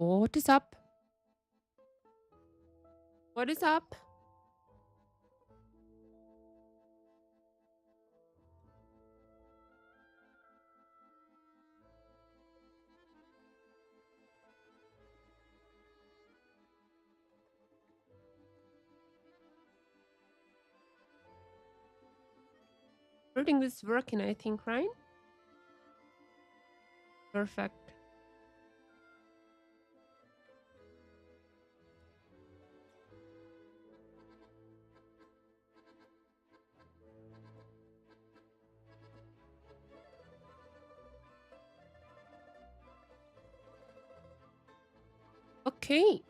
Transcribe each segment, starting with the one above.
What is up? What is up? Everything is working, I think, right? Perfect. Okay.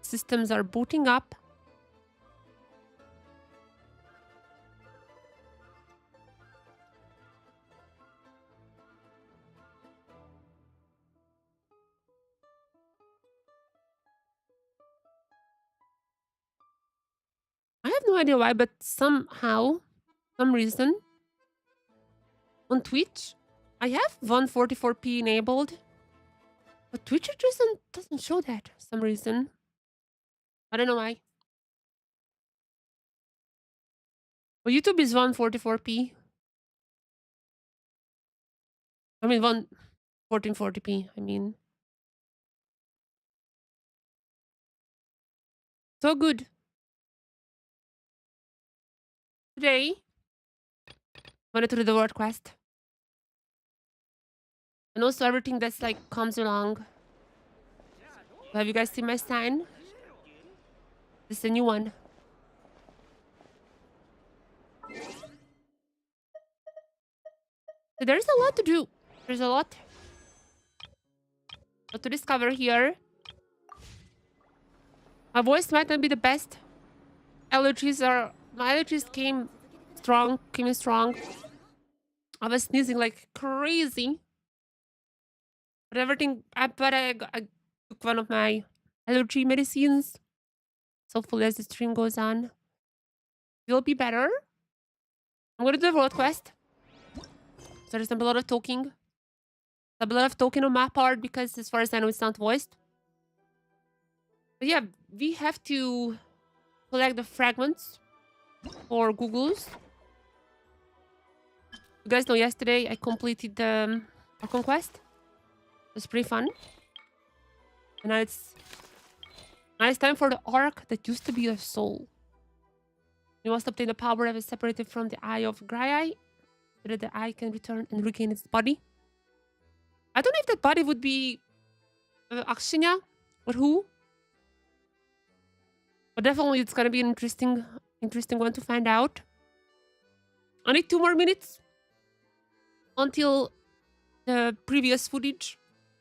Systems are booting up. I have no idea why, but somehow, some reason, on Twitch, I have 144p enabled, but Twitch doesn't show that for some reason. I don't know why. Well, YouTube is 144p. I mean, 1440p. I mean, so good. Today, wanted to do the word quest. And also everything that's like comes along. Have you guys seen my sign? This is a new one. So there's a lot to do. There's a lot to discover here. My voice might not be the best. My allergies came in strong. I was sneezing like crazy. But I took one of my allergy medicines. So hopefully as the stream goes on, it'll be better. I'm gonna do the road quest. So there's a lot of talking. A lot of talking on my part because as far as I know it's not voiced. But yeah, we have to collect the fragments for Google's. You guys know yesterday I completed the conquest. It was pretty fun. And now it's time for the arc that used to be a soul. You must obtain the power that is separated from the eye of Graiai so that the eye can return and regain its body. I don't know if that body would be Akshinya or who. But definitely it's gonna be an interesting one to find out. I need 2 more minutes until the previous footage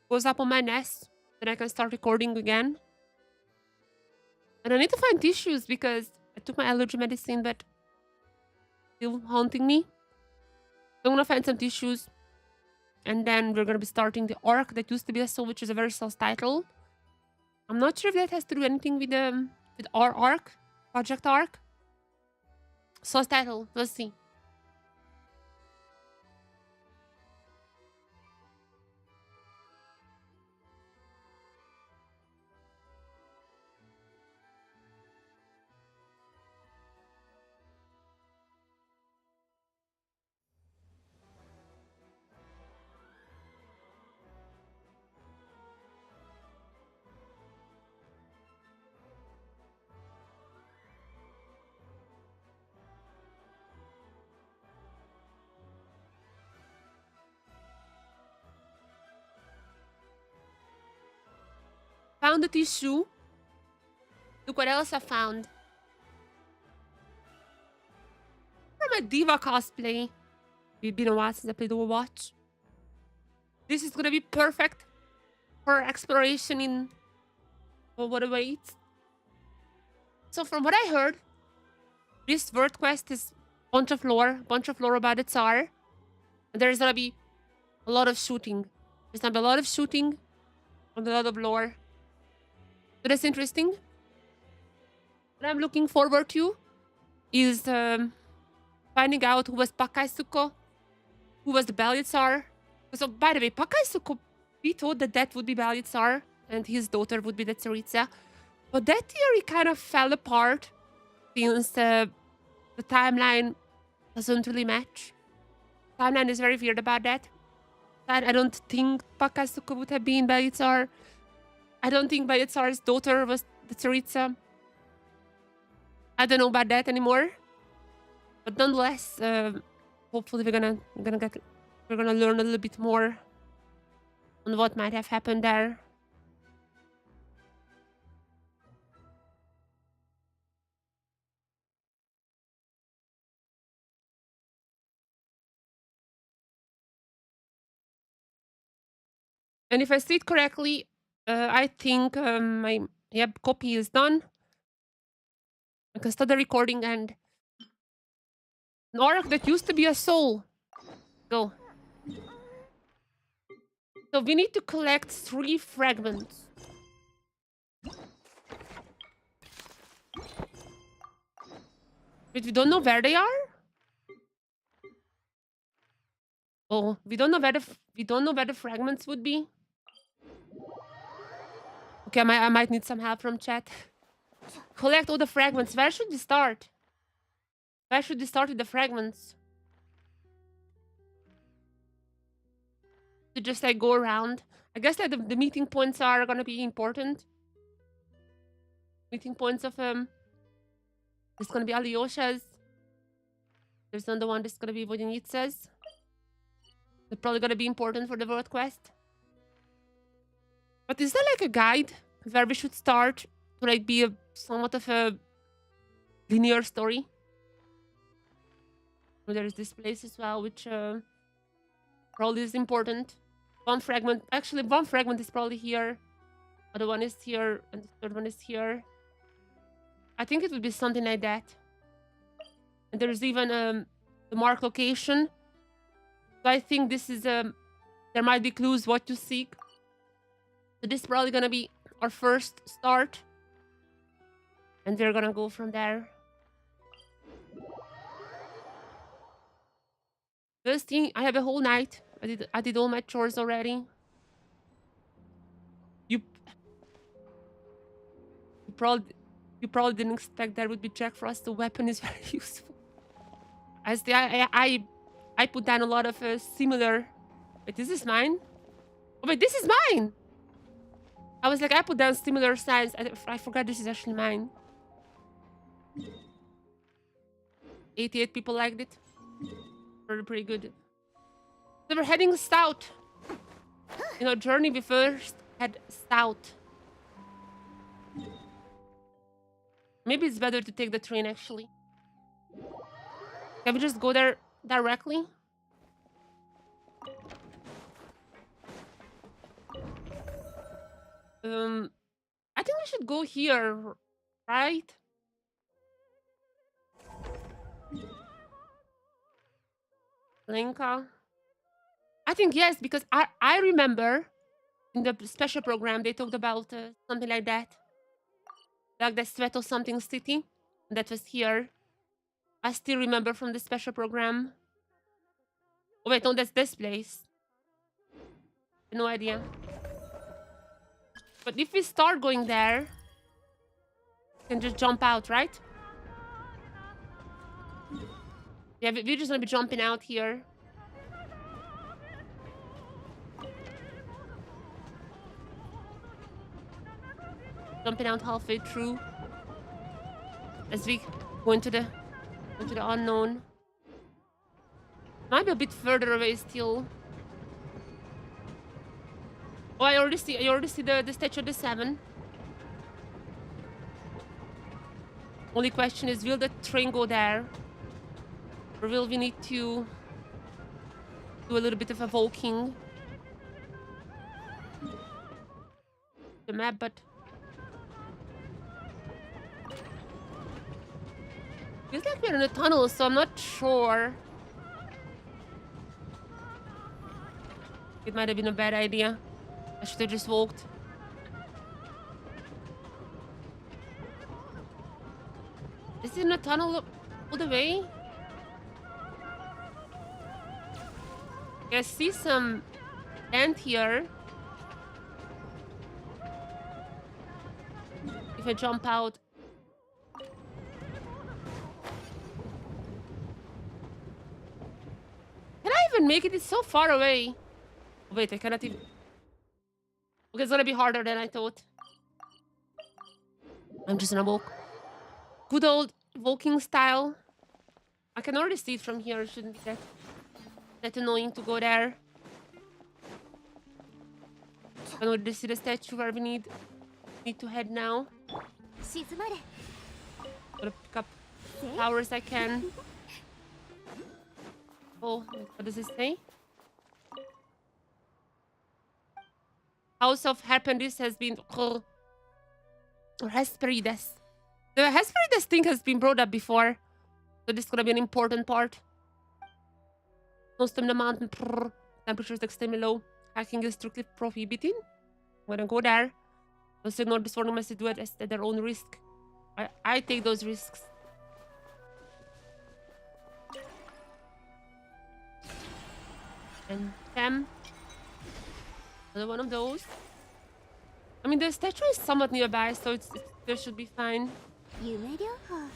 goes up on my NES. Then I can start recording again. And I need to find tissues because I took my allergy medicine, but still haunting me. So I'm gonna find some tissues. And then we're gonna be starting the arc that used to be a soul, which is a very source title. I'm not sure if that has to do anything with our arc, project arc. Source title, let's see. Found the tissue. Look what else I found. From a diva cosplay. It's been a while since I played Overwatch. This is gonna be perfect for exploration in what awaits. So from what I heard, this word quest is bunch of lore about the Tsar. And there's gonna be a lot of shooting. There's gonna be a lot of shooting and a lot of lore. So that's interesting. What I'm looking forward to is finding out who was Pakaisuko, who was the Belyazar. So by the way, Pakaisuko We thought that that would be Balitzar and his daughter would be the Tsaritsa. But that theory kind of fell apart since the timeline doesn't really match. Timeline is very weird about that. And I don't think Pakasuko would have been Balitzar. I don't think Balitzar's daughter was the Tsaritsa. I don't know about that anymore. But nonetheless, hopefully we're gonna learn a little bit more on what might have happened there. And if I see it correctly, I think my copy is done. I can start the recording and an orc that used to be a soul. Go. So we need to collect 3 fragments. But we don't know where they are? Oh, we don't know where the fragments would be. Okay, I might need some help from chat. Collect all the fragments. Where should we start? Where should we start with the fragments? To just like go around. I guess that the meeting points are gonna be important. Meeting points of there's gonna be Alyosha's. There's another one that's gonna be Vodinitsa's. They're probably gonna be important for the world quest. But is there like a guide where we should start to like be somewhat of a linear story? There's this place as well, which probably is important. One fragment is probably here. Other one is here, and the third one is here. I think it would be something like that. And there's even the mark location. So I think this is there might be clues what to seek. So this is probably gonna be our first start. And we're gonna go from there. First thing, I have a whole night. I did all my chores already. You probably didn't expect there would be Jack Frost. The weapon is very useful. I put down a lot of similar. Wait, this is mine? Oh wait, this is mine! I was like, I put down similar signs. I forgot this is actually mine. 88 people liked it. Pretty good. So we're heading south. In our journey, we first head south. Maybe it's better to take the train, actually. Can we just go there directly? I think we should go here, right? Lenka. I think yes, because I remember in the special program they talked about something like that. Like the Sveto something city. That was here. I still remember from the special program. Oh wait, no, that's this place. No idea. But if we start going there, we can just jump out, right? Yeah, we're just gonna be jumping out here. Jumping out halfway through. As we go into the unknown. Might be a bit further away still. Oh, I already see the statue of the 7. Only question is, will the train go there? Or will we need to do a little bit of a walking? The map, but feels like we're in a tunnel, so I'm not sure. It might have been a bad idea. I should have just walked. Is it in a tunnel all the way? I see some land here. If I jump out. Can I even make it? It's so far away. Wait, I cannot even... Okay, it's gonna be harder than I thought. I'm just gonna walk. Good old walking style. I can already see it from here. It shouldn't be that annoying to go there. I can already see the statue where we need to head now. Gotta pick up towers I can. Oh, what does it say? House of Harpendis has been... Or Hesperides. The Hesperides thing has been brought up before. So this is gonna be an important part. Most of the mountain. Temperature is extremely low. Hacking is strictly prohibited. I'm gonna go there. Those ignore this warning message, do it at their own risk. I take those risks. And Tem. Another one of those. I mean, the statue is somewhat nearby, so there should be fine. Where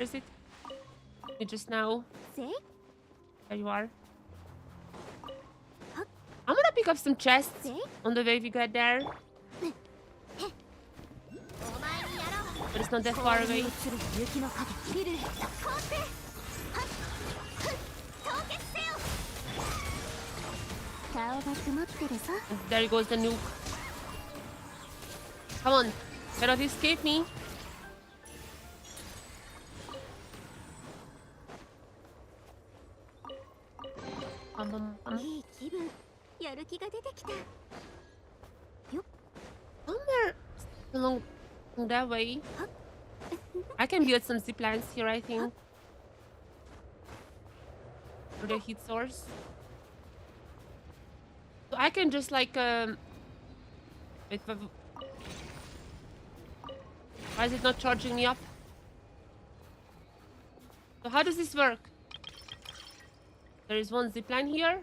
is it? You just now. There you are. I'm gonna pick up some chests on the way we get there. But it's not that far away. And there goes the nuke. Come on, cannot escape me. Somewhere along that way. I can build some zip lines here, I think. For the heat source. So I can just like wait, why is it not charging me up? So how does this work? There is one zipline here.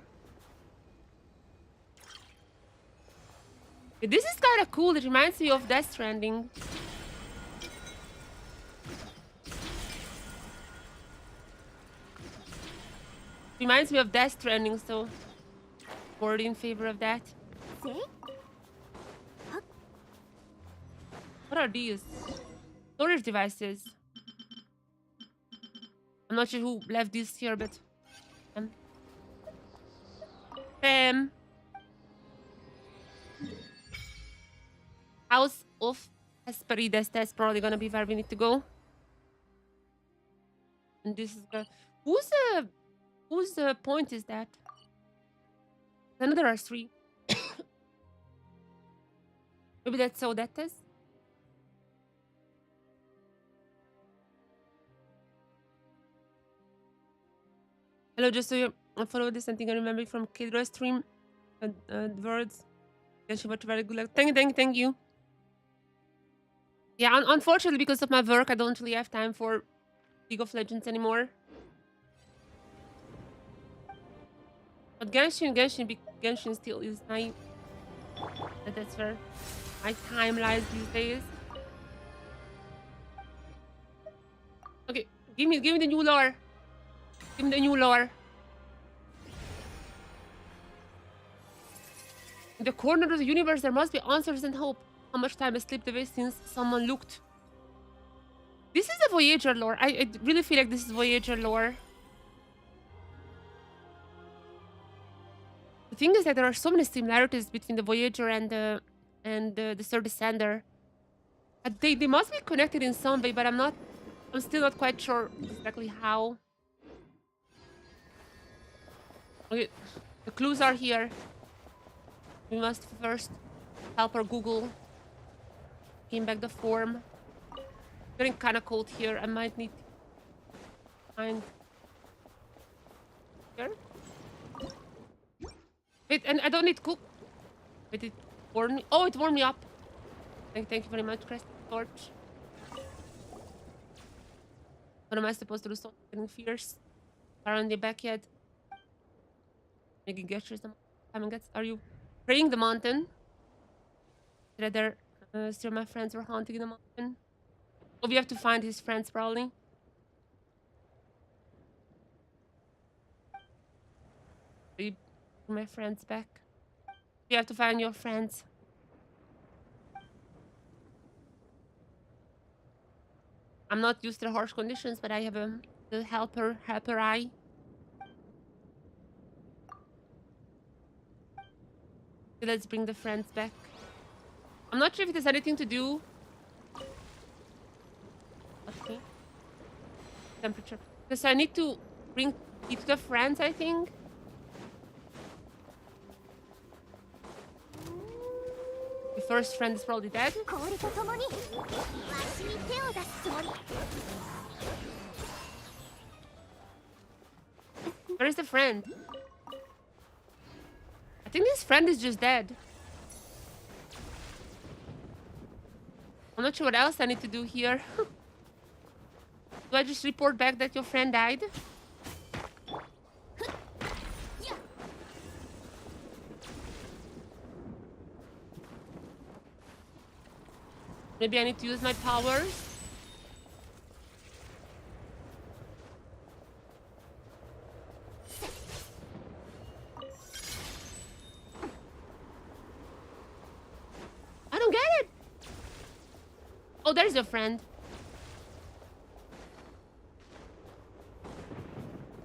This is kind of cool. It reminds me of Death Stranding. Reminds me of Death Stranding, so more in favor of that. What are these? Storage devices. I'm not sure who left these here, but House of Hesperides. That's probably gonna be where we need to go. And this is whose point is that? Another R3. Maybe that's how that is. Hello, just so you follow this and think I remember it from Kidra stream. And words. Genshin, but very good luck. Thank you. Yeah, unfortunately, because of my work, I don't really have time for League of Legends anymore. But Genshin still is my... That's where my time lies these days. Okay, give me the new lore. Give me the new lore. In the corner of the universe, there must be answers and hope. How much time has slipped away since someone looked? This is the Voyager lore. I really feel like this is Voyager lore. The thing is that there are so many similarities between the Voyager and the Third Descender. They must be connected in some way, but I'm still not quite sure exactly how. Okay, the clues are here. We must first help her Google. Came back the form. Getting kind of cold here. I might need to find here. Wait, and I don't need to cook. Wait, it warmed me. Oh, it warmed me up. Thank you very much, Crest Torch. What am I supposed to do? Stop getting fierce. Around the back yet. Making gestures. Are you praying the mountain? Rather, still my friends were haunting the mountain. Oh, we have to find his friends probably. We bring my friends back. You have to find your friends. I'm not used to the harsh conditions, but I have a little helper eye. So let's bring the friends back. I'm not sure if it has anything to do. Okay. Temperature. Because I need to bring it to the friends, I think. The first friend is probably dead. Where is the friend? I think this friend is just dead. I'm not sure what else I need to do here. Do I just report back that your friend died? Maybe I need to use my powers. I don't get it. Oh, there's your friend.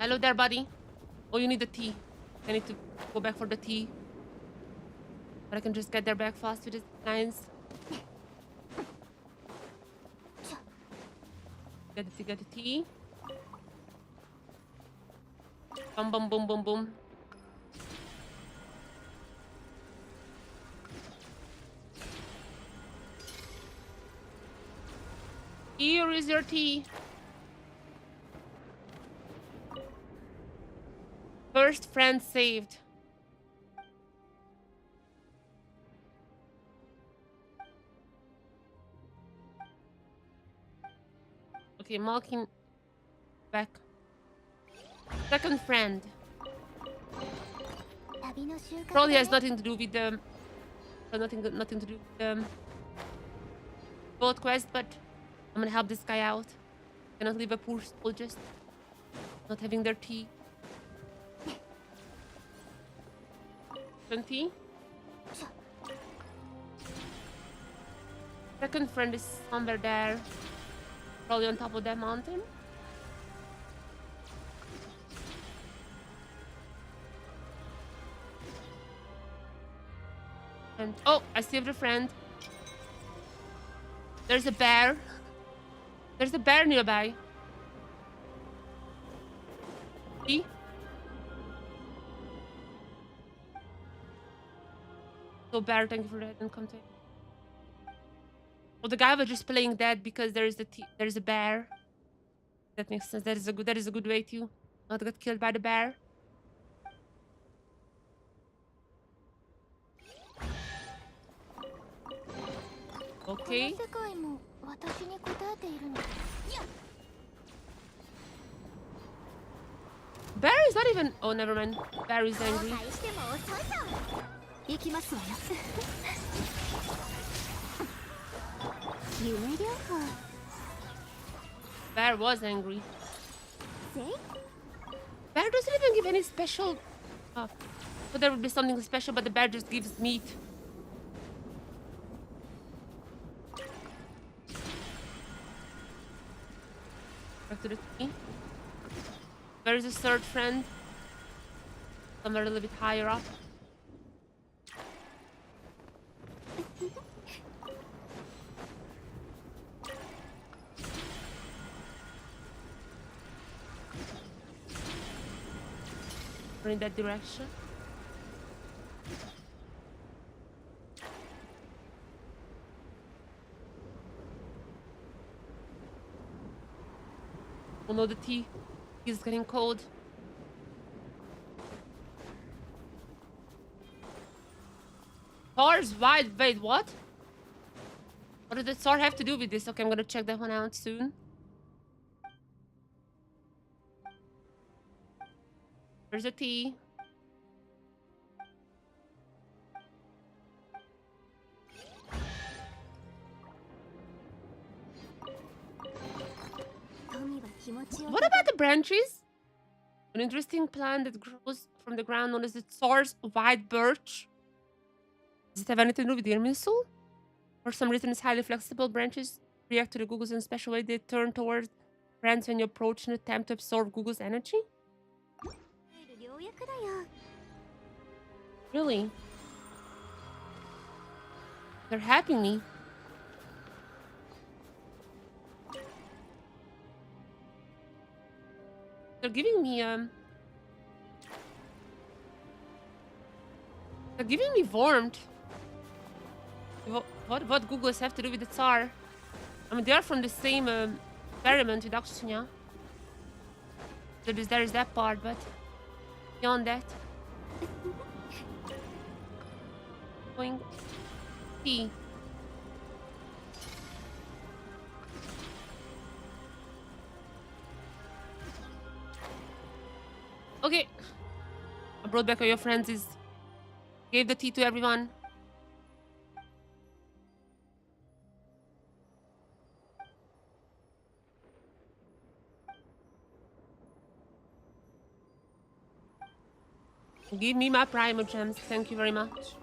Hello there, buddy. Oh, you need the tea. I need to go back for the tea. But I can just get there back fast with the lines. Get the tea, get the tea. Boom, boom, boom, boom, boom. Here is your tea. First friend saved. Okay, Malkin back. Second friend. Probably has nothing to do with the nothing to do with the boat quest, but I'm gonna help this guy out. Cannot leave a poor soul just not having their tea. 20. Second friend is somewhere there. Probably on top of that mountain. And oh, I saved a friend. There's a bear. There's a bear nearby. See? So bear, thank you for that. And come to. Oh, the guy was just playing dead because there's a bear. That makes sense. That is a good way to not get killed by the bear. Okay. Bear is not even. Oh, never mind. Bear is angry. Bear was angry. Bear doesn't even give any special. So there would be something special, but the bear just gives meat. Back to the tree. Where is the third friend? Somewhere a little bit higher up. Or in that direction. Oh no, the tea is getting cold. Stars wide. Wait, what? What does the star have to do with this? Okay, I'm gonna check that one out soon. There's a tea. What about the branches? An interesting plant that grows from the ground known as the Tsar's white birch. Does it have anything to do with the Irminsul? For some reason, it's highly flexible. Branches react to the Googles in a special way. They turn towards brands when you approach an attempt to absorb Google's energy. Really? They're helping me. They're giving me they're giving me warmth. What Googles have to do with the Tsar? I mean, they are from the same experiment with Aksunya. So there is that part, but beyond that, going T. Okay, I brought back all your friends. Gave the tea to everyone. Give me my primal gems. Thank you very much.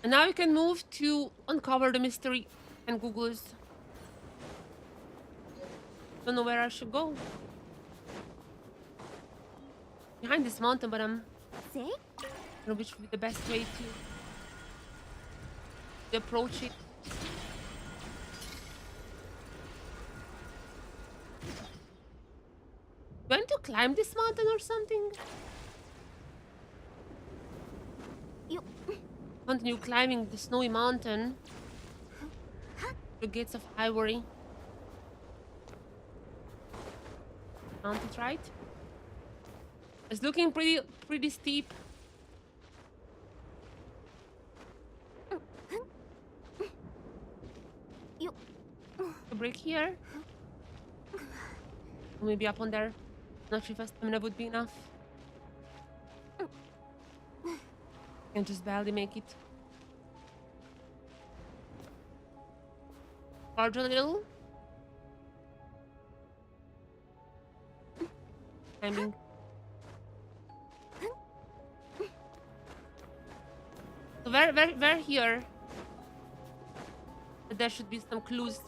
And now we can move to uncover the mystery and Google's. Don't know where I should go. Behind this mountain, but I'm don't know which would be the best way to approach it. Going to climb this mountain or something? Continue climbing the snowy mountain. The gates of ivory. Mountain, right? It's looking pretty steep. A break here. Maybe up on there. Not sure if stamina would be enough. Can just barely make it. Charge a little. Timing. So where here? But there should be some clues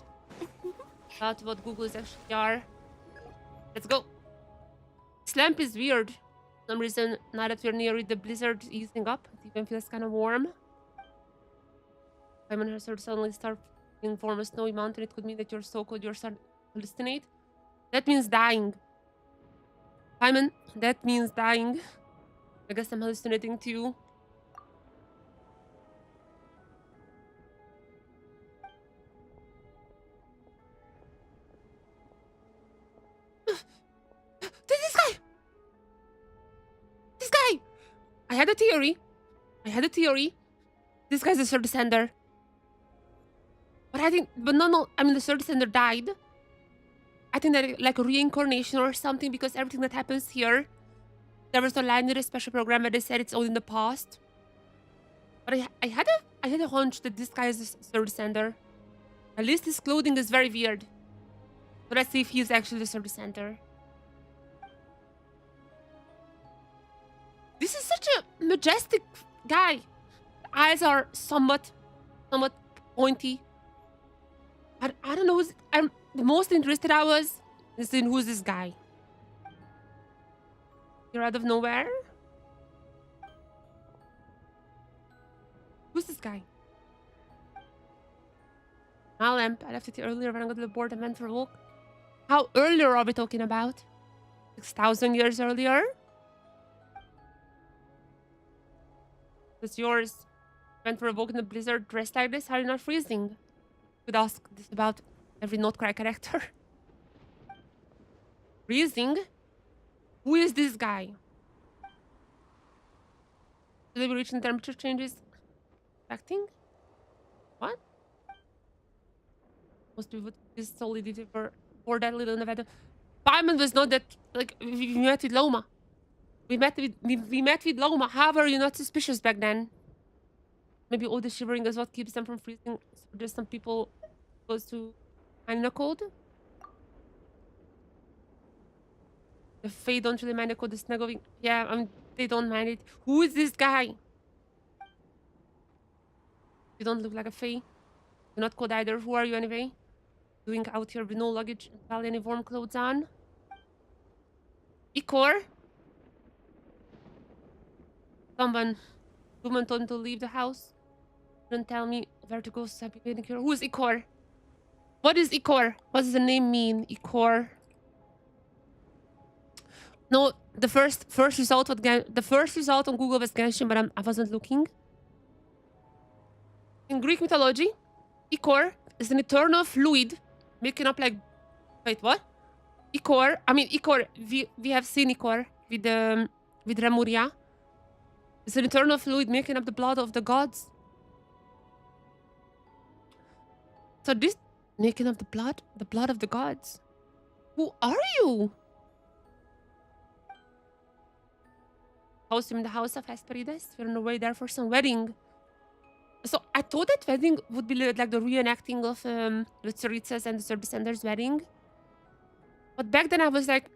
about what Googles actually are. Let's go. This lamp is weird. For some reason, now that we're near it, the blizzard is easing up. It even feels kind of warm. When her sword suddenly starts to form a snowy mountain, it could mean that you're so cold you're starting to hallucinate. That means dying. Simon, that means dying. I guess I'm hallucinating too. This guy! I had a theory. This guy's a third descender. But no, I mean the third descender died. I think that like a reincarnation or something, because everything that happens here, there was a line in a special program where they said it's all in the past. But I had a hunch that this guy is a third descender. At least his clothing is very weird. But let's see if he's actually the third descender. This is such a majestic guy. The eyes are somewhat pointy. I don't know. I'm the most interested I was is in who's this guy. You're out of nowhere. Who's this guy? My lamp. I left it here earlier when I got to the board and went for a walk. How earlier are we talking about? 6,000 years earlier? It's yours. Went for a walk in the blizzard dressed like this? How are you not freezing? Could ask this about every Notcry character. Freezing? Who is this guy? Should they be reaching temperature changes? Expecting? What? Most people this solidity for that little Nevada. Paimon was not that like we met with Loma. We met with Loma. How were you not suspicious back then? Maybe all the shivering is what keeps them from freezing. So there's some people supposed to Hina code? The Fae don't really mind the code. The snuggling. Yeah, they don't mind it. Who is this guy? You don't look like a Fae. You're not code either. Who are you anyway? Doing out here with no luggage and probably any warm clothes on? Ikor? Woman told me to leave the house. Didn't tell me where to go, so I've been waiting here. Who is Ikor? What is Ikor? What does the name mean? Ikor. No, the first result on Google was Genshin, but I wasn't looking. In Greek mythology, Ikor is an eternal fluid making up like. Wait, what? Ikor. We have seen Ikor with Remuria. It's an eternal fluid making up the blood of the gods. So this making up the blood of the gods. Who are you? Host in the house of Hesperides. We're on the way there for some wedding. So I thought that wedding would be like the reenacting of the Tsaritsa's and the Third Descender's wedding. But back then I was like,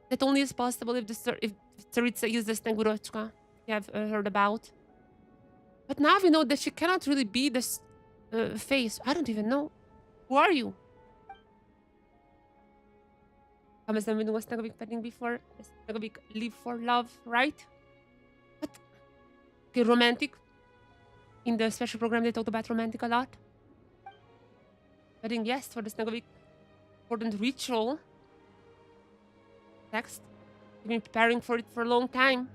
that only is possible if Tsaritsa used the Snegurochka you have heard about. But now we know that she cannot really be this face. I don't even know. Who are you? Come as we know Snegovic wedding before. Snegovic live for love, right? But okay, romantic. In the special program, they talked about romantic a lot. Wedding, yes, for the Snegovic important ritual. Next, we've been preparing for it for a long time.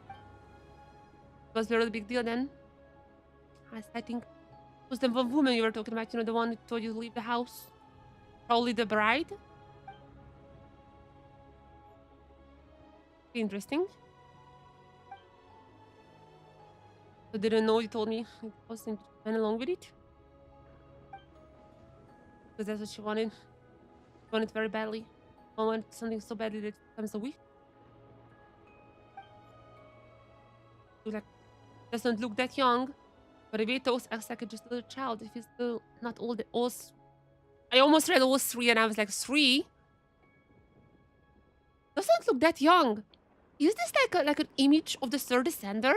It was a really big deal then. I think it was the one woman you were talking about, you know, the one who told you to leave the house. Probably the bride. Interesting. I didn't know you told me it wasn't went along with it. Because that's what she wanted. She wanted very badly. I wanted something so badly that it becomes a week. Like, doesn't look that young. But if it acts like just a little child, if he's still not old, I almost read all 3 and I was like, 3? Doesn't look that young. Is this like an image of the Third Descender?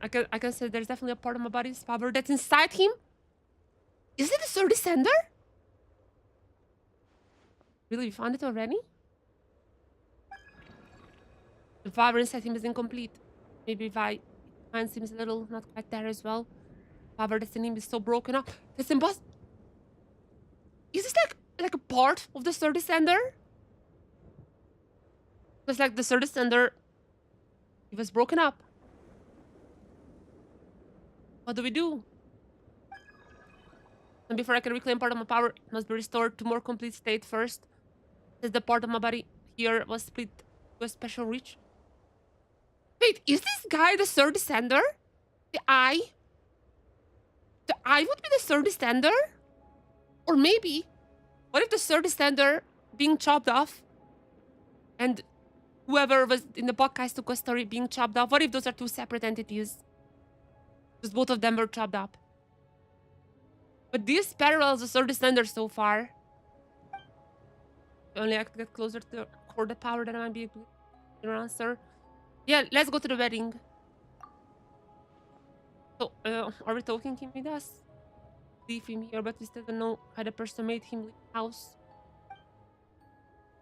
I can say there's definitely a part of my body's power that's inside him. Is it the Third Descender? Really, you found it already? The power inside him is incomplete. Maybe if I find seems a little not quite there as well. Power that's in him is so broken up. That's impossible. Is this like a part of the Third Descender? Because like the Third Descender, it was broken up. What do we do? And before I can reclaim part of my power, it must be restored to more complete state first. Since the part of my body here was split to a special reach. Wait, is this guy the Third Descender? The eye? The eye would be the Third Descender? Or maybe, what if the Third Descender being chopped off and whoever was in the podcast took a story being chopped off? What if those are 2 separate entities? Because both of them were chopped up. But this parallels the Third Descender so far. Only I could get closer to the core of power, then I might be able to answer. Yeah, let's go to the wedding. So, are we talking him with us? Leave him here, but we still don't know how the person made him leave the house.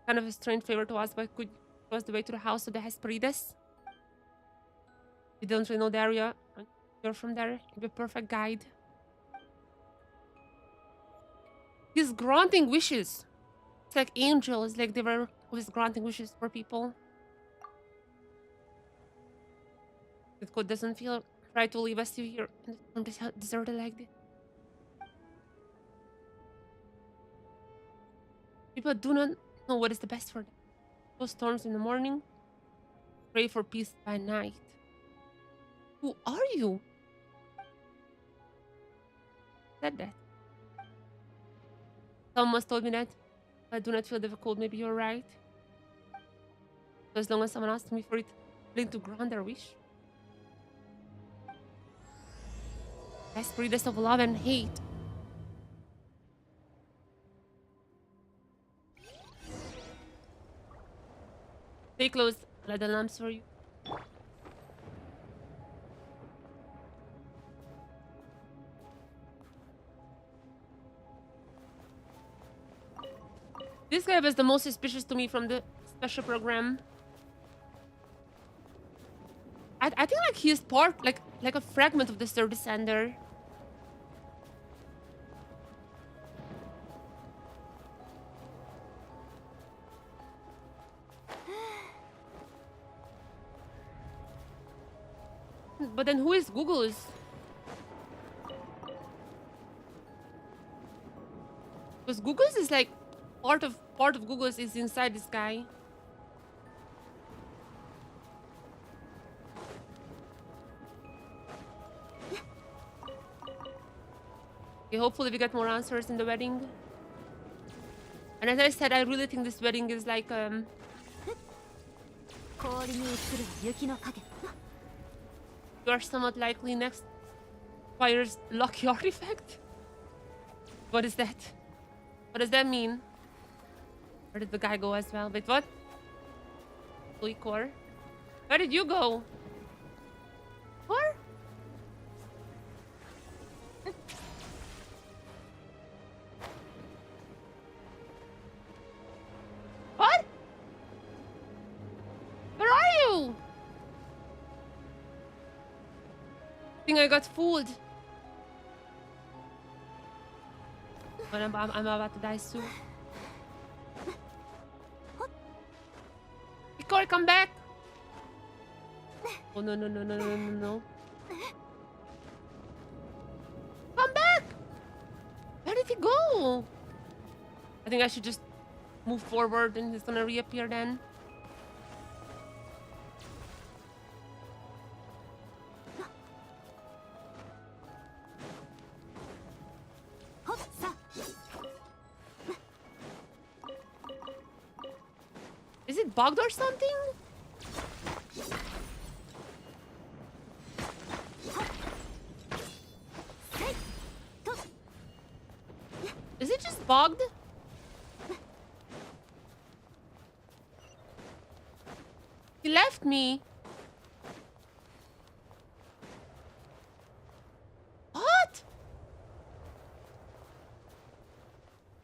Kind of a strange favor to us, but could show us the way to the house of the Hesperides? We don't really know the area. You're from there. You'd be a perfect guide. He's granting wishes. It's like angels, like they were always granting wishes for people. The code doesn't feel right to leave us here deserted like this. People do not know what is the best for them. Those storms in the morning, pray for peace by night. Who are you? Said that. Someone told me that. I do not feel difficult. Maybe you're right. So as long as someone asks me for it, willing to grant their wish. Desperatest of love and hate. Stay close. Let the lamps for you. This guy was the most suspicious to me from the special program. I think like he is part, like a fragment of the service sender. But then who is Google's? Because Google's is like part of Google's is inside this guy. Okay, hopefully we get more answers in the wedding. And as I said, I really think this wedding is like you are somewhat likely next fire's lucky artifact. What is that? What does that mean? Where did the guy go as well? Wait, what? Core. Where did you go? Core? What? Where are you? I think I got fooled. But I'm about to die soon. Corey, come back! Oh no. Come back! Where did he go? I think I should just move forward and he's gonna reappear then. Is it bugged or something? Is it just bugged? He left me. What?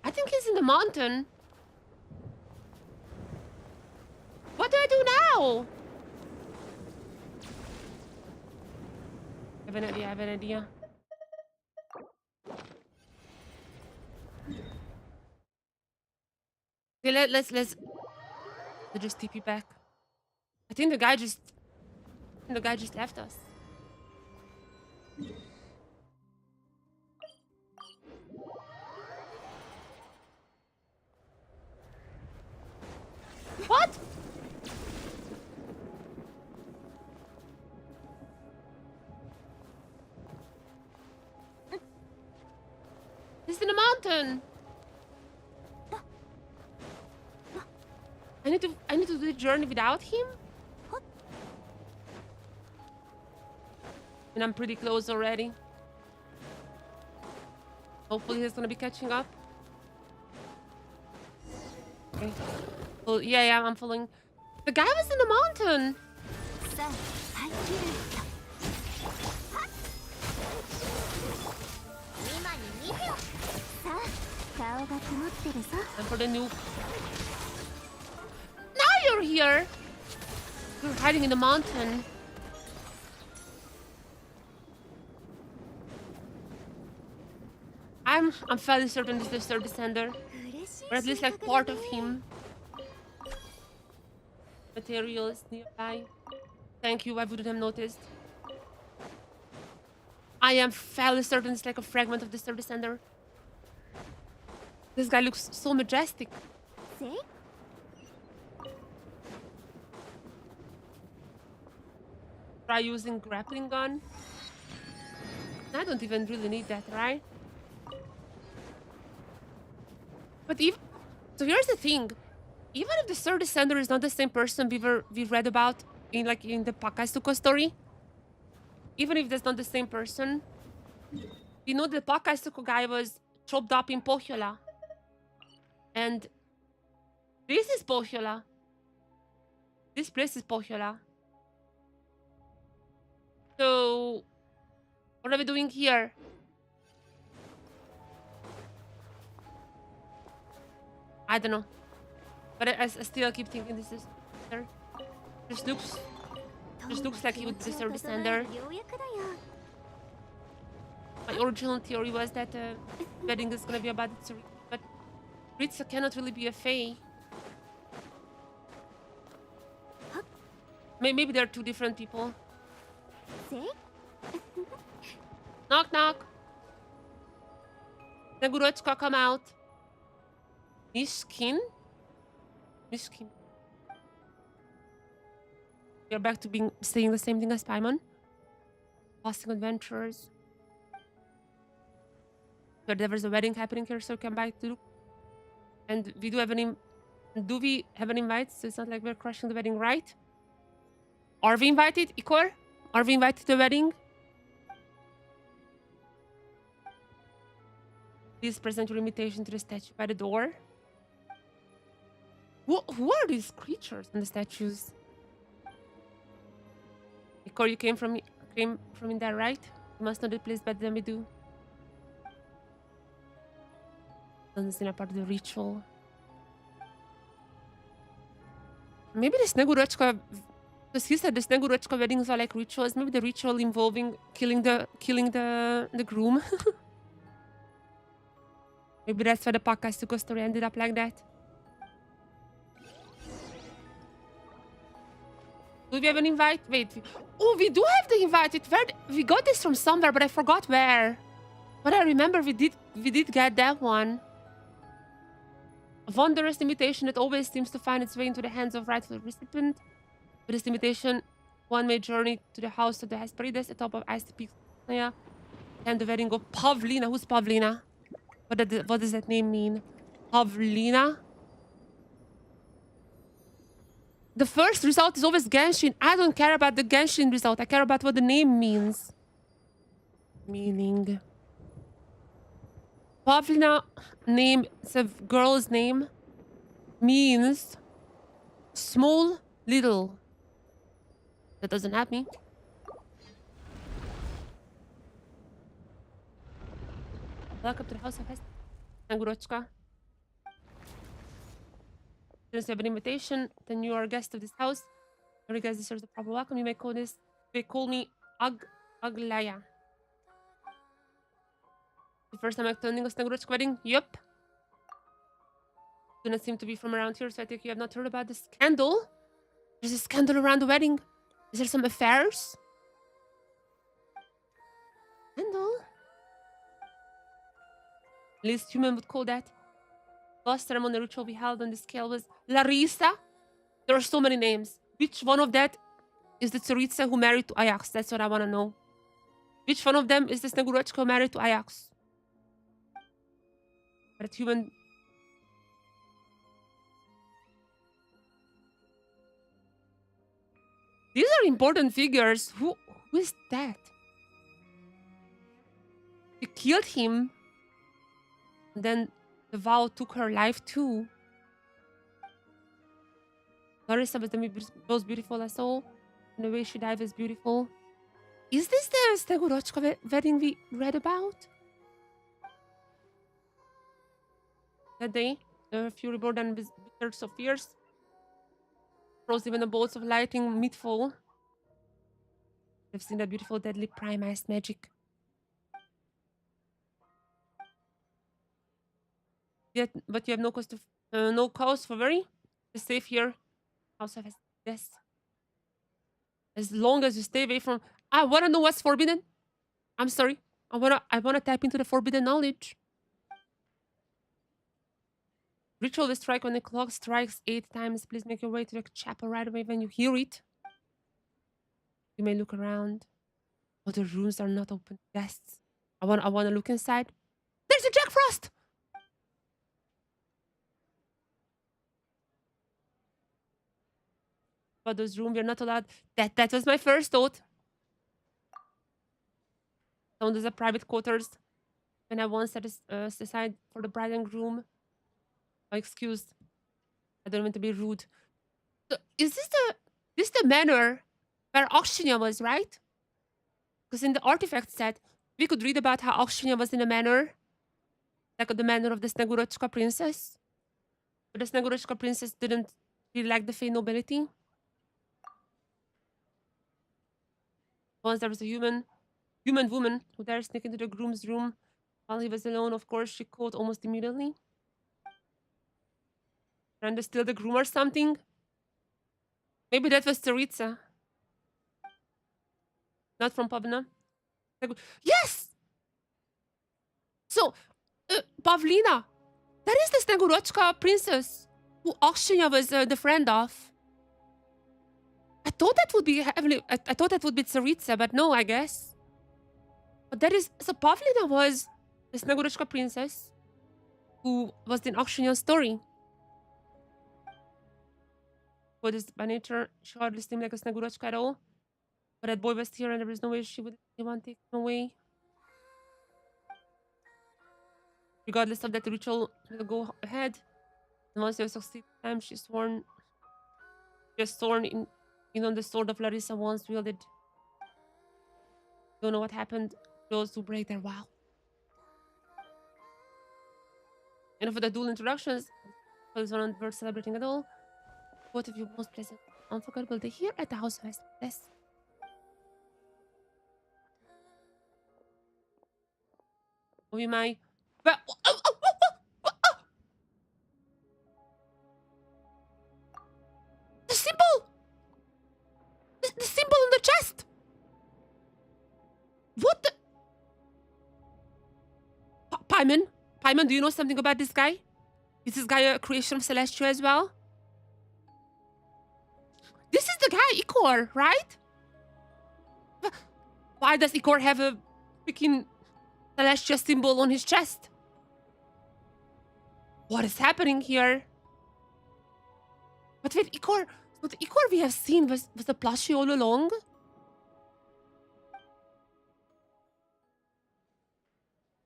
I think he's in the mountain. What do I do now? I have an idea. Okay, let's just TP back. I think the guy just left us. What? He's in a mountain. I need to do the journey without him. And I'm pretty close already. Hopefully he's gonna be catching up. Okay. Well, yeah, I'm following. The guy was in the mountain. And for the noob. Now you're here. You're hiding in the mountain. I'm fairly certain this is the service sender. Or at least like part of him. Materials nearby. Thank you, I wouldn't have noticed. I am fairly certain it's like a fragment of the service sender. This guy looks so majestic. Try using grappling gun. I don't even really need that, right? But even so, here's the thing: even if the service sender is not the same person we read about in the Pakaistuko story, even if that's not the same person, You know, the Pakaistuko guy was chopped up in Pohjola. And this is Pohjola. This place is Pohjola. So, what are we doing here? I don't know. But I still keep thinking this is... This looks like he would deserve the standard. My original theory was that wedding is gonna be about it, but Ritsu cannot really be a fae. Maybe they're two different people. Knock, knock. Negurochka, come out. Mishkin? Mishkin. We are back to saying the same thing as Paimon. Passing adventures. But there's a wedding happening here, so come back to look. And we do have an invite? So it's not like we're crushing the wedding, right? Are we invited, Ikor? Are we invited to the wedding? Please present your invitation to the statue by the door. Who are these creatures and the statues? Ikor, you came from in there, right? You must know the place better than we do. Doesn't seem a part of the ritual. Maybe the Snegurochka, because he said the Snegurochka weddings are like rituals. Maybe the ritual involving killing the groom. Maybe that's why the Pakaistuko story ended up like that. Do we have an invite? Wait. Oh, we do have the invite. We got this from somewhere, but I forgot where. But I remember we did get that one. A wondrous invitation that always seems to find its way into the hands of rightful recipient. With this invitation, one may journey to the house of the Hesperides atop of Ice Peak, and the wedding of Pavlina. Who's Pavlina? What does that name mean? Pavlina? The first result is always Genshin. I don't care about the Genshin result. I care about what the name means. Meaning. Pavlina name, it's a girl's name, means small, little. That doesn't help me. Welcome to the house of Negurochka. Since you have an invitation, then you are a guest of this house. Every guest deserves a proper welcome. You may call me Aglaya. The first time attending a Negurochka wedding? Yup. Do not seem to be from around here, so I think you have not heard about the scandal. There's a scandal around the wedding. Is there some affairs? Scandal? Least human would call that. Last ceremony ritual we held on the scale was Larissa. There are so many names. Which one of that is the Tsaritsa who married to Ajax? That's what I want to know. Which one of them is the Snegurochka who married to Ajax? That human... These are important figures. Who is that? They killed him. And then the vow took her life too. Larissa was the most beautiful I saw. And the way she died was beautiful. Is this the Snegurochka wedding we read about? That day, the fury bore and blizzards of fierce froze even the bolts of lightning midfall. I've seen that beautiful, deadly prime-iced magic. Yet, but you have no cause for worry. You're safe here. House of yes. As long as you stay away from... I want to know what's forbidden. I'm sorry. I wanna tap into the forbidden knowledge. Ritual will strike when the clock strikes 8 times. Please make your way to the chapel right away when you hear it. You may look around. Oh, the rooms are not open to guests. I wanna look inside. There's a Jack Frost! But those rooms, you're not allowed. That was my first thought. So there's a private quarters. And I once set aside for the bride and groom. Oh, excuse, I don't mean to be rude. So is this the manor where Auctionia was, right? Because in the artifact set, we could read about how Auctionia was in a manor, like the manor of the Snegurochka princess. But the Snegurochka princess didn't really like the Fey nobility. Once there was a human woman who dared sneak into the groom's room while he was alone. Of course, she caught almost immediately. Trying to steal the groom or something. Maybe that was Tsaritsa, not from Pavna. Yes! So, Pavlina, that is the Snegurochka princess who Auctionia was the friend of. I thought that would be I thought that would be Tsaritsa, but no, I guess. But that is so Pavlina was the Snegurochka princess who was in Auctionia's story. What is by nature, she hardly seemed like a Snegurochka at all. But that boy was here and there was no way she would want to take him away. Regardless of that, the ritual will go ahead. And once they succeed this time, she's sworn in on the sword of Larissa once wielded. Don't know what happened. Those who break their vow. And for the dual introductions, was not worth celebrating at all. Both of you most pleasant, unforgettable day here at the House of Estes. Oh, you my. But, the symbol! The symbol on the chest! What the? Paimon? Paimon, do you know something about this guy? Is this guy a creation of Celestia as well? This is the guy, Ikor, right? Why does Ikor have a freaking Celestia symbol on his chest? What is happening here? But wait, Ikor... So the Ikor we have seen was a plushie all along?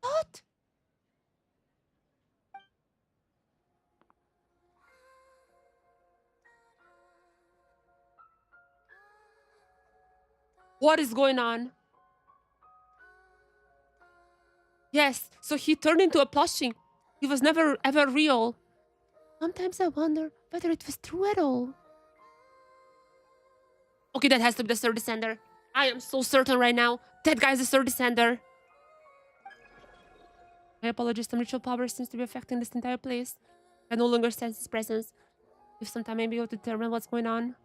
What? What is going on? Yes, so he turned into a plushie. He was never ever real. Sometimes I wonder whether it was true at all. Okay, that has to be the third descender. I am so certain right now. That guy's the third descender. My apologies, some ritual power seems to be affecting this entire place. I no longer sense his presence. If sometime maybe able to determine what's going on.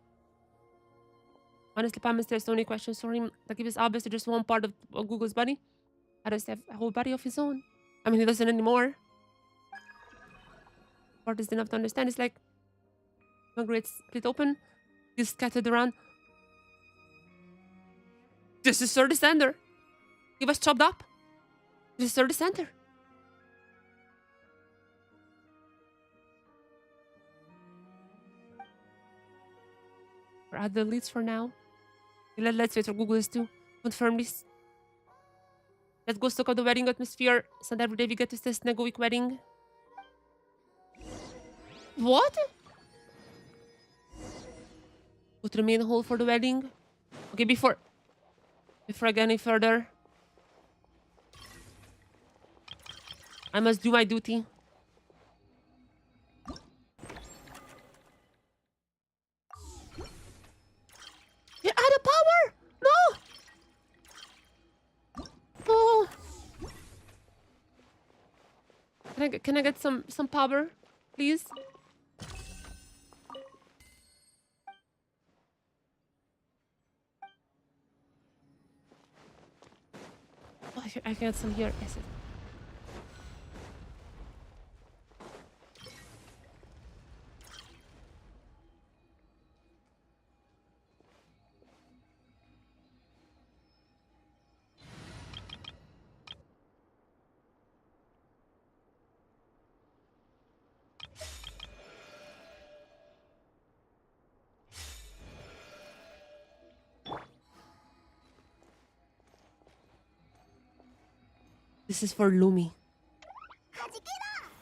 Honestly, Pamis, there's so many questions for him. Like, if it's obviously just one part of Google's body, how does he have a whole body of his own? I mean, he doesn't anymore. Part is enough to understand. It's like one great split open. He's scattered around. This is Sir Descender. He was chopped up. This is Sir Descender. We're at the leads for now. Let's wait for Google is to confirm this. Let's go soak up the wedding atmosphere so that every day we get to see this Snegovic wedding. What? Go to the main hall for the wedding. Okay, before I go any further, I must do my duty. You're out of power! No! Oh! Can I get some power, please? Oh, I can get some here. Yes. This is for Lumi.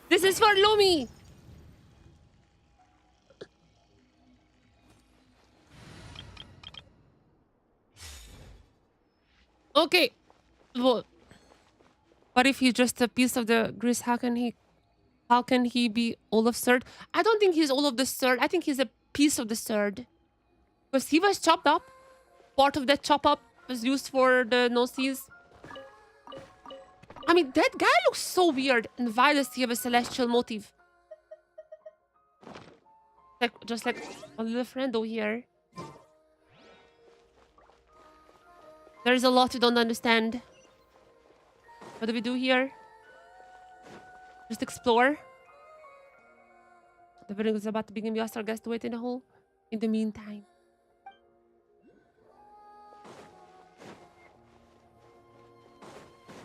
This is for Lumi! Okay. Well, what if he's just a piece of the Gris? How can he be Olaf's third? I don't think he's Olaf the third. I think he's a piece of the third. Because he was chopped up. Part of that chop up was used for the Gnosis. I mean, that guy looks so weird. And why does he have a celestial motive? Like, just like a little friendo here. There's a lot we don't understand. What do we do here? Just explore. The building is about to begin. We asked our guests to wait in the hall. In the meantime.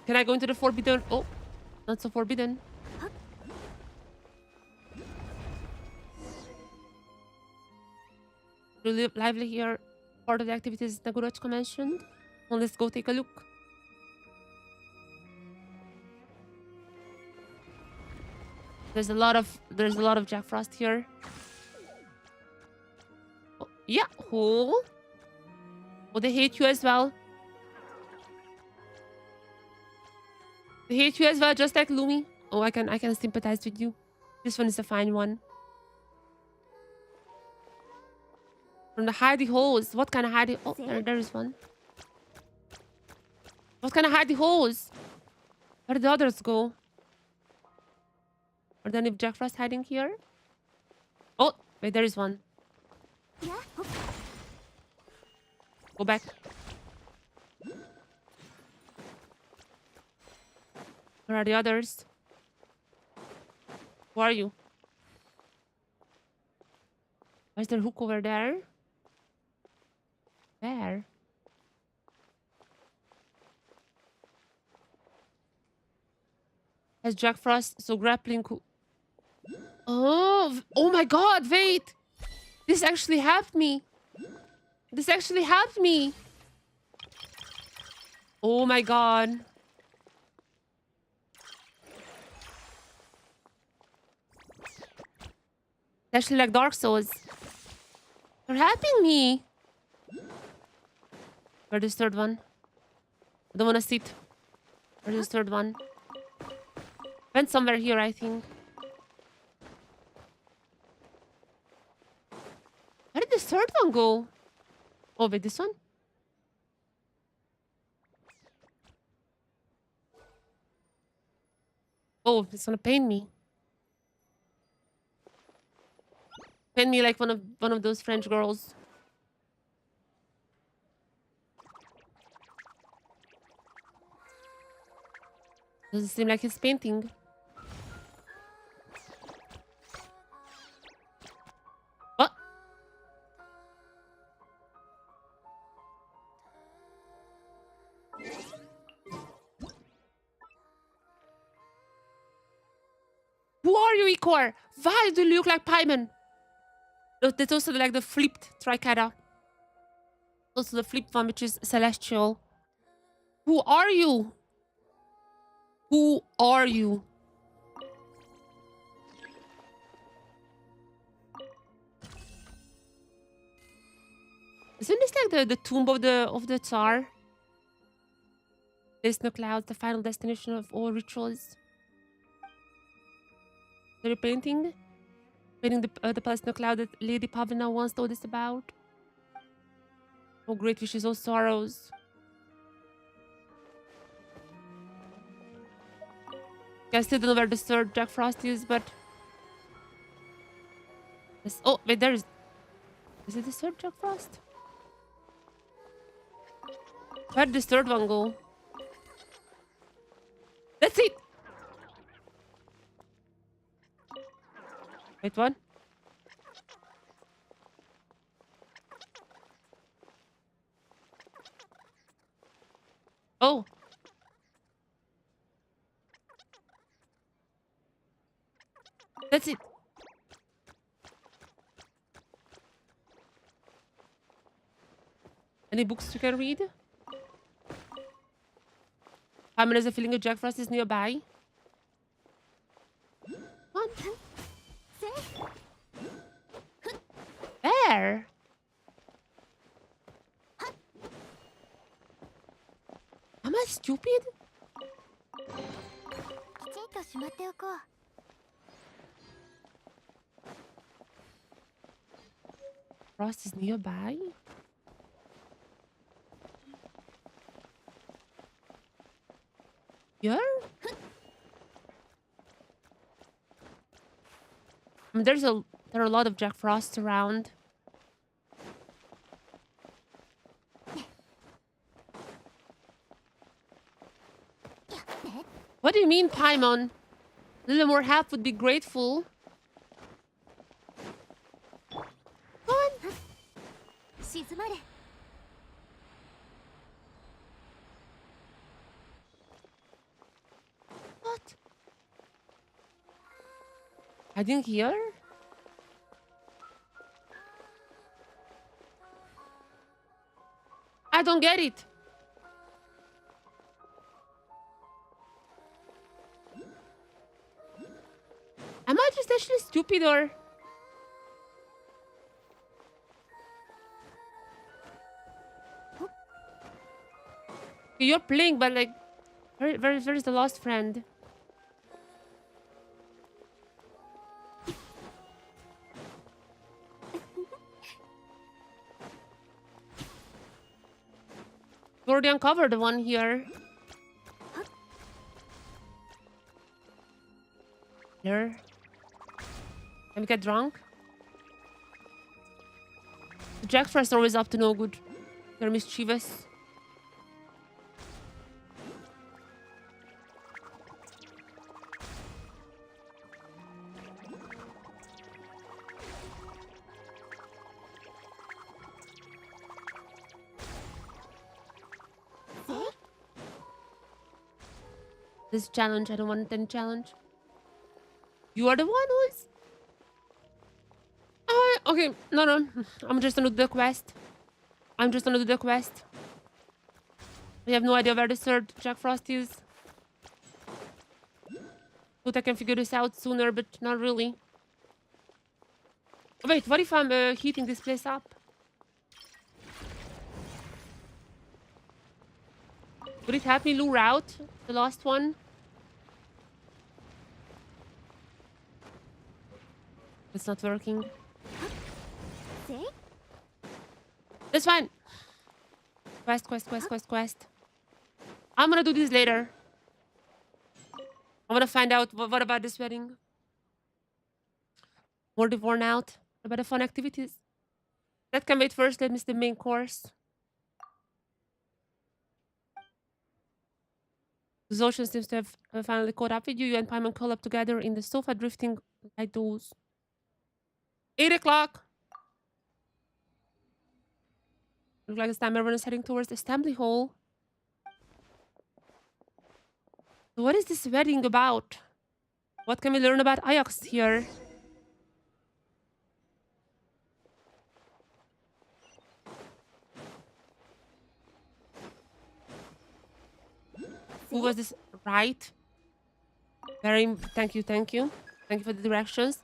Can I go into the forbidden? Oh, not so forbidden. Really lively here. Part of the activities Nagorochko mentioned. Well, let's go take a look. There's a lot of Jack Frost here. Oh, yeah. Oh, they hate you as well. They hate you as well, just like Lumi. Oh, I can sympathize with you. This one is a fine one. From the hidey holes. What kind of hidey? Oh, there is one. What kind of hidey holes? Where did the others go? Are there any Jack Frost hiding here? Oh, wait, there is one. Go back. Where are the others? Who are you? Where's the hook over there? Where? Has Jack Frost so grappling? Oh my God! Wait, this actually helped me. This actually helped me. Oh my God! It's actually like Dark Souls. You're helping me. Where's this third one? I don't want to sit. Where's this third one? Went somewhere here, I think. Where did this third one go? Oh, wait, this one? Oh, it's gonna pain me. Pain me like one of those French girls. Doesn't seem like he's painting. What? Who are you, Ikor? Why do you look like Paimon? That's also like the flipped Tricada. Also the flipped one, which is celestial. Who are you? Who are you? Isn't this like the tomb of the Tsar? There's no clouds, the final destination of all rituals. Are you painting? Painting the palace no cloud that Lady Pavlina once told us about. Oh, great wishes, oh sorrows. I still don't know where the third Jack Frost is, but... Oh, wait, there is... Is it the third Jack Frost? Where did this third one go? That's it! Wait, what? Oh. That's it. Any books you can read? Paimon has a feeling that Jack Frost is nearby. Come on. There. Am I stupid? Frost is nearby. Here? I mean, there are a lot of Jack Frosts around. What do you mean, Paimon? A little more help would be grateful. Come on. What? Hiding here? I don't get it. Am I just actually stupid or... You're playing, but like... Where's the lost friend? We already uncovered the one here. There. Can we get drunk? The Jack Frost are always up to no good. They're mischievous. This challenge, I don't want any challenge. You are the one who's... Okay, no. I'm just gonna do the quest. I have no idea where the third Jack Frost is. Thought I can figure this out sooner, but not really. Wait, what if I'm heating this place up? Would it help me lure out the last one? It's not working. That's fine. Quest. I'm gonna do this later. I wanna find out what about this wedding. More worn out. What about the fun activities? That can wait first. Let me see the main course. The ocean seems to have finally caught up with you. You and Paimon curl up together in the sofa, drifting like those. 8 o'clock. Looks like it's time everyone is heading towards the assembly hall. So what is this wedding about? What can we learn about Ajax here? Who was this? Right. Very... Thank you. Thank you for the directions.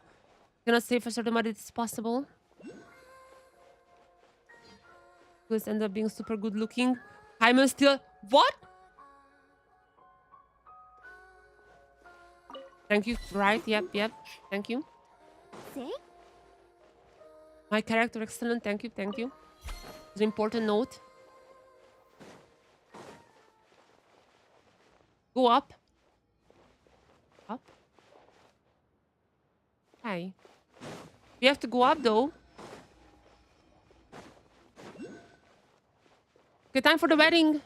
Cannot say for certain what it is possible. This ends up being super good looking. I'm still... What? Thank you. Right. Yep. Thank you. My character excellent. Thank you. It's an important note. Go up. Hi. We have to go up though. Okay, time for the wedding.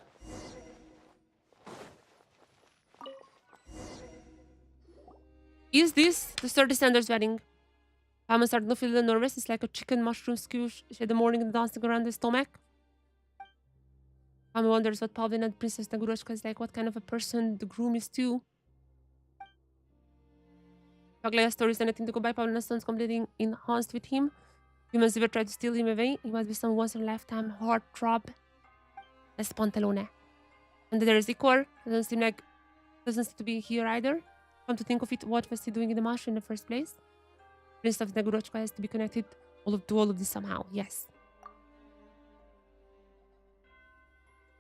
Is this the third descender's wedding? I'm starting to feel a little nervous. It's like a chicken mushroom stew in the morning and dancing around the stomach. Pama wonders what Paulina and Princess Naguroshka is like, what kind of a person the groom is too. Paglia's story is anything to go by. Paulina's son's completely enhanced with him. Humans ever tried to steal him away. He must be some once in a lifetime heartthrob. That's Pantalone. And there is Ikor. Doesn't seem to be here either. Come to think of it, what was he doing in the marsh in the first place? Prince of Nagurochka has to be connected to all of this somehow. Yes.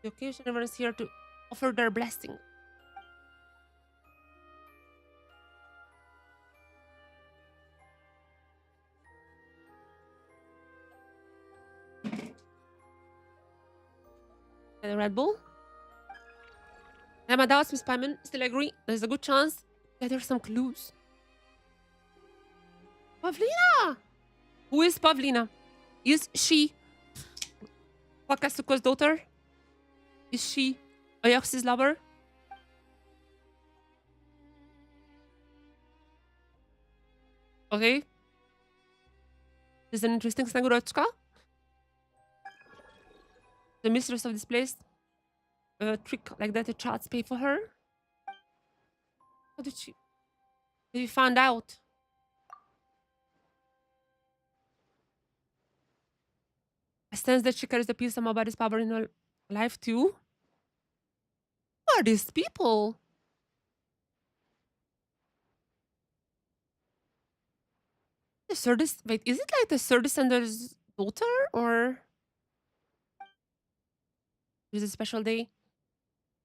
The occasion everyone's here to offer their blessing. And a Red Bull. And my doubts, Miss Pyman, still agree. There's a good chance that there's some clues. Pavlina! Who is Pavlina? Is she Wakasuko's daughter? Is she Ajax's lover? Okay. This is an interesting Snagurochka. The mistress of this place. A trick like that the child's pay for her. How did she... Did you find out? I sense that she carries a piece of my body's power in her life too. Who are these people? The Surdis... Wait, is it like the Surdesender's daughter? Or... There's a special day.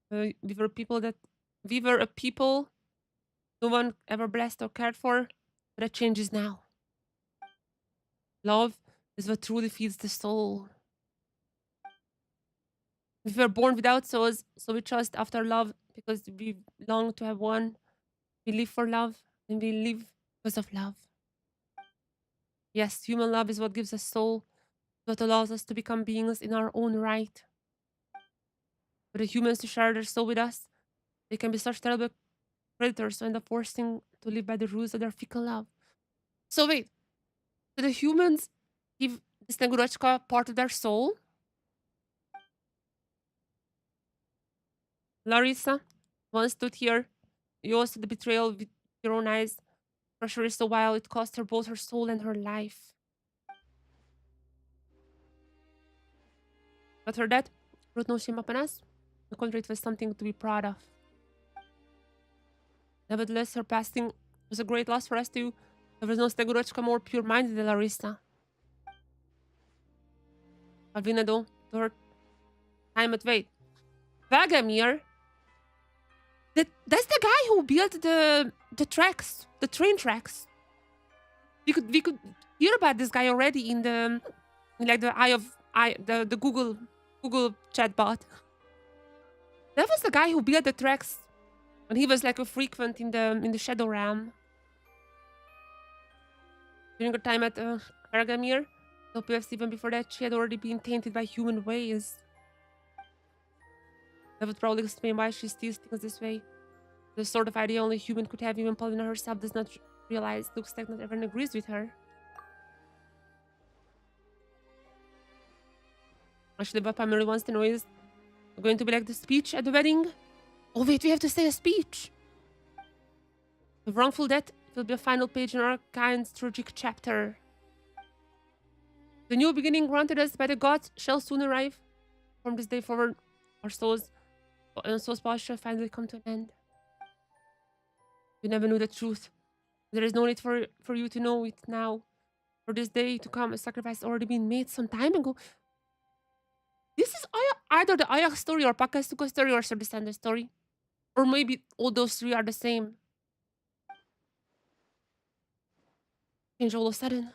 We were a people no one ever blessed or cared for. But that changes now. Love is what truly feeds the soul. We were born without souls, so we trust after love because we long to have one. We live for love, and we live because of love. Yes, human love is what gives us soul, what allows us to become beings in our own right. For the humans to share their soul with us, they can be such terrible predators who end up forcing to live by the rules of their fickle love. So wait, so the humans give this Negurochka part of their soul? Larissa once stood here. You also the betrayal with your own eyes. Pressure is so wild it cost her both her soul and her life. But her death brought no shame upon us. The contrary, it was something to be proud of. Nevertheless, her passing was a great loss for us too. There was no Stegurochka more pure-minded than Larissa. Alvina, though, to her time at wait. Vagamir? That's the guy who built the tracks, the train tracks. We could hear about this guy already in the the Google chatbot. That was the guy who built the tracks when he was like a frequent in the Shadow Realm. During her time at Karagamir, though perhaps even before that, she had already been tainted by human ways. That would probably explain why she still thinks this way. The sort of idea only a human could have, even Paulina herself does not realize. Looks like not everyone agrees with her. Actually, what Pamela wants to know is going to be like the speech at the wedding? Oh wait, we have to say a speech. The wrongful death will be a final page in our kind's tragic chapter. The new beginning granted us by the gods shall soon arrive. From this day forward, our souls and soul's path shall finally come to an end. You never knew the truth. There is no need for you to know it now. For this day to come, a sacrifice already been made some time ago. This is either the Ajax story or Pakasuko story or Surdesender story. Or maybe all those three are the same. Change all of a sudden.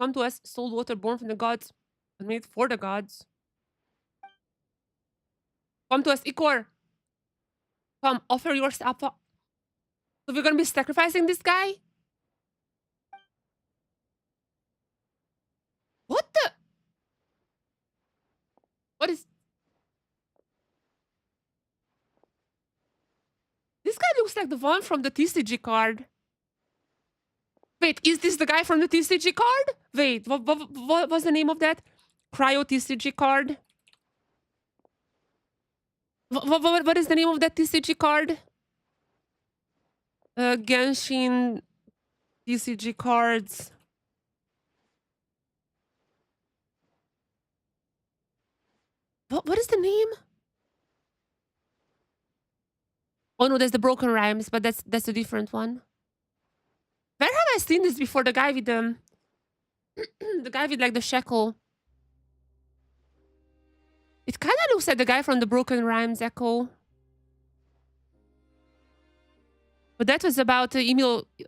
Come to us, soul water born from the gods, and made for the gods. Come to us, Ikor. Come, offer yourself up. So we're gonna be sacrificing this guy? What the? What is... This guy looks like the one from the TCG card. Wait, is this the guy from the TCG card? Wait, what was the name of that? Cryo TCG card? What is the name of that TCG card? Genshin TCG cards. What is the name? Oh no, there's the Broken Rhymes, but that's a different one. Where have I seen this before? The guy with the the guy with like the shackle. It kind of looks like the guy from the Broken Rhymes Echo. But that was about Immunlaukur.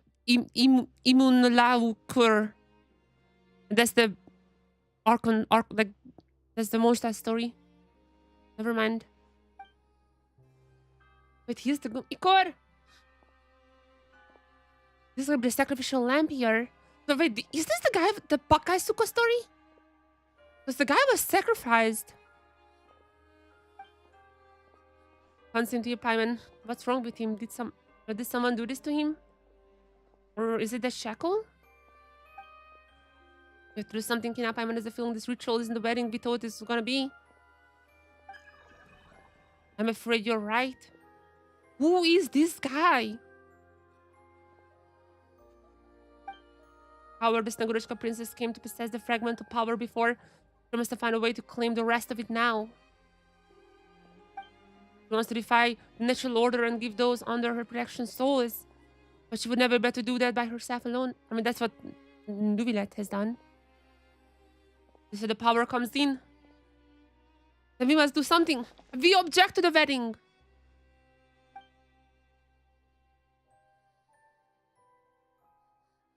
That's the arc like that's the most that story. Never mind. Wait, here's the Ikor. This is like the sacrificial lamp here. So wait, is this the guy with the Pakaisuko story? Because the guy was sacrificed. Constantine Paiman, what's wrong with him? Did someone do this to him? Or is it the shackle? You have to do something, Hina. Paiman is a feeling this ritual isn't the wedding we thought this was gonna be. I'm afraid you're right. Who is this guy? However, the Snegurishka princess came to possess the fragment of power before. She must have found a way to claim the rest of it now. She wants to defy the natural order and give those under her protection souls. But she would never be able to do that by herself alone. I mean, that's what Nubilet has done. So the power comes in. Then we must do something. We object to the wedding.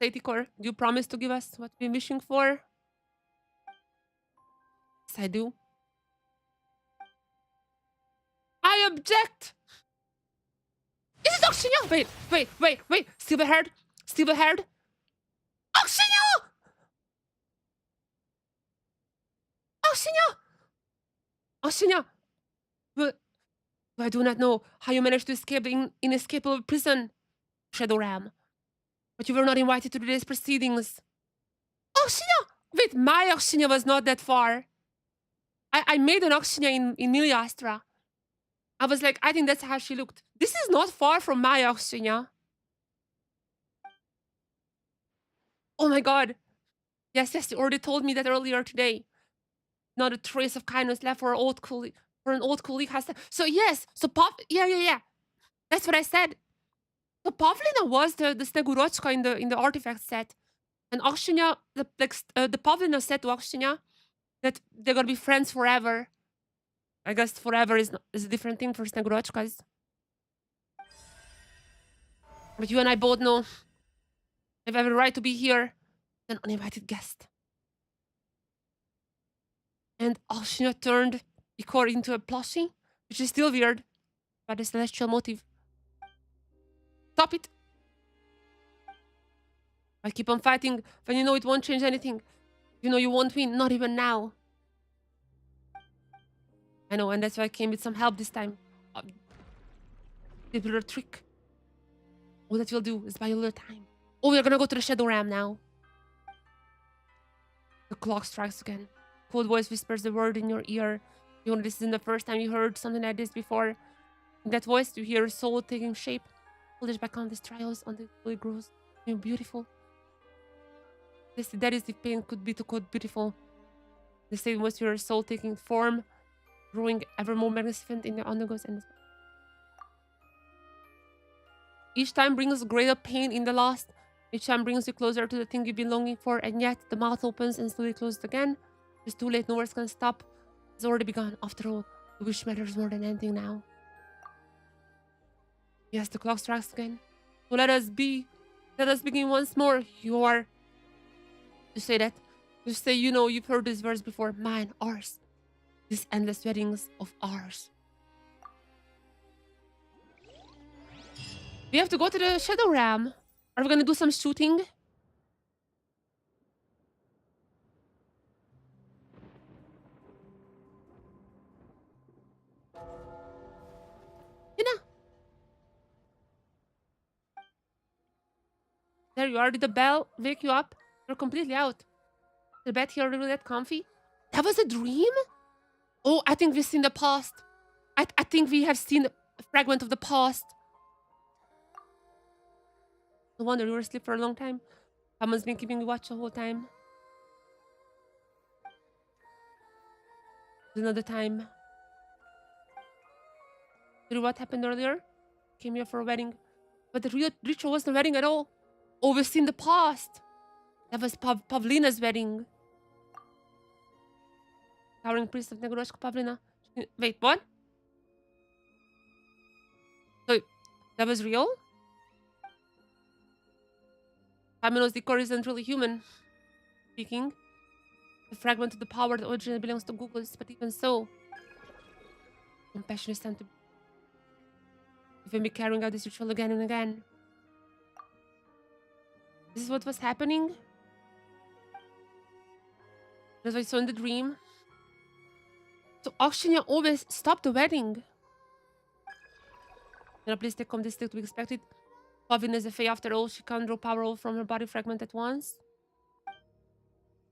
Satikor, do you promise to give us what we're wishing for? Yes, I do. I object! Is it Okshinya? Wait. Silverhaired? Okshinya! Okshinya! But I do not know how you managed to escape the inescapable prison, Shadow Ram. But you were not invited to today's proceedings. Okshinya! Wait, my Okshinya was not that far. I made an Okshinya in Miliastra. I was like, I think that's how she looked. This is not far from my Okshinya. Oh my god. Yes, you already told me that earlier today. Not a trace of kindness left for an old colleague. Has to... So yes, so yeah. That's what I said. So Pavlina was the Snegurochka in the artifact set. And Okshinya, the Pavlina said to Okshinya that they're gonna be friends forever. I guess forever is a different thing for Snegurochkas. But you and I both know if I have a right to be here, an uninvited guest. And Okshinya turned Ikor into a plushie, which is still weird, but a celestial motive. Stop it! I keep on fighting when you know it won't change anything. You know you won't win, not even now. I know, and that's why I came with some help this time. A little trick. All that we'll do is buy a little time. Oh, we're gonna go to the Shadow Ram now. The clock strikes again. Cold voice whispers the word in your ear. You know this isn't the first time you heard something like this before. In that voice, you hear a soul taking shape. Hold it back on these trials until it grows beautiful. That is the pain could be to code beautiful. The same was your soul taking form, growing ever more magnificent in the undergoes and each time brings greater pain in the lost. Each time brings you closer to the thing you've been longing for, and yet the mouth opens and slowly closes again. It's too late, no words can stop. It's already begun. After all, the wish matters more than anything now. Yes, the clock strikes again. So let us begin once more. You say that. You say, you know, you've heard this verse before. Mine, ours. These endless weddings of ours. We have to go to the Shadow Ram. Are we gonna do some shooting? Hina. There you are. Did the bell wake you up? You're completely out. The bed here really that comfy? That was a dream? Oh, I think we've seen the past. I think we have seen a fragment of the past. No wonder you were asleep for a long time. Someone's been keeping you watch the whole time. Another time. See what happened earlier? Came here for a wedding. But the real ritual wasn't a wedding at all. Oh, we've seen the past. That was Pavlina's wedding. Towering priest of Negoroshka Pavlina. Wait, what? So, that was real? Kamino's decor isn't really human. Speaking. The fragment of the power that originally belongs to Google's, but even so, compassion is sent to even be carrying out this ritual again and again. This is what was happening? That's what I saw in the dream. So Akshinya always stopped the wedding. Please take home this still to be expected. Pavlina is a fae after all. She can't draw power all from her body fragment at once.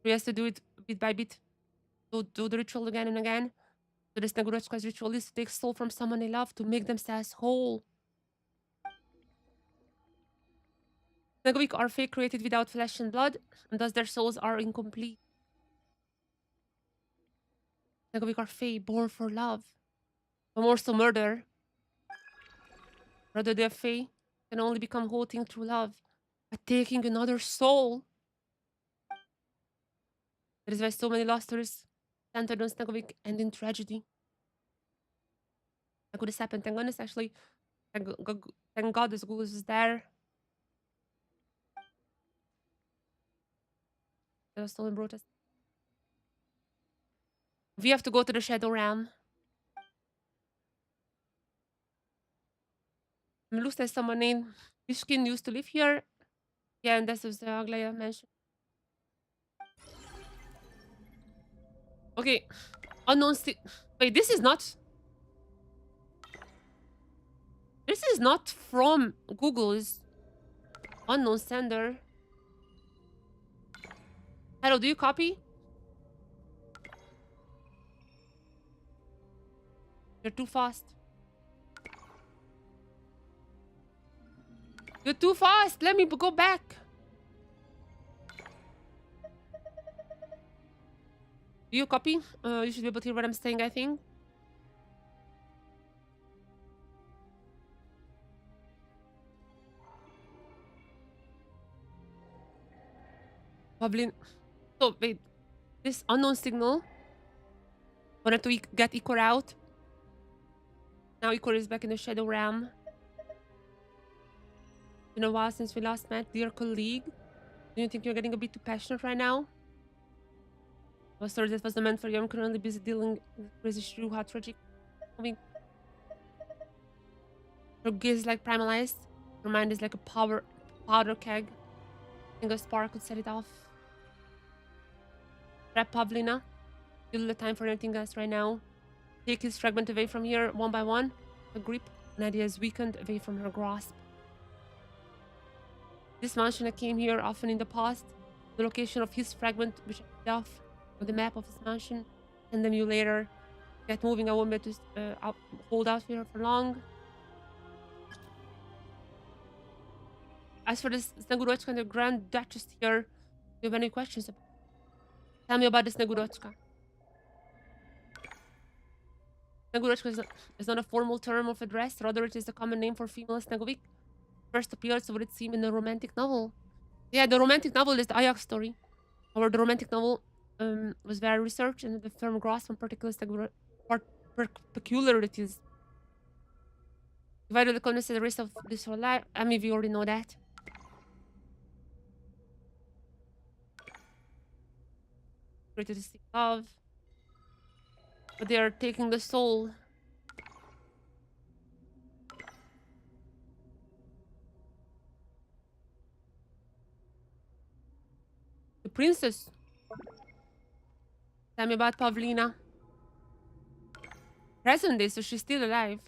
She has to do it bit by bit. To do the ritual again and again. So this Negorochka's ritual is to take soul from someone they love to make themselves whole. Negovik are fae created without flesh and blood, and thus their souls are incomplete. Negovik are fae born for love. But more so murder. Rather their fae can only become whole thing through love. By taking another soul. That is why so many lost stories centered on Snegovik end in tragedy. How could this happen? Thank goodness, actually. Thank God this Google is there. That was stolen protest. We have to go to the Shadow Realm. It looks like someone named Mishkin used to live here. Yeah, and this was the Aglaya mentioned. Okay. Unknown wait, this is not... This is not from Google's unknown sender. Hello, do you copy? You're too fast. You're too fast. Let me go back. Do you copy? You should be able to hear what I'm saying, I think. Probably. So, wait. This unknown signal wanted to get Ikor out. Now Ikor is back in the Shadow Realm. It's been a while since we last met, dear colleague. Do you think you're getting a bit too passionate right now? Oh, sorry, that wasn't meant for you. I'm currently busy dealing with crazy shrew, how tragic. I mean, her gaze is like primalized. Her mind is like a powder keg. I think a spark could set it off. Grab Pavlina. You don't have time for anything else right now. Take his fragment away from here, one by one. Her grip, Nadia is weakened away from her grasp. This mansion that came here often in the past. The location of his fragment, which I put off on the map of his mansion. Send them you later. Get moving, I won't be able to hold out here for long. As for this Snegurochka and the Grand Duchess here, do you have any questions? Tell me about this Snegurochka. Snegurochka is not a formal term of address, rather it is the common name for female Snegovik. First appeared, so would it seem, in the romantic novel. Yeah, the romantic novel is the Ajax story. Or the romantic novel was very researched and the firm grasp on particular peculiarities. Divided the context the rest of this whole life. I mean, we already know that. Created to seek love. But they are taking the soul. The princess. Tell me about Pavlina. Present day, so she's still alive.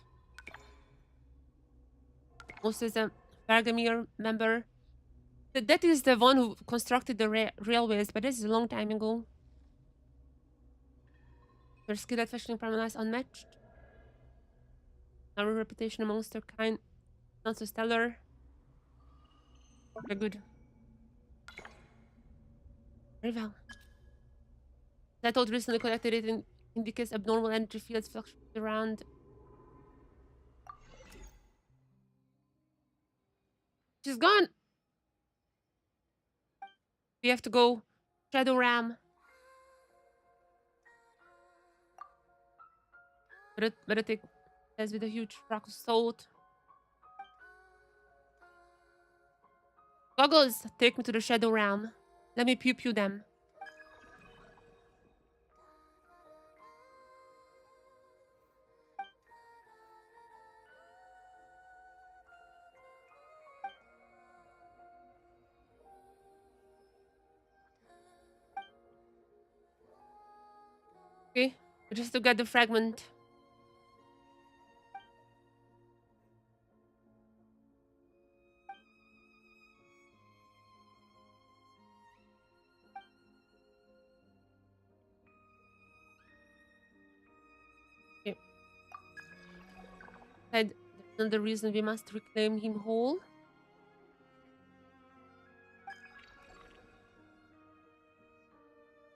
Also is a Bergamir member. That is the one who constructed the railways, but this is a long time ago. Her skill at fashioning Primal is unmatched. Our reputation amongst her kind not so stellar. Very good. Very well. That old recently collected it indicates abnormal energy fields fluctuate around She's gone. We have to go. Shadow Ram. Better take this with a huge rock of salt. Goggles, take me to the Shadow Realm. Let me pew them. Okay, we just to get the fragment. Okay. Said that's not the reason we must reclaim him whole.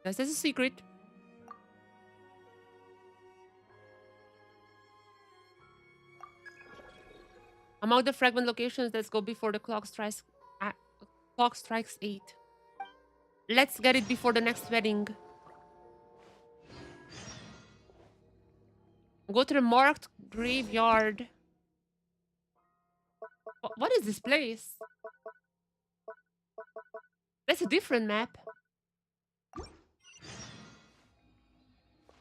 Yes, that's a secret. Among the fragment locations, let's go before the clock strikes 8. Let's get it before the next wedding. Go to the marked graveyard. What is this place? That's a different map.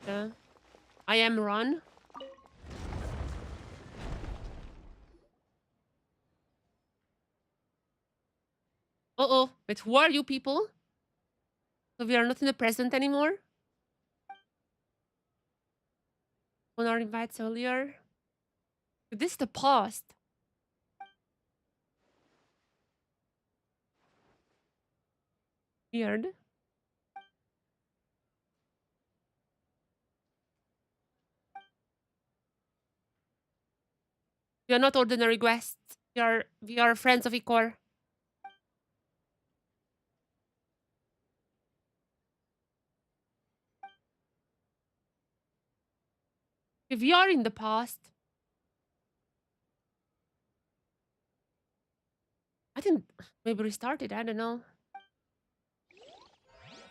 I am run. Uh-oh. But who are you people? So we are not in the present anymore? On our invites earlier? This is the past. Weird. We are not ordinary guests. We are friends of Ikor. If we are in the past. I think maybe restarted, I don't know.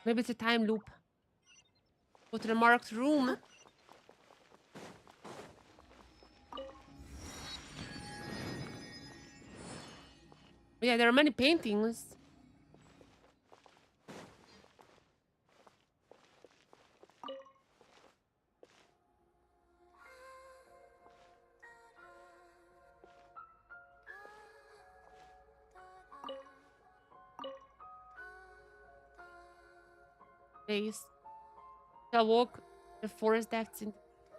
Maybe it's a time loop. Go to the marked room. Yeah, there are many paintings. Days. Shall walk the forest depths in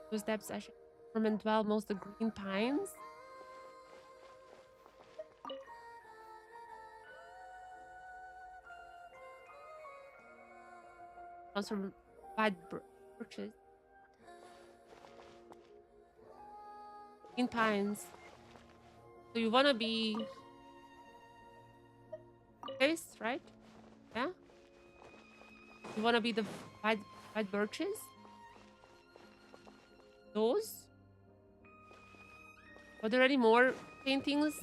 those depths I shall from and dwell most the green pines. Also wide birches. Green pines. So you wanna be this, right? Yeah? You wanna be the white birches? Those? Are there any more paintings?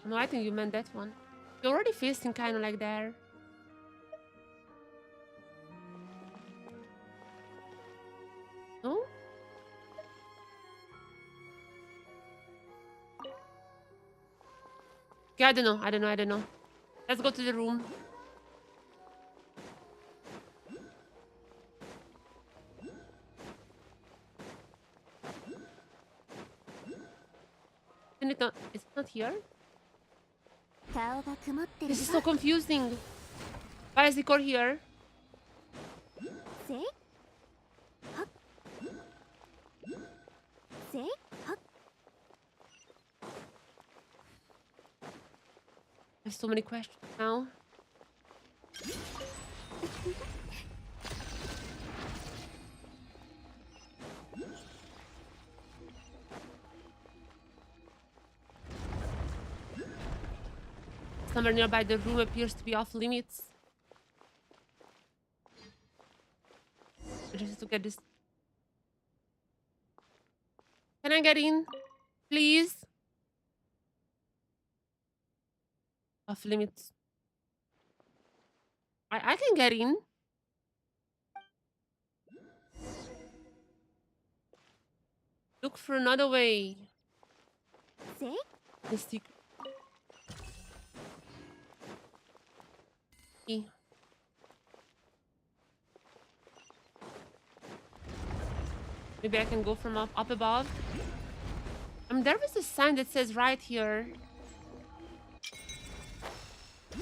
No, I think you meant that one. You're already facing kind of like there. No? Yeah, I don't know. Let's go to the room. Isn't it not? Is it not here? This is so confusing. Why is Ikor here? I have so many questions now. Somewhere nearby the room appears to be off limits. Just to get this. Can I get in? Please? Off limits. I can get in. Look for another way. The secret. Maybe I can go from up above. There was a sign that says right here.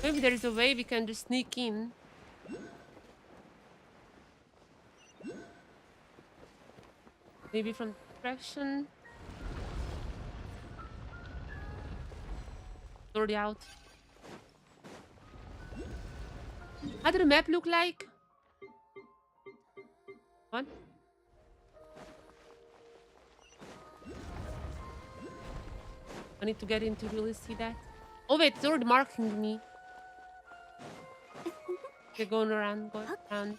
Maybe there is a way we can just sneak in. Maybe from direction. Already out. How did the map look like? What? I need to get in to really see that. Oh wait, it's already marking me. Okay, going around, going around.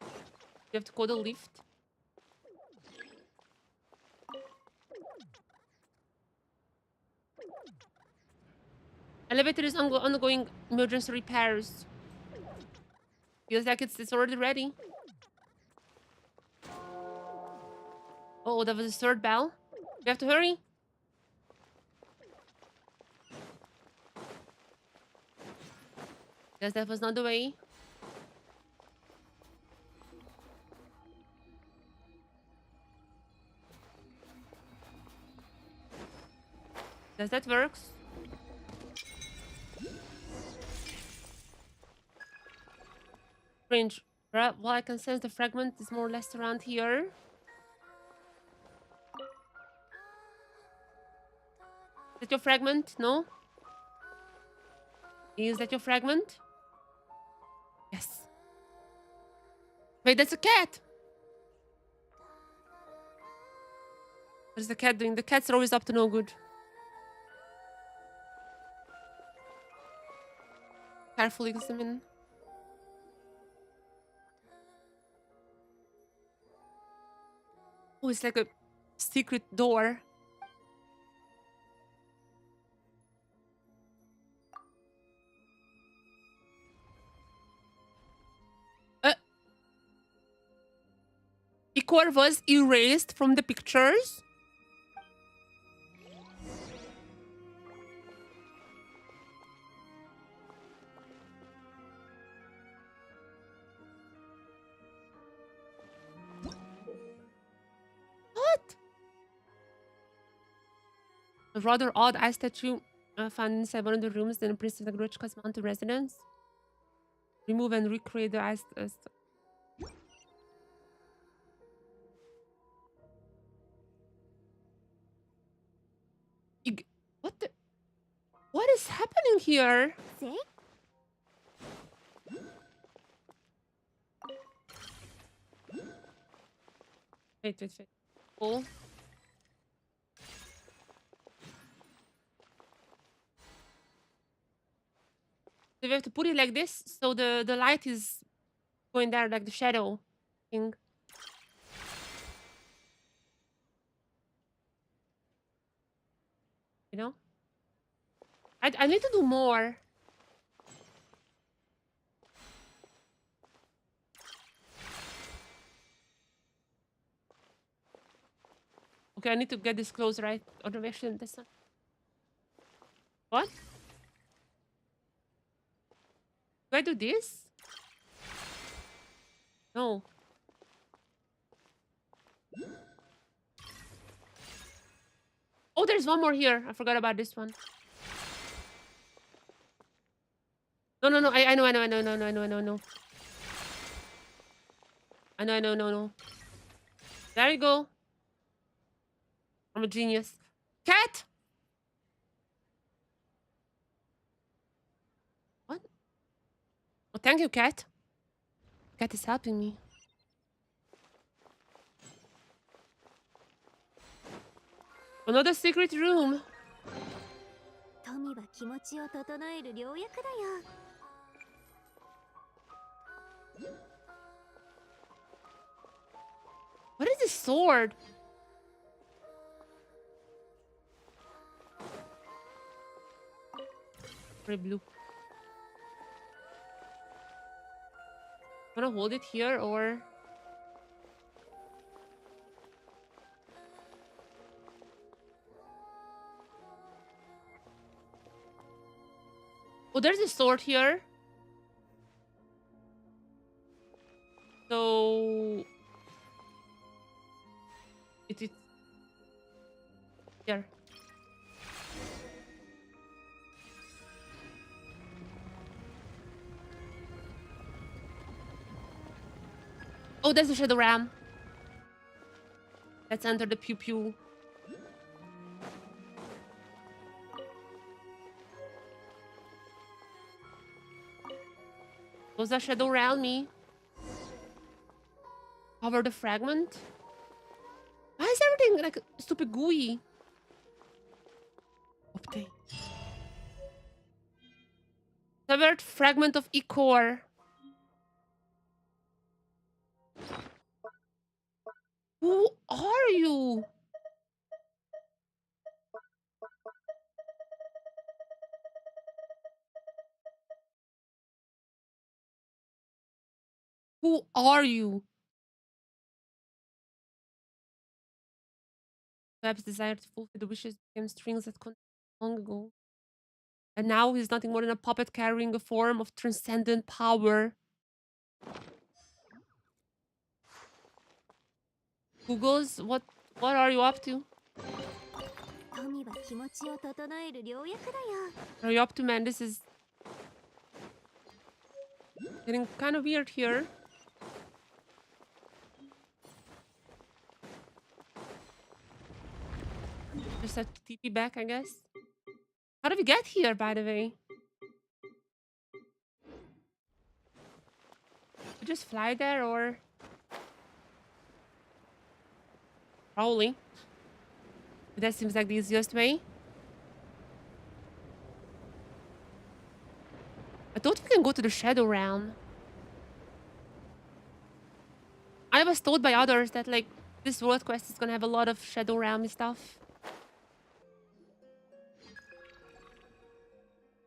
You have to call the lift. Elevator is undergoing emergency repairs. Feels like it's already ready. Oh, that was a third bell. We have to hurry. Guess that was not the way. Guess that works. Strange. Well, I can sense the fragment is more or less around here. Is that your fragment? No? Is that your fragment? Yes. Wait, that's a cat! What is the cat doing? The cats are always up to no good. Carefully examine. Oh, it's like a secret door. Icor was erased from the pictures. What? A rather odd eye statue found inside one of the rooms in Princess Nagrochka's mountain residence. Remove and recreate the eye what the? What is happening here? Wait. Oh. So we have to put it like this, so the light is going there, like the shadow thing. You know? I need to do more. Okay, I need to get this close, right? Or do we actually this one? What? Do I do this? No. Oh, there's one more here. I forgot about this one. No. I know. No. I know. No. There you go. I'm a genius. Cat! What? Oh, thank you, cat. Cat is helping me. Another secret room. What is this sword? Very blue. Wanna hold it here or? Oh, there's a sword here. So it's here. Oh, there's a shadow ram. Let's enter the pew pew. Was a shadow around me? Cover the fragment? Why is everything like stupid gooey? Update. Severed fragment of E-core. Who are you? Who are you? Perhaps desire to fulfill the wishes became strings that continued long ago. And now he's nothing more than a puppet carrying a form of transcendent power. Googles, what are you up to? What are you up to, man? This is getting kind of weird here. Just have to TP back, I guess. How did we get here, by the way? We just fly there, or probably. But that seems like the easiest way. I thought we can go to the Shadow Realm. I was told by others that like this world quest is gonna have a lot of Shadow Realm stuff.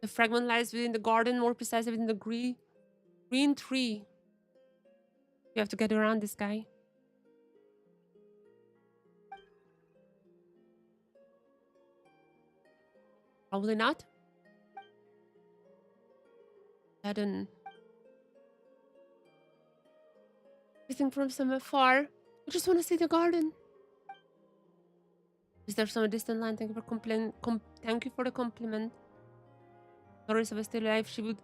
The fragment lies within the garden, more precisely within the green tree. You have to get around this guy. Probably not. Hidden. Everything from somewhere far. I just want to see the garden. Is there some distant line? Thank you for thank you for the compliment. Doris was still alive. She would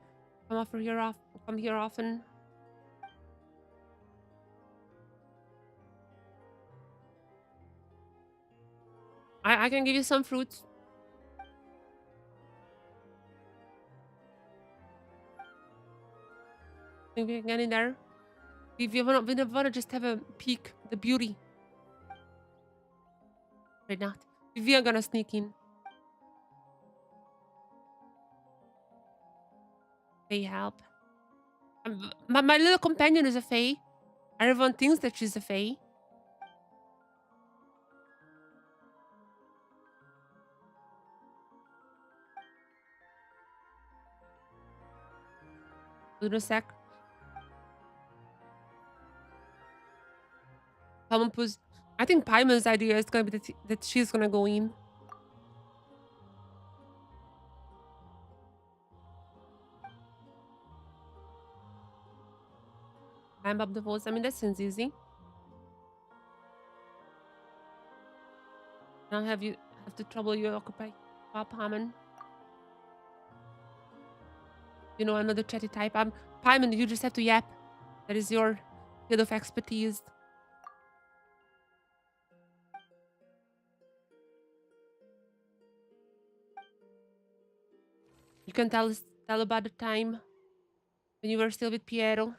come here often. I can give you some fruits. Think we can get in there. We wanna just have a peek, the beauty. Right not. We are gonna sneak in. They help. My little companion is a fae. Everyone thinks that she's a fae. Little sec. Pampus. I think Paimon's idea is gonna be that she's gonna go in. Climb up the walls. I mean, that seems easy. Now have to trouble you occupy Paimon. You know, another chatty type. Paimon, you just have to yap. That is your field of expertise. You can tell about the time when you were still with Piero.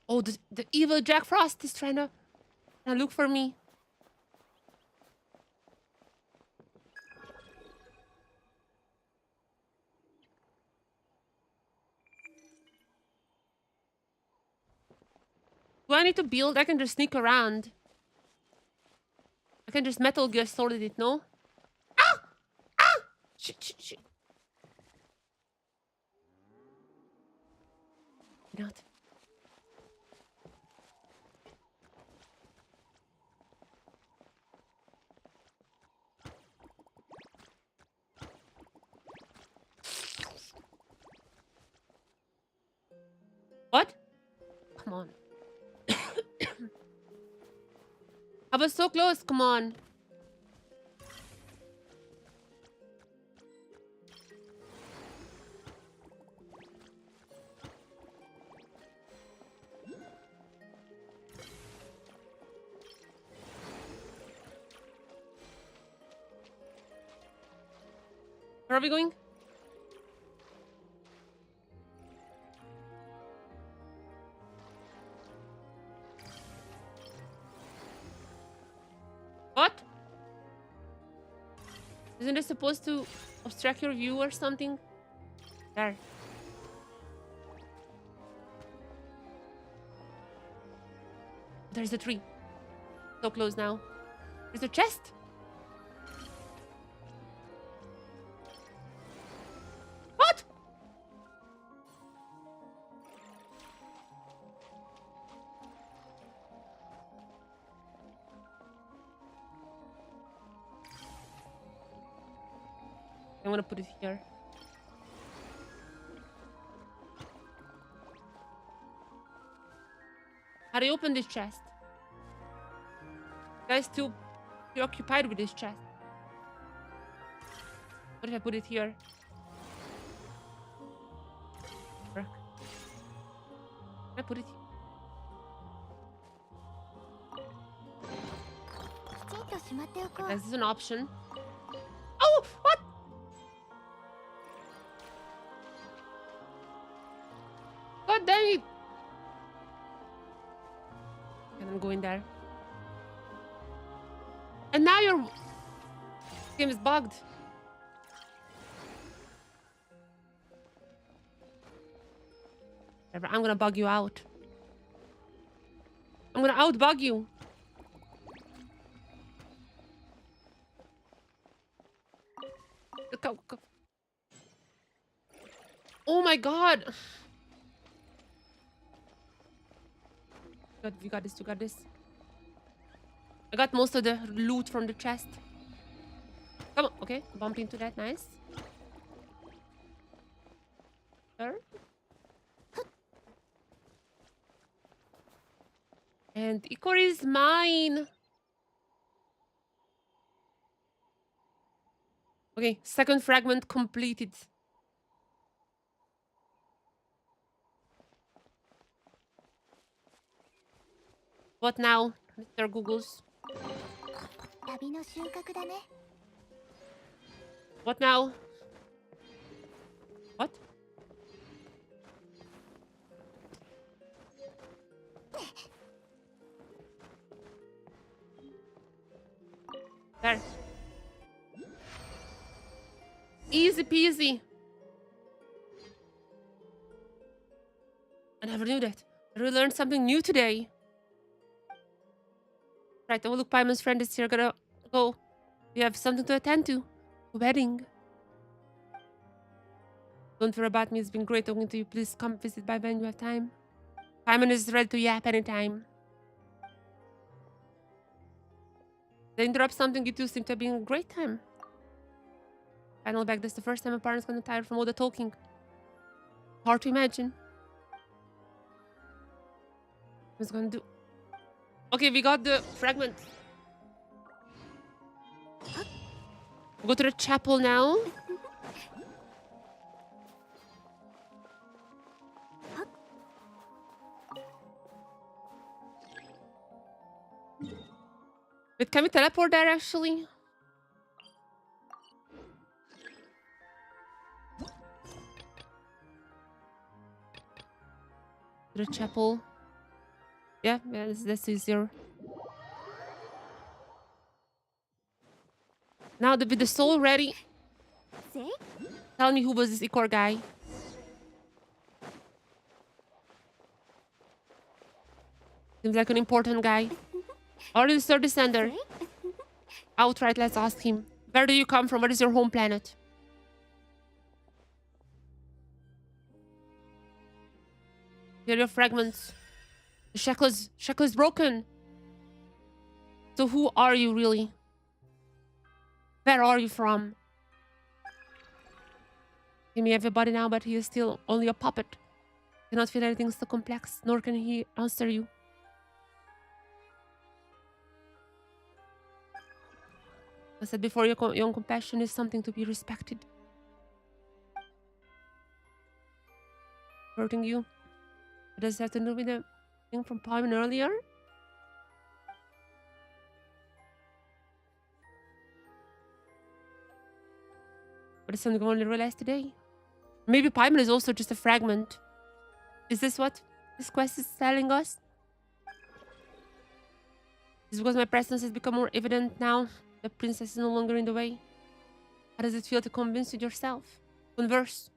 Oh, the evil Jack Frost is trying to look for me. Do I need to build? I can just sneak around. I can just Metal Gear Solid it, no? Ah! Ah! Shit, shit, shit. Not. What? Come on. I was so close, come on. Where are we going? What? Isn't it supposed to obstruct your view or something? There. There's a tree. So close now. There's a chest. What? I'm gonna put it here. How do you open this chest? Guy's too preoccupied with this chest. What if I put it here? Work. Can I put it here? This is an option. Oh, what? God dang it! And I'm going there. And now your game is bugged. Whatever, I'm gonna bug you out. I'm gonna out-bug you. Go, go. Oh my god! God, you got this, you got this. I got most of the loot from the chest. Come on, okay, bump into that, nice. There. And Ikor is mine. Okay, second fragment completed. What now, Mr. Googles? What now? What? There. Easy peasy. I never knew that. I really learned something new today. Right, oh look, Paimon's friend is here. Gotta go. We have something to attend to. A wedding. Don't worry about me. It's been great talking to you. Please come visit by when you have time. Paimon is ready to yap anytime. They interrupt something. You two seem to have been a great time. Final back. This is the first time a partner's gonna tire from all the talking. Hard to imagine. What's gonna do? Okay, we got the fragment. We'll go to the chapel now. Wait, can we teleport there actually? To the chapel. Yeah, that's easier. Now with the soul ready. Tell me who was this Ikor guy. Seems like an important guy. Or is third descender? Outright, let's ask him. Where do you come from? What is your home planet? Here are your fragments. The shackle is broken. So who are you really? Where are you from? He may have a body now, but he is still only a puppet. Cannot feel anything so complex, nor can he answer you. I said before, your own compassion is something to be respected. Hurting you. What does it have to do with the thing from Paimon earlier? But it's something I only realized today. Maybe Paimon is also just a fragment. Is this what this quest is telling us? Is it because my presence has become more evident now? The princess is no longer in the way. How does it feel to convince it yourself? Converse.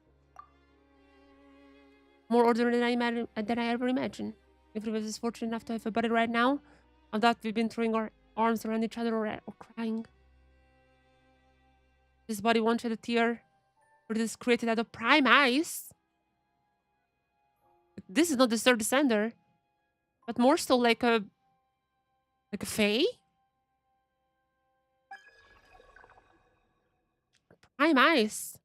More ordinary than I ever imagined. If we was fortunate enough to have a body right now, I thought we've been throwing our arms around each other or crying. This body won't shed a tear, or this created out of prime ice. This is not the third descender, but more so like a fae. Prime ice.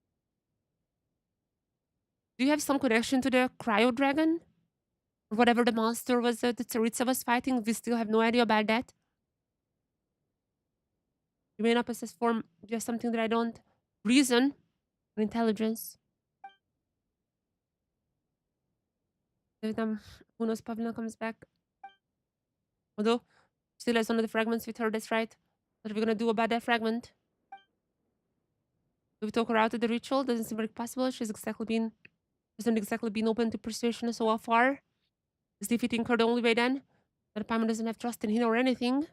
Do you have some connection to the cryo dragon? Or whatever the monster was that Tsaritsa was fighting? We still have no idea about that. You may not possess form, just something that I don't. Reason and intelligence. Who knows, Pavlina comes back. Although, still has one of the fragments with her, that's right. What are we gonna do about that fragment? Do we talk her out of the ritual? Doesn't seem very possible. Hasn't exactly been open to persuasion so far. Is defeating her the only way then? That Pamela doesn't have trust in Hina or anything.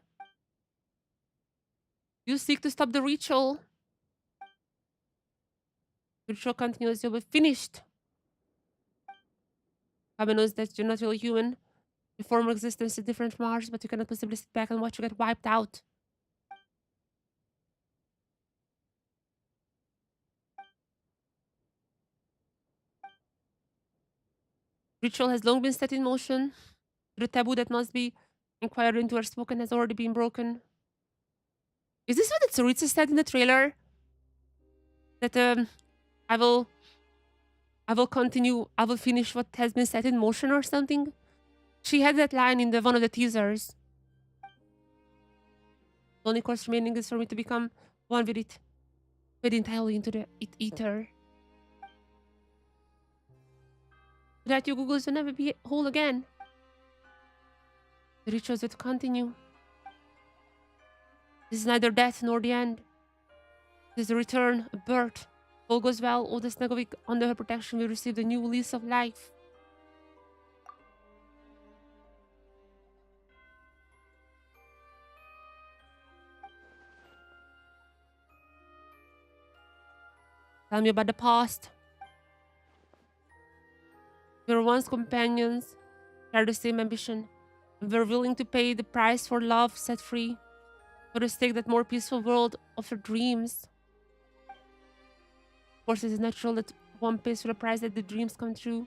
You seek to stop the ritual. The ritual continues, you'll be finished. Pamela knows that you're not really human. Your former existence is different from ours, but you cannot possibly sit back and watch you get wiped out. Ritual has long been set in motion. The taboo that must be inquired into or spoken has already been broken. Is this what the Tsaritsa said in the trailer? That I will continue, I will finish what has been set in motion or something? She had that line in one of the teasers. The only course remaining is for me to become one with it. Fade entirely into the ether. Without you, Googles will never be whole again. The rituals will continue. This is neither death nor the end. This is a return, a birth. If all goes well, all the Snegovic under her protection will receive a new lease of life. Tell me about the past. We were once companions, shared the same ambition, and were willing to pay the price for love set free, for the sake that more peaceful world of our dreams. Of course, it is natural that one pays for the price that the dreams come true.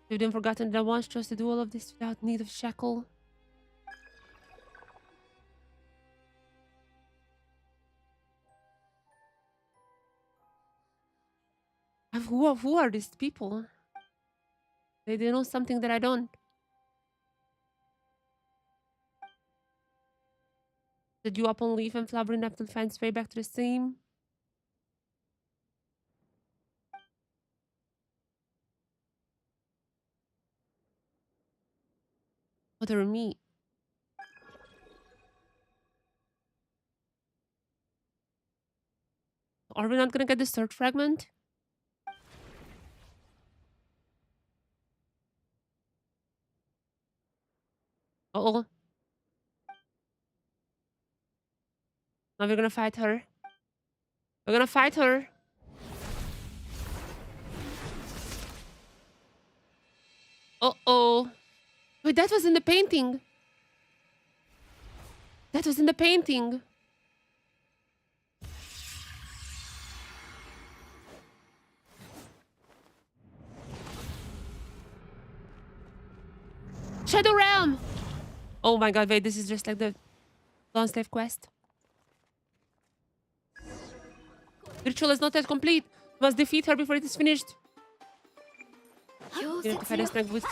You've then forgotten that I once chose to do all of this without need of shackle. Who are these people? They know something that I don't. The dew upon leaf and flowering apple finds way back to the same. Bother me. Are we not gonna get the third fragment? Uh-oh. Now we're gonna fight her. We're gonna fight her. Uh-oh. Wait, that was in the painting. That was in the painting. Shadow Realm! Oh my god, wait, this is just like the Dawn Slave quest. The ritual is not yet complete. We must defeat her before it is finished. You need to fight a strength boost.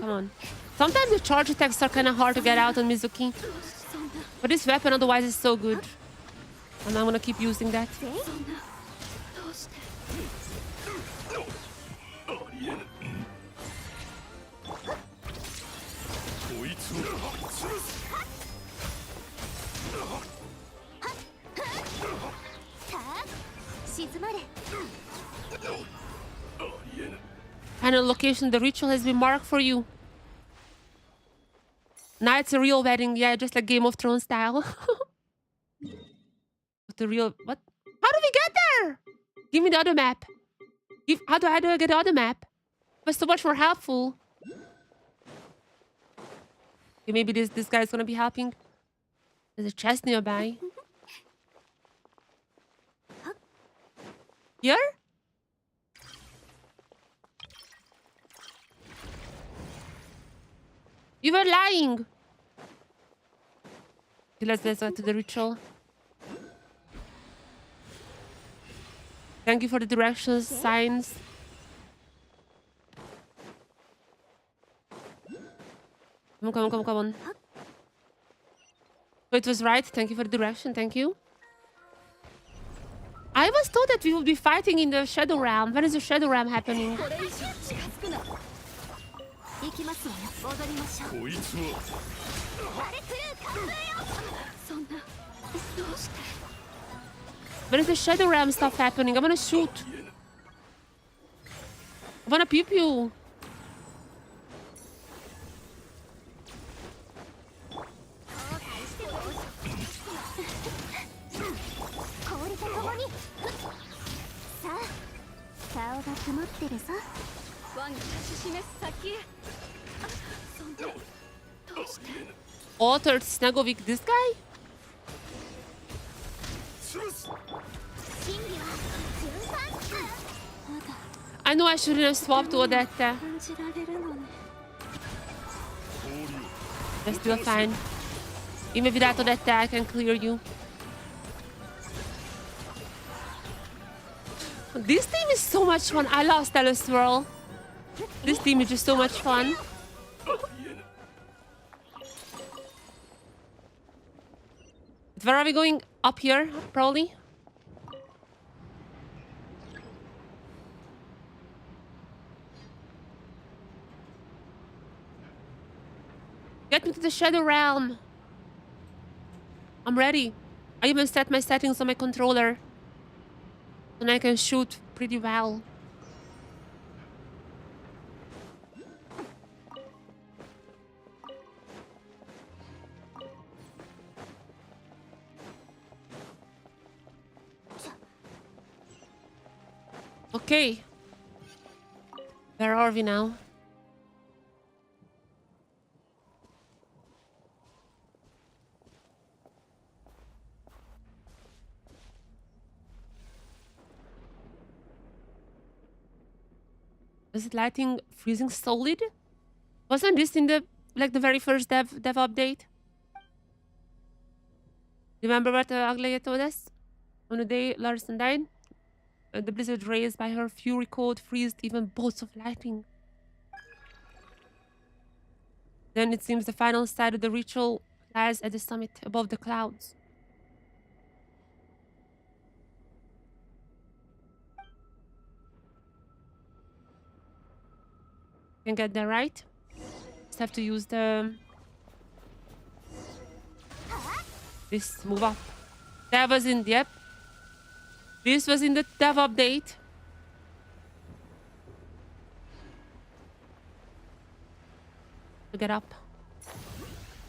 Come on. Sometimes the charge attacks are kind of hard to get out on Mizuki. But this weapon otherwise is so good. And I'm gonna keep using that. Final location, the ritual has been marked for you. Now it's a real wedding, yeah, just like Game of Thrones style. But the real what? How do we get there? Give me the other map. How do I get the other map? It was so much more helpful. Okay, maybe this guy is gonna be helping. There's a chest nearby. Here? You were lying. Okay, let's go to the ritual. Thank you for the directions, signs. Come on. So it was right. Thank you for the direction. Thank you. I was told that we would be fighting in the Shadow Realm. When is the Shadow Realm happening? When is the Shadow Realm stuff happening? I wanna shoot. I wanna pew pew. Altered Snagovic, this guy? I know I shouldn't have swapped to Odetta. That's still fine. Even without Odetta, I can clear you. This team is so much fun. I love Stellar Swirl. This team is just so much fun. Where are we going? Up here, probably. Get me to the Shadow Realm. I'm ready. I even set my settings on my controller. And I can shoot pretty well. Okay. Where are we now? Is it lighting freezing solid? Wasn't this in the the very first dev update? Remember what Aglaia told us? On the day Larson died? The blizzard raised by her fury code freezed even bolts of lightning. Then it seems the final side of the ritual lies at the summit above the clouds. Can get there, right? Just have to use the... This, move up. That was in, yep. This was in the dev update. to get up.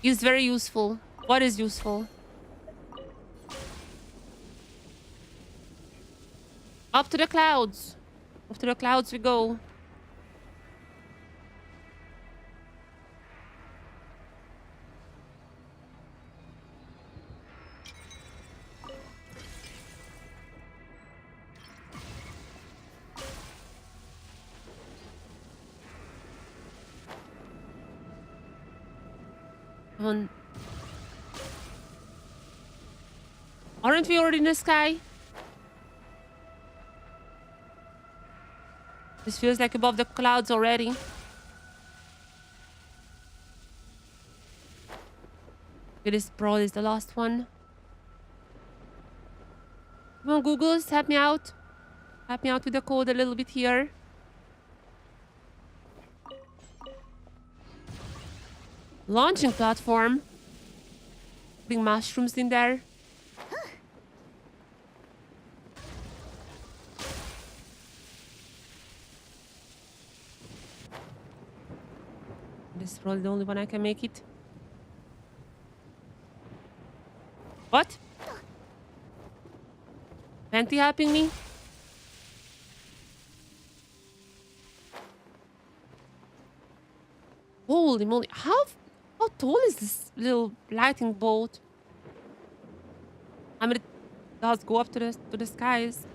He's very useful. What is useful? Up to the clouds. Up to the clouds we go. Come on. Aren't we already in the sky? This feels like above the clouds already. This probably is the last one. Come on, Googles, help me out. Help me out with the code a little bit here. Launching platform. Putting mushrooms in there. This is probably the only one I can make it. What? Panty helping me? Holy moly. How tall is this little lighting bolt? I mean, it does go up to the skies.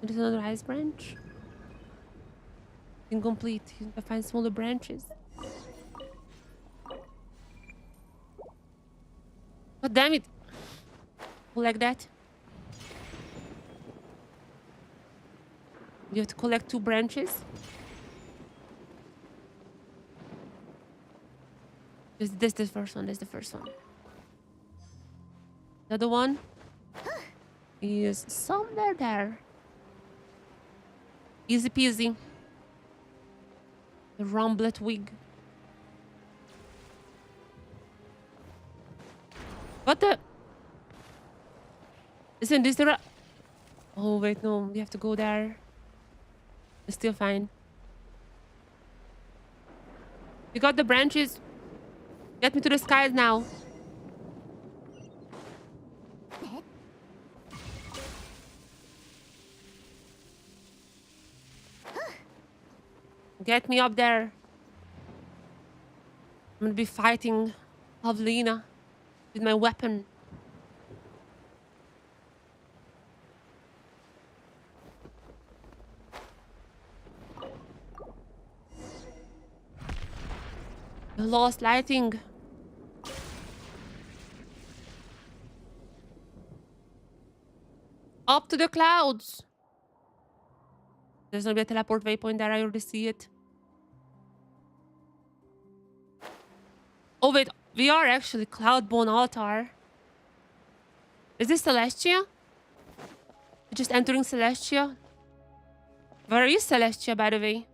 There's another ice branch. Incomplete. You can find smaller branches. God damn it. Like that. You have to collect 2 branches. This is the first one. This is the first one. The other one is somewhere there. Easy peasy. The rumblet wig. What the? Isn't this the Oh, wait, no. We have to go there. It's still fine. We got the branches. Get me to the skies now. Get me up there. I'm gonna be fighting Pavlina with my weapon. The lost lighting. Up to the clouds. There's gonna be a teleport waypoint there. I already see it. Oh wait, we are actually Cloudborn Altar. Is this Celestia? Just entering Celestia? Where is Celestia, by the way?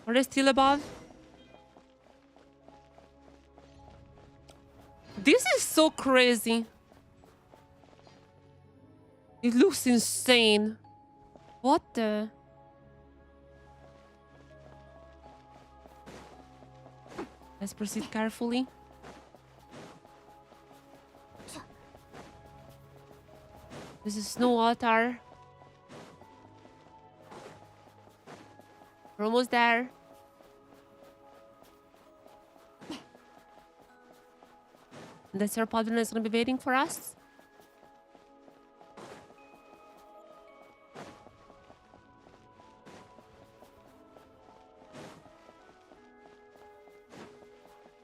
Are they still above? This is so crazy. It looks insane. What the? Let's proceed carefully. This is Snow Altar. We're almost there. And the Sir Paladin is gonna be waiting for us.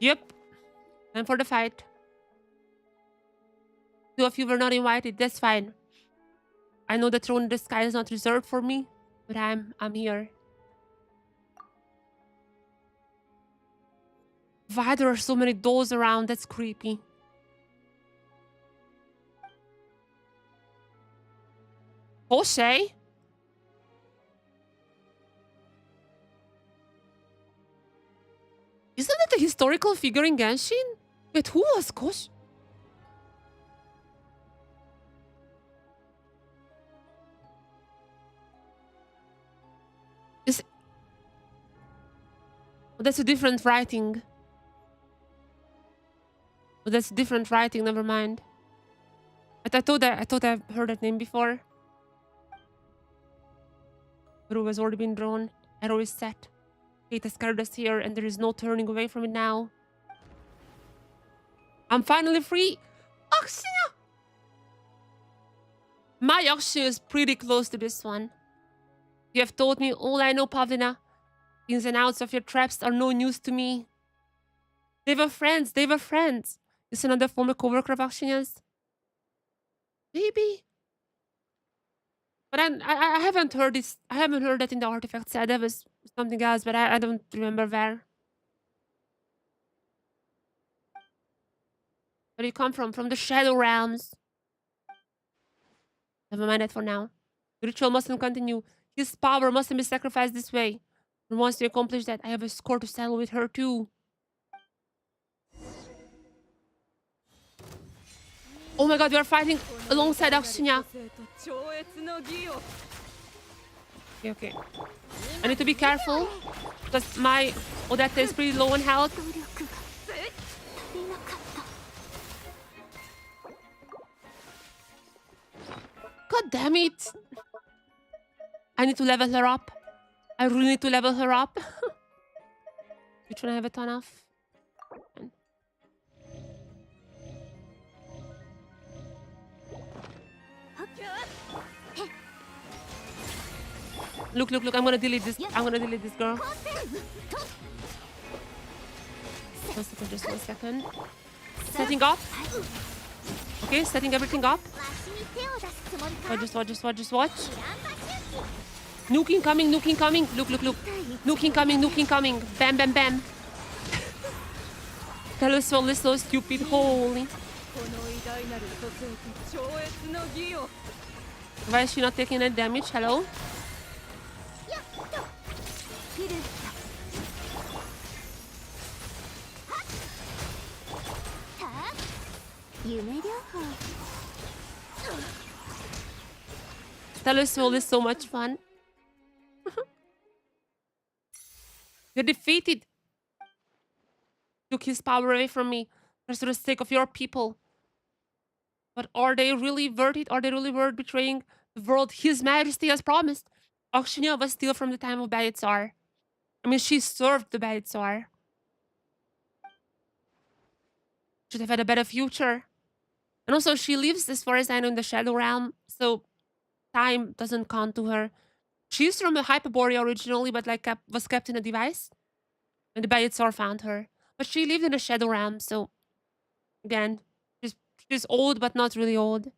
Yep. Time for the fight. 2 of you were not invited. That's fine. I know the throne in the sky is not reserved for me, but I'm here. Why there are so many doors around? That's creepy. Koshe? Isn't that a historical figure in Genshin? Wait, who was Koshe? Oh, that's a different writing. Oh, that's different writing. Never mind. I thought I've heard that name before. But it has already been drawn. Arrow is set. Fate has carried us here, and there is no turning away from it now. I'm finally free. Oxia! My Oxia is pretty close to this one. You have told me all I know, Pavlina. Ins and outs of your traps are no news to me. They were friends. They were friends. Is another former co-worker of Oxia's? Maybe. But I haven't heard this. I haven't heard that in the artifact set. That was something else, but I don't remember where. Where do you come from? From the Shadow Realms. Never mind that for now. The ritual mustn't continue. His power mustn't be sacrificed this way. And once you accomplish that, I have a score to settle with her too. Oh my god, we are fighting alongside Akshinya. Okay. I need to be careful because my Odetta is pretty low on health. God damn it. I need to level her up. I really need to level her up. Which one I have a ton of? Look, look, look. I'm gonna delete this. I'm gonna delete this girl. 1 second, just 1 second. Setting up. Okay, setting everything up. Just watch. Nuke incoming, nuke incoming. Look, look, look. Nuke incoming, nuke incoming. Bam, bam, bam. Telesol is so stupid. Holy. Why is she not taking any damage? Hello? Telesol is so much fun. You're defeated. Took his power away from me. Just for the sake of your people. But are they really worth it? Are they really worth betraying the world His Majesty has promised? Akshinya was still from the time of Bad Tsar. I mean, she served the Bad Tsar. Should have had a better future. And also, she lives, as far as I know, in the Shadow Realm. So, time doesn't count to her. She's from the Hyperborea originally, but like was kept in a device. And the Bad Tsar found her. But she lived in the Shadow Realm, so... Again, she's old, but not really old.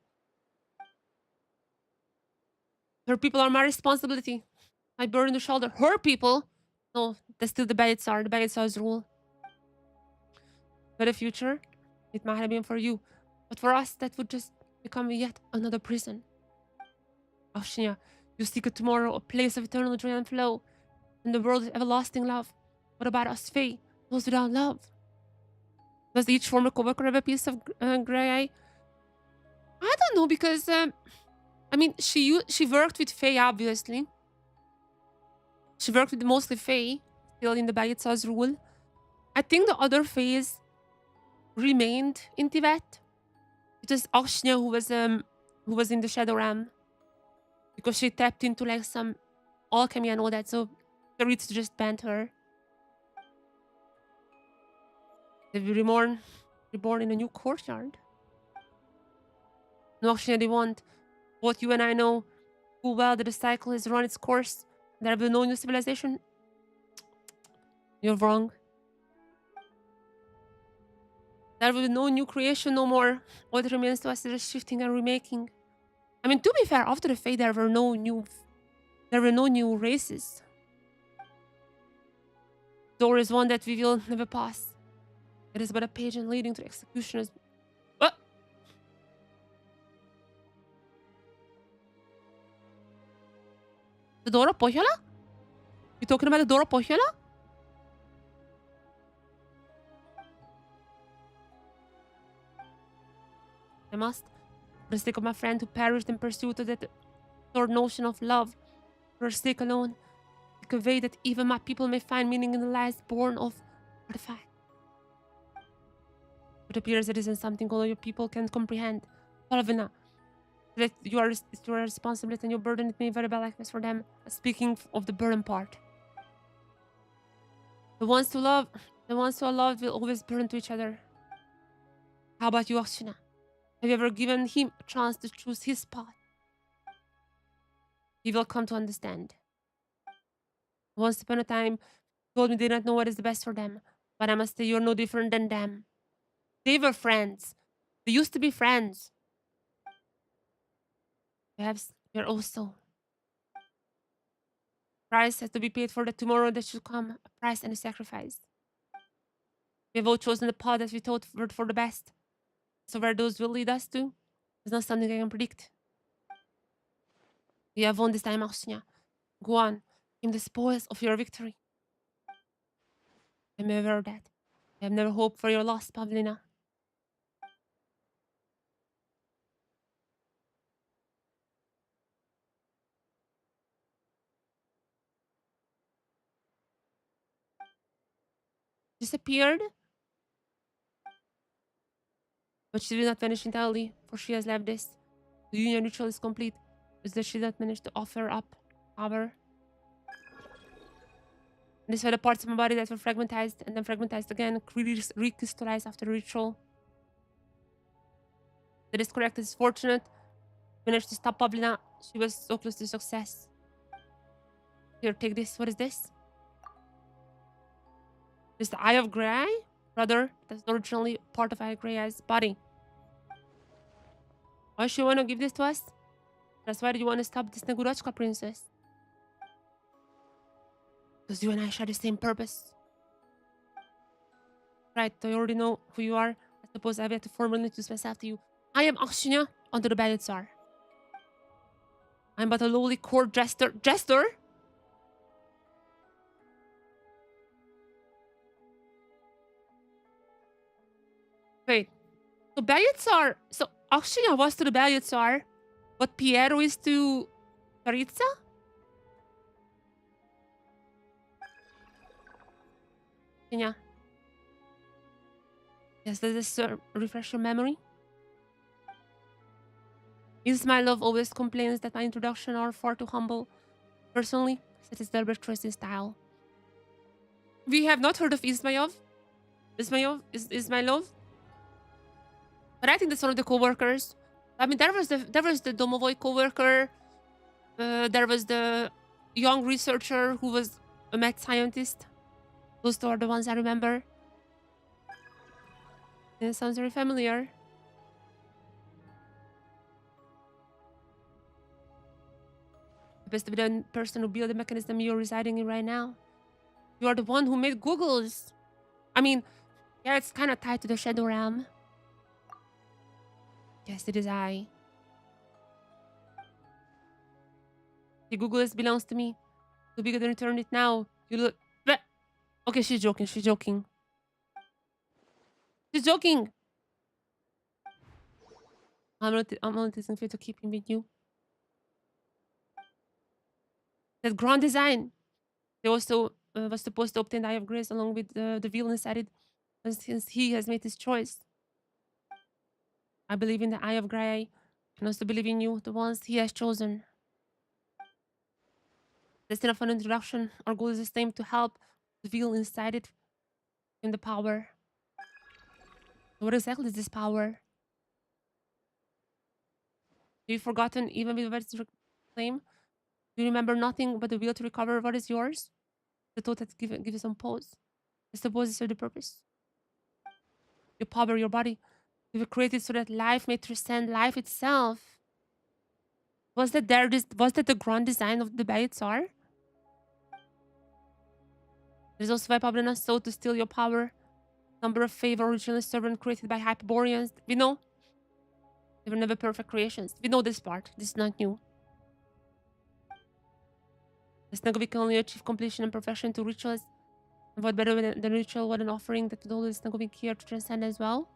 Her people are my responsibility. My burden to shoulder. Her people? No, that's still the Bad Tsar. The Bad Tsar's rule. For the future, it might have been for you. But for us, that would just become yet another prison. Oshnia, you seek a tomorrow, a place of eternal joy and flow, and the world of everlasting love. What about us, Fae? Those without love? Does each former co-worker have a piece of grey eye? I don't know, because, I mean, she worked with Fae, obviously. She worked with mostly Fae, still in the Bagitsa's rule. I think the other Faes remained in Tibet. It was Oshnia who was in the Shadow Realm. Because she tapped into like some alchemy and all that, so the Ritz just banned her. They will reborn in a new courtyard. No, Oshnia, they want. Both you and I know full well that the cycle has run its course. There will be no new civilization. You're wrong. There will be no new creation, no more. All that remains to us is just shifting and remaking. I mean, to be fair, after the Fate, there were no new races. Door is one that we will never pass. It is but a pageant leading to executioners. What? The door of Pohyola? You talking about the door of Pohyola? I must. For the sake of my friend who perished in pursuit of that third notion of love. For her sake alone. convey that even my people may find meaning in the lies born of artifact. It appears it isn't something all your people can comprehend. Palavina, that you are it's your responsibility and your burden. It may very well like this for them. Speaking of the burden part. The ones who are loved will always burn to each other. How about you, Arsina? Have you ever given him a chance to choose his path? He will come to understand. Once upon a time, he told me they didn't know what is the best for them. But I must say, you're no different than them. They were friends. They used to be friends. Perhaps you're also. Price has to be paid for the tomorrow that should come. A price and a sacrifice. We have all chosen the path that we thought were for the best. So where those will lead us to is not something I can predict. You have won this time, Arsina. Go on. Claim the spoils of your victory. I'm aware of that. I have never hoped for your loss, Pavlina. Disappeared? But she did not vanish entirely, for she has left this. The union ritual is complete, is that she did not manage to offer up power. And these were the parts of my body that were fragmentized and then fragmentized again, recrystallized after the ritual. That is correct, it's fortunate. Managed to stop Pavlina. She was so close to success. Here, take this. What is this? This is the Eye of Grey? Brother, that's originally part of Eye of Grey's body. Why should you want to give this to us? That's why you want to stop this Negurachka princess. Because you and I share the same purpose. Right, I already know who you are. I suppose I have to formally introduce myself to you. I am Arsina under the Ballad Tsar. I'm but a lowly court jester. Jester? Wait. So Ballad Tsar. So Arsina was to the Ballad Tsar, but Piero is to Caritza? Yeah. Yes, does this refresh your memory? Ismailov always complains that my introduction are far too humble. Personally, it is Delbert choice in style. We have not heard of Ismailov. Ismailov. But I think that's one of the co-workers. I mean, there was the Domovoy co-worker. There was the young researcher who was a mad scientist. Those two are the ones I remember. And it sounds very familiar. Best to be the person who built the mechanism you're residing in right now. You are the one who made Google's. I mean, yeah, it's kind of tied to the Shadow Realm. Yes, it is I. The Google's belongs to me. To be good to return it now. You look. But okay, she's joking. She's joking. She's joking. I'm only taking fair to keep him with you. That grand design. They also was supposed to obtain the Eye of Grace along with the veil inside it, since he has made his choice. I believe in the Eye of Grey, and also believe in you, the ones he has chosen. Instead of an introduction, our goal is the same: to help the veil inside it in the power. What exactly is this power? Have you forgotten even with words to claim? Do you remember nothing but the will to recover what is yours? The thought that give you some pause. I suppose this is the purpose. Your power, your body, you were created so that life may transcend life itself. Was that the grand design of the Ballad Tsar? There's also why Pavlina sought to steal your power. Number of favor originally servant created by Hyperboreans. We know they were never perfect creations. We know this part. This is not new. The Snagovi can only achieve completion and perfection to rituals. And what better than the ritual, what an offering that would always Snagovi care to transcend as well?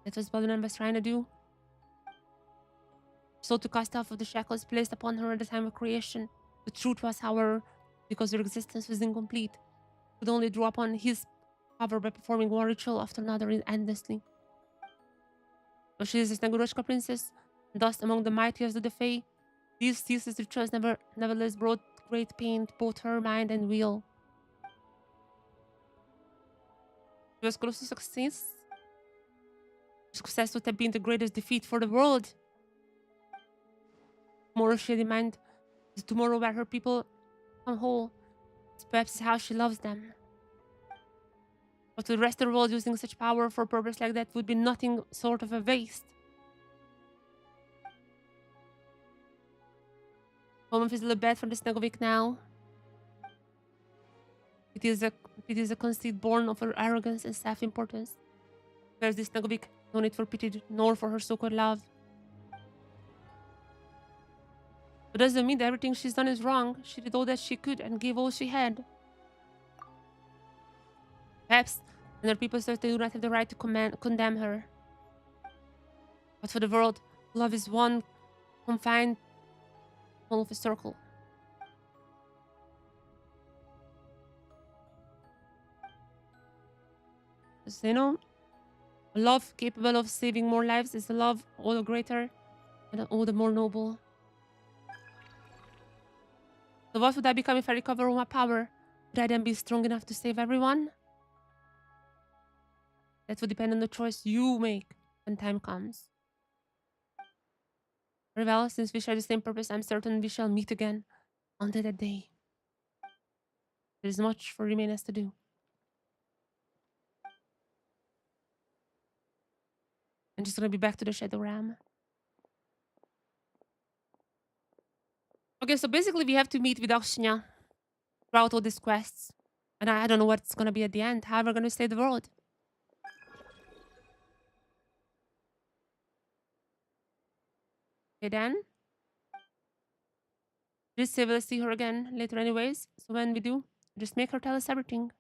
That was Pavlina was trying to do. So to cast off of the shackles placed upon her at the time of creation. The truth was, however, because their existence was incomplete, could only draw upon his power by performing one ritual after another endlessly. Though she is a Sneguroshka princess, and thus among the mightiest of the Fae, these ceaseless rituals nevertheless brought great pain to both her mind and will. She was close to success. Success would have been the greatest defeat for the world. Tomorrow she had in mind is tomorrow where her people come whole. It's perhaps how she loves them. But to the rest of the world, using such power for a purpose like that would be nothing sort of a waste. Home feels a little bad for the Snegovic now. It is a conceit born of her arrogance and self-importance. Whereas this Snegovic, no need for pity nor for her so-called love. But doesn't mean that everything she's done is wrong. She did all that she could and gave all she had. Perhaps, and her people certainly do not have the right to condemn her. But for the world, love is one confined hole of a circle. So, you know, a love capable of saving more lives is a love all the greater and all the more noble. So what would I become if I recover all my power? Would I then be strong enough to save everyone? That would depend on the choice you make when time comes. Very well, since we share the same purpose, I'm certain we shall meet again until that day. There is much for remainers to do. I'm just gonna be back to the Shadow Ram. Okay, so basically we have to meet with Akshinya throughout all these quests. And I don't know what's gonna be at the end. How we're gonna save the world. Okay then. Just say we'll see her again later anyways. So when we do, just make her tell us everything.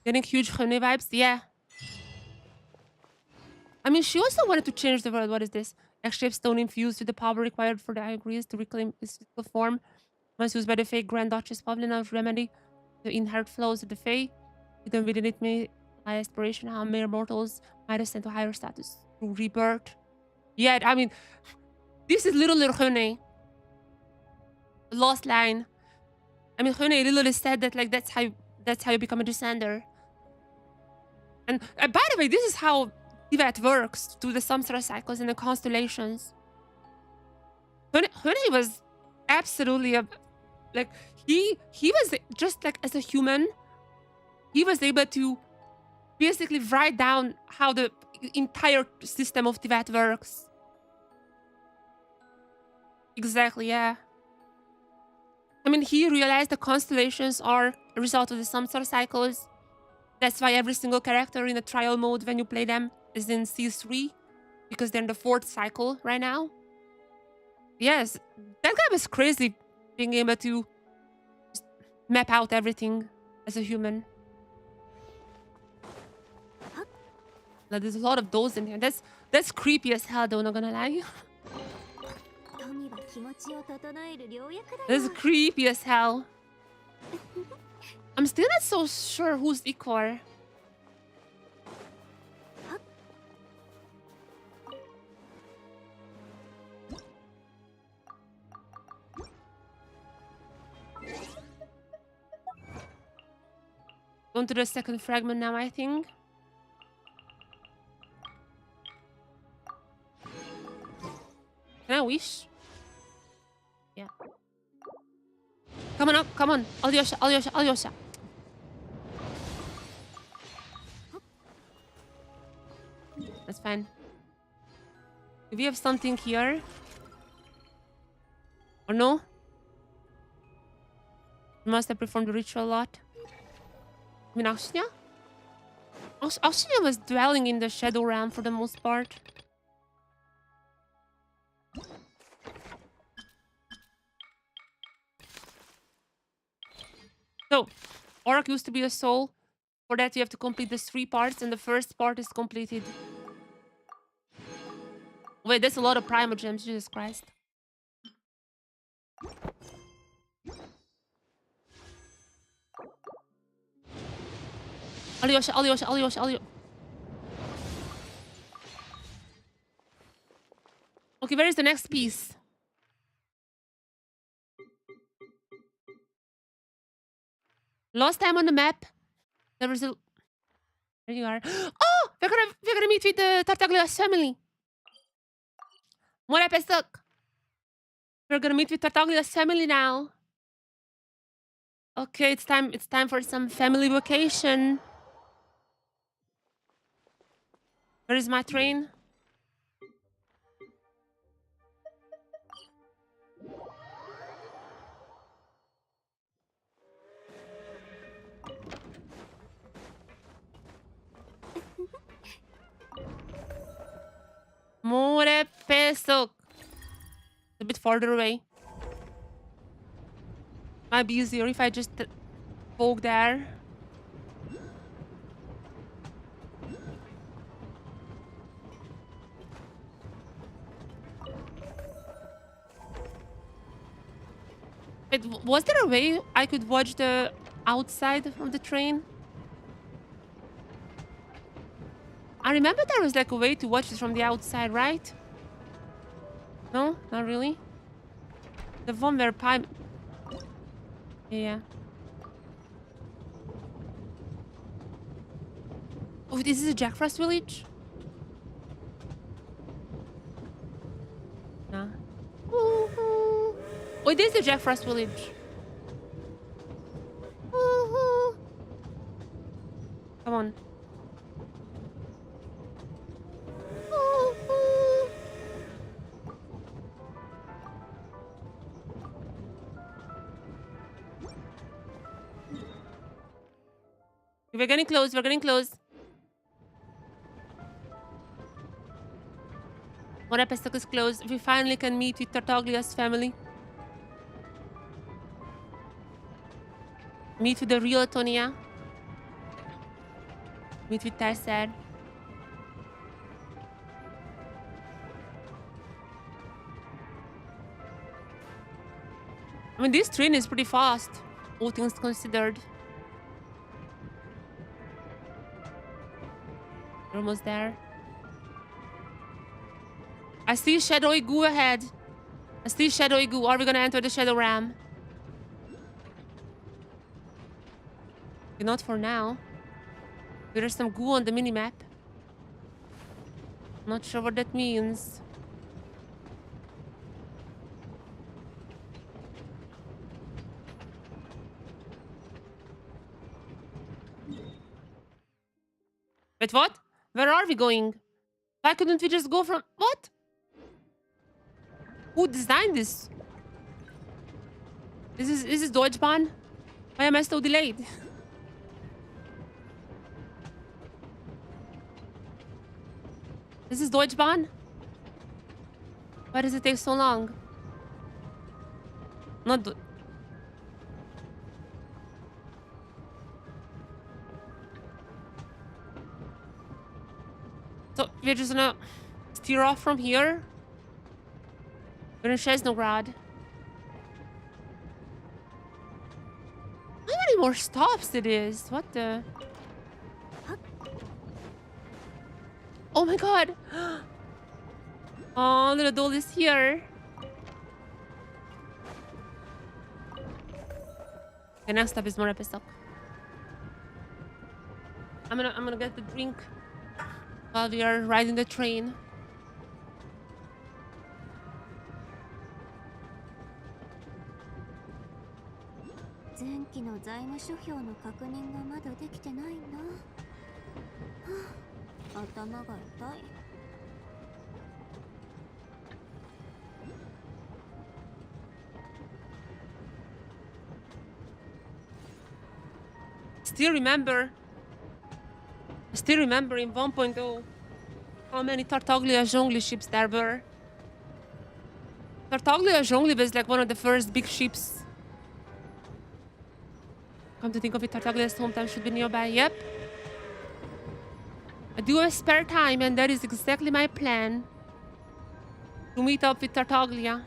Getting huge honey vibes? Yeah. I mean, she also wanted to change the world. What is this? X-shaped stone infused with the power required for the Iagrees to reclaim its physical form. Once used by the Fae Grand Duchess Pavlina to remedy the inherent flaws of the Fae, hidden within it may lie aspiration how mere mortals might ascend to higher status through rebirth. Yeah, I mean, this is little Hune. Lost line. I mean, Hune literally said that like that's how you become a descender. And by the way, this is how Tivat works through the samsara cycles and the constellations. Hune was absolutely like he was just like as a human, he was able to basically write down how the entire system of Tivat works. Exactly, yeah. I mean, he realized the constellations are a result of the samsara cycles. That's why every single character in the trial mode when you play them is in C3, because they're in the 4th cycle right now. Yes, that guy was crazy being able to just map out everything as a human. Like, there's a lot of those in here. That's creepy as hell though, not gonna lie. That's creepy as hell. I'm still not so sure who's Ikor. Going to the second fragment now, I think. Can I wish? Yeah. Come on up, come on. Alyosha, Alyosha, Alyosha. That's fine. Do we have something here? Or no? We must have performed the ritual a lot. I mean, Akshinya? Akshinya was dwelling in the Shadow Realm for the most part. So, Orc used to be a soul. For that, you have to complete the 3 parts, and the first part is completed. Wait, that's a lot of Primo Gems, Jesus Christ. Alyosha, Alyosha, Alyosha, Alyosha. Okay, where is the next piece? Last time on the map, there was a... There you are. Oh! We're gonna meet with the Tartaglia's family. More episode. We're gonna meet with Tartaglia's family now. Okay, it's time for some family vacation. Where is my train? More episode. A bit farther away. Might be easier if I just poke there. Was there a way I could watch the outside of the train? I remember there was like a way to watch it from the outside, right? No, not really. The one where pipe. Yeah. Oh, this is a Jack Frost village? No. Oh, it is the Jack Frost village. Come on. We're getting close, we're getting close. One episode is closed. We finally can meet with Tartaglia's family. Meet with the real Tonia. Meet with Tarser. I mean, this train is pretty fast, all things considered. We're almost there. I see Shadowy Goo ahead. I see Shadowy Goo. Are we gonna enter the Shadow Ram? Okay, not for now. There's some goo on the minimap. Not sure what that means. Wait, what? Where are we going? Why couldn't we just go from... What? Who designed this? This is Dodge Ban? Why am I so delayed? This is Dodge Ban? Why does it take so long? Not... So, we're just gonna steer off from here? We're in Chesnograd. How many more stops it is? What the... Oh my god! Oh, little doll is here. The next stop is more episode. I'm gonna get the drink while we are riding the train. Still remember in 1.0 how many Tartaglia Zhongli ships there were. Tartaglia Zhongli was like one of the first big ships. Come to think of it, Tartaglia's hometown should be nearby. Yep. I do have spare time and that is exactly my plan. to meet up with Tartaglia.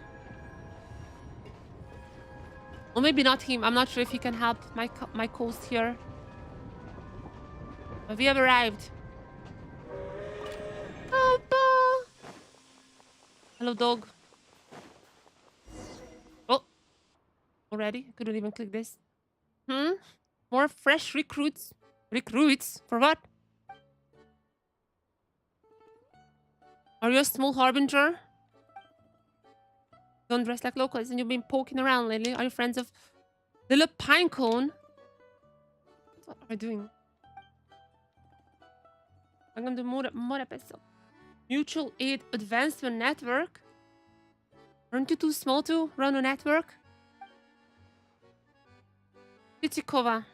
Or maybe not him. I'm not sure if he can help my coast here. But we have arrived. Papa! Hello, dog. Oh, already? I couldn't even click this. More fresh recruits. Recruits? For what? Are you a small harbinger? Don't dress like locals and you've been poking around lately. Are you friends of Little Pinecone? What am I doing? I'm going to do more episode. Mutual Aid Advancement Network? Aren't you too small to run a network? Titikova.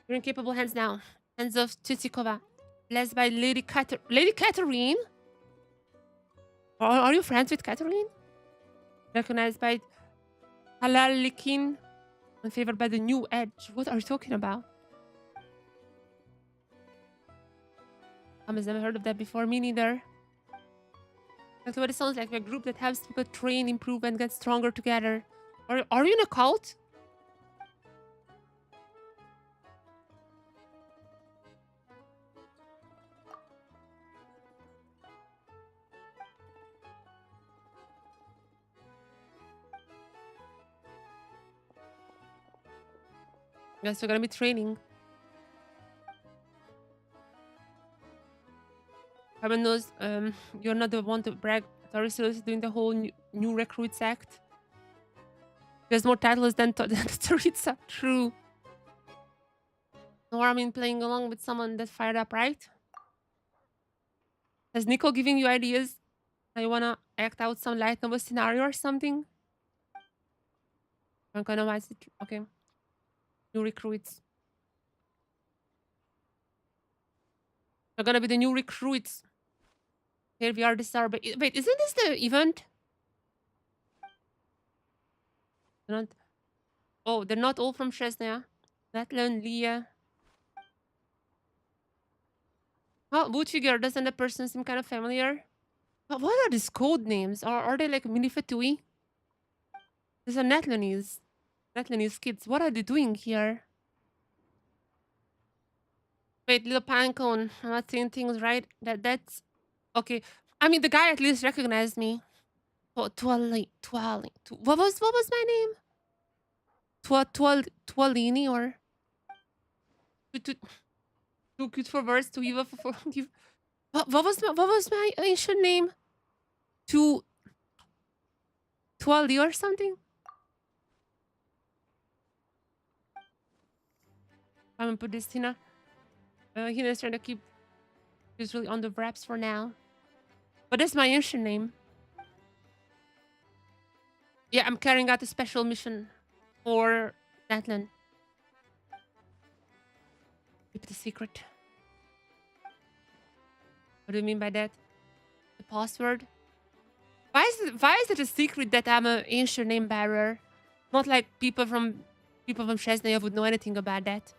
You're in capable hands now. Hands of Titikova. Blessed by Lady Catherine? Are you friends with Catherine? Recognized by Halalikin and favored by the New Edge. What are you talking about? I've never heard of that before. Me neither. That's what it sounds like. A group that helps people train, improve, and get stronger together. Are you in a cult? Yes, we're gonna be training. Everyone knows you're not the one to brag. Taurus is doing the whole new recruits act. There's more titles than Taritza. True. No harm in playing along with someone that's fired up, right? Is Nico giving you ideas? You wanna act out some light novel scenario or something? I'm gonna watch it. Okay. New recruits. They're gonna be the new recruits. Here we are, this are. Wait, isn't this the event? They're not. Oh, they're not all from Chesnaya. Madeline, Leah. Oh, boot figure. Doesn't the person seem kind of familiar? What are these code names? Are they like Minifatui? These are Netlanese kids. What are they doing here? Wait, little Pancone. I'm not saying things right. That's okay. I mean, the guy at least recognized me. Oh, Twali. What was my name? Twalini or too cute for words. Too evil for you. What was my ancient name? Twali or something. I'm gonna put this Hina. Hina's trying to keep this really on the wraps for now. But that's my ancient name. Yeah, I'm carrying out a special mission for Natlan. Keep the secret. What do you mean by that? The password? Why is it a secret that I'm an ancient name bearer? Not like people from Chesnaya would know anything about that.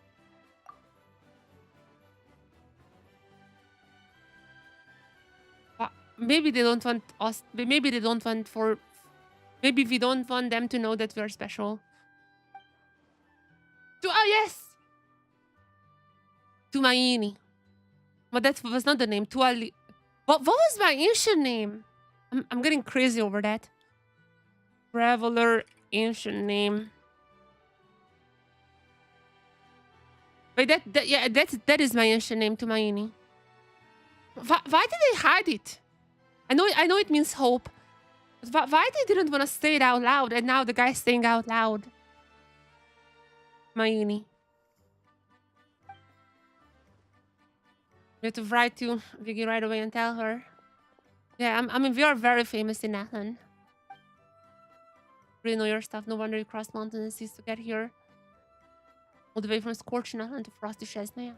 Maybe they don't want us. Maybe they don't want for. Maybe we don't want them to know that we are special. Yes. Tumaini. But that was not the name. Tuali. What was my ancient name? I'm getting crazy over that. Traveler ancient name. Wait, that is my ancient name, Tumaini. Why did they hide it? I know it means hope. But why they didn't want to say it out loud, and now the guy's saying out loud? Tumaini. We have to write to Vicky right away and tell her. Yeah, I mean, we are very famous in Nathan. Really know your stuff. No wonder you crossed mountains and seas to get here. All the way from Scorched Nathan to Frosty Chesnaya.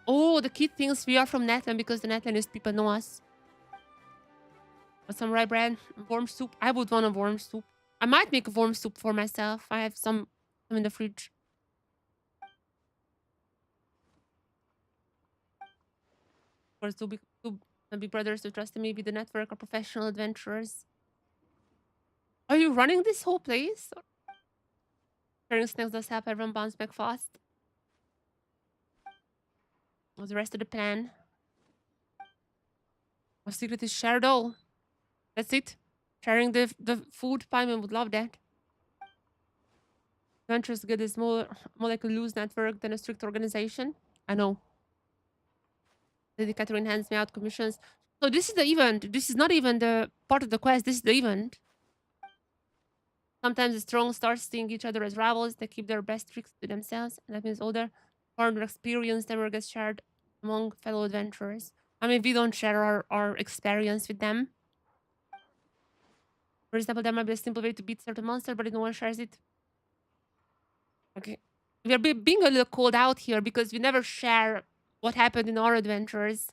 Oh, the kid thinks we are from Nathan because the Natlanese people know us. But some rye bread, warm soup. I would want a warm soup. I might make a warm soup for myself. I have some in the fridge. Or My big brothers who trusted me with the network are professional adventurers. Are you running this whole place? Sharing snacks does help everyone bounce back fast. What's the rest of the plan? Our secret is shared all. That's it. Sharing the food. Paimon would love that. Adventures good is more like a loose network than a strict organization. I know. The indicator enhanced me out commissions. So this is the event. This is not even the part of the quest. This is the event. Sometimes the strong start seeing each other as rivals. They keep their best tricks to themselves. And that means all their partner experience never gets shared among fellow adventurers. I mean, we don't share our experience with them. For example, there might be a simple way to beat certain monster, but no one shares it. Okay. We are being a little called out here because we never share what happened in our adventures.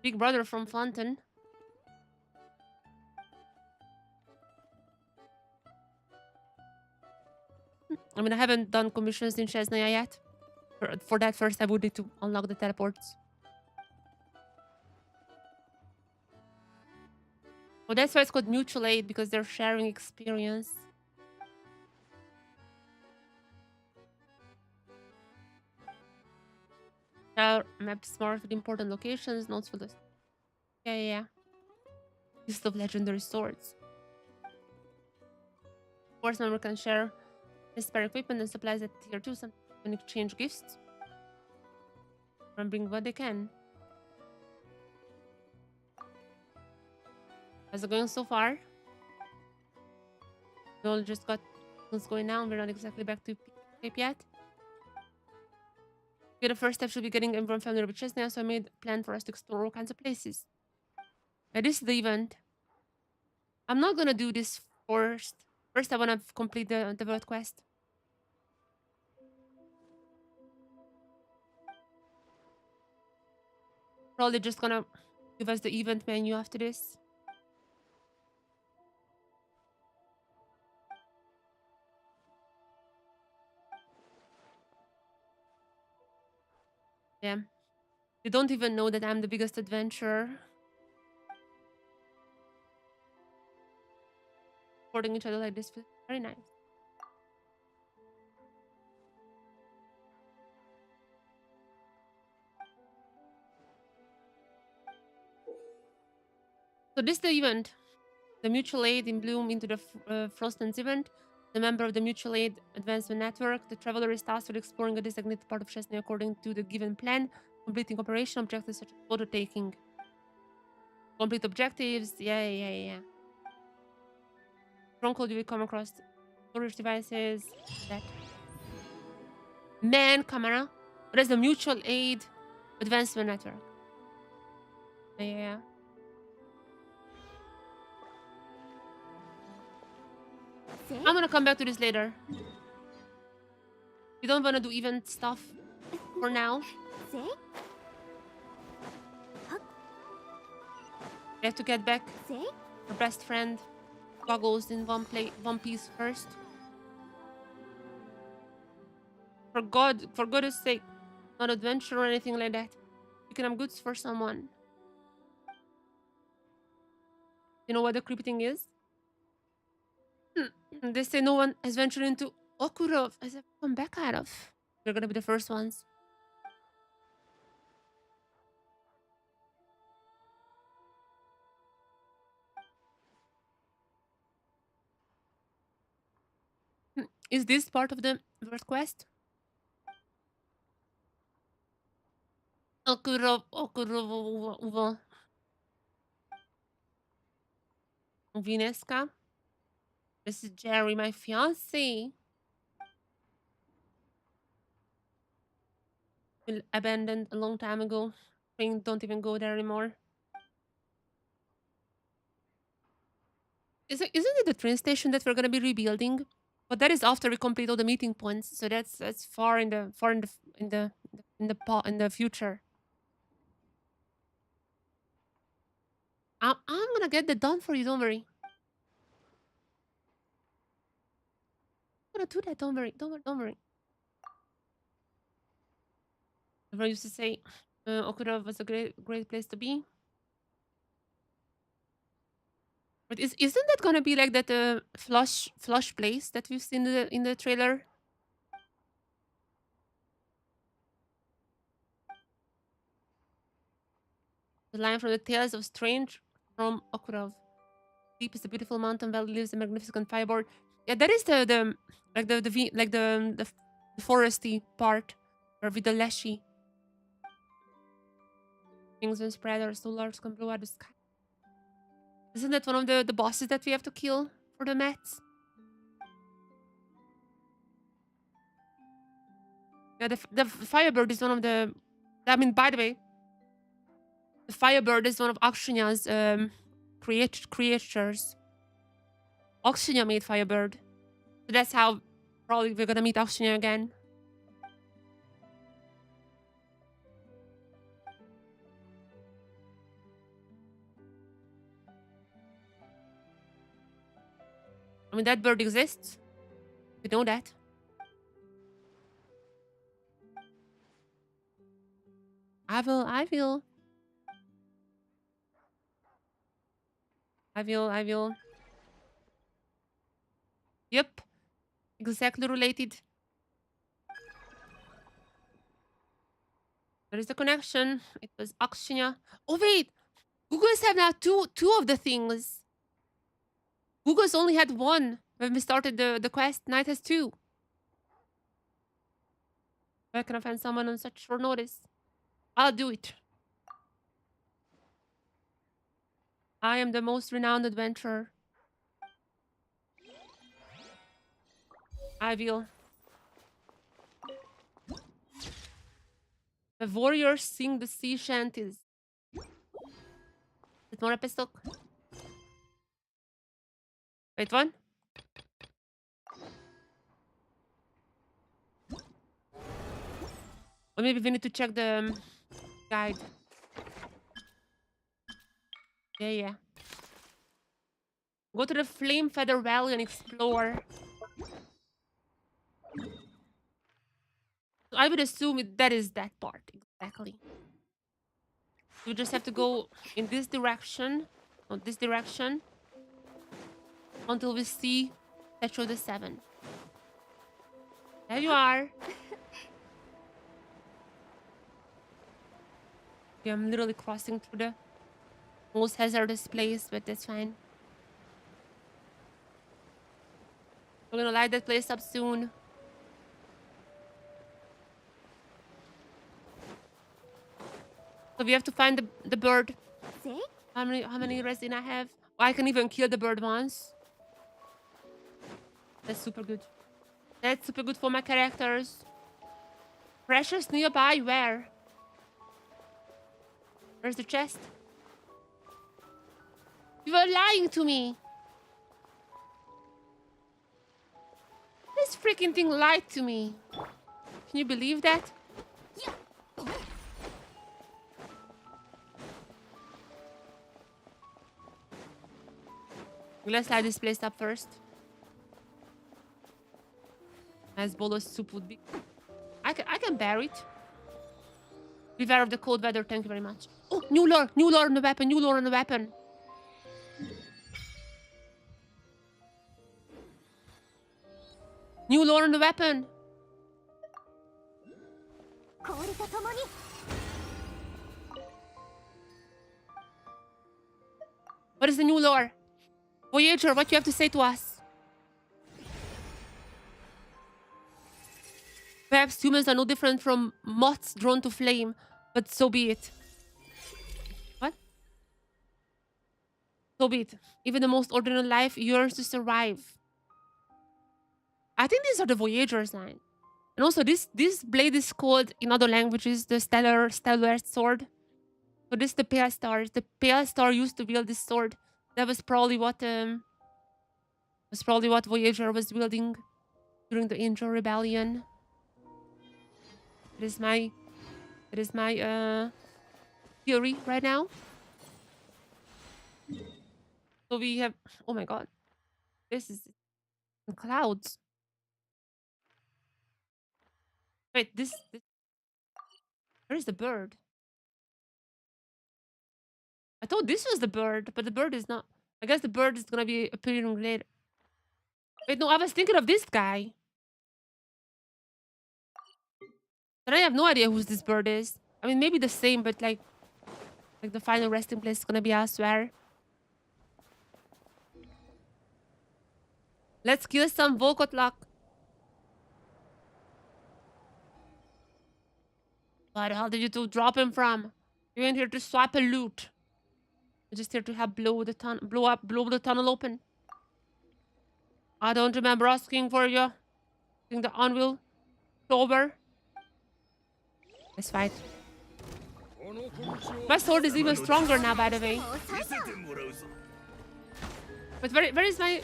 Big brother from Fountain. I mean, I haven't done commissions in Chesnaya yet. For that, first I would need to unlock the teleports. Oh, that's why it's called mutual aid, because they're sharing experience. Share maps marked with important locations, notes for the... Yeah. List of legendary swords. Force member can share spare equipment and supplies at tier 2. Some can exchange gifts. And bring what they can. How's it going so far? We all just got things going down. We're not exactly back to Cape yet. Yeah, the first step should be getting everyone familiar with chess now, so I made a plan for us to explore all kinds of places. Yeah, this is the event. I'm not gonna do this first. First, I wanna complete the world quest. Probably just gonna give us the event menu after this. Yeah. They don't even know that I'm the biggest adventurer. Supporting each other like this feels very nice. So this is the event. The mutual aid in bloom into the Frostlands event. The member of the mutual aid advancement network. The traveler is tasked with exploring a designated part of Chesney according to the given plan, completing operational objectives such as photo taking. Complete objectives. Yeah. Stronghold you will come across storage devices. That. Man camera. What is the mutual aid advancement network? Yeah. I'm gonna come back to this later. We don't wanna do event stuff for now. We have to get back our best friend goggles in one piece first. For goodness sake, not adventure or anything like that. Picking up goods for someone. You know what the creepy thing is? They say no one has ventured into Okurov as I've come back out of. They're gonna be the first ones. Is this part of the world quest? Okurov, Vineska. This is Jerry, my fiance. Abandoned a long time ago. Don't even go there anymore. Isn't it the train station that we're gonna be rebuilding? But that is after we complete all the meeting points. So that's far in the future. I'm gonna get that done for you. Don't worry. gonna do that. Don't worry. Don't worry. Don't worry. Everyone used to say Okura was a great place to be. But isn't that gonna be like that flush place that we've seen in the trailer? The line from the Tales of Strange from Okurov. Deep is a beautiful mountain valley, lives a magnificent fireboard. Yeah, that is the like the foresty part, or with the leshy things and spreaders, so large can blow out the sky. Isn't that one of the bosses that we have to kill for the mats? Yeah, the firebird is one of the. I mean, by the way, the firebird is one of Akshinya's creatures. Akshinya made firebird, so that's how probably we're gonna meet Akshinya again. I mean, that bird exists. We know that. I will. I will. I will. I will. Yep. Exactly related. There is a connection. It was Akshinya. Oh wait, Googles have now two of the things. Googles only had one when we started the quest. Knight has two. Where can I find someone on such short notice? I'll do it. I am the most renowned adventurer. I will. The warriors sing the sea shanties. Is it more episode? Wait, one? Or maybe we need to check the guide. Yeah, yeah. Go to the Flame Feather Valley and explore. So I would assume that is that part, exactly. We just have to go in this direction, or this direction, until we see Statue of the Seven. There you are. Yeah, I'm literally crossing through the most hazardous place, but that's fine. We're gonna light that place up soon. So we have to find the bird. How many resin I have? Oh, I can even kill the bird once. That's super good. That's super good for my characters. Precious nearby, where? Where's the chest? You were lying to me. This freaking thing lied to me. Can you believe that? Let's light this place up first. As bolo soup would be. I can bear it. Beware of the cold weather, thank you very much. Oh, new lore on the weapon, new lore on the weapon. New lore on the weapon. What is the new lore? Voyager, what you have to say to us? Perhaps humans are no different from moths drawn to flame, but so be it. What? So be it. Even the most ordinary life yearns to survive. I think these are the Voyager's line. And also, this blade is called in other languages the stellar sword. So this is the Pale Star. The Pale Star used to wield this sword. That was probably what Voyager was wielding during the Angel Rebellion. It is my theory right now. So we have, oh my god, this is in clouds. Wait, this... Where is the bird? I thought this was the bird, but the bird is not. I guess the bird is gonna be appearing later. Wait, no, I was thinking of this guy. And I have no idea who this bird is. I mean, maybe the same, but like the final resting place is gonna be elsewhere. Let's kill some Volkotlock. Where the hell did you two drop him from? You ain't here to swap a loot. You're just here to help blow the tunnel open. I don't remember asking for you. I think the anvil over. Let's fight. My sword is even stronger now, by the way. But where is my...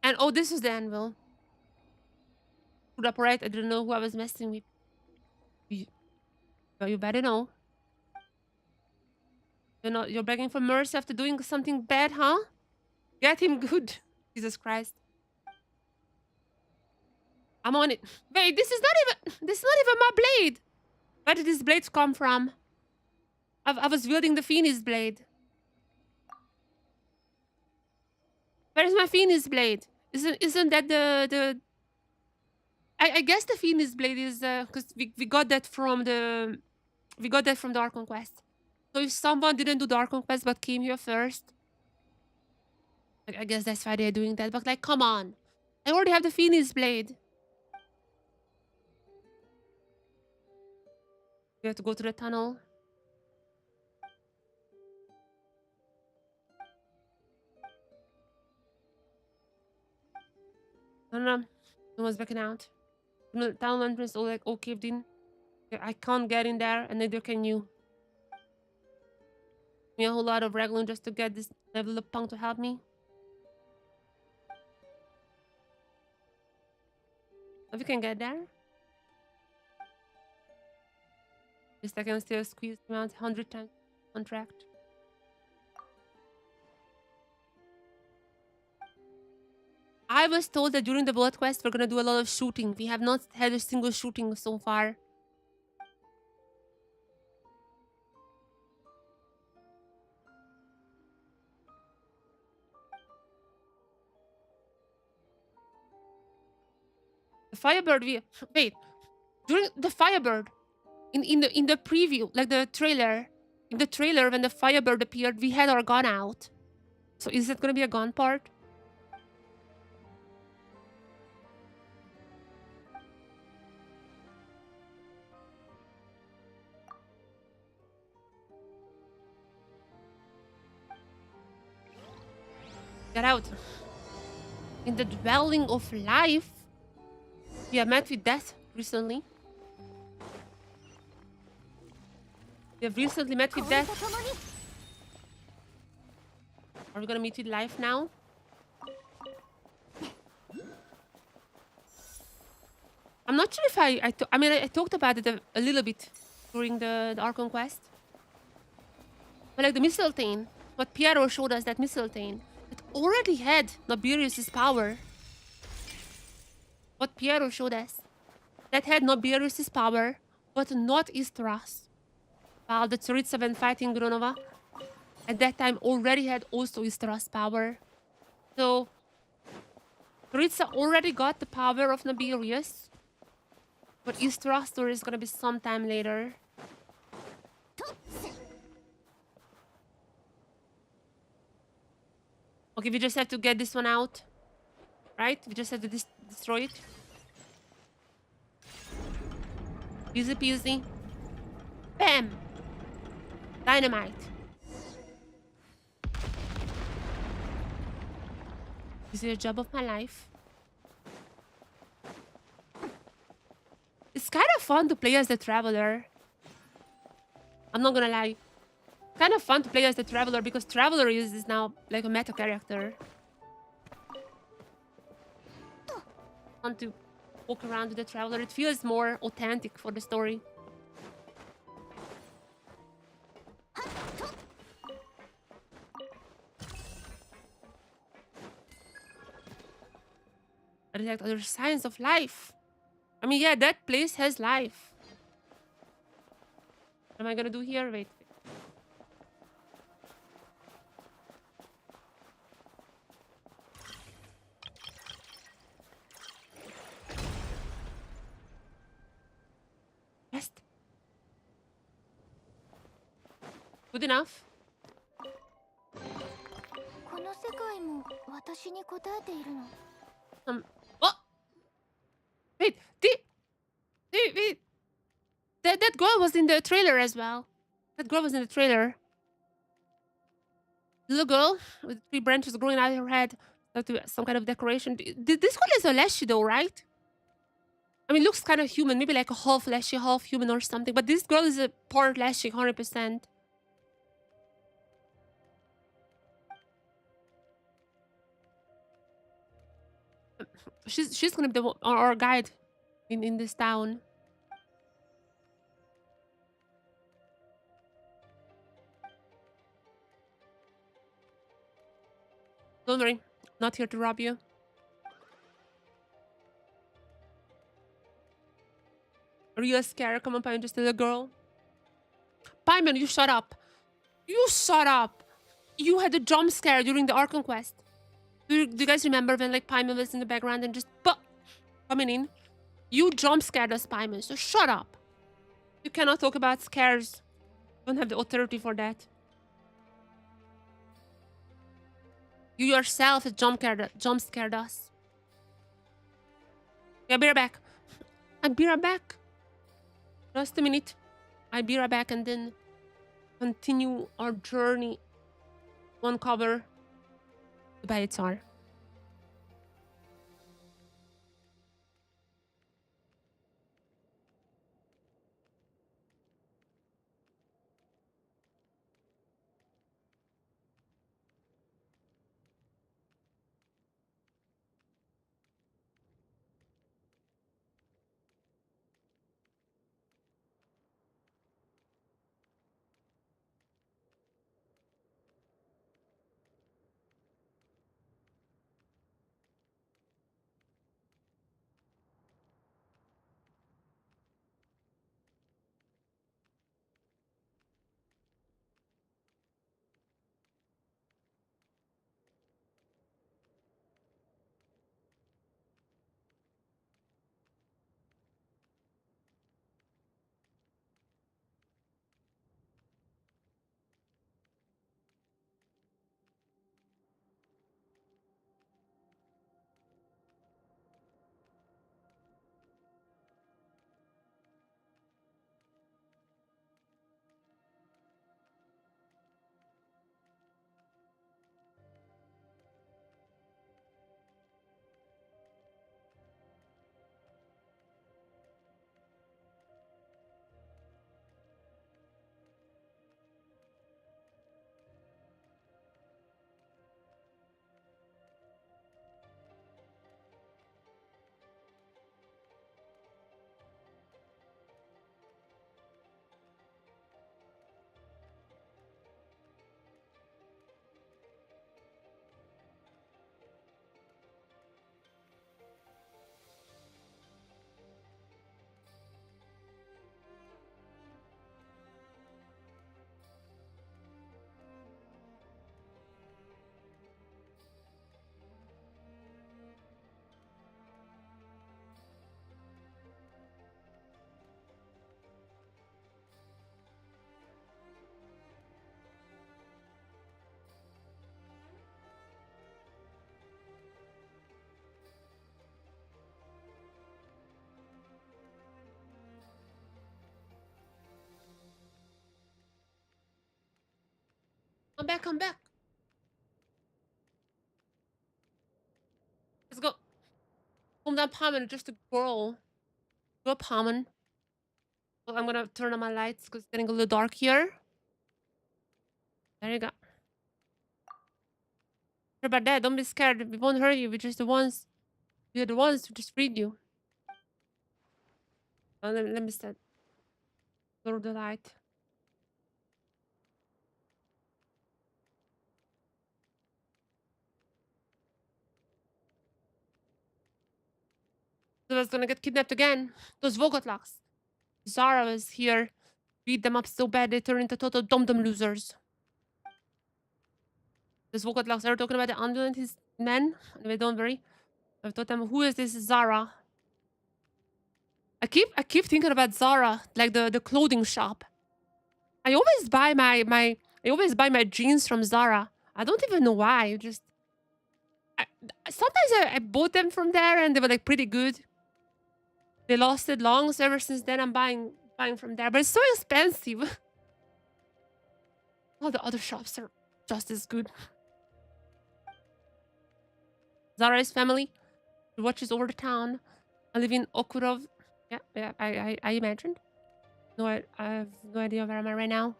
And oh, this was the anvil. Put up right. I didn't know who I was messing with. You better know. You're begging for mercy after doing something bad, huh? Get him good. Jesus Christ. I'm on it. Wait, this is not even my blade. Where did this blade come from? I was wielding the Phoenix blade. Where is my Phoenix blade? Isn't that the I guess the Phoenix blade is because we got that from the Dark Conquest. So if someone didn't do Dark Conquest but came here first, I guess that's why they're doing that. But like, come on, I already have the Phoenix blade. We have to go to the tunnel. No, no, no one's backing out. The tunnel entrance all caved in. I can't get in there, and neither can you. Me a whole lot of Raglan just to get this level of punk to help me. If you can get there. At least I can still squeeze around 100 times contract. I was told that during the blood quest we're gonna do a lot of shooting. We have not had a single shooting so far. The Firebird wait. During the Firebird in the preview, like the trailer, in the trailer when the Firebird appeared, we had our gun out. So is it gonna be a gun part? Get out. In the dwelling of life, we have met with death recently. We have recently met with death. Are we gonna meet with life now? I'm not sure if I talked about it a little bit during the Archon quest. But like the Mistletoe, what Piero showed us, that Mistletoe, it already had Nobirius' power. What Piero showed us, that had Nobirius' power, but not Istras. While the Tsaritsa when fighting Gronova, at that time already had also Istras power. So, Tsaritsa already got the power of Nobirius, but Istras story is gonna be sometime later. Okay, we just have to get this one out. Right? We just have to destroy it. Easy peasy. Bam! Dynamite. This is the job of my life. It's kind of fun to play as the Traveler. I'm not gonna lie. Kind of fun to play as the Traveler because Traveler is now like a meta character. want to walk around with the traveler. It feels more authentic for the story. I detect other signs of life. I mean, yeah, that place has life. What am I gonna do here? Wait. Best. Good enough. この世界も私に答えているの。Oh! Wait, wait. That girl was in the trailer as well. That girl was in the trailer. Little girl with 3 branches growing out of her head. Like some kind of decoration. This one is a Leshy though, right? I mean, looks kind of human. Maybe like a half Leshy, half human or something. But this girl is a part Leshy, 100%. She's gonna be our guide in this town. Don't worry, not here to rob you. Are you scared? Come on, Paimon, just a little girl. Paimon, you shut up. You shut up. You had a jump scare during the Archon quest. Do you guys remember when like Paimon was in the background and just coming in? You jump scared us, Paimon, so shut up. You cannot talk about scares. Don't have the authority for that. You yourself jump scared us. Yeah, be right back. I'll be right back. Just a minute. I'll be right back and then continue our journey to uncover the Baitar. Come back. Let's go. Calm down, Paimon, just a girl. Go, Paimon. Well, I'm gonna turn on my lights because it's getting a little dark here. There you go. Sorry about that. Don't be scared. We won't hurt you. We're just the ones You're the ones who just read you. Oh, let me set lower the light. So I was gonna get kidnapped again. Those Vogotlocks. Zara was here. Beat them up so bad they turned into total dum-dum losers. Those Vogotlocks are talking about the ambulance his men. Anyway, don't worry. I've told them, who is this Zara? I keep thinking about Zara, like the clothing shop. I always buy my jeans from Zara. I don't even know why. Just I, sometimes I bought them from there and they were like pretty good. They lasted long, so ever since then I'm buying from there. But it's so expensive. All the other shops are just as good. Zara's family watches over the town. I live in Okurov. Yeah, I imagined. No, I have no idea where am I right now.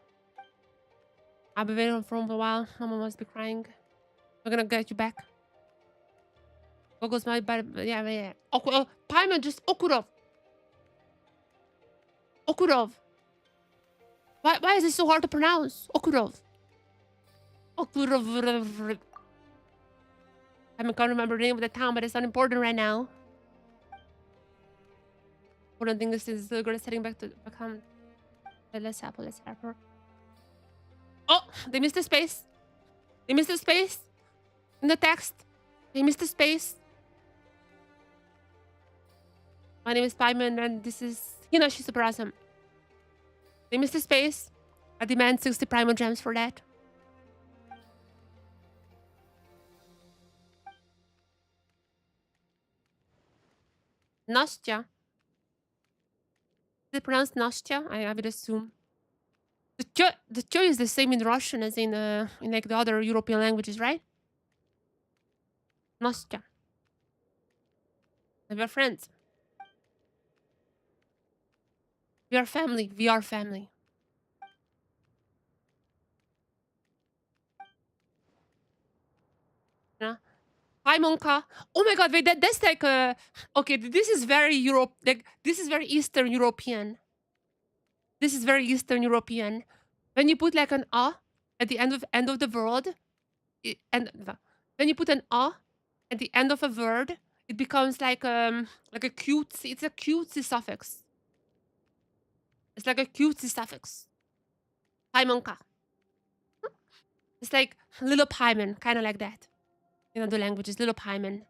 I've been waiting for a while. Mama must be crying. I'm gonna get you back. What goes my bad? Yeah. Paimon, just Okurov. Okurov. Why is it so hard to pronounce? Okurov. Okurov. I can't remember the name of the town, but it's not important right now. Important thing is the girl is heading back home. Let's help her. Oh, they missed the space. They missed the space in the text. They missed the space. My name is Paimon, and this is Hina. She's super awesome. They missed the space. I demand 60 Primo gems for that. Nastya. Is it pronounced Nastya? I would assume. The ch is the same in Russian as in like the other European languages, right? Nastya. We are friends. We are family. We are family. Yeah. Hi, Monka. Oh my god, wait, that's like okay, this is very this is very Eastern European. This is very Eastern European. When you put like an a at the end of the word, when you put an a at the end of a word, it becomes like a cutesy. It's a cutesy suffix. It's like a cutesy suffix. Paimonka. It's like little paiman, kind of like that. In other languages, little paiman.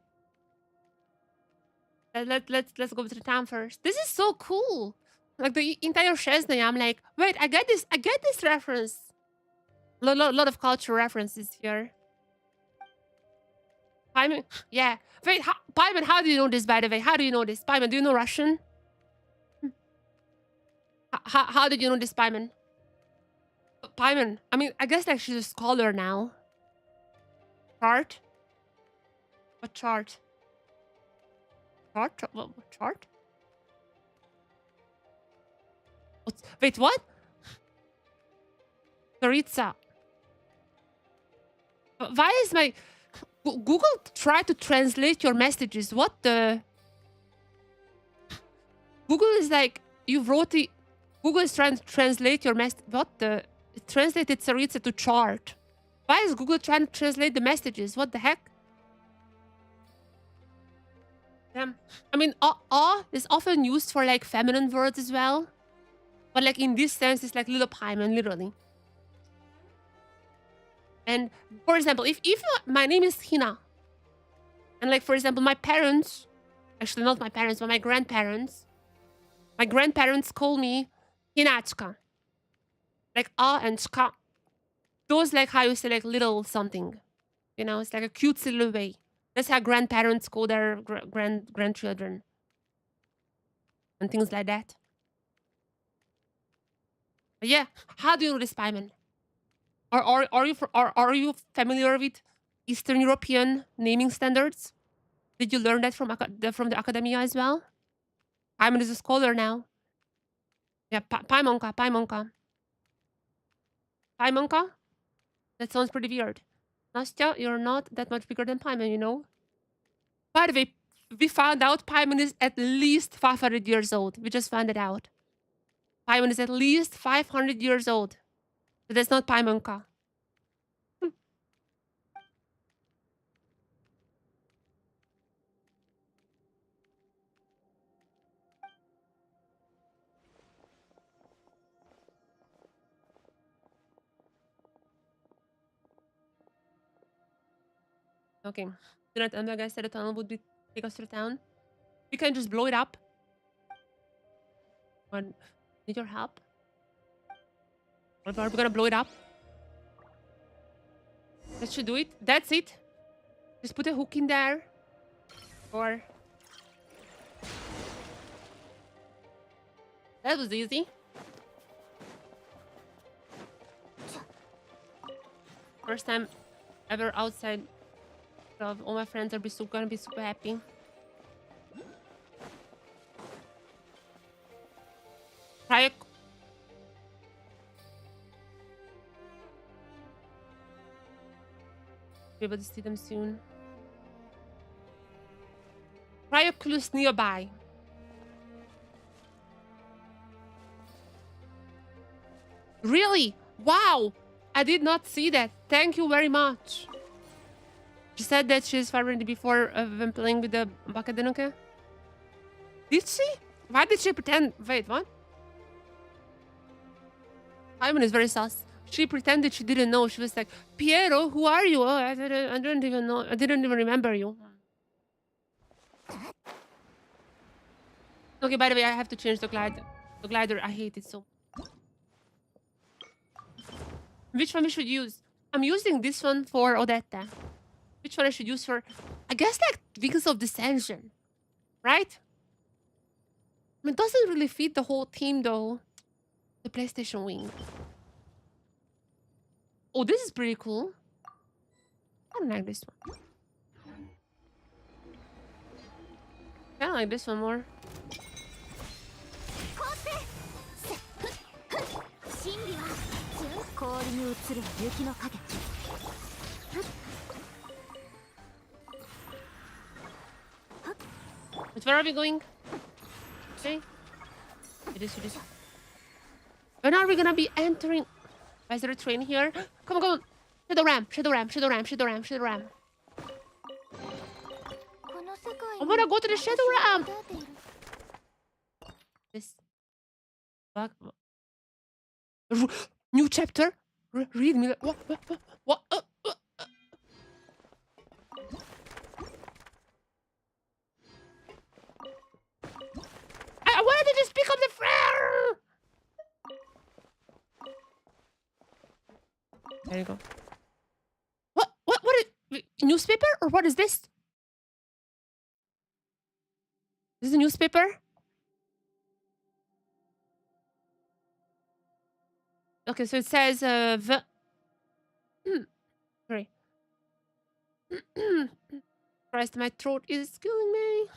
Let's go to the town first. This is so cool. Like the entire Chesney, I'm like, wait, I get this reference. Lot of cultural references here. Paiman, yeah. Wait, Paiman, how do you know this, by the way? How do you know this? Paiman, do you know Russian? How did you know this, Paiman? Paiman, I mean, I guess like she's a scholar now. Chart? What chart? Chart? What chart? Wait, what? Tsaritsa. Why is my... Google try to translate your messages. What the... Google is like... You wrote the... Google is trying to translate your message. What the... It translated Tsaritsa to chart. Why is Google trying to translate the messages? What the heck? Damn. I mean, is often used for like feminine words as well. But like in this sense, it's like little paiman, literally. And for example, if my name is Hina, and like for example, my parents, actually not my parents, but my grandparents call me Hinachka. Like and chka. Those like how you say like little something. You know, it's like a cute little way. That's how grandparents call their grandchildren. And things like that. But yeah, how do you know this, Paiman? Are you familiar with Eastern European naming standards? Did you learn that from the academia as well? Paiman is a scholar now. Yeah, Paimonka. Paimonka? That sounds pretty weird. Nastya, you're not that much bigger than Paiman, you know? By the way, we found out Paimon is at least 500 years old. We just found it out. Paimon is at least 500 years old. So that's not Paimonka. Okay. Do not tell me, guys, said the tunnel would be take us to the town. We can just blow it up. Or need your help? Or are we gonna blow it up? That should do it. That's it. Just put a hook in there. Or that was easy. First time ever outside of all my friends are gonna be super happy. Try a be able to see them soon. Cryoculus nearby. Really? Wow! I did not see that. Thank you very much. She said that she's already before when playing with the Bakadenoke. Did she? Why did she pretend? Wait, what? Simon is very sus. She pretended she didn't know. She was like, Piero, who are you? Oh, I didn't even know. I didn't even remember you. Okay, by the way, I have to change the glider. The glider, I hate it so. Which one we should use? I'm using this one for Odetta. Which one I should use for? I guess like Wings of Dissension, right? I mean, it doesn't really fit the whole team though. The PlayStation Wing. Oh, this is pretty cool. I don't like this one. I like this one more. But where are we going? Okay. It is. When are we gonna be entering? Is there a train here? Come on. Shadow ram. I wanna go to the Shadow Ram. This. New chapter? Read me. What? I wanted to just pick up the flare! There you go. What is newspaper or what is this? This is a newspaper? Okay, so it says sorry. Christ, my throat is killing me.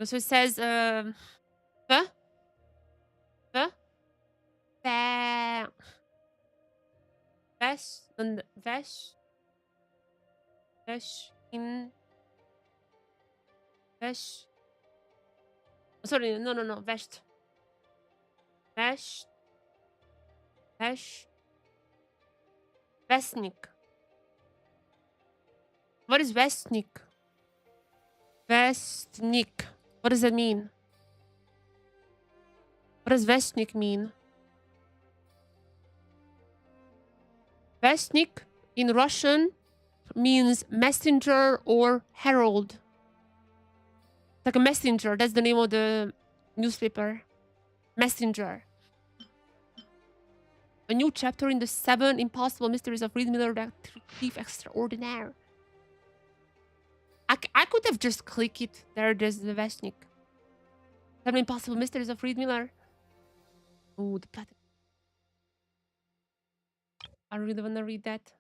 So it says sorry, no. Vestnik. What is Vestnik? Vestnik. What does that mean? What does Vestnik mean? Vestnik in Russian means messenger or herald. Like a messenger. That's the name of the newspaper. Messenger. A new chapter in the 7 Impossible Mysteries of Reed Miller Detective Extraordinaire. I could have just clicked it. There's the Vestnik. 7 Impossible Mysteries of Reed Miller. Oh, the platinum. I really want to read that.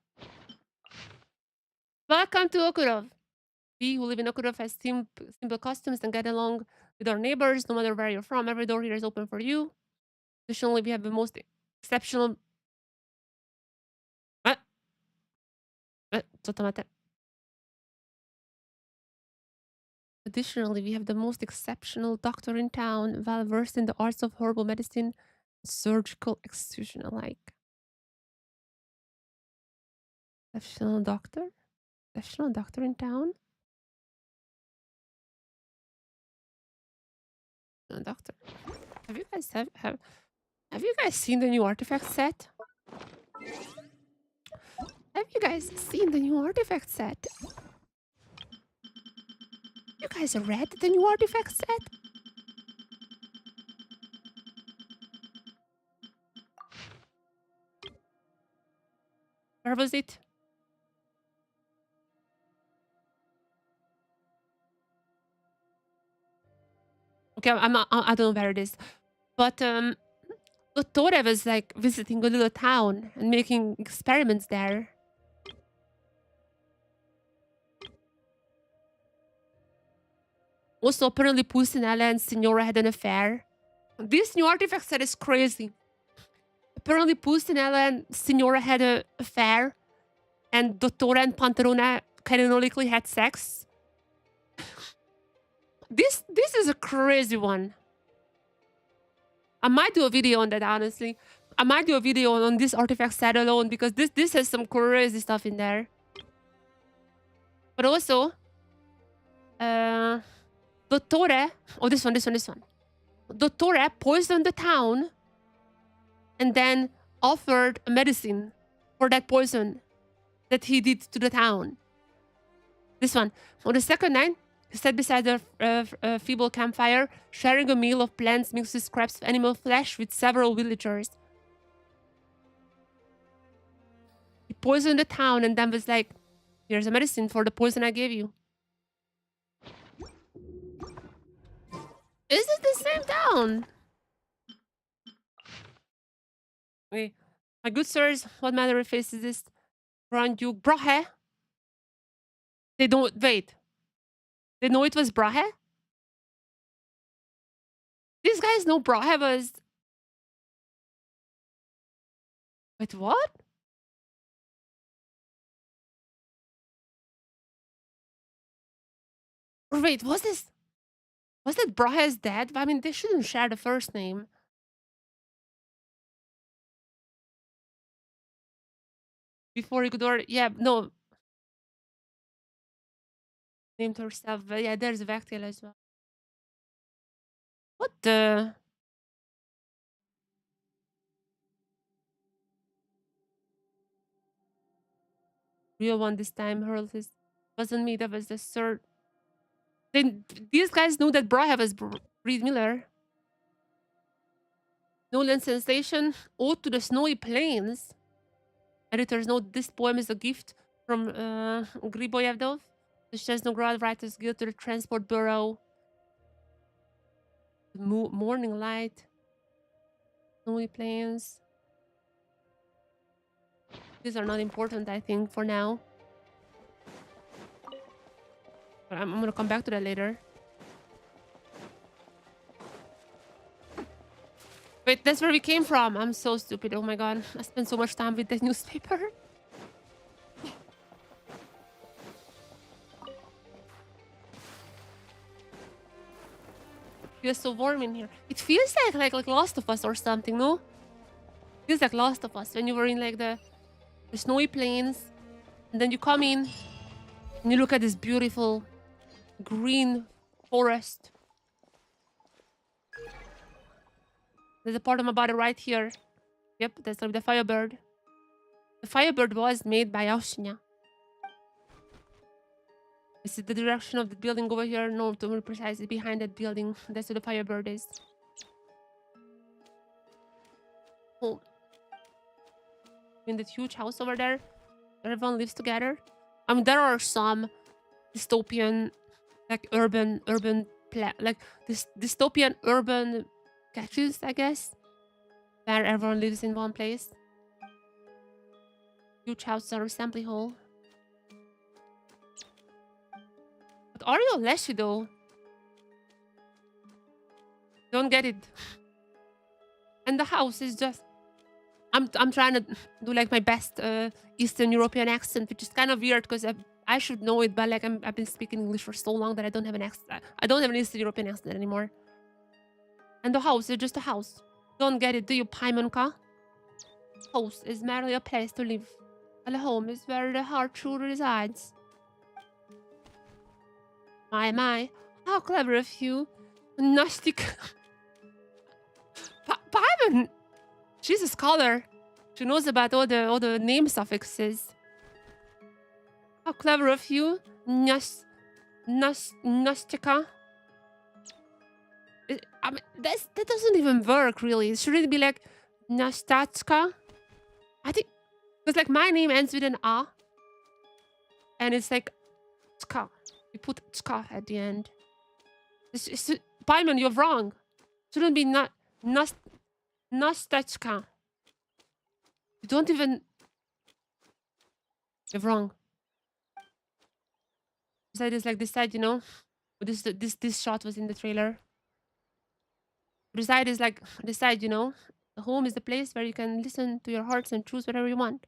Welcome to Okurov. We who live in Okurov has simple customs and get along with our neighbors, no matter where you're from. Every door here is open for you. Additionally, we have the most exceptional Sottomate. Additionally, we have the most exceptional doctor in town, well versed in the arts of herbal medicine, surgical execution alike. Exceptional doctor? Exceptional doctor in town? Doctor. Have you guys seen the new artifact set? Have you guys seen the new artifact set? You guys read the new artifact set? Where was it? Okay, I don't know where it is. But Dottore was like visiting a little town and making experiments there. Also, apparently Pulcinella and Signora had an affair. This new artifact set is crazy. Apparently Pulcinella and Signora had an affair, and Dottore and Pantalona canonically had sex. This is a crazy one. I might do a video on that, honestly. I might do a video on this artifact set alone because this has some crazy stuff in there. But also, Dottore, oh, this one. Dottore poisoned the town and then offered a medicine for that poison that he did to the town. This one. On the second night, he sat beside a feeble campfire, sharing a meal of plants mixed with scraps of animal flesh with several villagers. He poisoned the town and then was like, here's a medicine for the poison I gave you. Is it the same town? Wait, my good sirs, what manner of face is this? Grand Duke Brahe? They don't, wait. They know it was Brahe? These guys know Brahe was... Wait, what? Wait, was that Brahe's dad? I mean, they shouldn't share the first name. Before he could order... Yeah, no. Named herself. But yeah, there's Vectil as well. What the... Real one this time hurled his... Wasn't me, that was the third... Then these guys knew that Brahe was Reed Miller. Nolan Sensation, Ode to the Snowy Plains. Editor's note, this poem is a gift from Griboyevdov, the Chesnograd Writers Guild to the Transport Bureau. The morning light. Snowy Plains. These are not important, I think, for now. But I'm gonna come back to that later. Wait, that's where we came from. I'm so stupid. Oh my god. I spent so much time with the newspaper. It feels so warm in here. It feels like Last of Us or something, no? It feels like Last of Us when you were in like the snowy plains. And then you come in and you look at this beautiful green forest. There's a part of my body right here. Yep, that's like the Firebird. The Firebird was made by Aushnia. Is it the direction of the building over here? No, to be precise, it's behind that building. That's where the Firebird is. Oh. In that huge house over there, everyone lives together. I mean, there are some dystopian, like this dystopian urban catches, I guess, where everyone lives in one place. Huge houses are assembly hall. But are you Leshy though? Don't get it. And the house is just I'm trying to do like my best Eastern European accent, which is kind of weird because I should know it, but like I've been speaking English for so long that I don't have an accent. I don't have an Eastern European accent anymore. And the house is just a house. Don't get it, do you, Paimonka? House is merely a place to live. While a home is where the heart truly resides. My, how clever of you. Gnostic. Paimon! She's a scholar. She knows about all the name suffixes. How clever of you, Gnostica. I mean, that doesn't even work, really. Shouldn't it be like Nastatska? I think, because like my name ends with an A, and it's like Ska. You put Ska at the end. Paimon, you're wrong. Shouldn't be Nastatska. You don't even. You're wrong. Beside is like this side, you know. This shot was in the trailer. The side is like the side, you know. The home is the place where you can listen to your hearts and choose whatever you want.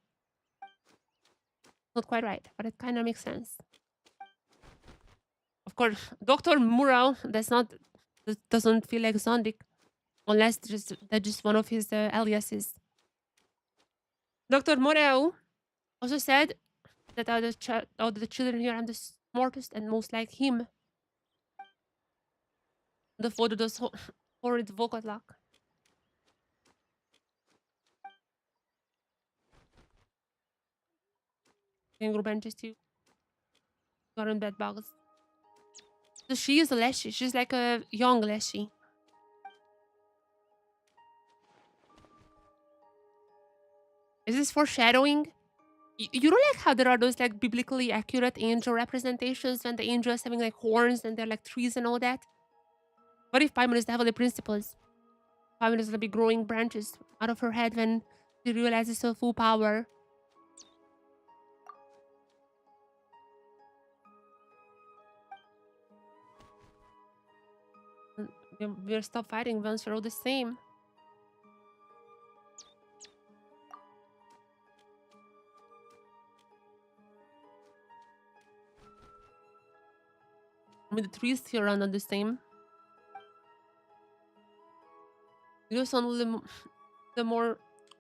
Not quite right, but it kind of makes sense. Of course, Dr. Murao, that doesn't feel like Zondik, unless that's just one of his aliases. Dr. Murao also said that out of the children here, I'm the smartest and most like him. The photo does horrid vocal luck. Kangaroo benches too. Got in bed bugs. So she is a Leshy. She's like a young Leshy. Is this foreshadowing? You don't like how there are those like biblically accurate angel representations when the angel is having like horns and they're like trees and all that? What if Paimon is the heavenly principles? Paimon is gonna be growing branches out of her head when she realizes her full power. We're stop fighting once we're all the same. I mean, the trees here are not the same. You sound the more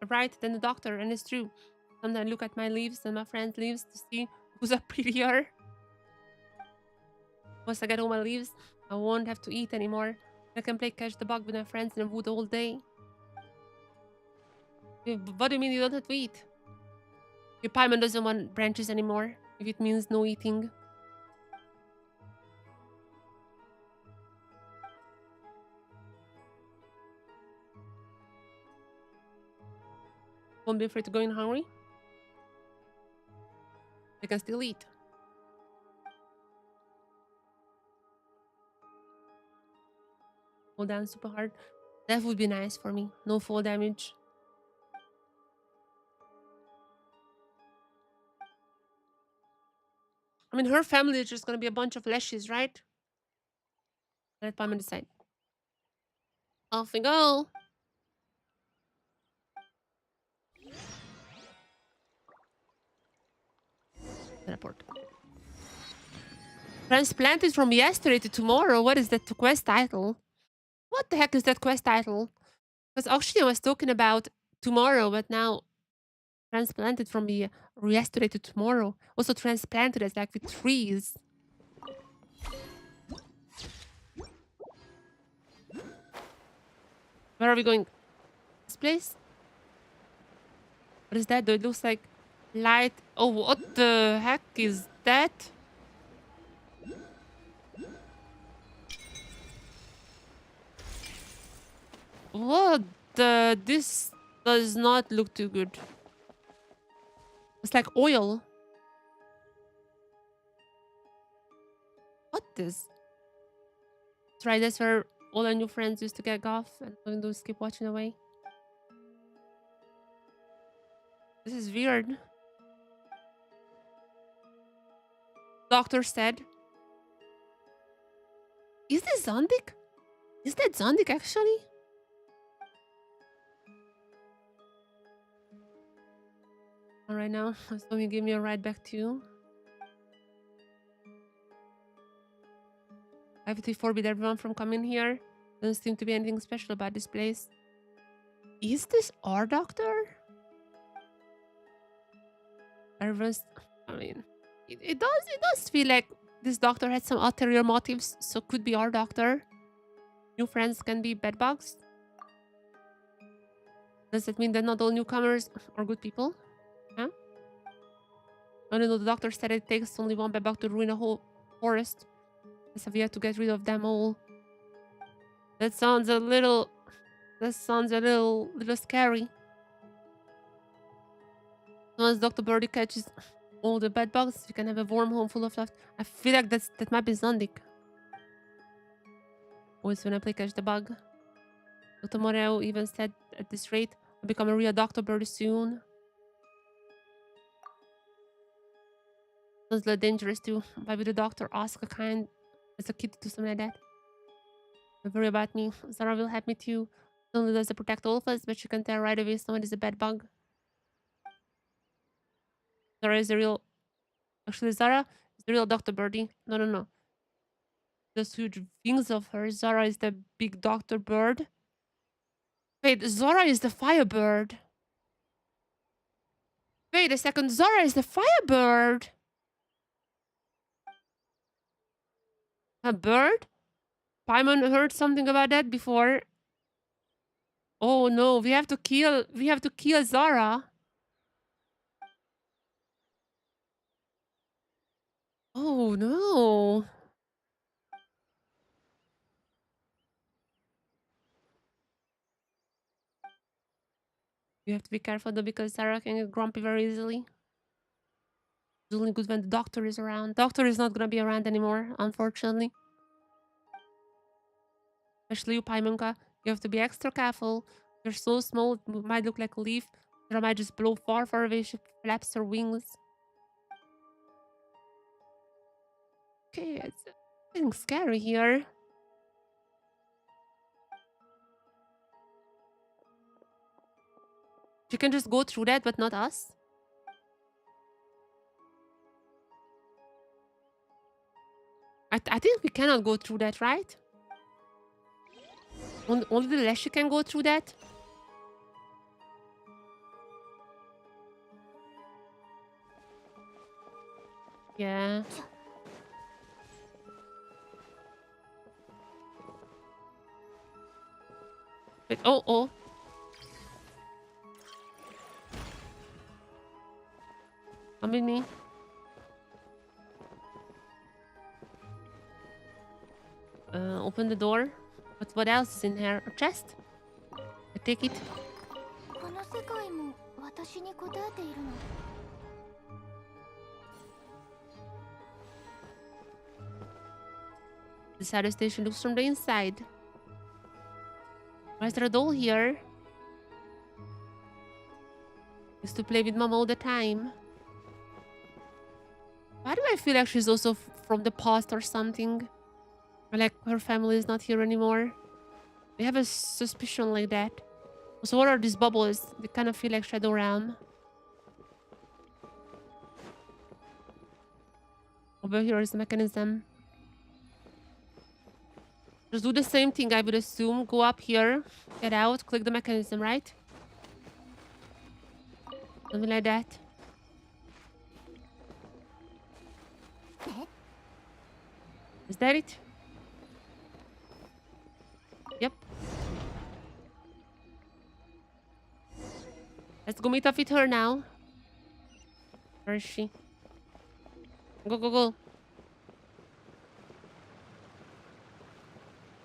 right than the doctor, and it's true. Sometimes I look at my leaves and my friends' leaves to see who's a prettier. Once I get all my leaves, I won't have to eat anymore. I can play catch the bug with my friends in the wood all day. What do you mean you don't have to eat? Your Paimon doesn't want branches anymore, if it means no eating. Won't be afraid to go in hungry. They can still eat. Fall down super hard. That would be nice for me. No fall damage. I mean, her family is just gonna be a bunch of leshies, right? Let Paimon decide. Off we go. Teleport. Transplanted from yesterday to tomorrow. What is that quest title? What the heck is that quest title? Because actually I was talking about tomorrow, but now transplanted from the yesterday to tomorrow. Also transplanted as like with trees. Where are we going? This place? What is that though? It looks like light. Oh, what the heck is that? What the? This does not look too good. It's like oil. What is? That's right, that's where all our new friends used to get off and all we do is keep watching away. This is weird. Doctor said. Is this Zondik? Is that Zondik actually? All right now, so you give me a ride back too. I have to forbid everyone from coming here. Doesn't seem to be anything special about this place. Is this our doctor? Everyone's. I mean, it does feel like this doctor had some ulterior motives, so could be our doctor. New friends can be bedbugs. Does that mean that not all newcomers are good people? Huh? I don't know. The doctor said it takes only one bedbug to ruin a whole forest. So we have to get rid of them all. That sounds a little. That sounds a little scary. Once Dr. Birdie catches all the bed bugs, we can have a warm home full of love. I feel like that might be Zandik. Always when I play Catch the Bug. Dr. Morel even said at this rate, I'll become a real Dr. Birdie soon. Sounds a little dangerous too. Why would the doctor ask a kind as a kid to do something like that? Don't worry about me. Zara will help me too. Not only does it protect all of us, but she can tell right away someone is a bed bug. Zara is the real. Actually, Zara is the real Dr. Birdie. No, no, no. Those huge wings of her. Zara is the big Dr. Bird. Wait, Zora is the firebird. Wait a second, Zora is the firebird. A bird? Paimon heard something about that before. Oh no, we have to kill Zara. Oh no. You have to be careful though because Zara can get grumpy very easily. It's only good when the doctor is around. Doctor is not gonna be around anymore, unfortunately. Especially you, Paimonka. You have to be extra careful. You're so small, it might look like a leaf. Zara might just blow far, far away. She flaps her wings. Okay, it's getting scary here. You can just go through that, but not us. I think we cannot go through that, right? Only the Leshy can go through that. Yeah. But, oh. Come with me. Open the door. What else is in here? A chest? I take it. この世界も私に答えているの。 The shadow station looks from the inside. Why is there a doll here? Used to play with mom all the time. Why do I feel like she's also from the past or something? Or like her family is not here anymore? They have a suspicion like that. So what are these bubbles? They kind of feel like Shadow Realm. Over here is the mechanism. Just do the same thing, I would assume. Go up here, get out, click the mechanism, right? Something like that. Is that it? Yep. Let's go meet up with her now. Where is she? Go, go, go.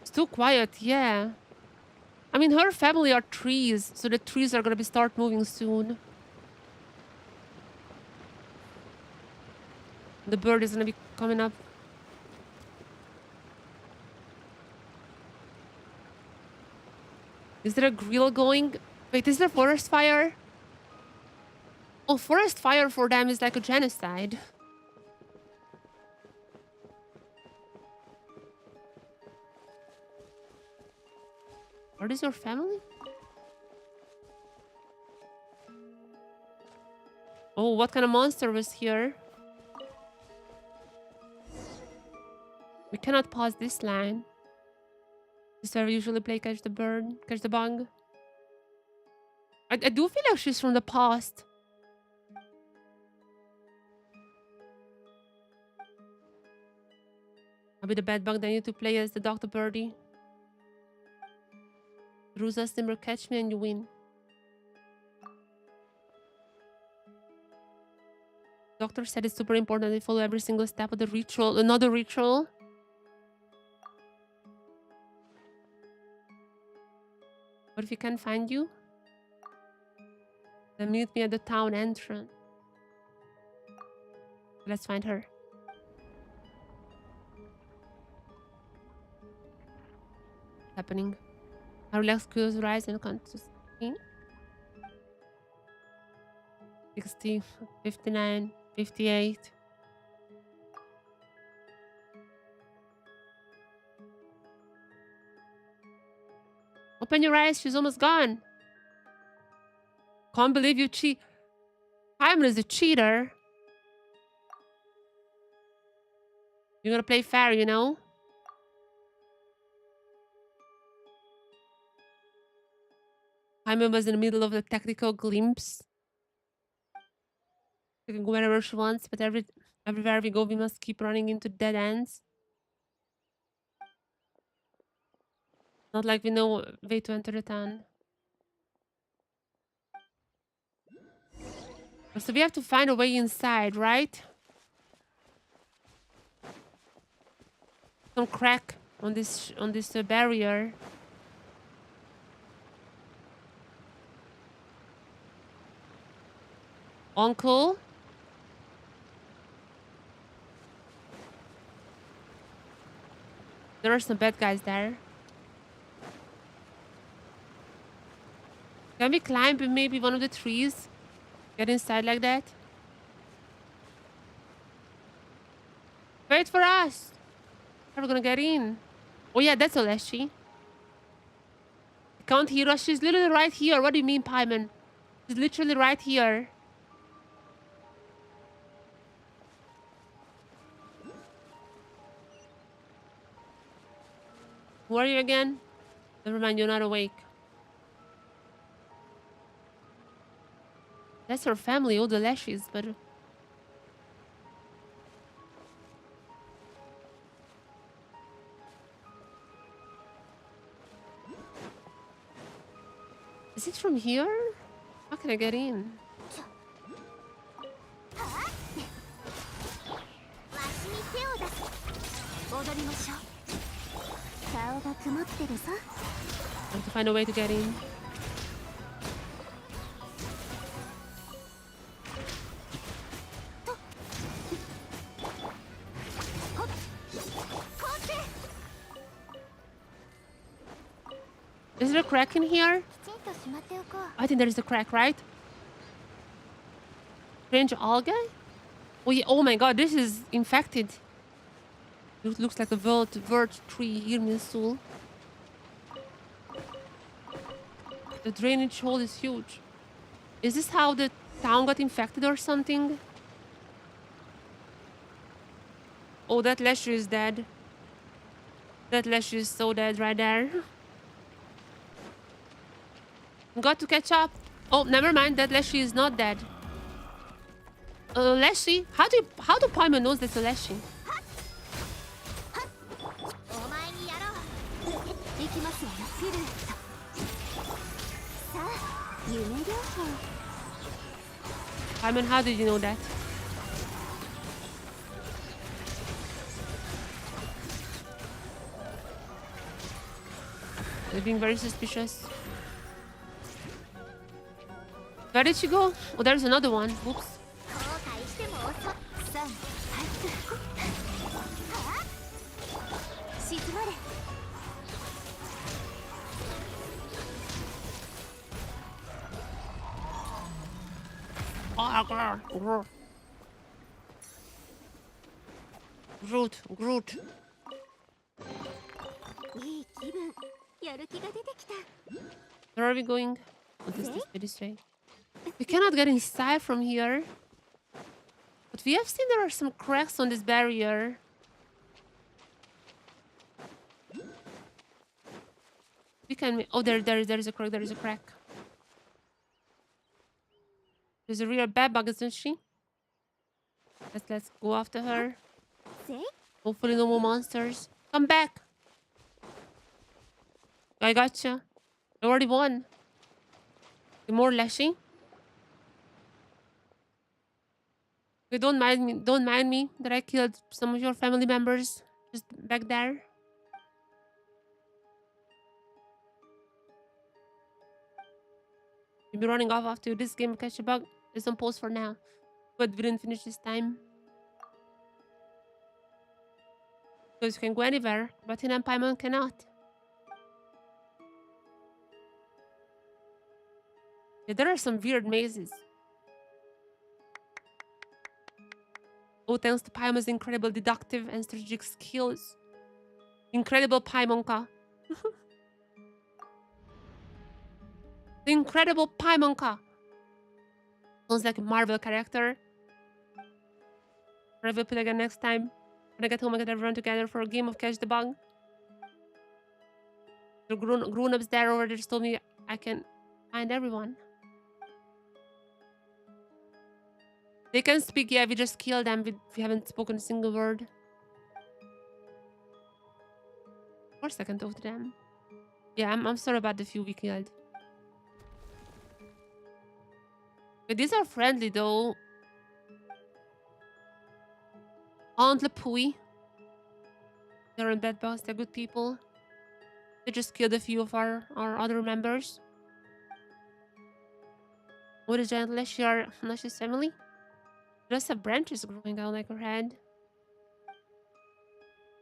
It's too quiet, yeah. I mean, her family are trees, so the trees are gonna start moving soon. The bird is gonna be coming up. Is there a grill going? Wait, is there forest fire? Oh, forest fire for them is like a genocide. What is your family? Oh, what kind of monster was here? We cannot pause this line. This is where we usually play catch the bird, catch the bug. I do feel like she's from the past. I'll be the bad bug, then you to play as the Dr. Birdie. Rusa Simmer, catch me and you win. Doctor said it's super important they follow every single step of the ritual. Another ritual. What if he can't find you? Then meet me at the town entrance. Let's find her. What's happening? I relax, close your eyes and count to 60, 59, 58. Open your eyes, she's almost gone. Can't believe you cheat. Paimon is a cheater. You're gonna play fair, you know? Paimon was in the middle of a tactical glimpse. She can go wherever she wants, but everywhere we go, we must keep running into dead ends. Not like we know a way to enter the town. So we have to find a way inside, right? Some crack on this barrier. Uncle? There are some bad guys there. Can we climb maybe one of the trees? Get inside like that? Wait for us! How are we gonna get in? Oh yeah, that's Oleshi. Can't hear us. She's literally right here. What do you mean, Paimon? She's literally right here. Who are you again? Never mind, you're not awake. That's her family, all the Leshies, but... Is it from here? How can I get in? I have to find a way to get in. Is there a crack in here? I think there is a crack, right? Strange algae? Oh, yeah. Oh my god, this is infected. It looks like a vert tree here in Seoul. The drainage hole is huge. Is this how the town got infected or something? Oh, that Lesher is dead. That Lesher is so dead right there. Got to catch up. Oh, never mind. That Leshy is not dead. Leshy? How do Paimon knows that's a Leshy? Paimon, how did you know that? They're being very suspicious. Where did she go? Oh, there's another one. Oops. Oh, Groot. Where are we going? Oh, this way. We cannot get inside from here. But we have seen there are some cracks on this barrier. We can... Oh, there's a crack. There is a crack. There's a real bad bug, isn't she? Let's go after her. Hopefully no more monsters. Come back. I gotcha. I already won. More lashing. Okay, don't mind me that I killed some of your family members just back there. You'll be running off after this game catch a bug. It's on pause for now. But we didn't finish this time. Because you can go anywhere, but Hina and Paimon cannot. Yeah, there are some weird mazes. Oh, thanks to Paimon's incredible deductive and strategic skills. Incredible Paimonka. The incredible Paimonka. Sounds like a Marvel character. I will play again next time. When I get home, I get everyone together for a game of Catch the Bug. The grown-ups there already just told me I can find everyone. They can speak, yeah, we just killed them. We haven't spoken a single word. Of course I can talk to them. Yeah, I'm sorry about the few we killed. But these are friendly though. Aunt Lepui. They're in bed boss, they're good people. They just killed a few of our other members. What is giant Lash's family? Just have branches growing down like her head.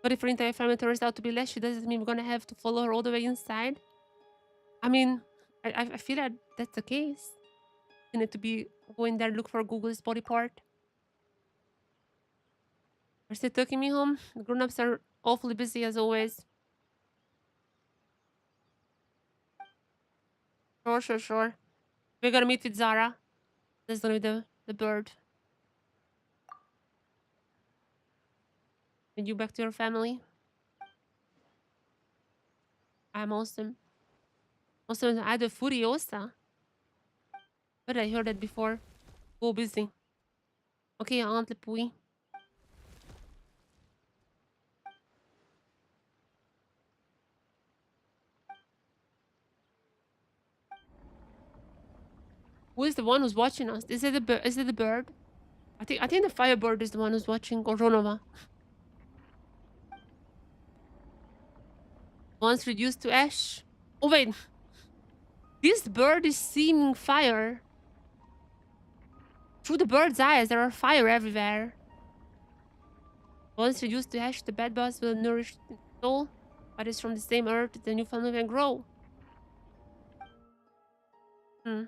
But if her entire family turns out to be Lash, does it mean we're gonna have to follow her all the way inside? I mean, I feel that that's the case. You need to be going there, look for Google's body part. Are they taking me home? The grown-ups are awfully busy as always. Sure. We're gonna meet with Zara. That's gonna be the bird. And you back to your family. I'm awesome. Also, I do Furiosa. But I heard that before. Go busy. Okay, Aunt Lepui. Who is the one who's watching us? Is it the bird? I think the firebird is the one who's watching Goronova. Once reduced to ash. Oh wait. This bird is seeing fire. Through the bird's eyes, there are fire everywhere. Once reduced to ash, the bad boss will nourish the soul, but it's from the same earth the new family can grow. Hmm.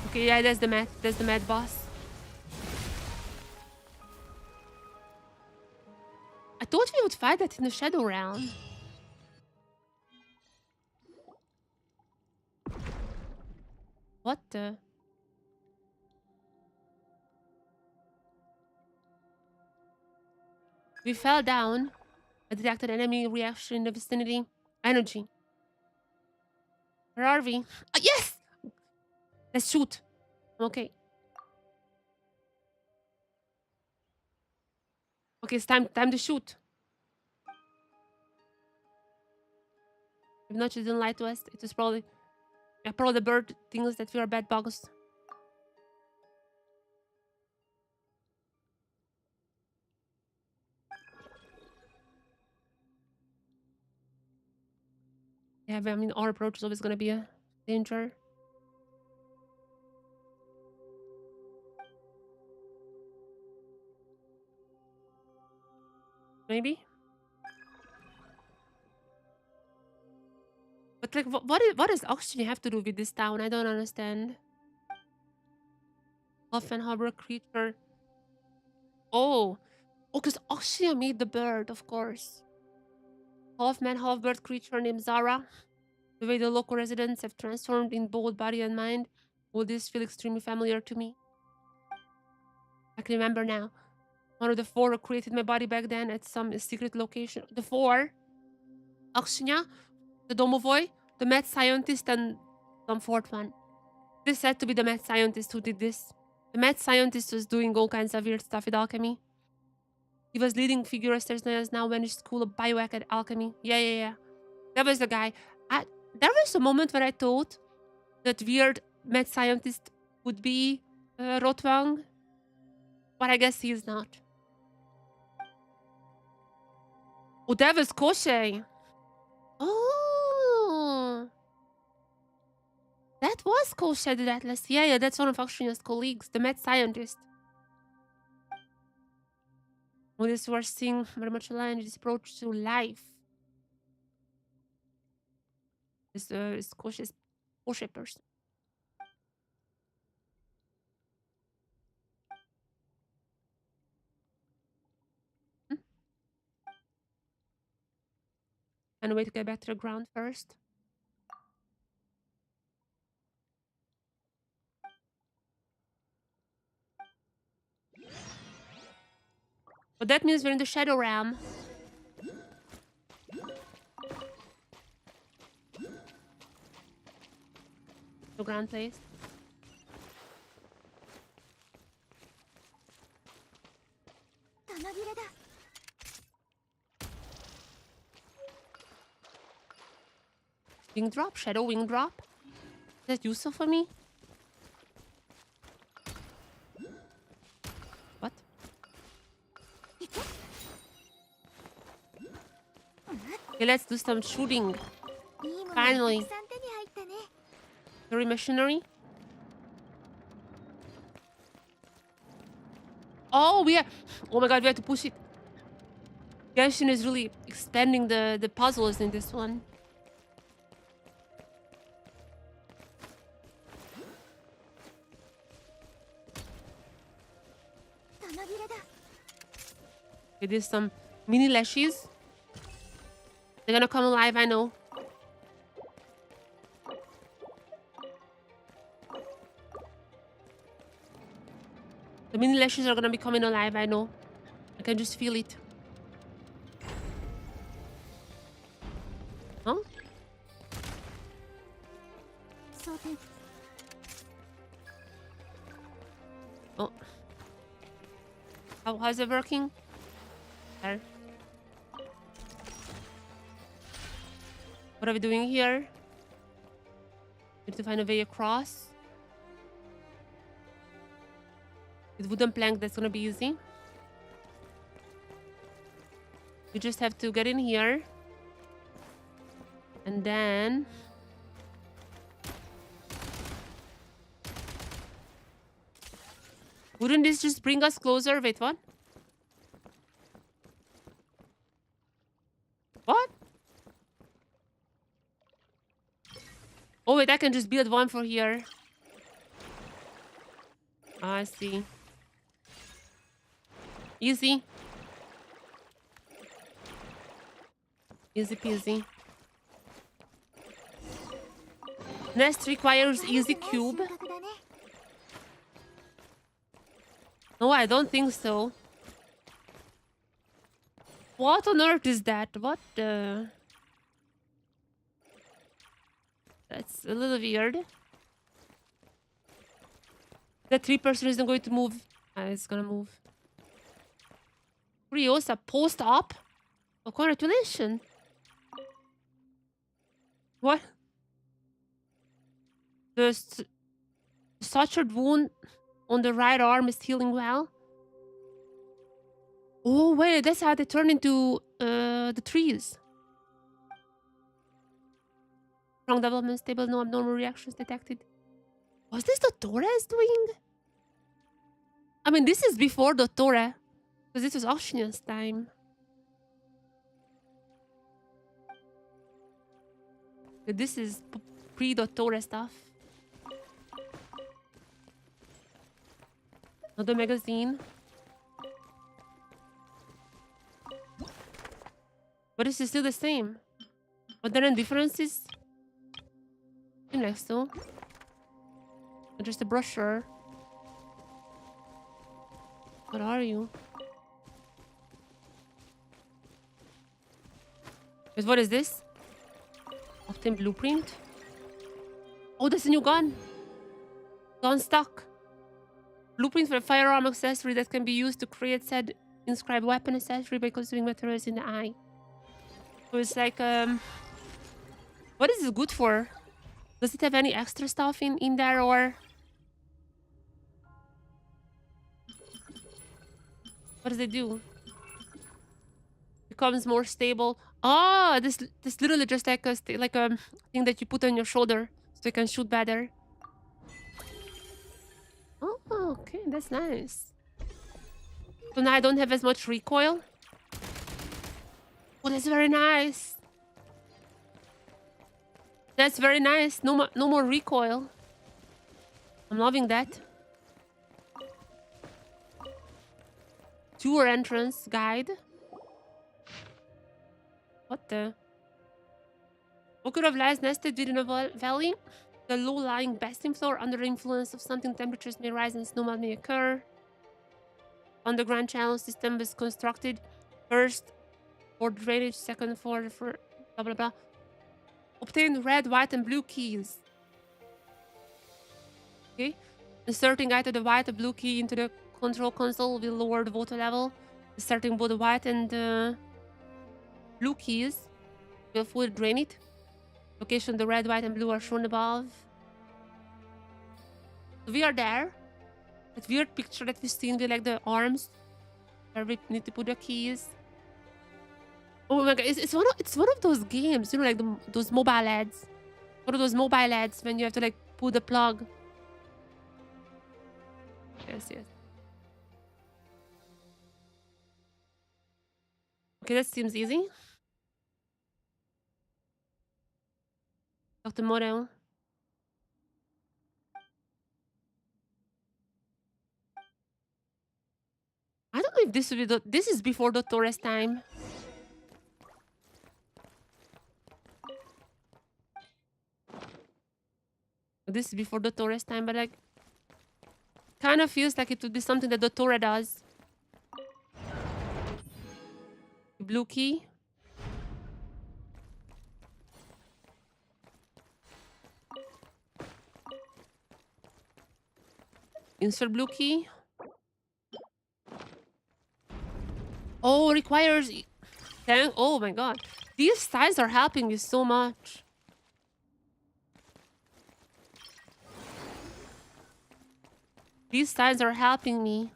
Okay, yeah, that's the mad boss. I thought we would fight that in the shadow realm. What the? We fell down. I detected enemy reaction in the vicinity. Energy. Where are we? Yes! Let's shoot. I'm okay. Okay, it's time to shoot. If not, she didn't lie to us. It was probably the bird thinks that we are bad bugs. Yeah, but I mean, our approach is always gonna be a danger. Maybe. But like, what does oxygen have to do with this town? I don't understand. Often harbor creature. Oh, because oxygen made the bird, of course. half-man, half-bird creature named Zara. The way the local residents have transformed in both body and mind, all this feel extremely familiar to me. I can remember now. One of the four who created my body back then at some secret location. The four? Akshunya, the Domovoy, the mad scientist, and some fourth one. This had to be the mad scientist who did this. The mad scientist was doing all kinds of weird stuff with alchemy. He was leading figure as there's now vanished school of biohack at alchemy. Yeah. That was the guy. There was a moment when I thought that weird mad scientist would be Rotwang, but I guess he is not. Oh, that was Koshei. Oh, that was Koshei the Atlas. Yeah, that's one of Akshunya's colleagues, the mad scientist. Oh, this was seeing very much aligned with his approach to life. This is Koshei person. Hmm? And a way to get back to the ground first. But that means we're in the Shadow Realm. The ground place. Wing drop? Shadow wing drop? Is that useful for me? What? Okay, let's do some shooting. Finally. Very missionary. Oh, oh my god, we have to push it. Genshin is really expanding the puzzles in this one. Okay, there's some mini lashes. They're gonna come alive, I know. The mini lashes are gonna be coming alive, I know. I can just feel it. Huh? Oh. How's it working? There. What are we doing here? We need to find a way across. With wooden plank, that's gonna be easy. You just have to get in here. And then... Wouldn't this just bring us closer? Wait, what? What? Oh, wait, I can just build one for here. Ah, I see. Easy. Easy peasy. Nest requires easy cube. No, I don't think so. What on earth is that? What the... That's a little weird. That 3% isn't going to move. It's gonna move. Riosa, post up? Oh, congratulations. What? The sutured wound on the right arm is healing well. Oh, wait, that's how they turn into the trees. Strong development, stable, no abnormal reactions detected. Was this Dottore doing? I mean, this is before Dottore. Because this was Oceania's time. This is pre-Dottore stuff. Another magazine. But it's still the same. But there are differences. Seem like so. Just a brochure. What are you? Wait, what is this? Obtain blueprint. Oh, that's a new gun. Gun stock. Blueprint for a firearm accessory that can be used to create said inscribed weapon accessory by consuming materials in the eye. So it's like what is it good for? Does it have any extra stuff in there, or what does it do? Becomes more stable. Oh, this literally just like a thing that you put on your shoulder so you can shoot better. Oh, okay, that's nice. So now I don't have as much recoil. Oh, that's very nice. That's very nice. No more recoil. I'm loving that. Tour entrance guide. What the? Pocket of lies nested within a valley. The low-lying bastion floor under the influence of something, temperatures may rise and snowmelt may occur. Underground channel system was constructed first for drainage, second for blah blah blah. Obtain red, white, and blue keys. Okay. Inserting either the white or blue key into the control console will lower the water level. Inserting both the white and the blue keys will fully drain it. Location: the red, white, and blue are shown above. So we are there. That weird picture that we've seen with like the arms where we need to put the keys. Oh my god, it's one of those games, you know, like those mobile ads. One of those mobile ads when you have to like pull the plug. Yes. Okay, that seems easy. Dr. Morel. I don't know if this will be this is before the Torres time. This is before the Torres time, but like kind of feels like it would be something that the Torre does. Blue key. Insert blue key. Oh, requires... Oh my god. These ties are helping me so much. These ties are helping me.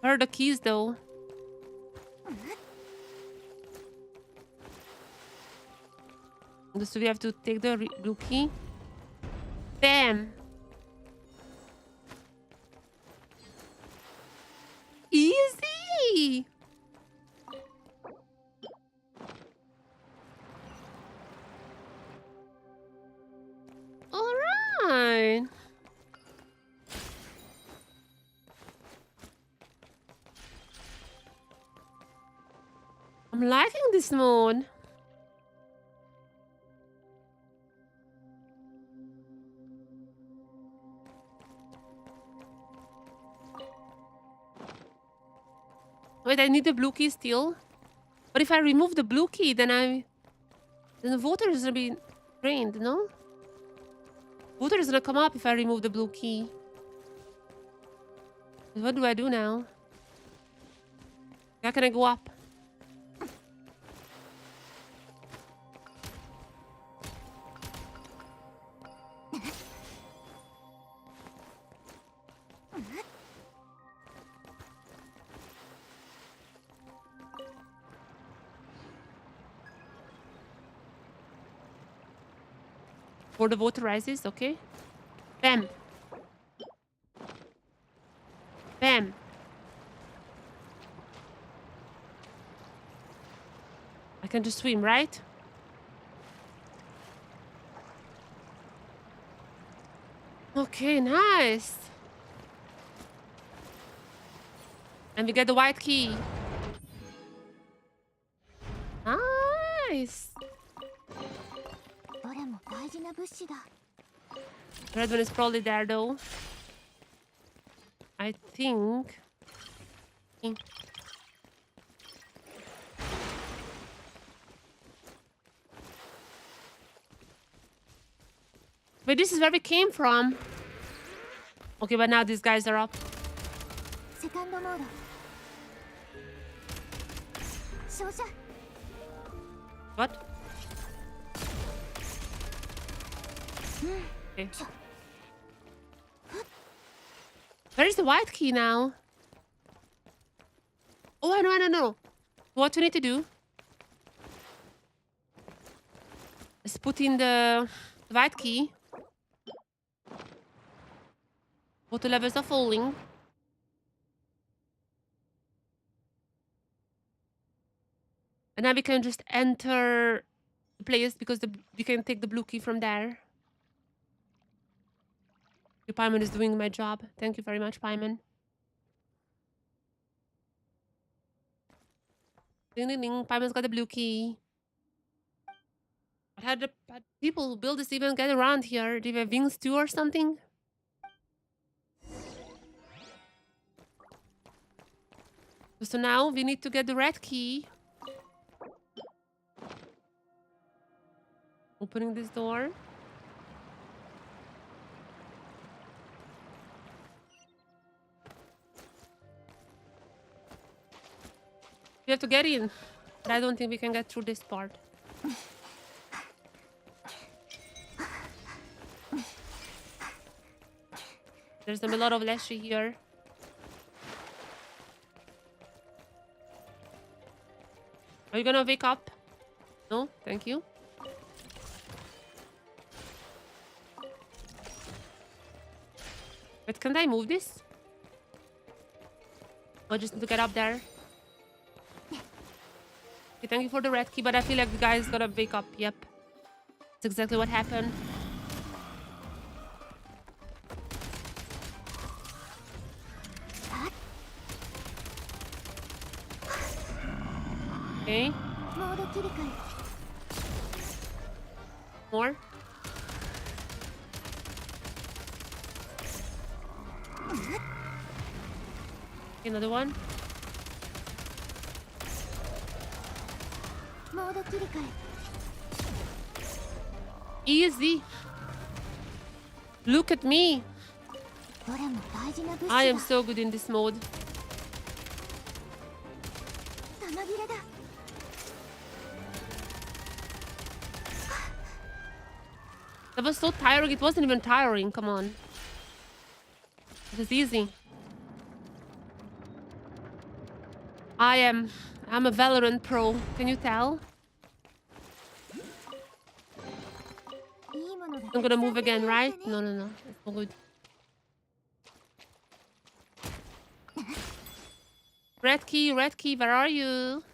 Where are the keys though? So we have to take the blue key. Bam! Easy! Alright! I'm liking this mode. Wait, I need the blue key still? But if I remove the blue key, then the water is gonna be drained, no? Water is gonna come up if I remove the blue key. What do I do now? How can I go up? Before the water rises, okay? Bam! Bam! I can just swim, right? Okay, nice! And we get the white key. Nice. どれも大事な物資だ。 The red one is probably there though. I think. Wait, this is where we came from. Okay, but now these guys are up. セカンドモード。照射。 What? Okay. Where is the white key now? Oh, I know. What we need to do is put in the white key. Water levels are falling. And now we can just enter the place because we can take the blue key from there. Paimon is doing my job. Thank you very much, Paimon. Ding ding ding. Paimon's got the blue key. But how did people who build this even get around here? Do they have wings too or something? So now we need to get the red key. Opening this door. We have to get in. But I don't think we can get through this part. There's a lot of Leshy here. Are you gonna wake up? No? Thank you. But can't I move this? I just need to get up there. Okay, thank you for the red key, but I feel like the guy is gonna wake up. Yep. That's exactly what happened. Okay. モード切り替え。 More. Okay, another one. モード切り替え。 Easy. Look at me. どれも大事な物資だ。 I am so good in this mode. 玉切れだ。 That was so tiring. It wasn't even tiring. Come on. It was easy. I'm a Valorant pro. Can you tell? いいものが I'm gonna move again, right? No. It's all good. Red key, where are you?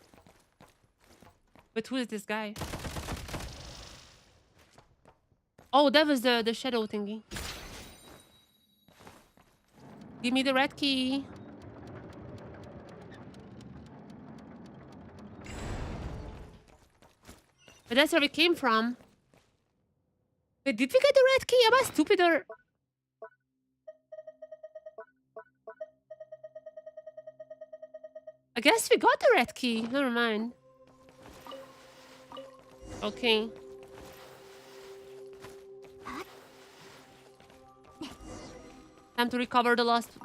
But who is this guy? Oh, that was the shadow thingy. Give me the red key. But that's where we came from. Wait, did we get the red key? Am I stupid or... I guess we got the red key. Never mind. Okay. Time to recover the lost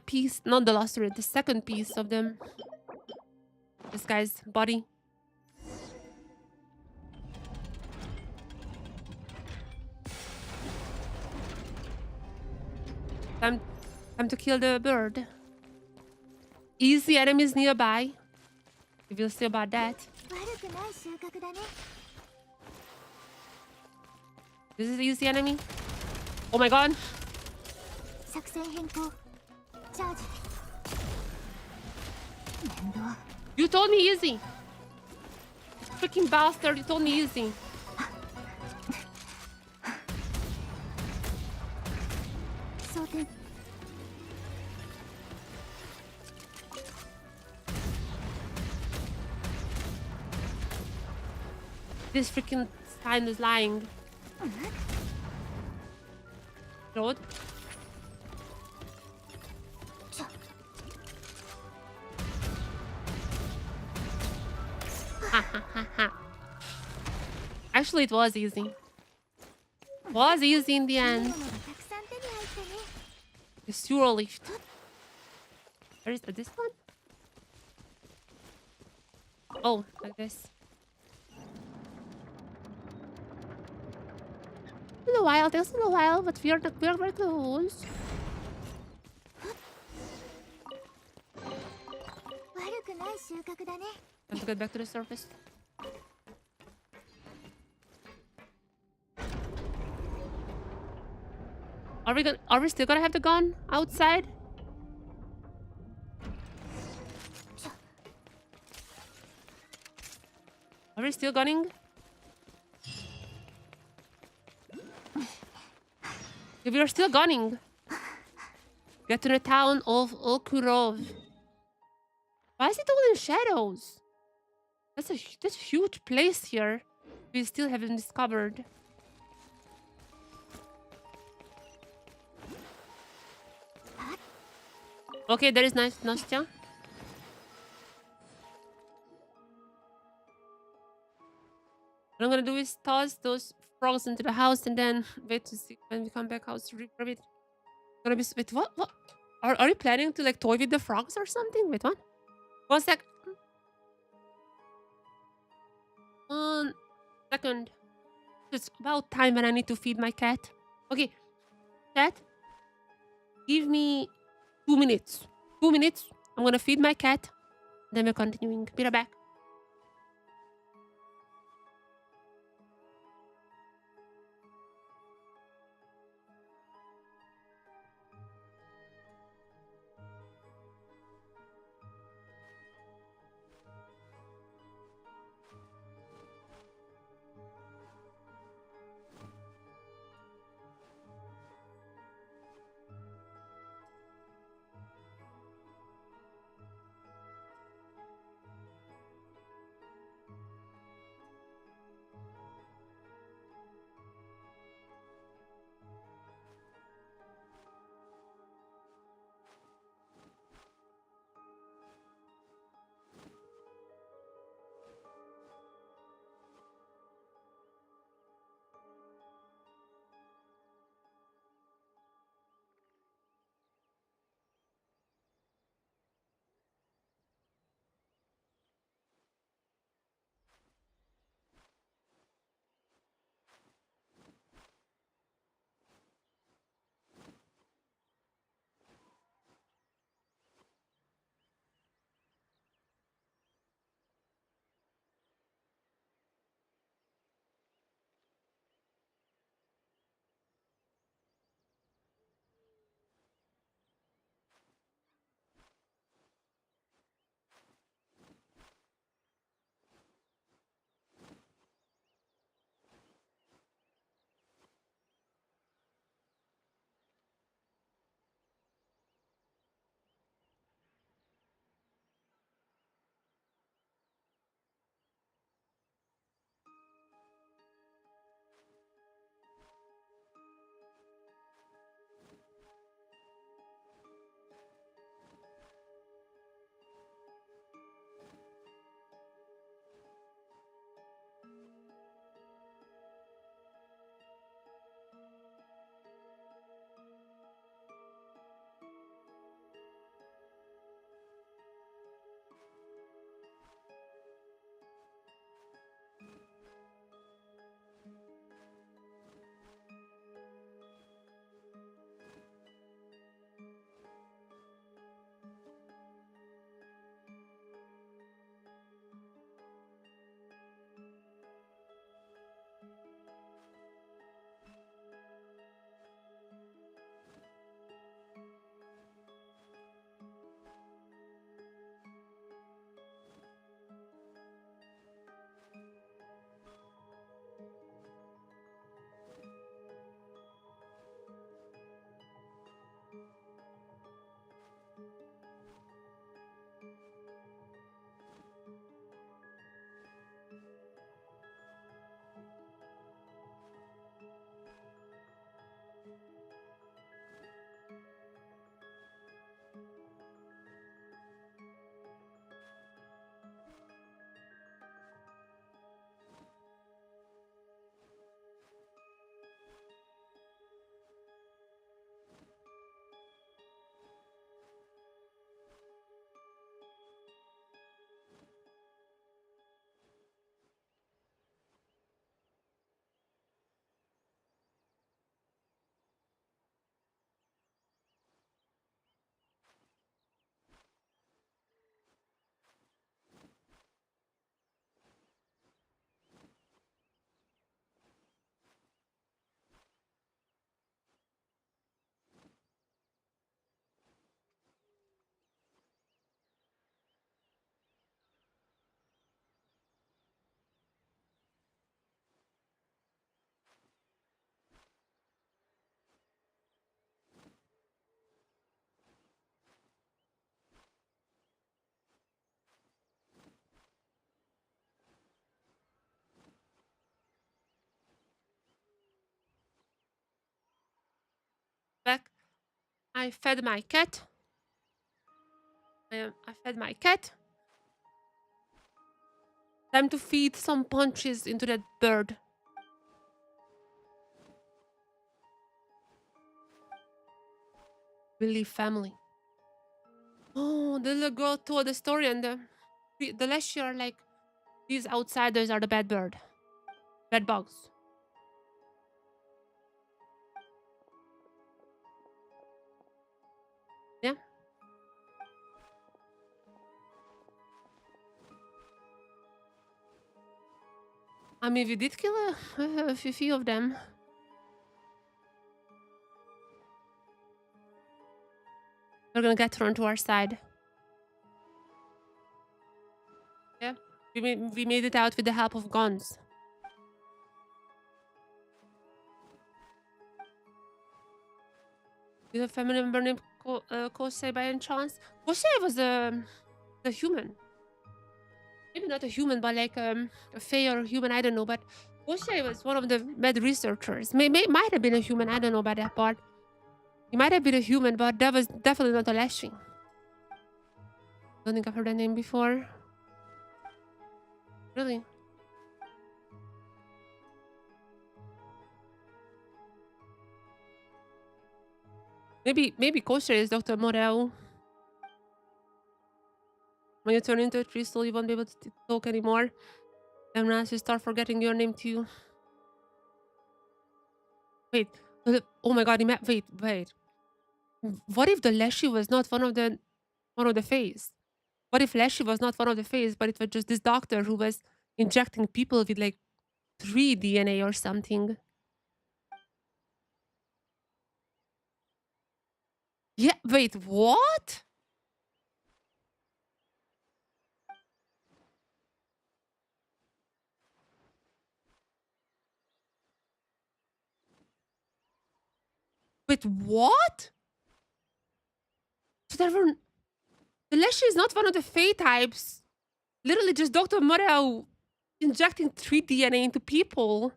piece. Not the lost, the second piece of them. This guy's body. Time to kill the bird. Easy enemies nearby. We will see about that. 悪くない収穫だね。 This is easy enemy. Oh my god. 作戦変更。チャージ。面倒。 You told me easy. Freaking bastard, you told me easy. 装填。This freaking sign is lying. Road. Ha ha ha ha. Actually, it was easy. Was easy in the いい end. ものがたくさん手に入ったね The sewer lift. Where is this one? Oh, like this. In a while, takes a little while, but we are very close. 悪くない収穫だね Time to get back to the surface. Are we still gonna have the gun outside? Are we still gunning? If we are still gunning. Get to the town of Okurov. Why is it all in shadows? That's a huge place here. We still haven't discovered. Okay, there is Nastya. What I'm gonna do is toss those frogs into the house and then wait to see when we come back house to regrab it. Gonna be wait, what? Are you planning to like toy with the frogs or something? Wait, what? 1 sec. 1 second. It's about time when I need to feed my cat. Okay, cat, give me 2 minutes. 2 minutes. I'm gonna feed my cat. Then we're continuing. Be right back. Back. I fed my cat. I fed my cat. Time to feed some punches into that bird. Really family. Oh, the little girl told the story, and the last year, like, these outsiders are the bad bugs. Yeah. I mean, we did kill a few of them. They're gonna get thrown to our side. Yeah. We made it out with the help of guns. You have a family member named Kosei by any chance? Kosei was a human. Maybe not a human, but like a fae or a human, I don't know. But Kosei was one of the med researchers. Might have been a human, I don't know about that part. He might have been a human, but that was definitely not a lashing. Don't think I've heard that name before. Really? Maybe Kosei is Dr. Morel. When you turn into a crystal, you won't be able to talk anymore. And once you start forgetting your name too. Wait. Oh my god, wait. What if the Leshy was not one of the fays? What if Leshy was not one of the fays, but it was just this doctor who was injecting people with like 3 DNA or something? Yeah, wait, what? Wait, what? So there were the Leshy is not one of the Fey types. Literally just Dr. Morel injecting 3 DNA into people.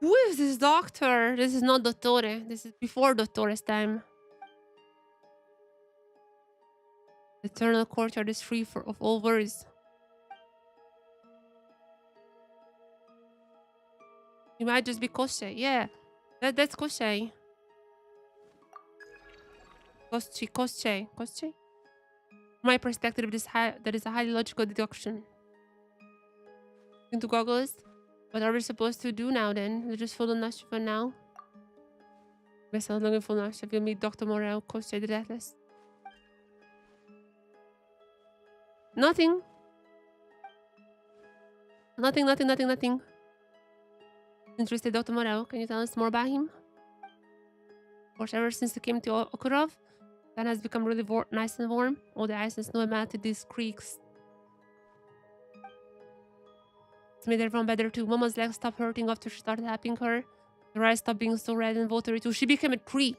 Who is this doctor? This is not Dottore. This is before Dottore's time. The eternal courtyard is free of all worries. It might just be Kosei. Yeah, that's Kosei. Kosei. From my perspective, that is a highly logical deduction. Into goggles. What are we supposed to do now then? We just follow Nash for now. Guess I'm looking for Nash. We'll meet Dr. Morel, Kosei the Deathless. Nothing. Nothing. Interested, Dr. Morel. Can you tell us more about him? Of course, ever since he came to Okurov, that has become really nice and warm. All the ice and snow melted these creeks. It's made everyone better too. Mama's legs stopped hurting after she started helping her. Her eyes stopped being so red and watery too. She became a tree.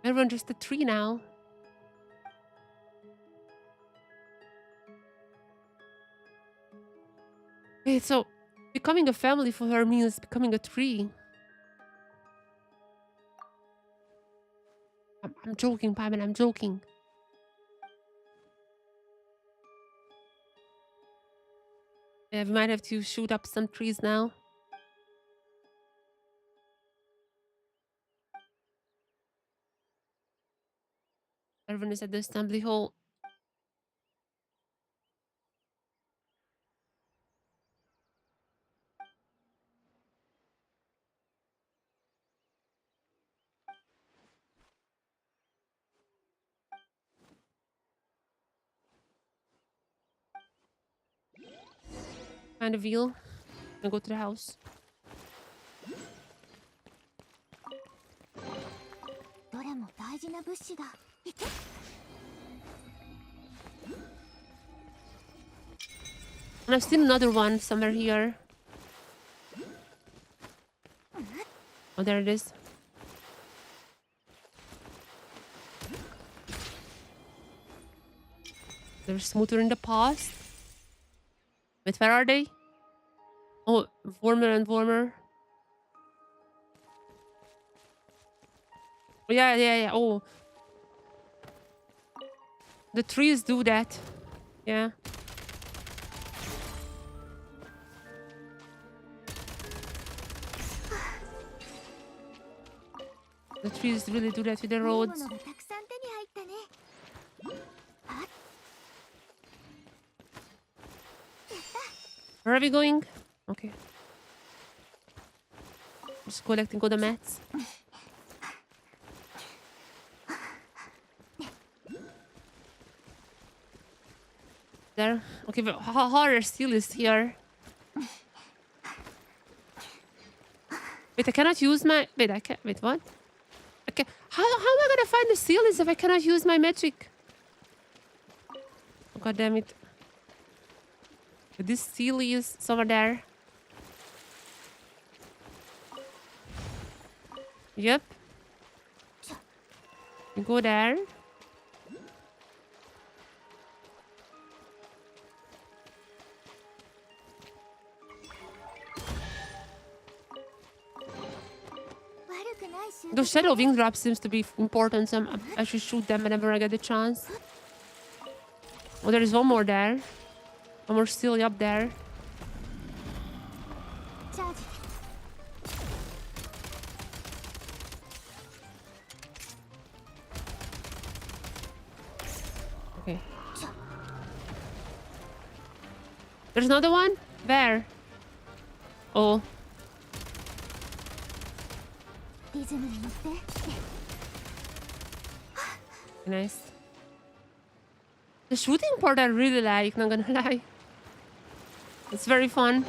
Everyone just a tree now. Wait, so becoming a family for her means becoming a tree. I'm joking, Pamela. I'm joking. Yeah, we might have to shoot up some trees now. Everyone is at the assembly hall. Find a wheel and go to the house. どれも大事な物資だ。いけ。 And I've seen another one somewhere here. Oh, there it is. They're smoother in the past. Wait, where are they? Oh, warmer and warmer. Oh, yeah. Oh. The trees do that. Yeah. The trees really do that with the roads. いいものがたくさん手に入ったね。 Where are we going? Okay. Just collecting all the mats. There. Okay, but horror still is here. Wait, I cannot use my... Wait, I can't... Wait, what? Okay. How am I gonna find the seals if I cannot use my magic? Oh, God damn it. This seal is somewhere there. Yep. You go there. The shadow wing drop seems to be important, so I should shoot them whenever I get the chance. Oh, there is one more there. One more still up there. Okay. There's another one? Where? Oh. Nice. The shooting part I really like, not gonna lie. It's very fun.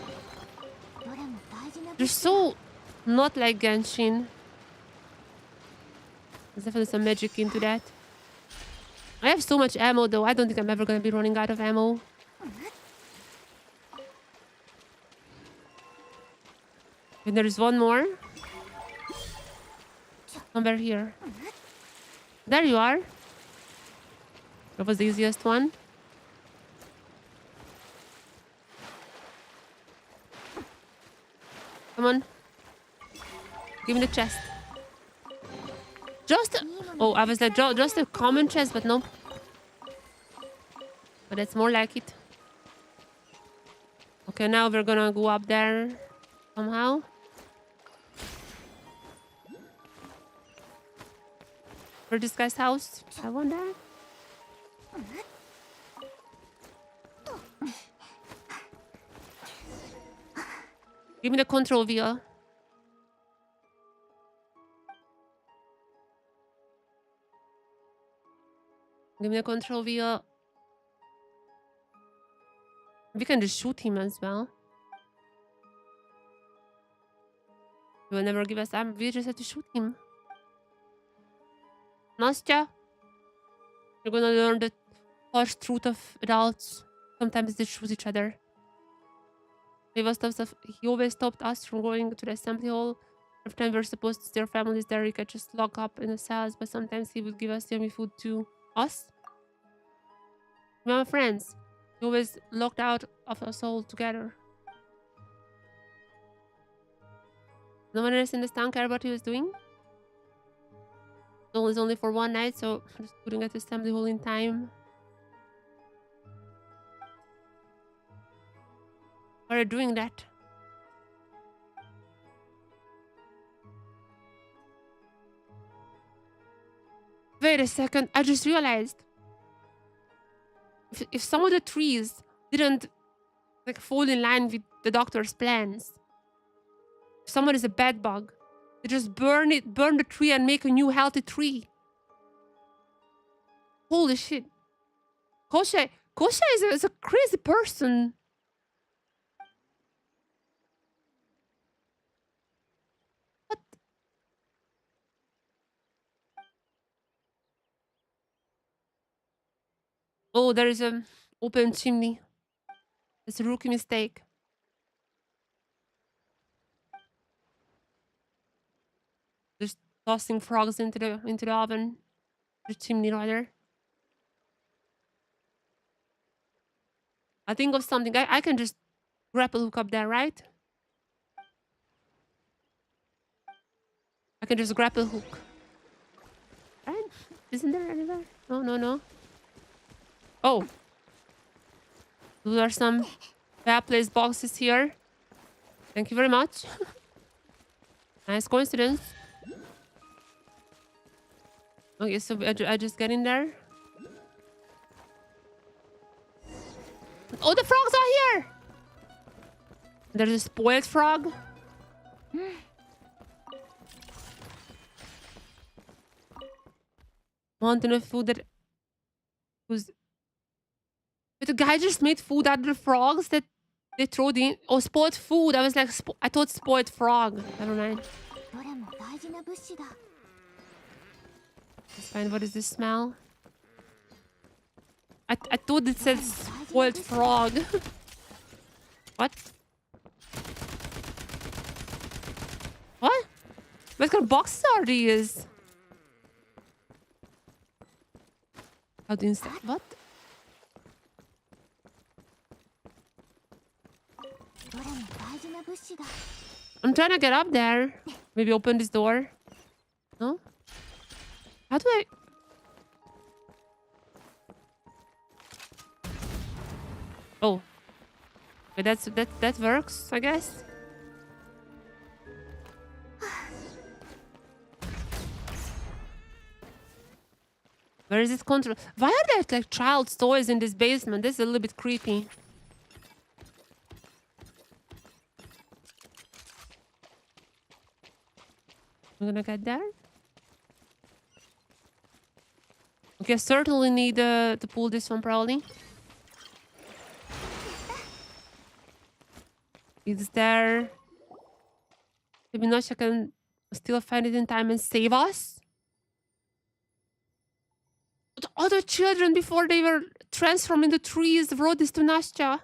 They're so not like Genshin. There's definitely some magic into that. I have so much ammo though, I don't think I'm ever gonna be running out of ammo. And there's one more. Somewhere here. There you are. That was the easiest one. Come on. Give me the chest. Just... Oh, I was like, just a common chest, but no. But it's more like it. Okay, now we're gonna go up there somehow. For this guy's house, I wonder. Give me the control wheel. Give me the control wheel. We can just shoot him as well. He will never give us ammo. We just have to shoot him. Nastya, you're gonna learn the harsh truth of adults. Sometimes they choose each other. He always stopped us from going to the assembly hall. Every time we're supposed to see our families there, he could just lock up in the cells, but sometimes he would give us yummy food to us. We were friends. He always locked out of us all together. No one else in this town cared what he was doing. It was only for one night, so just couldn't get to assembly hall in time. Why are you doing that? Wait a second, I just realized. If some of the trees didn't like fall in line with the doctor's plans, if someone is a bed bug, they just burn the tree and make a new healthy tree. Holy shit. Koshe is a crazy person. What? Oh, there is an open chimney. It's a rookie mistake. Just tossing frogs into the oven. The chimney rather. I think of something. I can just grapple hook up there, right? I can just grapple hook. Right? Isn't there anywhere? No. Oh. Those are some bad-placed boxes here. Thank you very much. Nice coincidence. Okay, so I just get in there. Oh, the frogs are here! There's a spoiled frog. Mountain of food that was... But the guy just made food out of the frogs that they throw in. Oh, spoiled food. I was like, I thought spoiled frog. Never mind. Let's find what is this smell. I thought it said spoiled frog. What? What? What kind of boxes are these? How do you install? What? I'm trying to get up there. Maybe open this door. No? How do I... Oh. But that works, I guess. Where is this control? Why are there like child's toys in this basement? This is a little bit creepy. I'm gonna get there. Okay, I certainly need to pull this one probably. It's there. Maybe not. I can still find it in time and save us. The other children before they were transformed into trees wrote this to Nastya.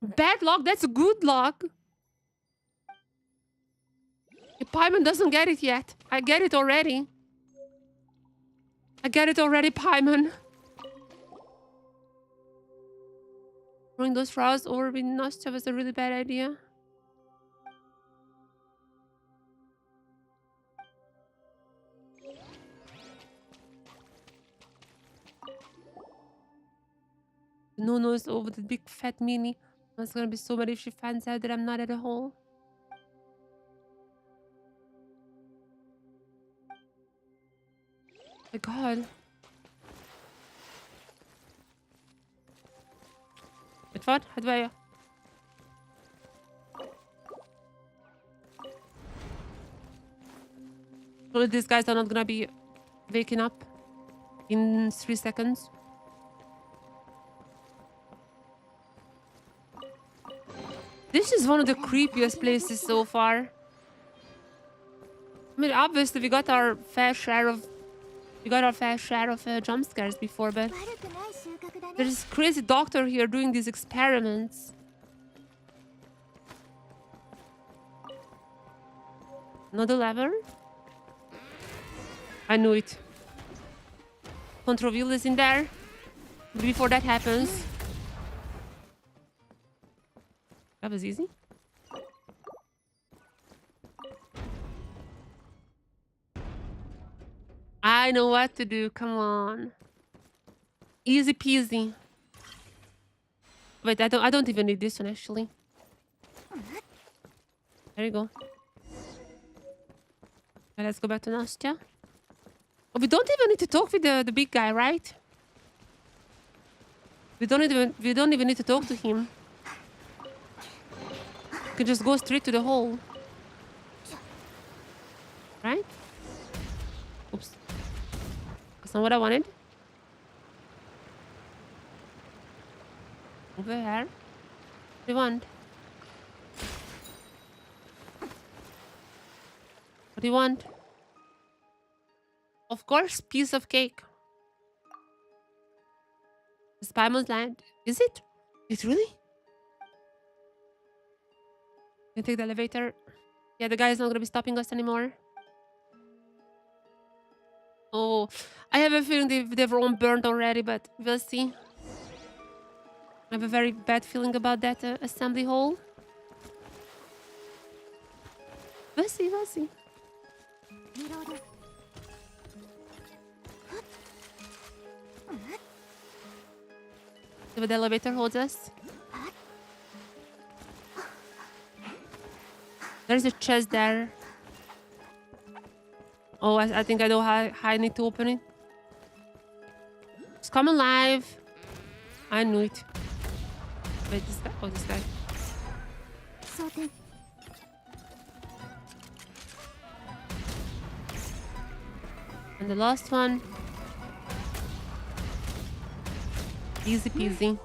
Bad luck? That's good luck. Paimon doesn't get it yet. I get it already. I get it already, Paimon. Throwing those flowers over with Nastya was a really bad idea. No nose over the big fat meanie. It's gonna be so bad if she finds out that I'm not at the hole. My god. Wait, what? How do I... Surely these guys are not gonna be waking up in 3 seconds. This is one of the creepiest places so far. I mean, obviously we got our fair share of jump scares before, but 悪くない収穫だね。 there's this crazy doctor here doing these experiments. Another lever? I knew it. Control wheel is in there. Before that happens. That was easy. I know what to do. Come on. Easy peasy. Wait, I don't even need this one actually. There you go. Okay, let's go back to Nastya. Oh, we don't even need to talk with the big guy, right? We don't even need to talk to him. We can just go straight to the hole. Right? Oops. That's not what I wanted. Over here. What do you want? What do you want? Of course, piece of cake. The Spymon's land. Is it? It really? Can take the elevator. Yeah, the guy is not gonna be stopping us anymore. Oh, I have a feeling they've all burned already, but we'll see. I have a very bad feeling about that assembly hall. We'll see, we'll see. リロード。 See what the elevator holds us. There's a chest there. Oh, I think I know how I need to open it. Just come alive. I knew it. Wait, this guy. Oh, this guy. 装填。 And the last one. Easy peasy.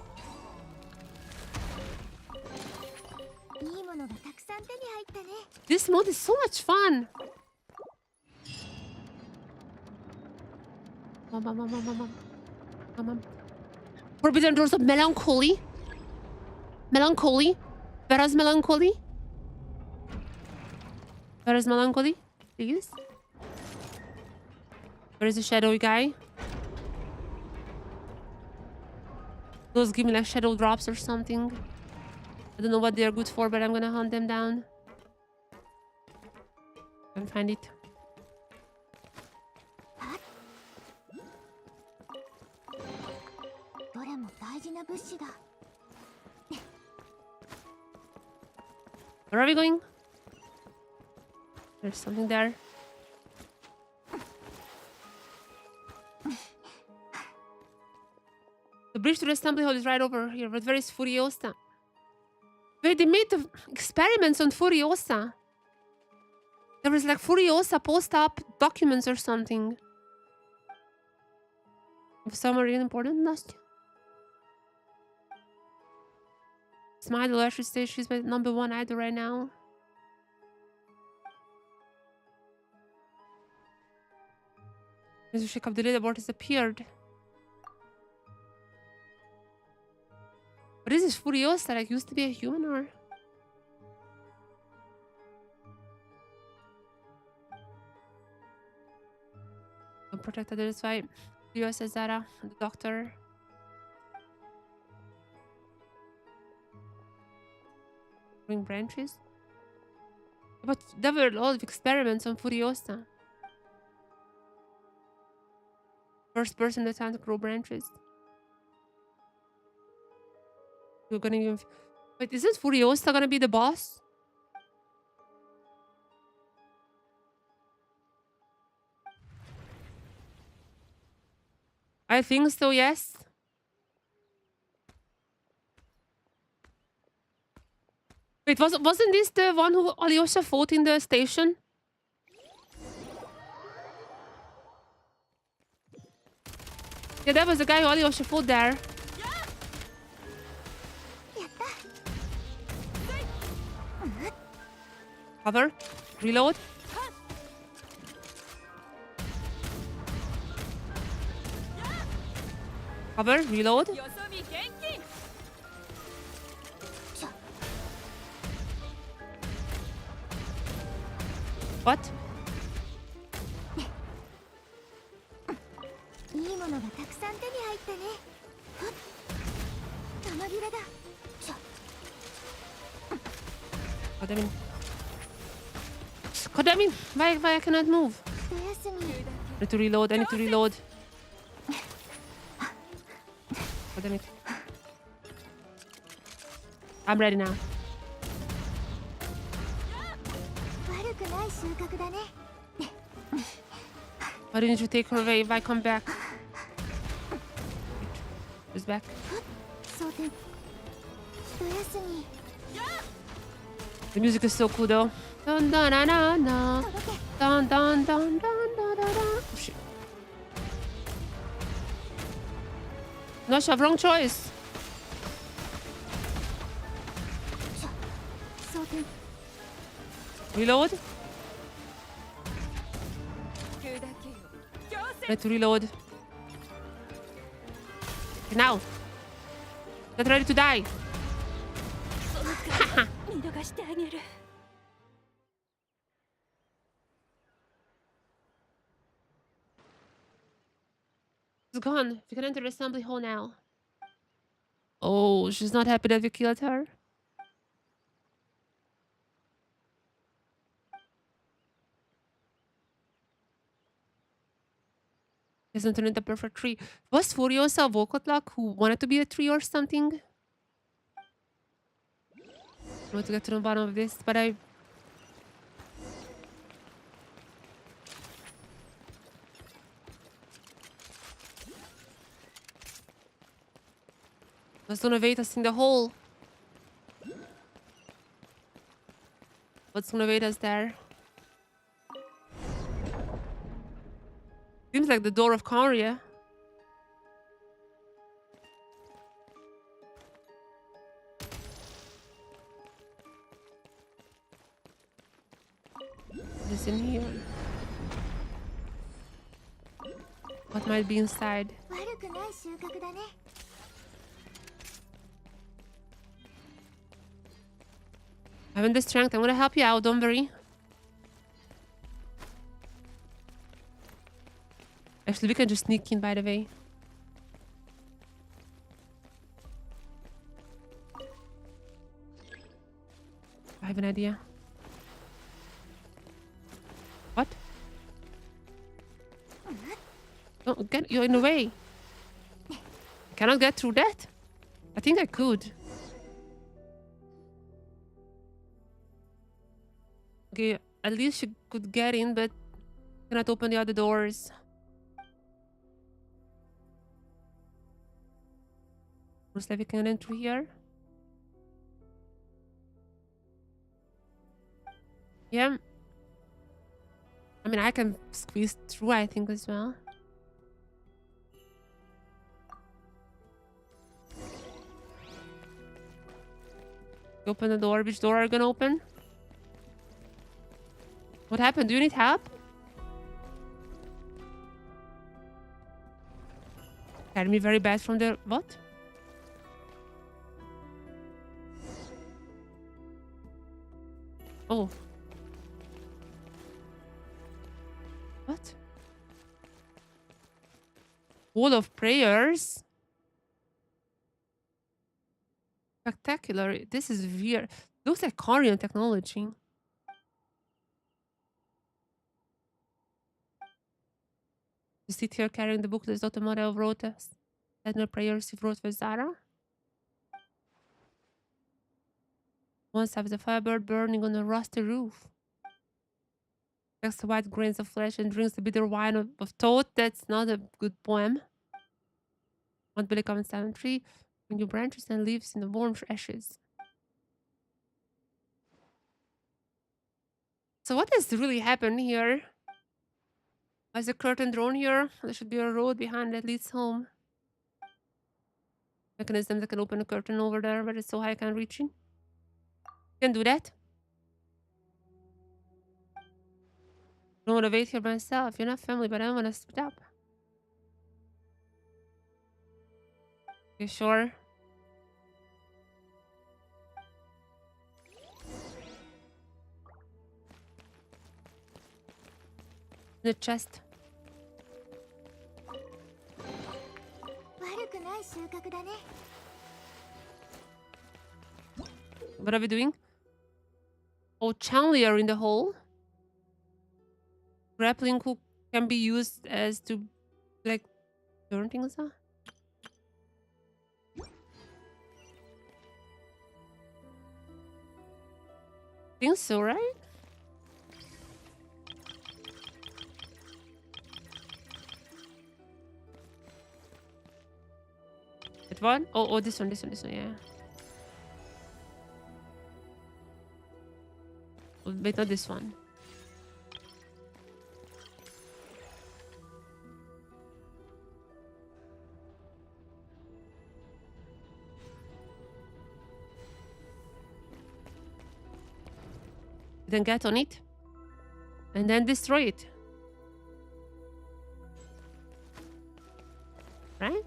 いいものがたくさん手に入ったね。 This mode is so much fun. Mom. Forbidden Doors of Melancholy. Melancholy. Where's Melancholy? Where is Melancholy? Please. Where is the shadowy guy? Those give me like shadow drops or something. I don't know what they are good for, but I'm gonna hunt them down. Can't find it. Where are we going? There's something there. The bridge to the assembly hall is right over here, but where is Furiosa? Wait, they made the experiments on Furiosa. There was like Furiosa post-op documents or something. Of somewhere really important, Nastya. Smile, I should say she's my number one idol right now. As you shake up the leaderboard has appeared. What is this Furiosa? Like used to be a human or? Don't protect others, why? Furiosa, Zara, the doctor. Growing branches? But there were a lot of experiments on Furiosa. First person to time to grow branches. We're gonna even... Wait, is this Furiosa gonna be the boss? I think so, yes. Wait, wasn't this the one who Alyosha fought in the station? Yeah, that was the guy who Alyosha fought there. Cover. Reload. Cover, reload. What? いいものがたくさん手に入ったね。ふっ、玉切れだ。God damn it. God damn it. Why I cannot move? 一休み。I need to reload. I need to reload. God damn it. I'm ready now. 悪くない収穫だね。 Why didn't you take her away if I come back? Who's back? 蒼天。一休み。 The music is so cool though. Dun dun dun dun dun. 届け。 Dun dun dun dun dun dun dun. Oh, shit. No, I have wrong choice. 蒼天。 Reload. Let's reload. Okay, now. Get ready to die. 見逃してあげる。 It's gone. We can enter the assembly hall now. Oh, she's not happy that we killed her. Isn't it the perfect tree? Was Furiosa a Volkotlak who wanted to be a tree or something? I want to get to the bottom of this, but I was gonna wait us in the hole. What's gonna wait us there? Seems like the door of Karia. What's in here? What might be inside? 悪くない収穫だね。 I haven't the strength. I'm gonna help you out. Don't worry. Actually, we can just sneak in, by the way. I have an idea. What? Don't get you're in the way. Cannot get through that? I think I could. Okay, at least she could get in, but cannot open the other doors. Looks like we can enter here. Yeah. I mean, I can squeeze through, I think, as well. Open the door. Which door are you gonna open? What happened? Do you need help? Carry me very bad from the... What? Oh. What? Wall of prayers? Spectacular. This is weird. Looks like Korean technology. You sit here carrying the booklets Dr. Morel wrote us. Said no prayers he wrote for Zara. Once I was a firebird burning on a rusty roof. Takes the white grains of flesh and drinks the bitter wine of thought. That's not a good poem. One Billy comes down a tree, bring your branches and leaves in the warm ashes. So what has really happened here? Why is the curtain drawn here? There should be a road behind that leads home. Mechanism that can open a curtain over there, but it's so high I can't reach it. Can do that. I don't want to wait here by myself. You're not family, but I don't want to split up. You sure? The chest. 悪くない収穫だね。 What are we doing? Oh, chandelier in the hole. Grappling hook can be used as to like turn things on. Think so, right? That one? Oh, this one, yeah. Oh, wait, not this one. Then get on it. And then destroy it. Right?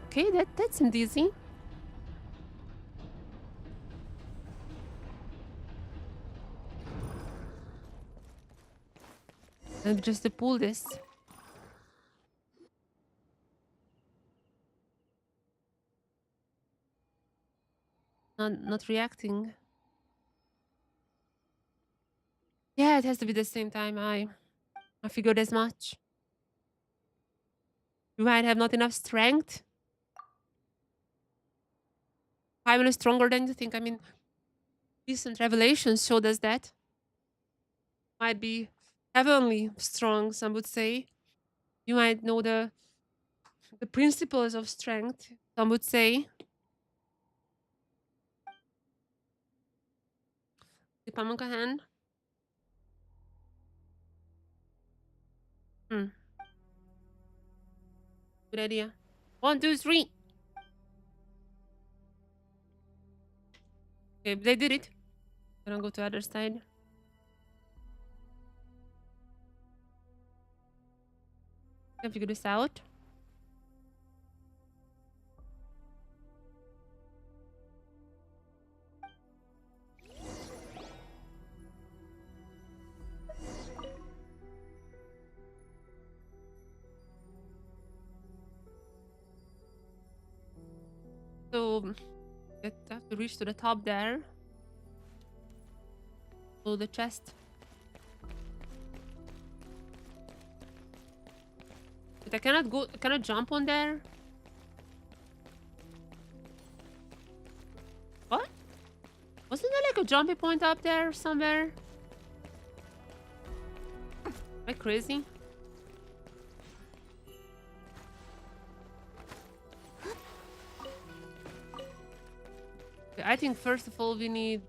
Okay, that seemed easy. And just to pull this. Not reacting. Yeah, it has to be the same time. I figured as much. You might have not enough strength. 5 minutes stronger than you think. I mean, recent revelations showed us that. Might be heavenly strong, some would say. You might know the principles of strength, some would say. The Pamuka hand. Hmm. Good idea. 1, 2, 3. Okay, they did it. Gonna go to the other side. Can figure this out. So, have to reach to the top there. So the chest. But I cannot jump on there. What? Wasn't there like a jumping point up there somewhere? Am I crazy? Okay, I think first of all we need...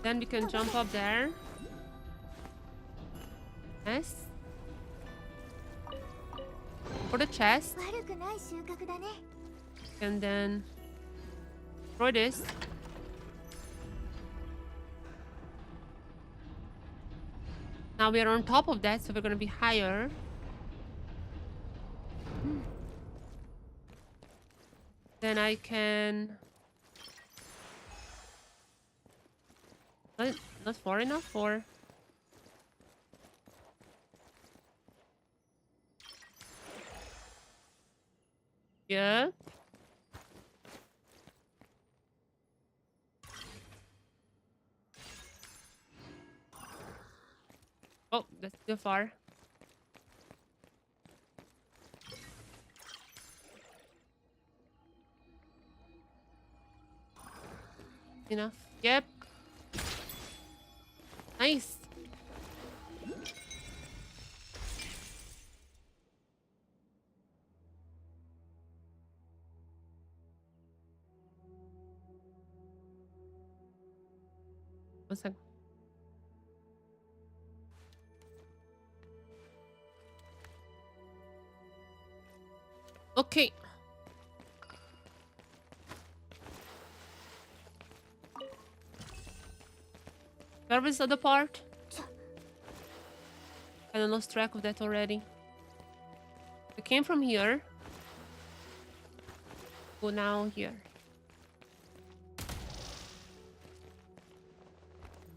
Then we can jump up there. Yes. For the chest. 悪くない収穫だね。 And then... throw this. Now we are on top of that, so we're gonna be higher. Then I can... Not far enough, or... Yeah. Oh, that's too far. Enough. Yep. Nice. One sec. Okay. Where was the other part? I lost track of that already. We came from here. Go now here.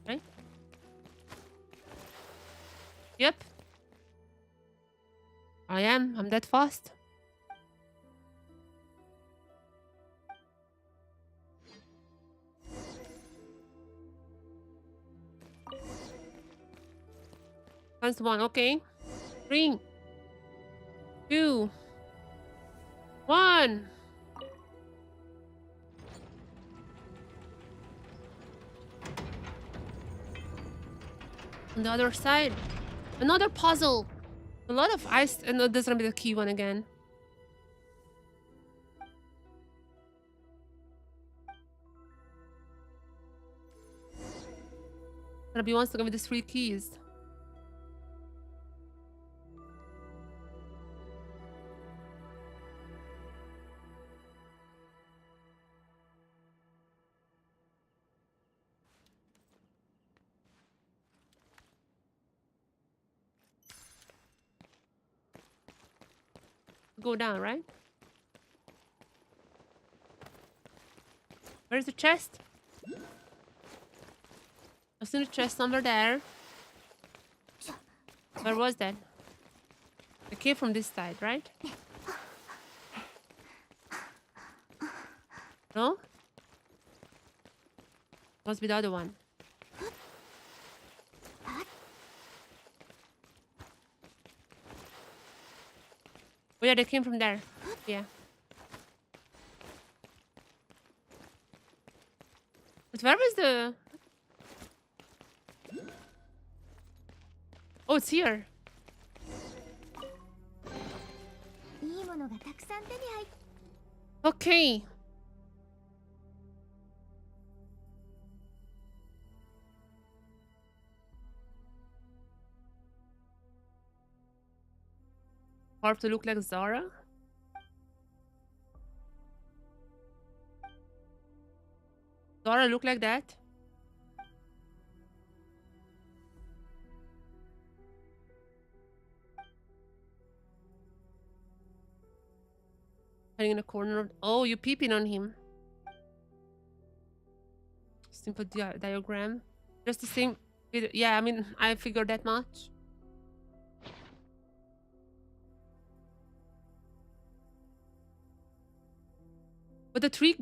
Right? Yep. I am. I'm that fast. That's one. Okay. 3, 2, 1. On the other side, another puzzle. A lot of ice, and this is gonna be the key one again. Gonna be wants to go with the 3 keys. Go down, right? Where's the chest? I seen a chest somewhere there. Where was that? It came from this side, right? No? Must be the other one. Oh yeah, they came from there. Yeah. But where was the... Oh, it's here. いいものがたくさん手に入っ Okay. Harp to look like Zara? Zara look like that? Hiding in a corner of... Oh, you peeping on him. Simple diagram. Just the same... Yeah, I mean, I figured that much. But the tree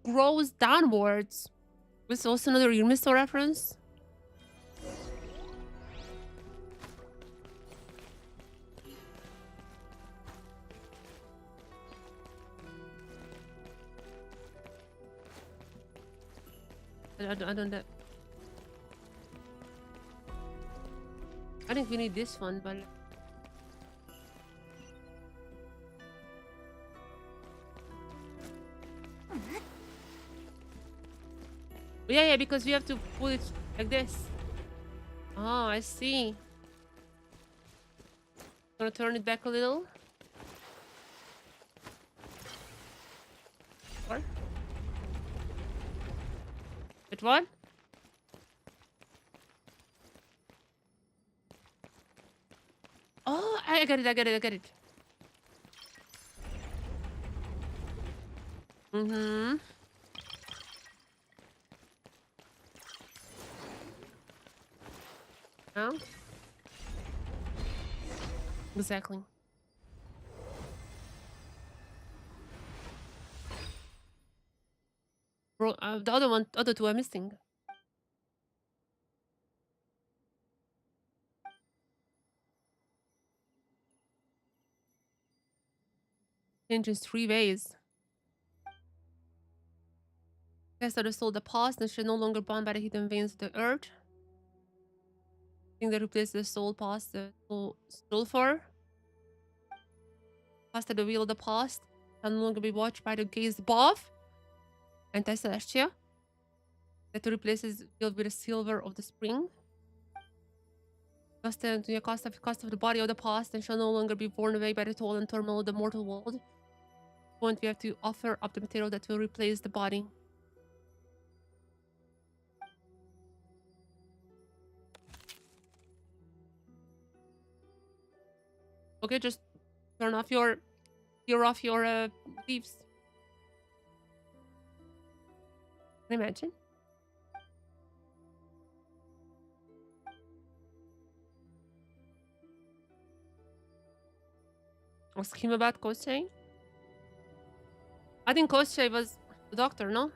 grows downwards. This is also another Irmisto reference. I don't I think we need this one, but yeah, because we have to put it like this. Oh, I see. Gonna turn it back a little. What? Wait, what? Oh, I got it. Mm-hmm. No? Exactly. Bro, the other two are missing. Changes 3 ways. Guess that the soul the past and should no longer bound by the hidden veins of the earth. Thing that replaces the soul past the soul sulfur. Past the wheel of the past can no longer be watched by the gaze above. Anti-celestia. That replaces wheel with the silver of the spring. Cost to the cost of the body of the past and shall no longer be borne away by the toil and turmoil of the mortal world. Point we have to offer up the material that will replace the body. Okay, just turn off your leaves. Can you imagine? Ask him about Koschei. I think Koschei was the doctor, no?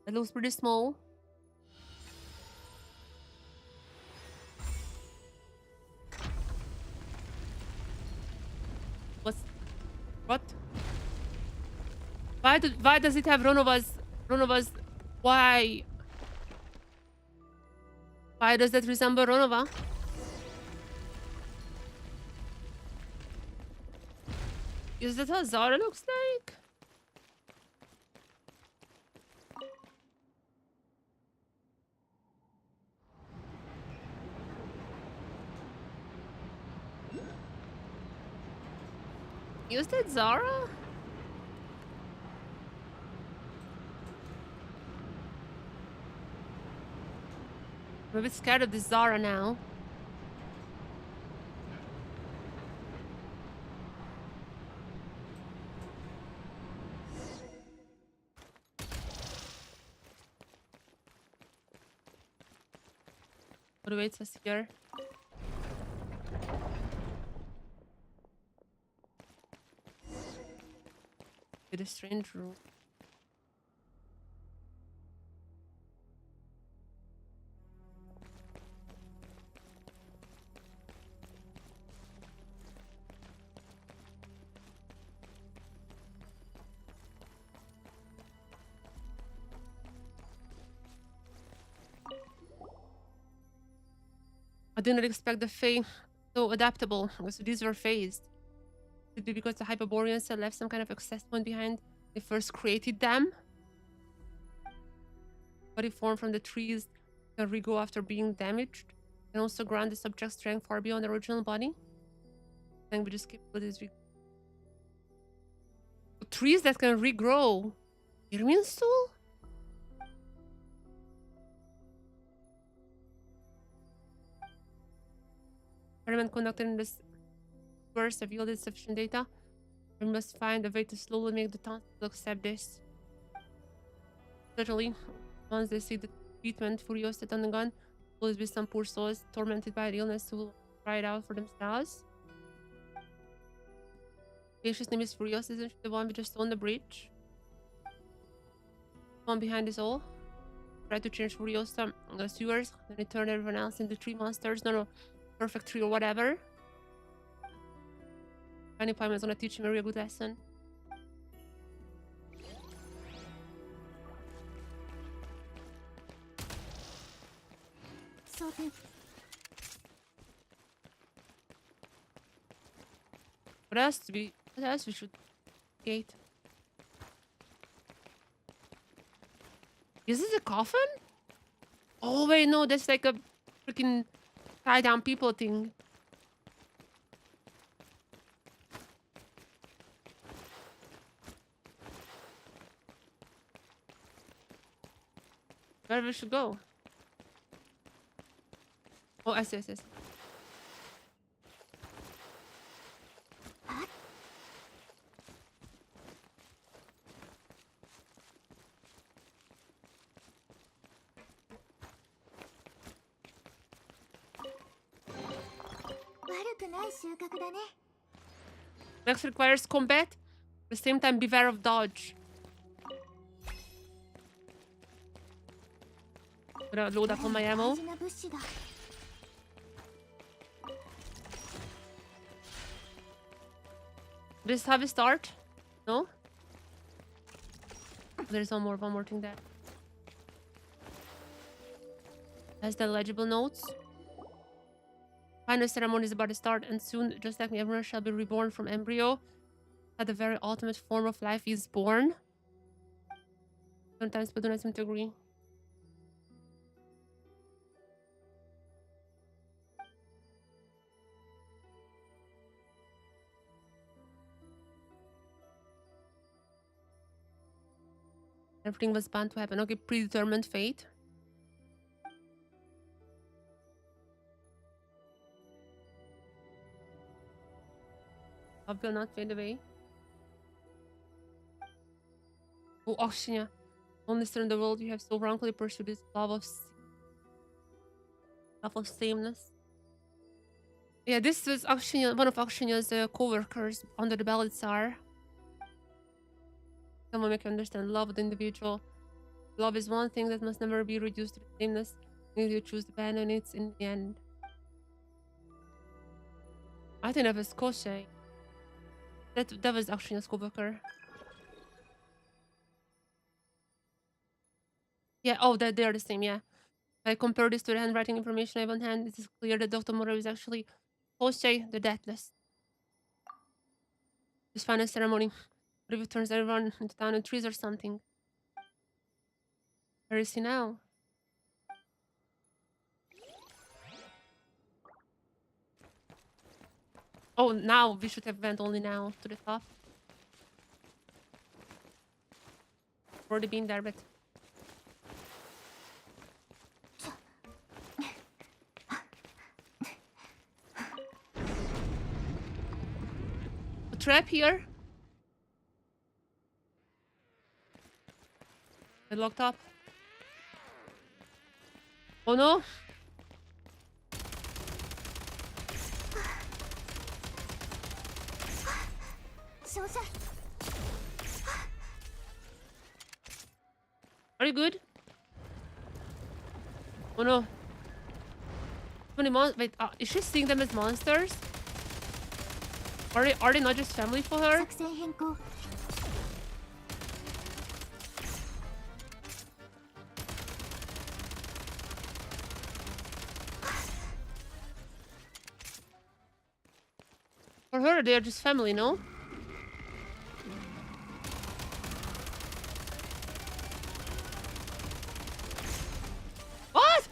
It looks pretty small. What? Why does it have Ronova's why? Why does that resemble Ronova? Is that how Zara looks like? Is that Zara? I'm a bit scared of this Zara now. What awaits us here? With a strange room. I did not expect the Fae so adaptable. So these were phased. Could be because the Hyperboreans had left some kind of access point behind. They first created them. Body formed from the trees can regrow after being damaged. Can also grant the subject strength far beyond the original body. I think we just keep with this. Trees that can regrow. Irmin stool? Experiment conducted in this verse have yielded sufficient data. We must find a way to slowly make the townspeople accept this. Certainly, once they see the treatment Furiosa undergone, will always be some poor souls tormented by the illness who will try it out for themselves. Patient's name is Furiosa, isn't she the one we just saw on the bridge? The one behind us all. Tried to change Furiosa the sewers, then they turned everyone else into tree monsters. No, perfect tree or whatever. Tiny Paimon is gonna teach him a real good lesson. So then, What else we should gate? Is this a coffin? Oh wait, no, that's like a freaking tie down people thing. Where we should go? Oh, I see. 悪くない収穫だね。 Next requires combat. At the same time, beware of dodge. Gonna load up on my ammo. 大事な物資だ。This is how we start? No? There's one more thing there. Has the legible notes. Final ceremony is about to start, and soon, just like me, everyone shall be reborn from embryo. That the very ultimate form of life is born. Sometimes, but do not seem to agree. Everything was bound to happen. Okay, predetermined fate. Love will not fade away. Oh, Akshinya. Only star in the world you have so wrongfully pursued this love of sameness. Yeah, this was Akshinya, one of Akshinya's co-workers under the Ballad Tsar. Someone make you understand love of the individual. Love is one thing that must never be reduced to the sameness. If you choose to abandon it in the end. I think that was Koshei. That was Akshinya's co-worker. Yeah, oh, they are the same, yeah. If I compare this to the handwriting information I have on hand, it is clear that Dr. Moro is actually Koshei the Deathless. This final ceremony. What if it turns everyone into town and trees or something? Where is he now? Oh, now we should have went only now to the top. Already been there, but a trap here. I locked up. Oh no! Are you good? Oh no! Too many wait, is she seeing them as monsters? Are they not just family for her? For her, they are just family, no? What?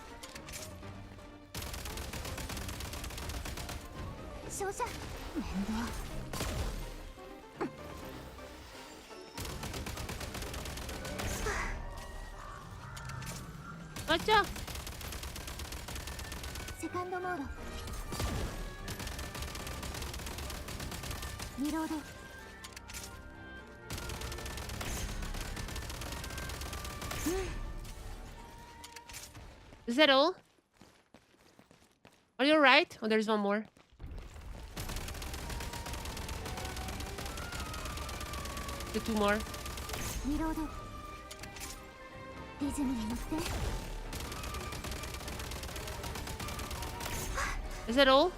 Gotcha. Second mode. Reload. Is that all? Are you alright? Oh, there's one more. The two more. Reload. Is that all?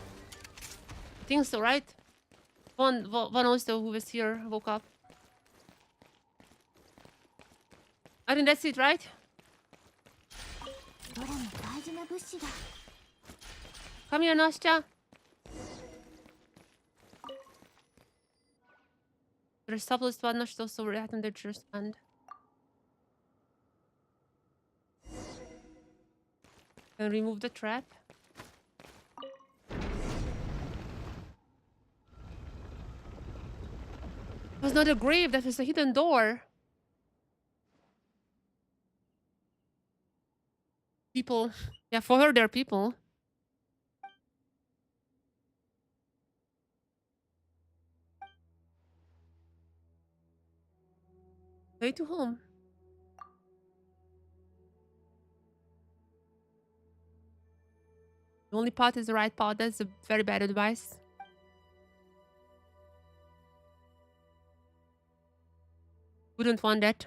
I think so, right? One also who was here woke up. I think that's it, right? Come here, Nastya. Растаплась ладно, что совряд the just end. And remove the trap. It was not a grave, that was a hidden door. People. Yeah, for her, they're people. Way to home. The only path is the right path. That's a very bad advice. Wouldn't want that.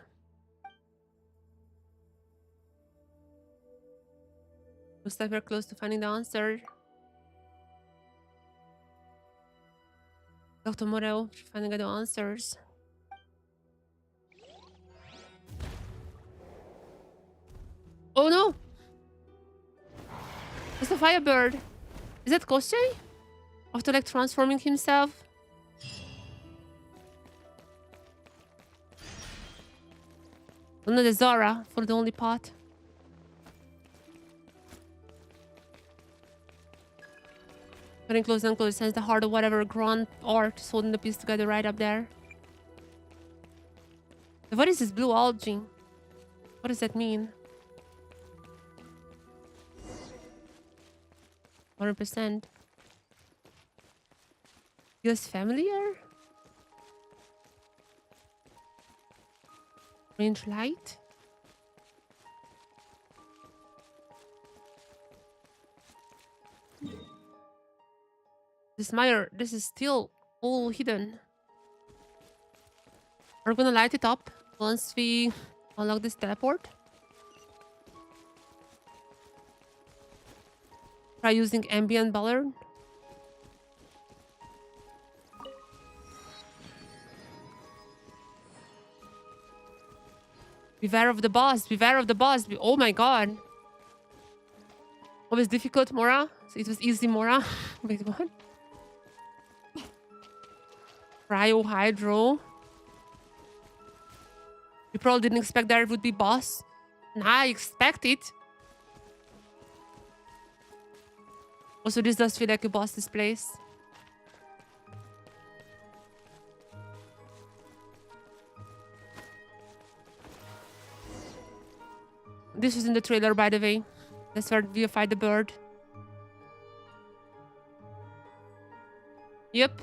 Looks like we're close to finding the answer. Dr. Morel, finding the answers. Oh no! It's a firebird. Is that Koshei? After like transforming himself? Oh no, the Zara for the only pot. Getting closer and closer, sense the heart of whatever grand art is holding the piece together right up there. What is this blue algae? What does that mean? 100%. Feels familiar? Range light? This mire, this is still all hidden. We're gonna light it up once we unlock this teleport. Try using ambient ballard. Beware of the boss. Beware of the boss. Oh my god. Always difficult, Mora. So it was easy, Mora. Wait, what? Cryo Hydro. You probably didn't expect there would be boss. Nah, I expect it. Also, this does feel like a boss, this place. This is in the trailer, by the way. That's where we fight the bird. Yep.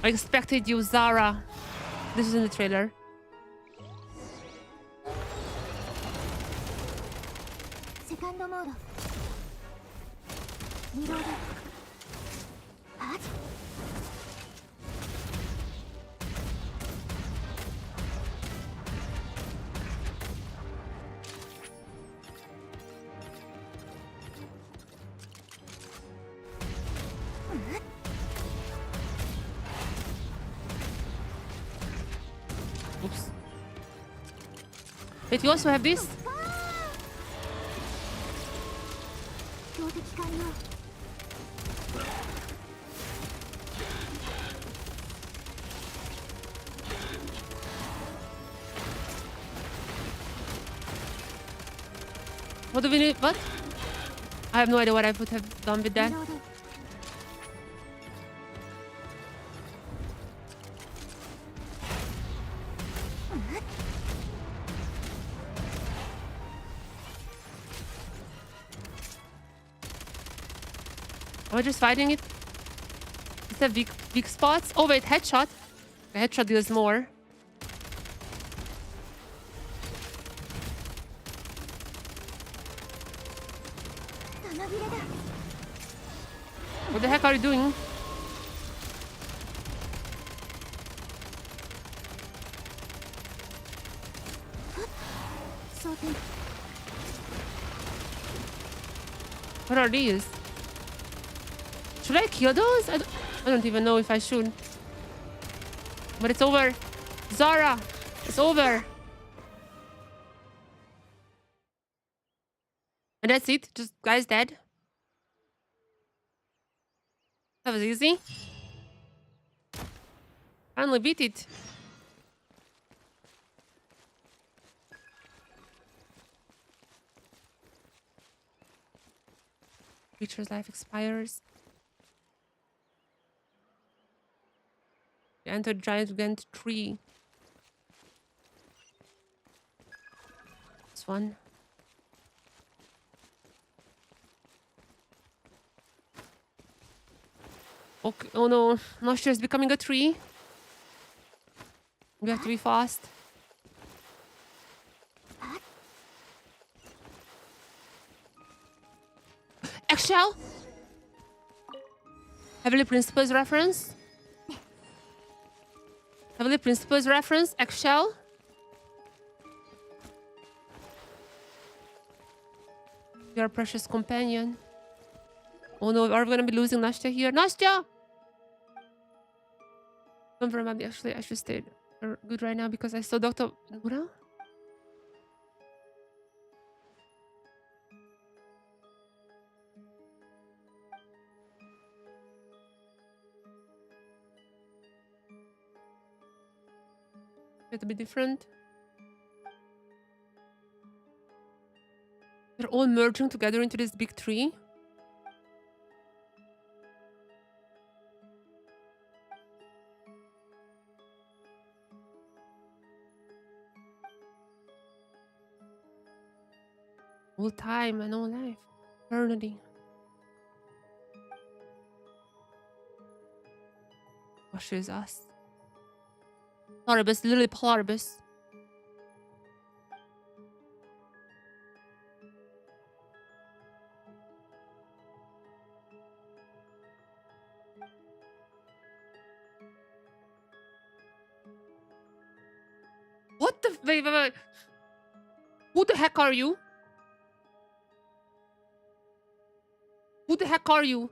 I expected you, Zara. This is in the trailer. Second mode. Reload. What? Oops. Wait, you also have this? What do we need? What? I have no idea what I would have done with that. Am I just fighting it? Is that weak spots? Oh wait, headshot. The headshot deals more. What the heck are you doing? What are these? Should I kill those? I don't even know if I should. But it's over. Zara, it's over. And that's it. Just guy's dead. That was easy. Finally beat it. Creature's life expires. You enter giant Gent tree. This one. Okay. Oh no, Nostra is becoming a tree. We have to be fast. Eggshell? Heavenly Principles reference? Heavenly Principles reference? Eggshell? Your precious companion. Oh no, are we gonna be losing Nastya here? Nastya! Don't remember, actually, I should stay good right now because I saw Dr. Nura. It'll be different. They're all merging together into this big tree. All time and all life. Eternity. Gosh, is us. Pluribus, literally pluribus. What the wait. Who the heck are you? Who the heck are you?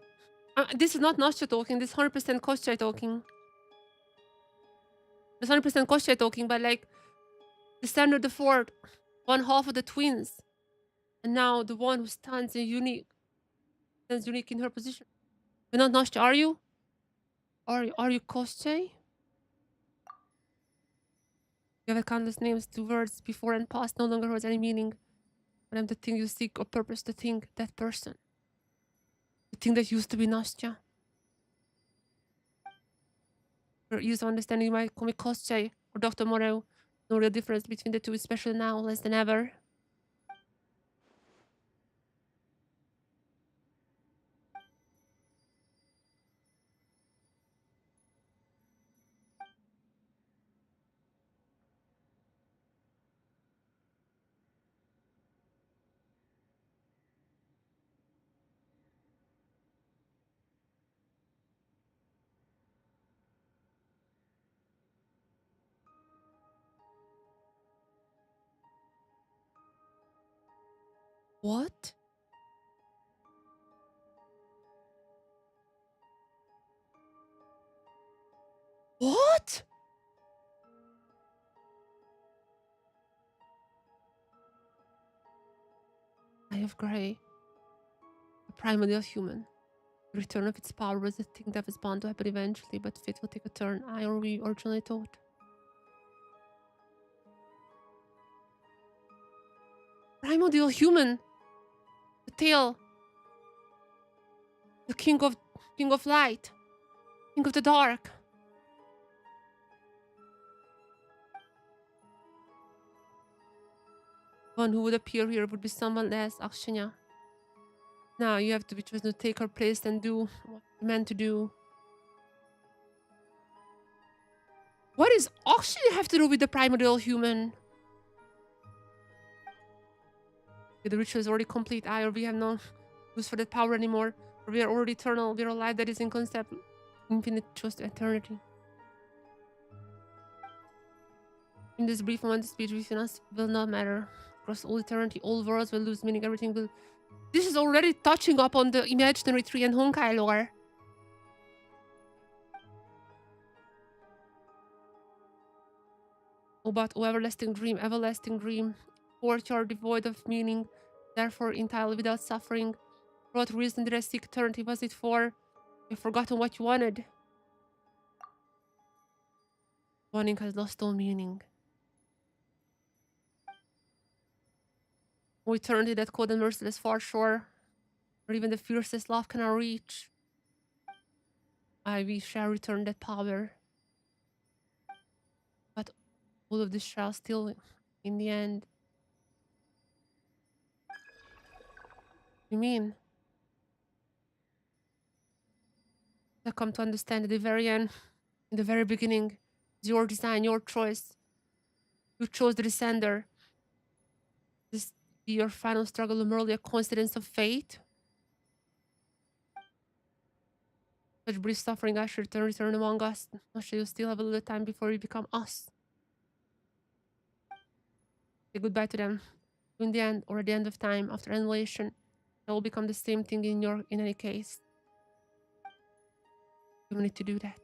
This is not Nostra talking, this is 100% Koschei talking. This 100% Koschei talking, but like the standard, the fourth, one half of the twins. And now the one who stands unique in her position. You're not Nostra, are you? Are you Koschei? You have countless names, two words, before and past, no longer holds any meaning. But I'm the thing you seek or purpose to think, that person. The thing that used to be Nastya. Your ease of understanding you might call me Koschei or Dr. Morel. No real difference between the two, especially now, less than ever. What? What? Eye of Grey. The primordial human. The return of its power was a thing that was bound to happen eventually, but fate will take a turn I or we originally thought. Primordial human! The tail! The king of light! King of the dark! One who would appear here would be someone else, Akshanya. Now you have to be chosen to take her place and do what you're meant to do. What does Akshanya have to do with the primordial human? Okay, the ritual is already complete. I or we have no use for that power anymore. For we are already eternal. We are a life that is in concept. Infinite choice to eternity. In this brief moment, the speech within us will not matter. Across all eternity, all worlds will lose meaning. Everything will... This is already touching upon the imaginary tree and Honkai lore. Oh, but oh, everlasting dream. Fourth, you are devoid of meaning, therefore entirely without suffering. For what reason did I seek eternity? Was it for... You've forgotten what you wanted. Wanting has lost all meaning. Oh, eternity, that cold and merciless far shore, or even the fiercest love cannot reach. We shall return that power. But all of this shall still, in the end... You mean? I come to understand at the very end, in the very beginning, it's your design, your choice. You chose the descender. This be your final struggle merely a coincidence of fate? Such brief suffering I should return among us. Or shall you still have a little time before you become us? Say goodbye to them. In the end, or at the end of time, after annihilation, they will become the same thing in any case. You need to do that.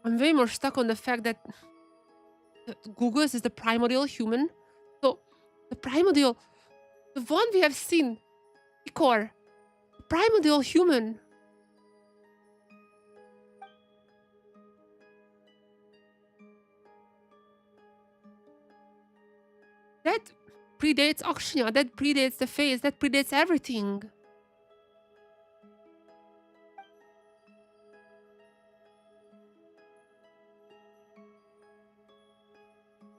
I'm way more stuck on the fact that Gugus is the primordial human. So, the primordial, the one we have seen, Ikor, the primordial human. That predates Oxynia, that predates the face, that predates everything.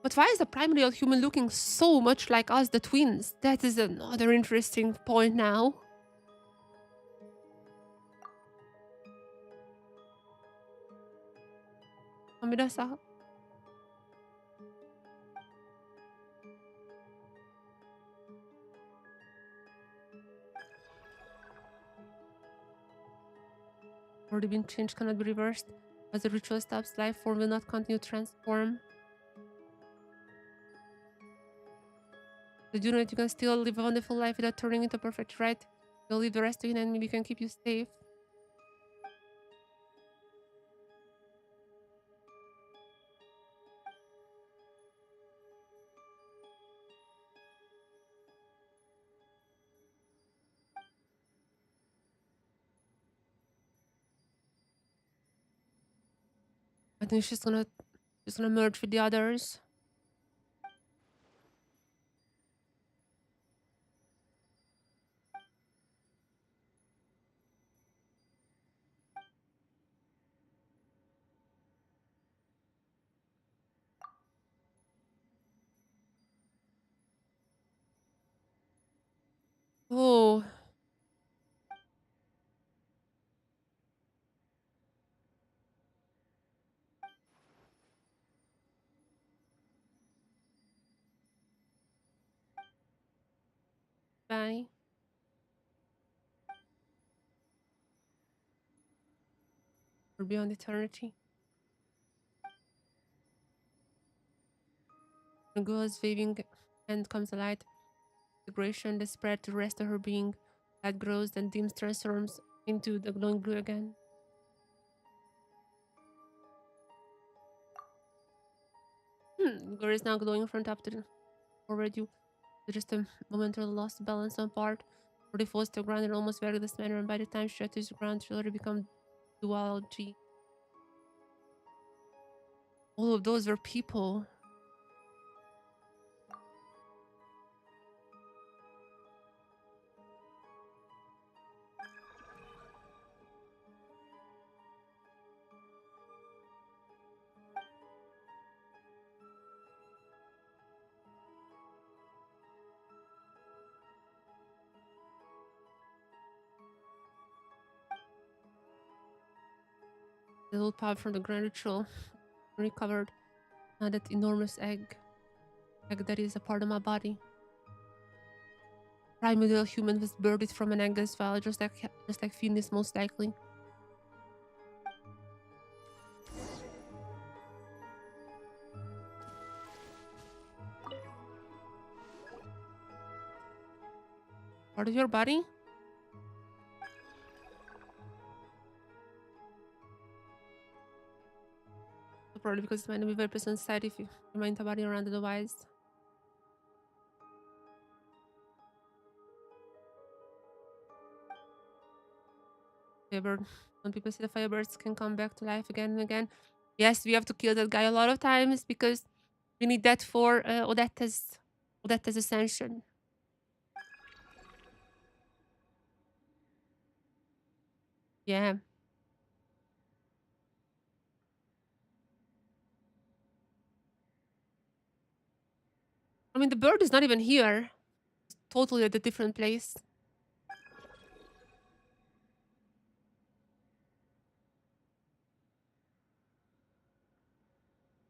But why is the primordial human looking so much like us, the twins? That is another interesting point now. Amidasa. Already been changed, cannot be reversed. As the ritual stops, life form will not continue to transform. Did you know that you can still live a wonderful life without turning into perfect, right? You'll leave the rest to Hina and maybe can keep you safe. I think she's gonna merge with the others. Oh, bye. Or beyond eternity. The girl's waving hand comes a light. The gration that spread to the rest of her being. That grows, then dims, transforms into the glowing blue again. The girl is now glowing from top to forward you. Just a momentary lost balance on part. Already falls to the ground in almost reckless manner, and by the time she touches the ground, she'll already become duology. All of those were people. The little power from the grand ritual recovered. Now that enormous egg that is a part of my body. Primordial human was birthed from an egg as well, just like Phoenix most likely. Part of your body? Probably because it might not be very present inside if you remind the body around otherwise. Firebird. When people say the firebirds can come back to life again and again. Yes, we have to kill that guy a lot of times because we need that for Odetta's ascension. Yeah. I mean, the bird is not even here. It's totally at a different place.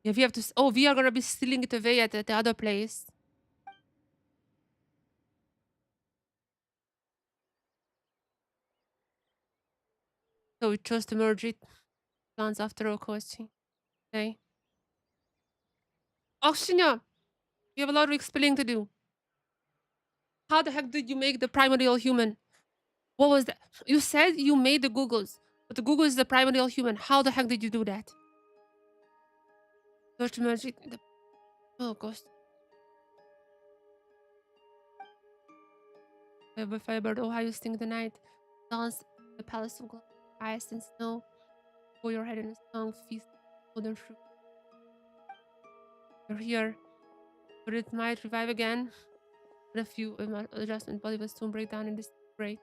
Yeah, we have to. Oh, we are gonna be stealing it away at the other place. So we chose to merge it. Plans after Okochi. Okay. Oxynia, you have a lot of explaining to do. How the heck did you make the primordial human? What was that? You said you made the Googles, but the Google is the primordial human. How the heck did you do that? Search magic. Oh, ghost. Firebird, oh, how you sting the night. Dance the palace of glass, ice and snow. Pour your head in a song, feast golden fruit. You're here, but it might revive again. But a few adjustment body will soon break down in this rate.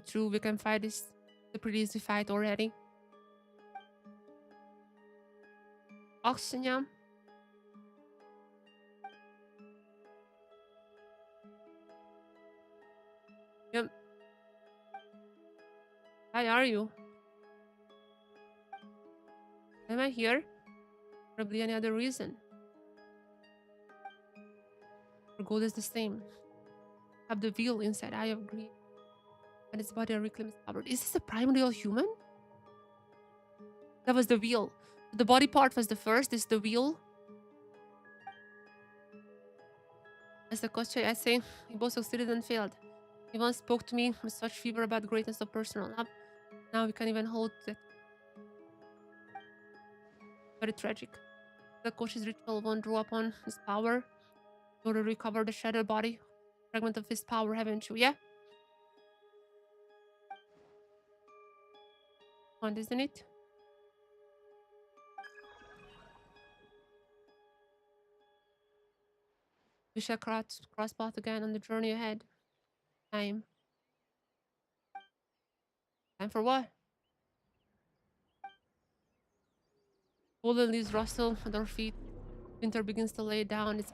True, we can fight this. The pretty easy fight already. Oxygen, yeah. Yep. Why are you? Am I here? Probably any other reason. Our goal is the same. Have the wheel inside Eye of Green. And its body reclaims power. Is this a primordial human? That was the wheel. The body part was the first. This is the wheel. As the coach essay, he both succeeded and failed. He once spoke to me with such fever about greatness of personal love. Now we can't even hold that. Very tragic. The coach's ritual won't draw upon his power. In order to recover the shattered body, fragment of his power, haven't you? Yeah? Fun, isn't it? We shall cross path again on the journey ahead. Time. Time for what? Fallen leaves rustle at our feet. Winter begins to lay down its.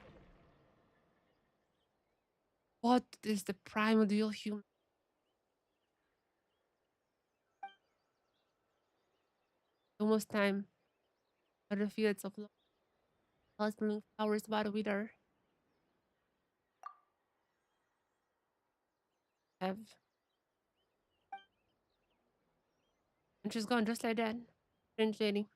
What is the primordial human? Almost time. But the fields of lost blooming flowers by the wither have. And she's gone just like that. Strange lady.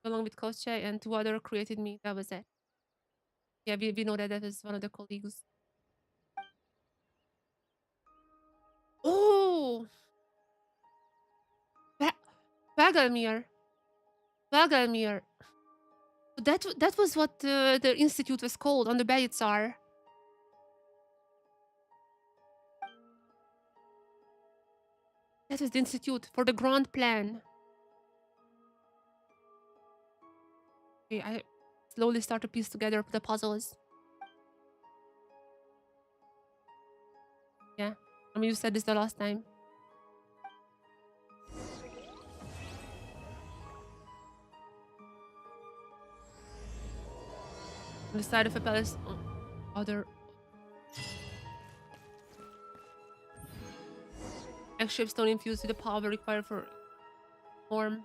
Along with Koche and two other created me. That was it. Yeah, we know that that is one of the colleagues. Oh! Ba- Bagelmir. Bagelmir. That was what the institute was called on the Bayitsar. That was the institute for the grand plan. Okay, I slowly start to piece together the puzzles. Yeah. I mean, you said this the last time. On the side of a palace, other egg-shaped stone infused with the power required for form.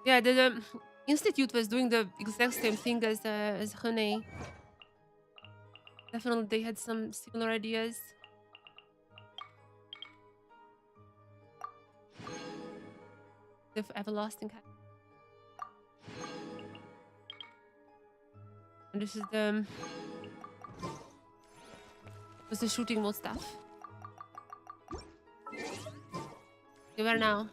Yeah, the institute was doing the exact same thing as Hina. Definitely, they had some similar ideas. The everlasting. And this is the was the shooting mode stuff. Okay, where now?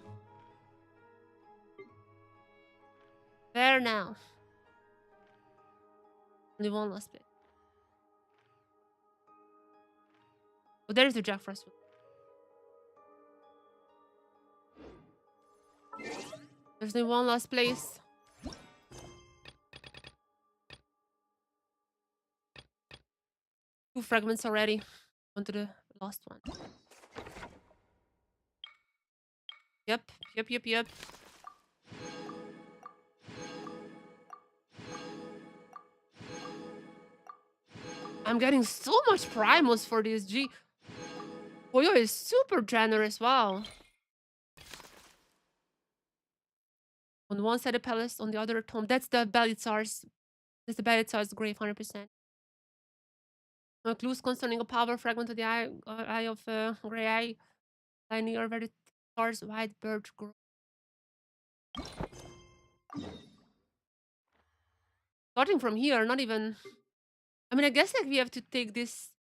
Where now? Only one last bit. Oh, there's the Jack Frost one. There's only one last place. Two fragments already. On to the last one. Yep. I'm getting so much primals for this G. Boyo is super generous, wow. On one side a palace, on the other a tomb. That's the Belitsar's. That's the Belitsar's grave, 100%. Clues concerning a power fragment of the eye of Grey Eye. Lie near where the star's white birch grow. Starting from here, not even. I mean, I guess like we have to take this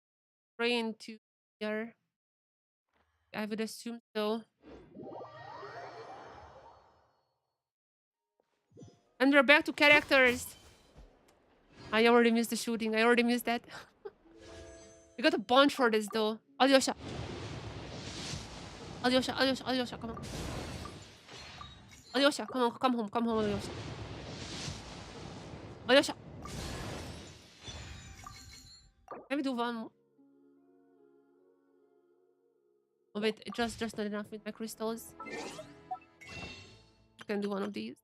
train to here. I would assume so. And we're back to characters. I already missed the shooting. I already missed that. We got a bunch for this though. Alyosha. Alyosha, Alyosha, Alyosha, come on. Alyosha, come on, come home, Alyosha. Alyosha. Let me do one more. Oh wait, just not enough with my crystals. I can do one of these.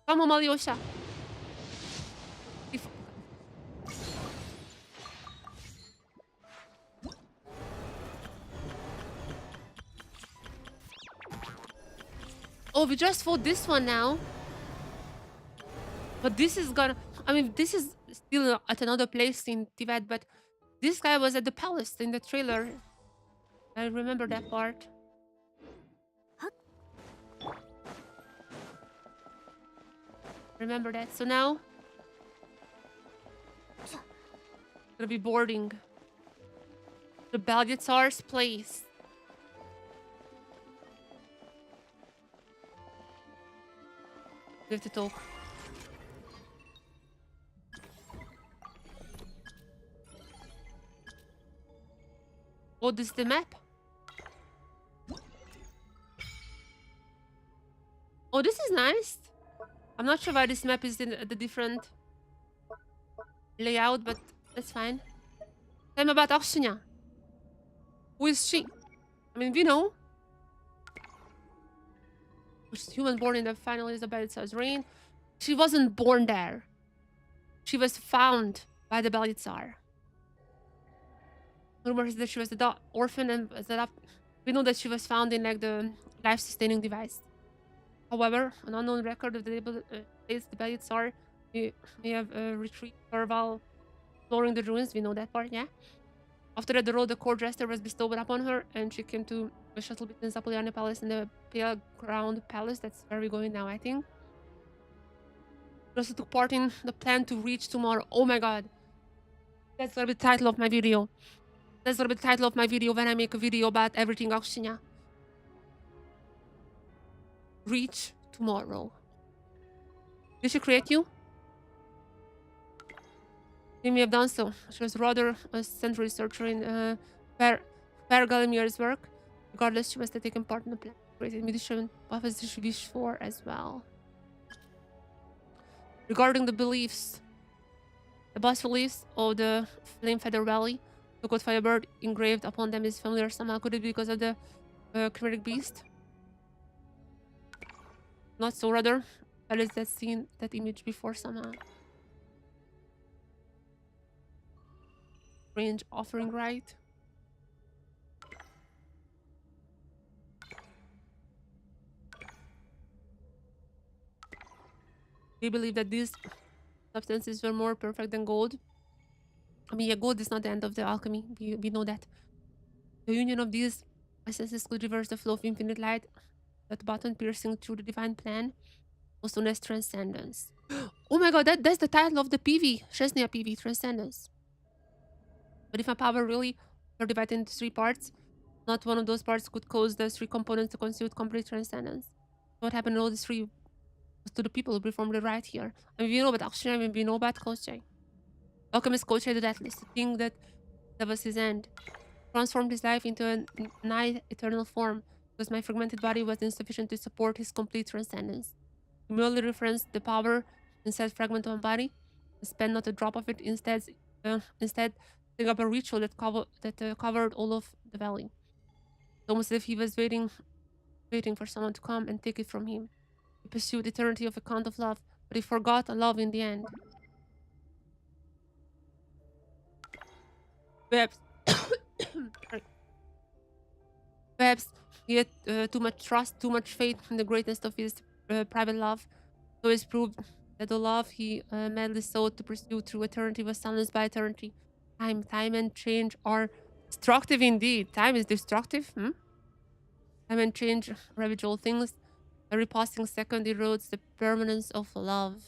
Come home, Alyosha. If- Oh, we just fought this one now. But this is gonna... I mean, this is still at another place in Tibet, but this guy was at the palace in the trailer. I remember that part. Remember that. So now... gonna be boarding the Belgatsar's place. We have to talk. Oh, this is the map. Oh, this is nice. I'm not sure why this map is in the different layout, but that's fine. Tell me about Arsenia. Who is she? I mean, we know. She's human born in the final Elizabeth's reign. She wasn't born there. She was found by the Belgatsar. Rumors that she was the orphan and that we know that she was found in like the life-sustaining device. However, an unknown record of the states the Belgatsar may have retrieved her while exploring the ruins. We know that part, yeah. After that, the role the court jester was bestowed upon her, and she came to a shuttle between Zapoliani Palace and the Pale Ground Palace. That's where we're going now, I think. She also took part in the plan to reach tomorrow. Oh my god. That's gonna be the title of my video. That's gonna be the title of my video when I make a video about everything Akshinya. Reach tomorrow. Did she create you? She may have done so. She was rather a central researcher in Per Galimir's work. Regardless, she must have taken part in the plan. Created musician Buffett's she wished for as well. Regarding the beliefs, the bas beliefs of the Flame Feather Valley, the god Firebird engraved upon them is familiar somehow. Could it be because of the chimeric beast? Not so, rather. That is that seen that image before somehow. Range offering right. We believe that these substances were more perfect than gold. I mean, yeah, gold is not the end of the alchemy. We know that. The union of these essences could reverse the flow of infinite light, that button piercing through the divine plan, also known as transcendence. Oh my god, that's the title of the PV, Shesnia PV, Transcendence. But if my power really were divided into three parts, not one of those parts could cause the three components to constitute complete transcendence. What happened to all these three was to the people who performed it right here. I mean, we know about Akshay, I mean, we know about Koschei. Alchemist Koschei did at least the thing that was his end. Transformed his life into a night eternal form because my fragmented body was insufficient to support his complete transcendence. He merely referenced the power in said fragment of my body and spent not a drop of it. Instead, setting up a ritual that covered all of the valley. It's almost as if he was waiting for someone to come and take it from him. He pursued eternity of account of love, but he forgot love in the end. Perhaps, perhaps he had too much trust, too much faith in the greatness of his private love. So it's proved that the love he madly sought to pursue through eternity was silenced by eternity. Time and change are destructive indeed. Time is destructive. Time and change ravage all things. Every passing second erodes the permanence of love.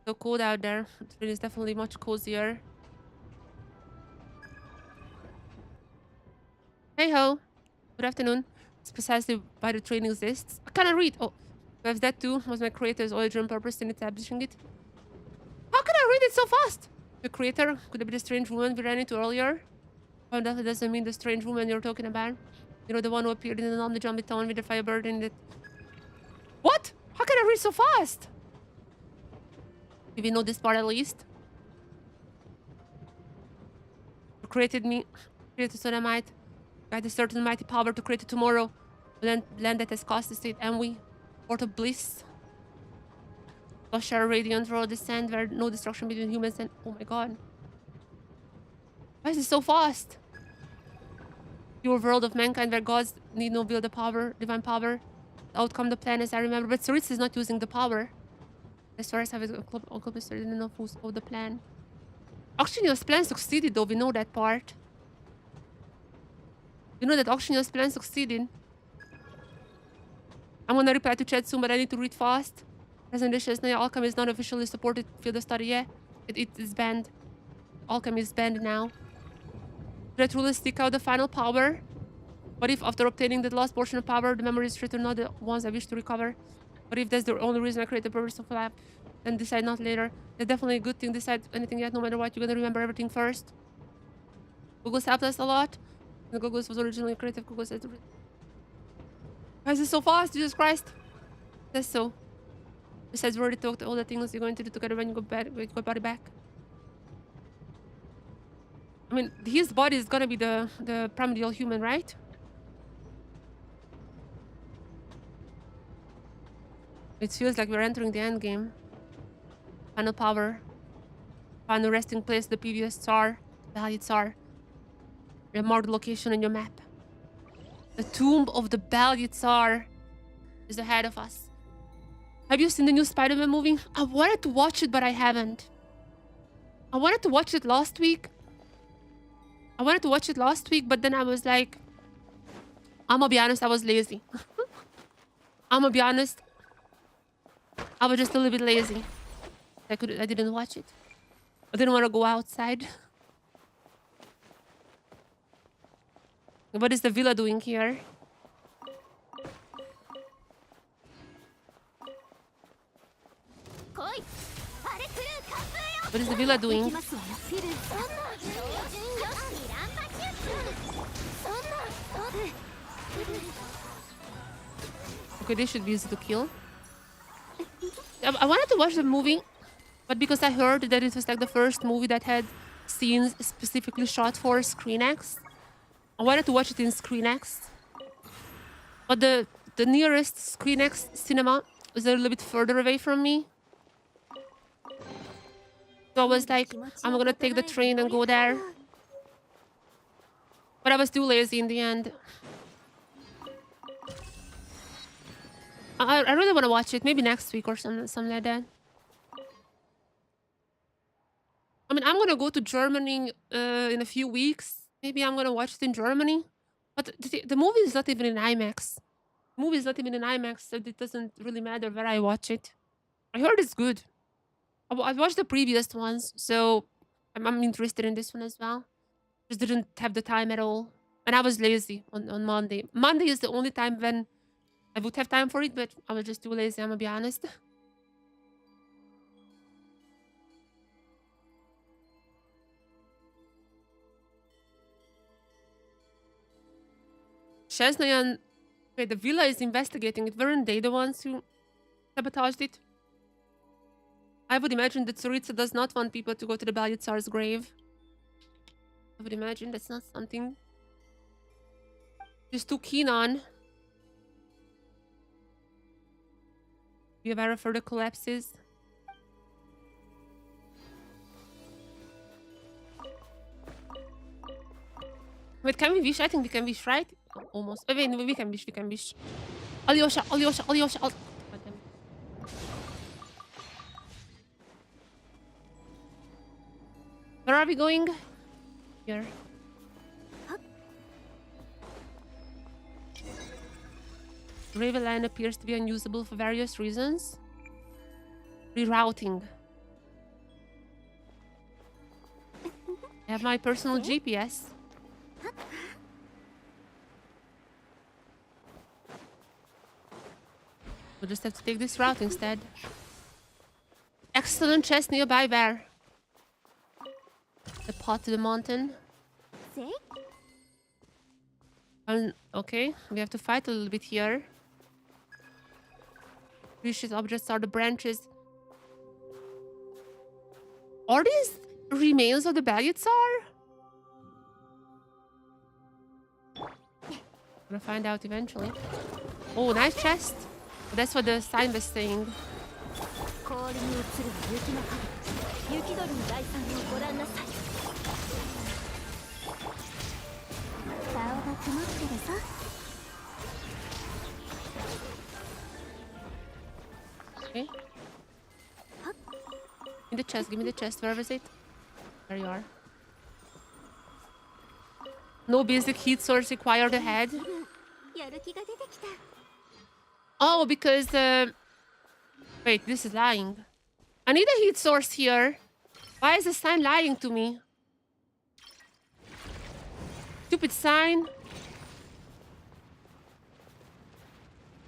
So cold out there. It is definitely much cozier. Hey ho. Good afternoon. It's precisely why the train exists. I cannot read. Oh, perhaps that too was my creator's origin purpose in establishing it. How can I read it so fast? The creator? Could it be the strange woman we ran into earlier? Oh, that doesn't mean the strange woman you're talking about. You know, the one who appeared in the zombie town with the firebird in it. What? How can I read so fast? Did we know this part at least? You created me. Created so that I might guide a certain mighty power to create it tomorrow. Land that has cost the state and we. Port of bliss. Lush share radiant road descent where no destruction between humans and... Oh my god. Why is it so fast? Pure world of mankind where gods need no will the power, divine power. The outcome the plan as I remember. But Saritz is not using the power. As far as I have a didn't know who scoped the plan. Auctioneer's plan succeeded though, we know that part. You know that Auctioneer's plan succeeded. I'm gonna reply to chat soon, but I need to read fast. Presentation now alchemy is not officially supported field of study yet. It is banned. Alchemy is banned now. Should I truly seek out the final power? What if after obtaining the last portion of power, the memories return not the ones I wish to recover? What if that's the only reason I create the purpose of life? Then decide not later. That's definitely a good thing. Decide anything yet, no matter what. You're gonna remember everything first. Google's helped us a lot. The Google's was originally creative. Google says... Why is it so fast? Jesus Christ. That's so. Besides, we already talked all the things you're going to do together when you go back, when you go body back. I mean, his body is gonna be the primordial human, right? It feels like we're entering the end game. Final power. Final resting place, the PEW star. Valley Tsar. You mark the location on your map. The tomb of the Valley Tsar is ahead of us. Have you seen the new Spider-Man movie? I wanted to watch it, but I haven't. I wanted to watch it last week. But then I was like... I'm gonna be honest, I was lazy. I'm gonna be honest. I was just a little bit lazy. I didn't watch it. I didn't want to go outside. What is the villa doing here? What is the villa doing? Okay, this should be easy to kill. I wanted to watch the movie, but because I heard that it was like the first movie that had scenes specifically shot for ScreenX, I wanted to watch it in ScreenX. But the nearest ScreenX cinema is a little bit further away from me. So I was like, I'm gonna take the train and go there. But I was too lazy in the end. I really want to watch it. Maybe next week or something like that. I mean, I'm gonna go to Germany in a few weeks. Maybe I'm gonna watch it in Germany. But the movie is not even in IMAX. The movie is not even in IMAX, so it doesn't really matter where I watch it. I heard it's good. I've watched the previous ones, so I'm interested in this one as well. Just didn't have the time at all. And I was lazy on Monday. Monday is the only time when I would have time for it, but I was just too lazy, I'm gonna be honest. Shesnayan... Wait, the villa is investigating it. Weren't they the ones who sabotaged it? I would imagine that Tsaritsa does not want people to go to the Balyazar's grave. I would imagine that's not something she's too keen on. Be aware of further collapses. Wait, can we wish? I think we can wish, right? Almost. Wait, we can wish, Alyosha, Alyosha, Alyosha, God damn it. Where are we going? Here. Ravenland appears to be unusable for various reasons. Rerouting. I have my personal GPS. We'll just have to take this route instead. Excellent chest nearby, bear. The path to the mountain. せい Okay, we have to fight a little bit here. Precious objects are the branches. Are these remains of the Balyutsar? Gonna find out eventually. Oh, nice chest. That's what the sign was saying. 氷に映る雪の影雪鳥の大産をご覧なさい顔が曇ってるぞ Okay. Give me the chest, give me the chest. Where is it? There you are. No basic heat source required ahead. やる気が出てきた Oh, because wait, this is lying. I need a heat source here. Why is the sign lying to me? Stupid sign.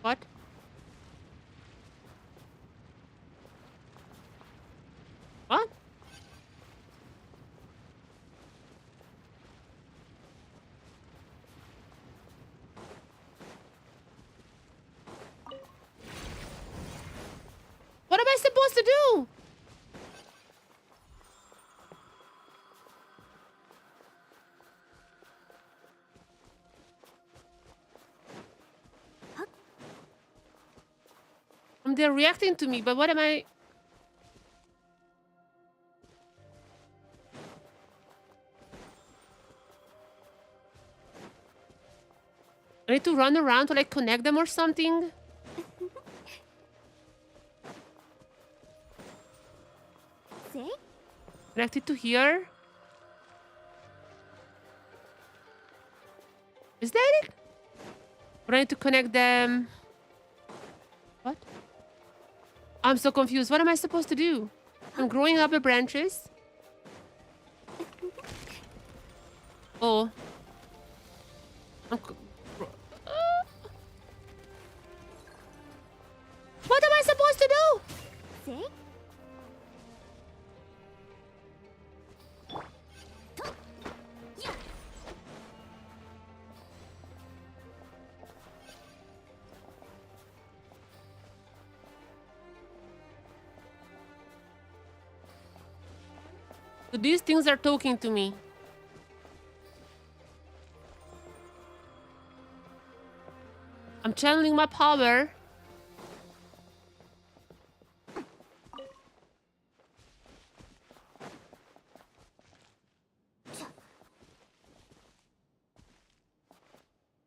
What? What? What am I supposed to do? They're reacting to me, but what am I... I need to run around to like connect them or something? Connect it to here? Is that it? Or I need to connect them... What? I'm so confused. What am I supposed to do? I'm growing up the branches. Oh. What am I supposed to do? So these things are talking to me. I'm channeling my power.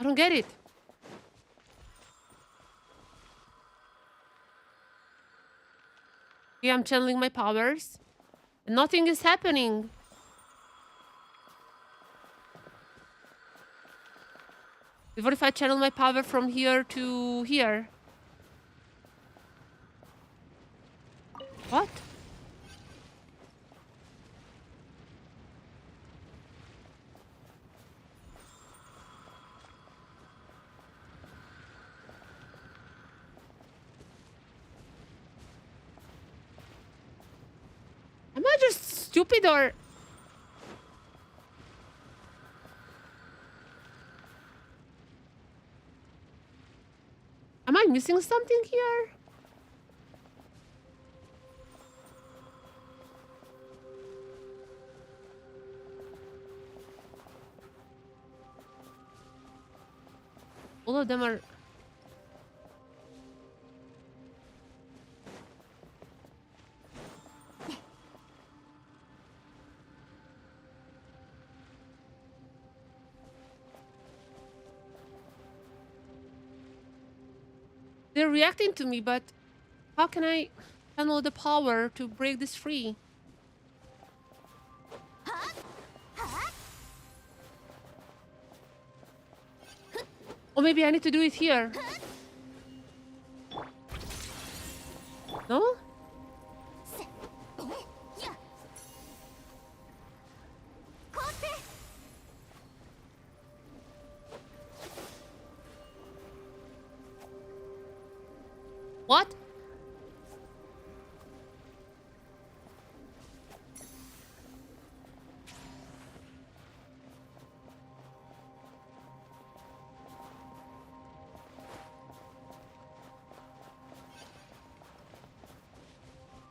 I don't get it. Okay, I'm channeling my powers. And nothing is happening. What if I channel my power from here to here? What? Am I just stupid or... Am I missing something here? All of them are... They're reacting to me, but how can I channel the power to break this free? Or maybe I need to do it here. No? What?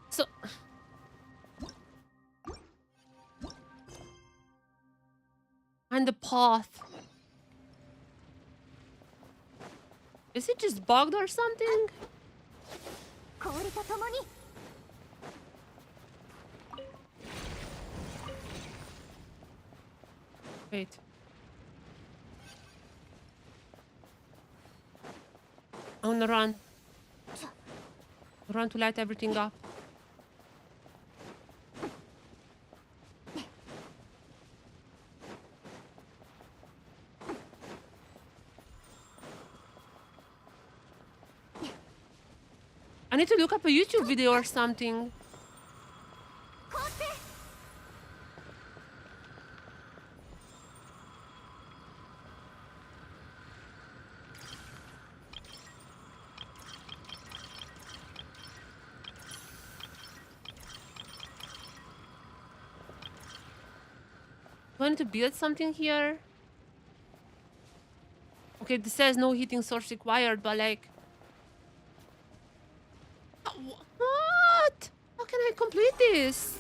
So and the path. Is it just bugged or something? 氷とともに Wait. I wanna run. Run to light everything up. I need to look up a YouTube video or something. 凍って Do I need to build something here? Okay, this says no heating source required, but like... What? How can I complete this?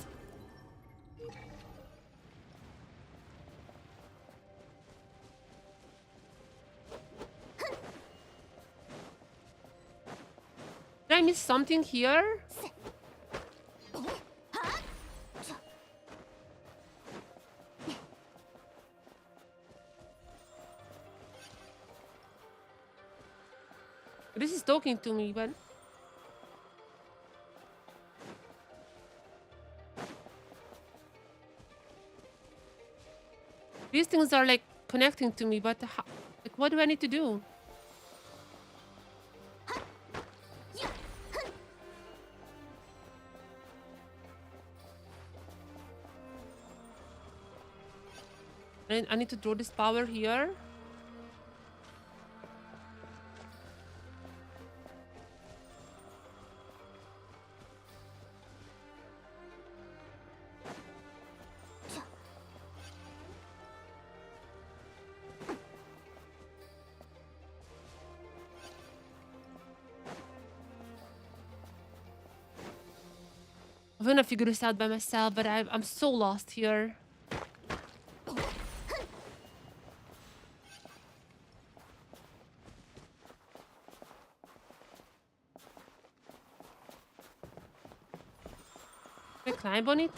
Did I miss something here? This is talking to me, but... These things are like connecting to me, but like, what do I need to do? I need to draw this power here. I'm gonna figure this out by myself, but I'm so lost here. Can I climb on it?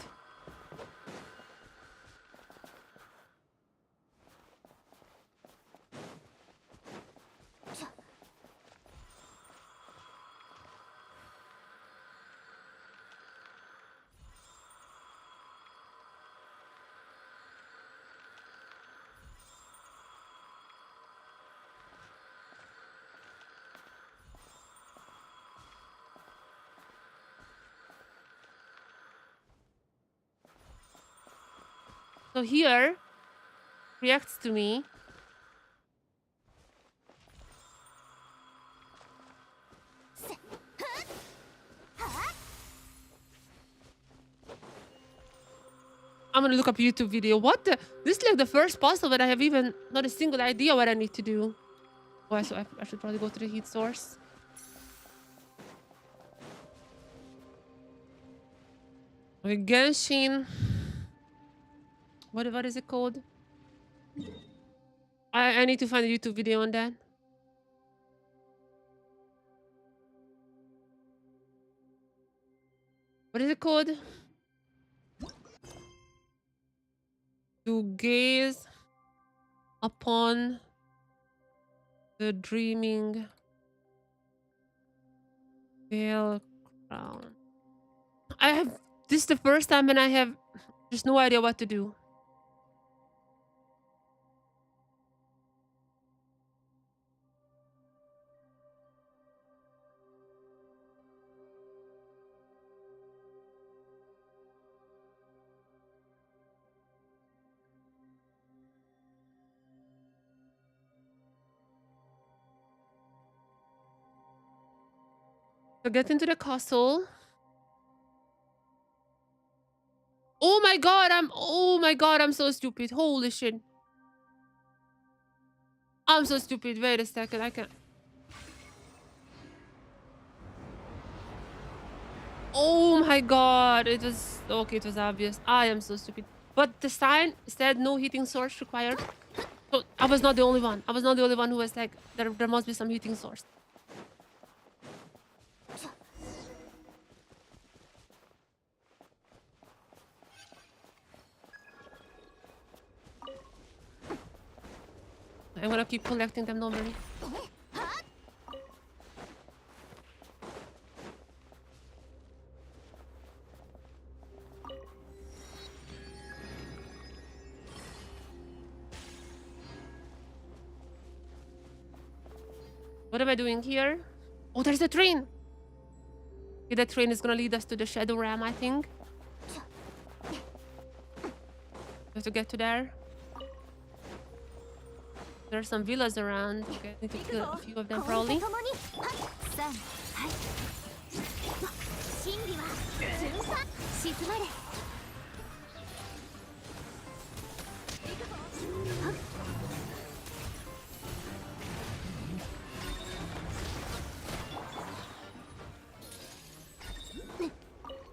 So here reacts to me. I'm gonna look up a YouTube video. What the? This is like the first puzzle that I have even not a single idea what I need to do. Oh, so I should probably go to the heat source. Okay, Genshin. What is it called? I need to find a YouTube video on that. What is it called? To gaze upon the dreaming veil crown. I have this is the first time and I have just no idea what to do. To get into the castle. Oh my god, I'm so stupid. Holy shit. I'm so stupid. Wait a second, I can. Oh my god, it was okay, it was obvious. I am so stupid. But the sign said no heating source required. So I was not the only one. I was not the only one who was like, there must be some heating source. I'm gonna keep collecting them, don't worry. What am I doing here? Oh, there's a train! Okay, that train is gonna lead us to the Shadow Ram, I think. We have to get to there. There are some villas around. Okay, I need to kill a few of them probably.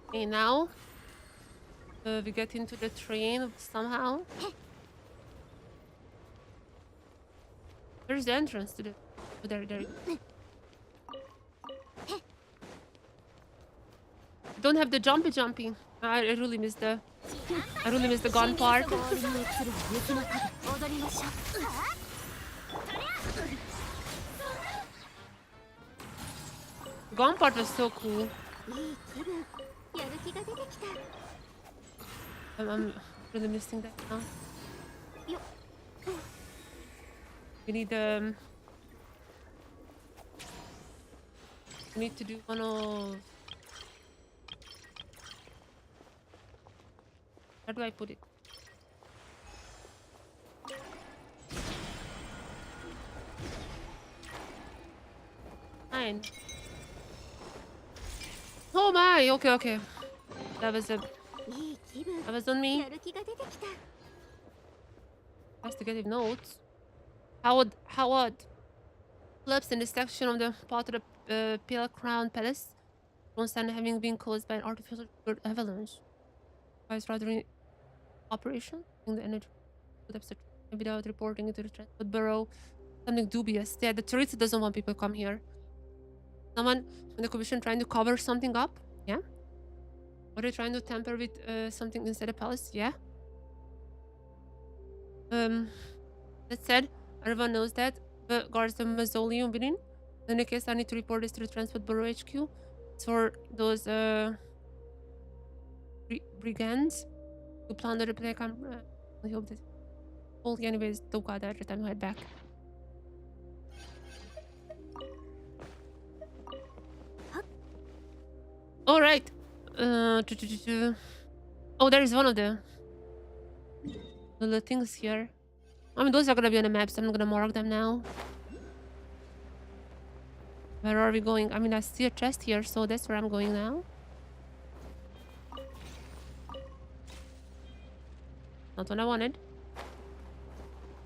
Okay, now we get into the train somehow. Where's the entrance to the... Oh, there. Don't have the jumpy. I really miss the... I really miss the gun part. The gun part was so cool. I'm really missing that now. We need we need to do one of... Where do I put it? Fine. Oh my! Okay. That was on me. Investigative notes. How odd. Collapse in this section of the part of the Pale Crown Palace. One stand having been caused by an artificial triggered avalanche. Guys, rather in operation in the energy without reporting it to the transport bureau. Something dubious. Yeah, the Teresa doesn't want people to come here. Someone in the commission trying to cover something up? Yeah. Are they trying to tamper with something inside the palace? Yeah. That said, everyone knows that. But guards the mausoleum within. In any case, I need to report this to the Transport Bureau HQ. It's for those brigands who plunder the playground. I hope that. Well, anyways, don't go there every time I head back. All right. Oh, there is one of the little things here. I mean, those are gonna be on the map, so I'm gonna mark them now. Where are we going? I mean, I see a chest here, so that's where I'm going now. Not what I wanted.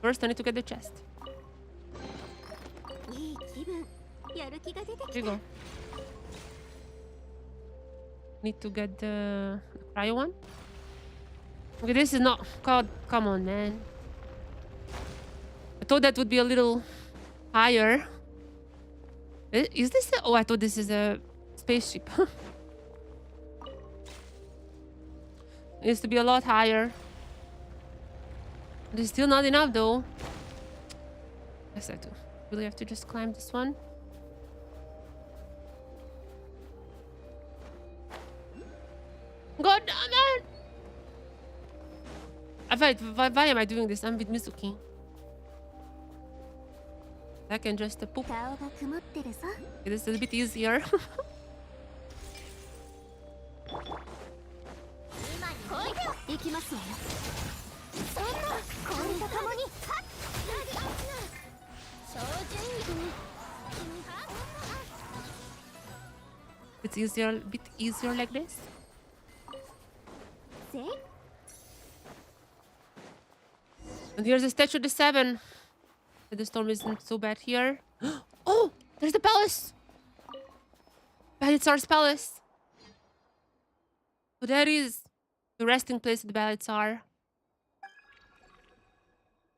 First, I need to get the chest. Here you go. Need to get the cryo one. Okay, this is not... God, come on, man. I thought that would be a little higher. Is this a... Oh, I thought this is a spaceship. It used to be a lot higher. It's still not enough, though. Guess I do. Really have to just climb this one. God damn it! Why am I doing this? I'm with Mizuki. I can just poop. Okay, this is a bit easier. It's easier, a bit easier like this. せ And here's the statue of the seven. The storm isn't so bad here. Oh, there's the palace. Balitzar's palace. So that is the resting place of the Balitzar.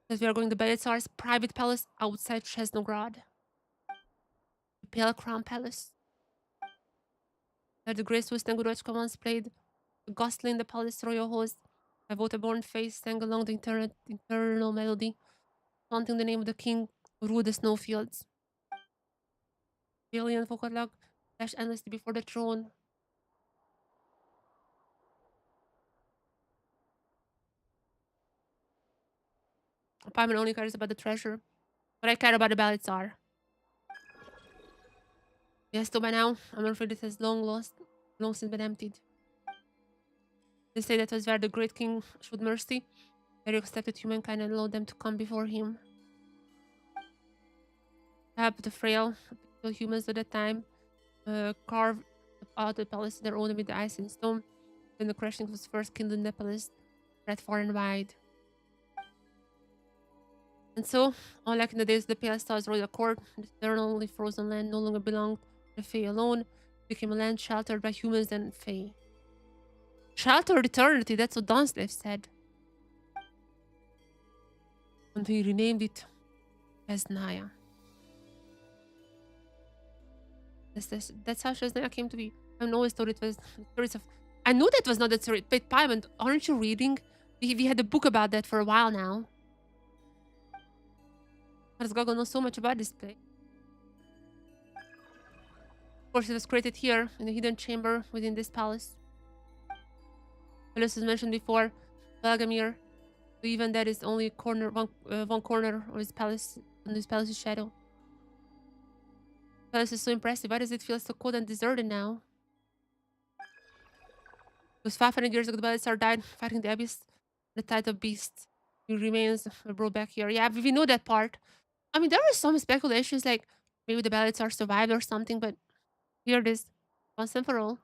As we are going to Balitzar's private palace outside Chesnograd. The Pale Crown Palace. Where the graceful Stengurochka once played. The ghostly in the palace royal host. A waterborne face sang along the eternal melody, haunting the name of the king who ruled the snowfields. Alien Fokalog flashed endlessly before the throne. Paimon only cares about the treasure, but I care about the Balitzar. Yes, though by now, I'm afraid it has long since been emptied. They say that was where the great king showed mercy, where he accepted humankind and allowed them to come before him. Perhaps the frail, pitiful humans at that time carved out the palace their own with the ice and stone, when the crashing was first kindled in the palace, spread far and wide. And so, unlike in the days of the Pale Star's royal court, the eternally frozen land no longer belonged to the Fae alone, it became a land sheltered by humans and Fae. Sheltered eternity, that's what Dunslev said. And he renamed it as Naya. That's how Shaznia came to be. I always thought it was the stories of. I knew that was not the story. But Paimon, aren't you reading? We had a book about that for a while now. Because Gogo knows so much about this place. Of course, it was created here in the hidden chamber within this palace. Palace was mentioned before. Belgamir, even that is only a corner, one corner of his palace, on his palace's shadow. Palace is so impressive. Why does it feel so cold and deserted now? It was 500 years ago the Belisar died fighting the Abyss, the tide of beasts. He remains brought back here. Yeah, we know that part. I mean, there were some speculations like maybe the Belisar survived or something, but here it is, once and for all.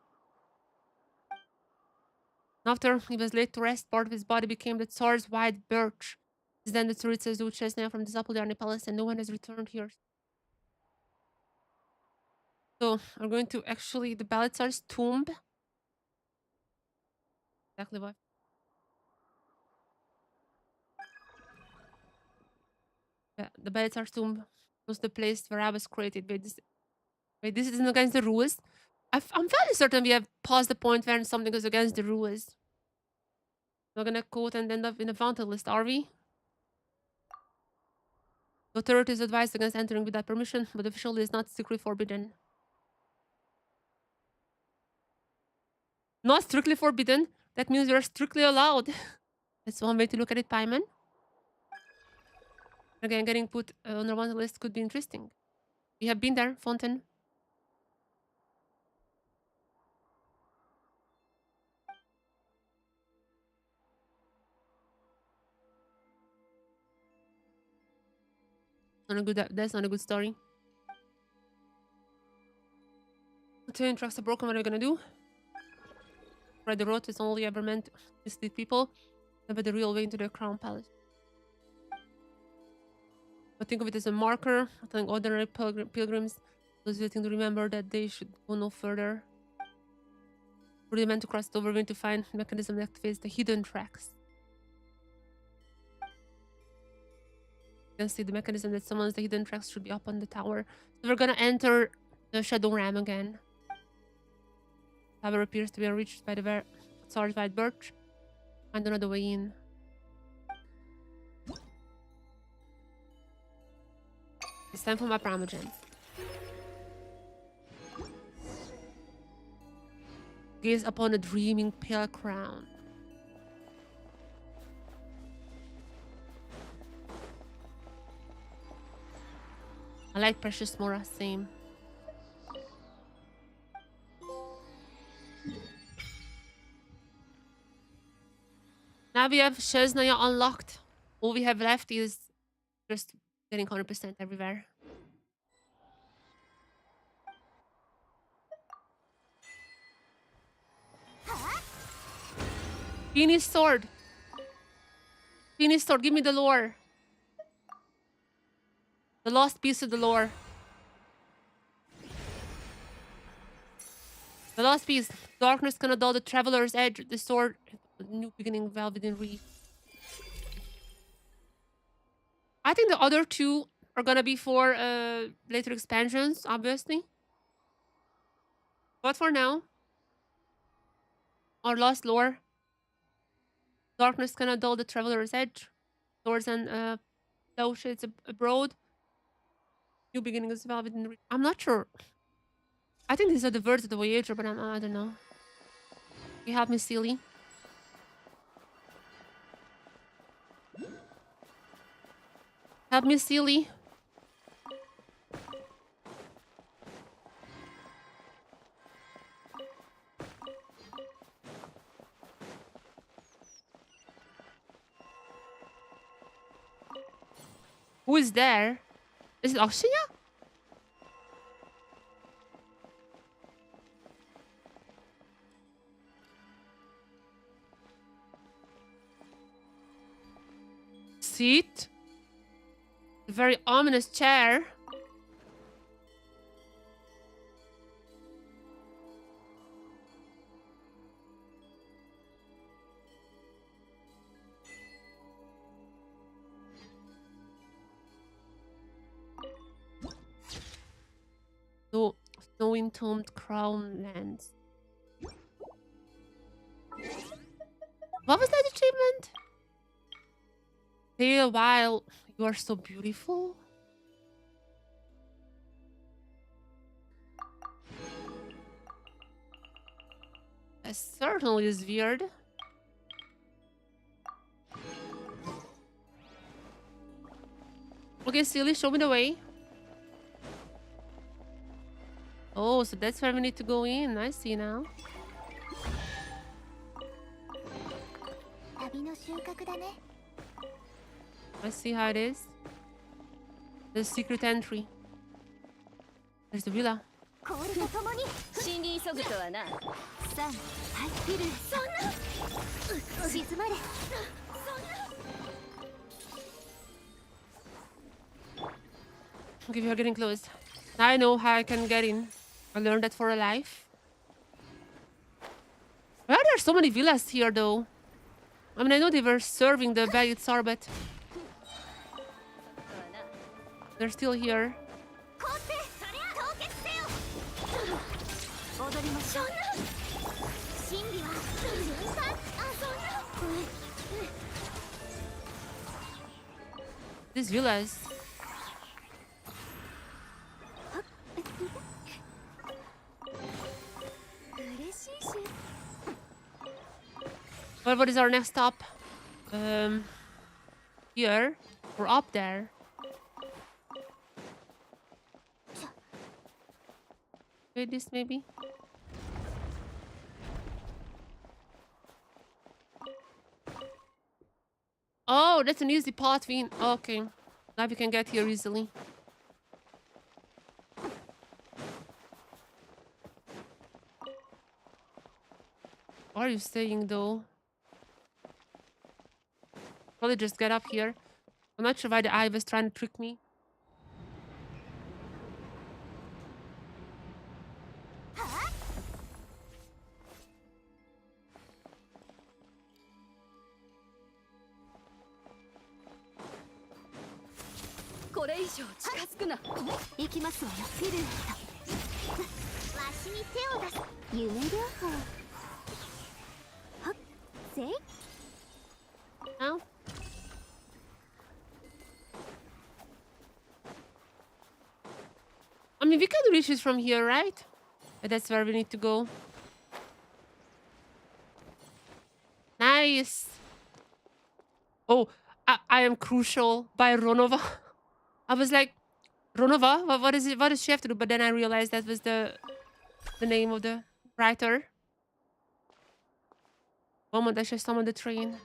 After he was laid to rest, part of his body became the Tsar's white birch. Since then, the Tsaritsas do Chesnaya from the Zapolyarny Palace, and no one has returned here. So, we're going to actually the Belisar's tomb. Exactly what. Yeah, the Belisar's tomb was the place where I was created. Wait, this isn't against the rules. I'm fairly certain we have passed the point where something goes against the rules. We're gonna quote and end up in a wanted list, are we? The authorities advised against entering without permission, but officially is not strictly forbidden. Not strictly forbidden. That means you're strictly allowed. That's one way to look at it, Paimon. Again, getting put on the wanted list could be interesting. We have been there, Fontaine. That's not a good story. The train tracks are broken. What are we gonna do? Right, the road is only ever meant to mislead people, never the real way into the Crown Palace. But think of it as a marker, telling ordinary pilgrims, those visiting to remember that they should go no further. Really meant to cross the overwind to find the mechanism that activates the hidden tracks. You can see the mechanism that summons the hidden tracks should be up on the tower. So we're gonna enter the Shadow Ram again. Tower appears to be unreached by the Tsar's white birch. Find another way in. It's time for my Primogens. Gaze upon a dreaming pale crown. I like Precious Mora, same. Now we have Shesnaya unlocked. All we have left is just getting 100% everywhere. Finis sword. Finis sword. Give me the lore. The lost piece of the lore. The last piece. Darkness cannot dull the traveler's edge. The sword. New beginning. Velvet Reef. I think the other two are gonna be for later expansions, obviously. But for now, our lost lore. Darkness cannot dull the traveler's edge. Swords and low shades abroad. New beginnings, velvet and I'm not sure. I think these are the words of the Voyager, but I don't know. You help me, Sealy. Help me, Sealy. Who is there? Is it Akshiya? Seat? A very ominous chair. So, snow entombed crown lands. What was that achievement? Stay a while. You are so beautiful. That certainly is weird. Okay, Silly, show me the way. Oh, so that's where we need to go in. I see now. I see how it is. The secret entry. There's the villa. Okay, we are getting close. Now I know how I can get in. I learned that for a life. Why are there so many villas here, though? I mean, I know they were serving the buried Tsar, but they're still here. These villas. Well, what is our next stop? Here or up there? Wait, this maybe? Oh, that's an easy path. Okay, now we can get here easily. What are you saying, though? Probably just get up here. I'm not sure why the eye was trying to trick me. Now? I mean, we can reach it from here, right? But that's where we need to go. Nice. Oh, I am crucial by Ronova. I was like, Ronova? What is it? What does she have to do? But then I realized that was the name of the writer. Moment, I should summon the train.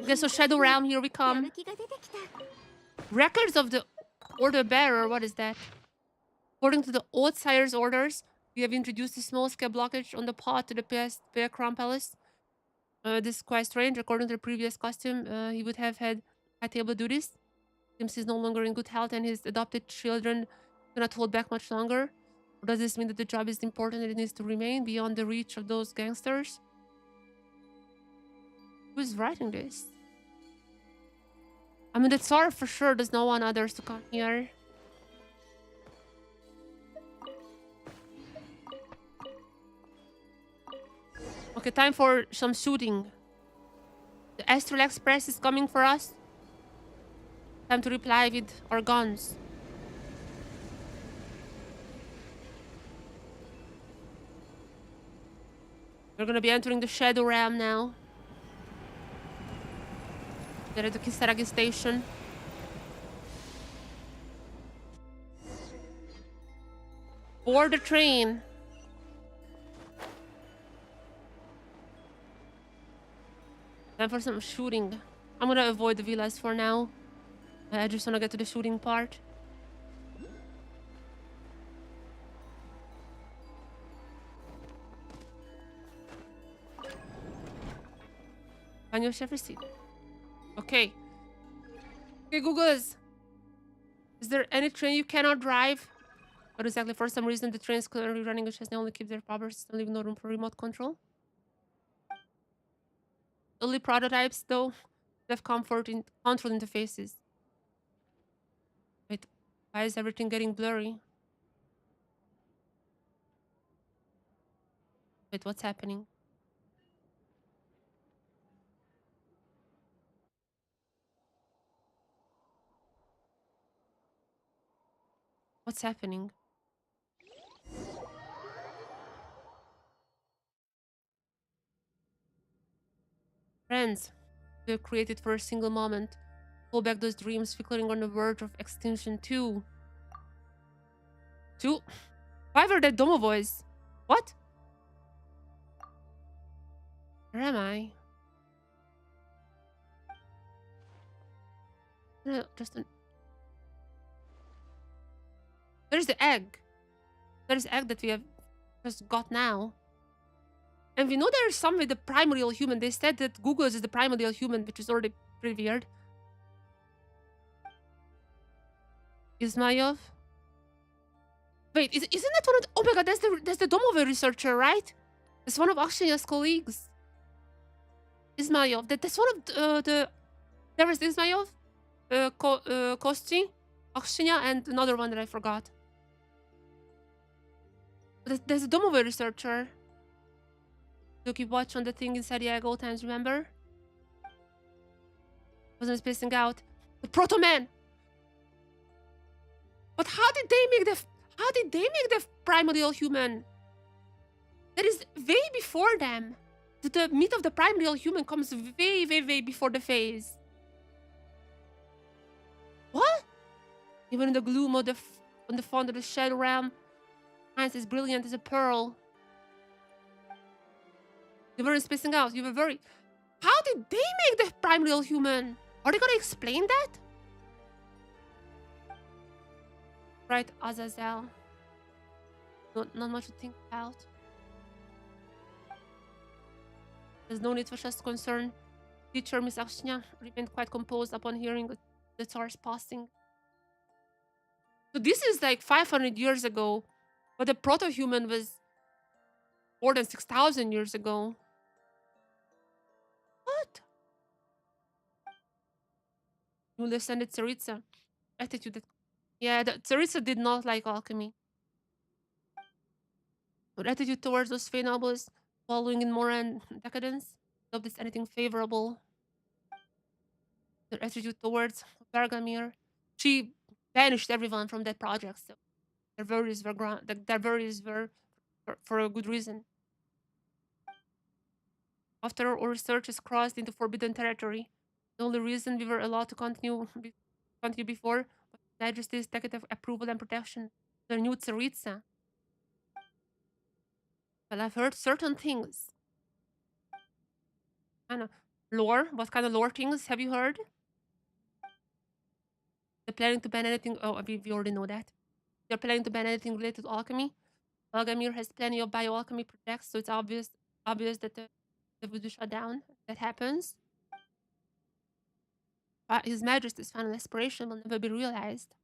Okay, so Shadow Realm, here we come. Records of the Order Bearer, what is that? According to the Old Sire's orders, we have introduced a small-scale blockage on the path to the Crown Palace. This quite strange. According to the previous costume, he would have had high table duties. Seems he's no longer in good health and his adopted children cannot hold back much longer. Or does this mean that the job is important and it needs to remain beyond the reach of those gangsters? Who's writing this? I mean, the Tsar for sure does not want others to come here. Okay, time for some shooting. The Astral Express is coming for us. Time to reply with our guns. We're gonna be entering the Shadow Realm now. We're at the Kisaragi station. Board the train. Time for some shooting. I'm gonna avoid the villas for now. I just wanna get to the shooting part. On your chef receipt. Okay. Okay, Googles. Is there any train you cannot drive? But exactly, for some reason, the train is currently running which has only keep their power system, leaving no room for remote control. Early prototypes, though, have comfort in control interfaces. Wait, why is everything getting blurry? Wait, what's happening? What's happening? Friends, we are created for a single moment. Pull back those dreams flickering on the verge of extinction too. Two? Why were that Domo voice? What? Where am I? No, just an... There's the egg. There's the egg that we have just got now. And we know there's some with the primordial human. They said that Google's is the primordial human, which is already pretty weird. Ismailov? Wait, isn't that one of the... Oh my god, that's the Domova researcher, right? That's one of Akshenya's colleagues. Ismailov. That's one of the... There was Ismailov, Kosti, Akshenya, and another one that I forgot. There's a Domova researcher. To keep watch on the thing inside the egg all times, remember? Wasn't spacing out. The Proto Man! But how did they make the primordial human? That is way before them. The myth of the primordial human comes way, way, way before the phase. What? Even in the gloom of on the font of the Shadow Realm, science is brilliant as a pearl. You weren't spacing out. You were very... How did they make the primordial human? Are they gonna explain that? Right, Azazel. Not much to think about. There's no need for just concern. Teacher Miss Akshina remained quite composed upon hearing the Tsar's passing. So this is like 500 years ago, but the proto-human was more than 6,000 years ago. What? You descended Tsaritsa. Attitude that... Yeah, Tsaritsa did not like alchemy. Her attitude towards those Fey nobles, following in more and decadence, of this anything favorable. Their attitude towards Bergamir. She banished everyone from that project, so their worries were for a good reason. After our research is crossed into forbidden territory, the only reason we were allowed to continue before was Majesty's executive approval and protection. The new Tsaritsa. Well, I've heard certain things. Kind of lore. What kind of lore things have you heard? They're planning to ban anything. Oh, we already know that. They're planning to ban anything related to alchemy. Algamir has plenty of bioalchemy projects, so it's obvious that they would be shut down. that happens, His Majesty's final aspiration will never be realized.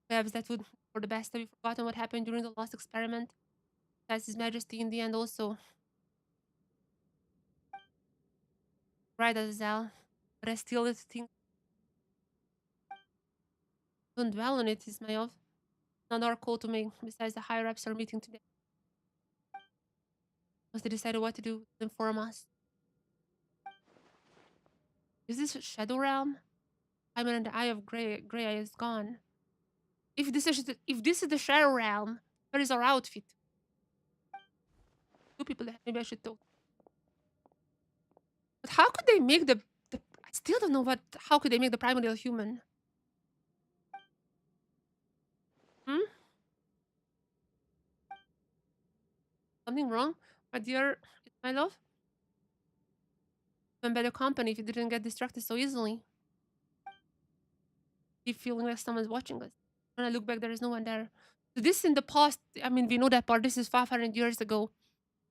Perhaps that would for the best. Have you forgotten what happened during the last experiment? As His Majesty in the end also right as well. But I still think don't dwell on it, Ismail. Not our call to make, besides the higher ups are meeting today. Once they decided what to do, inform us. Is this a Shadow Realm? I mean, the Eye of Grey Eye is gone. If this is the Shadow Realm, where is our outfit? Two people that maybe I should talk. But how could they make the I still don't know what how could they make the primordial human? Hmm? Something wrong? My dear my love? I'm better company if you didn't get distracted so easily. Keep feeling like someone's watching us. When I look back, there is no one there. So this in the past, I mean, we know that part. This is 500 years ago.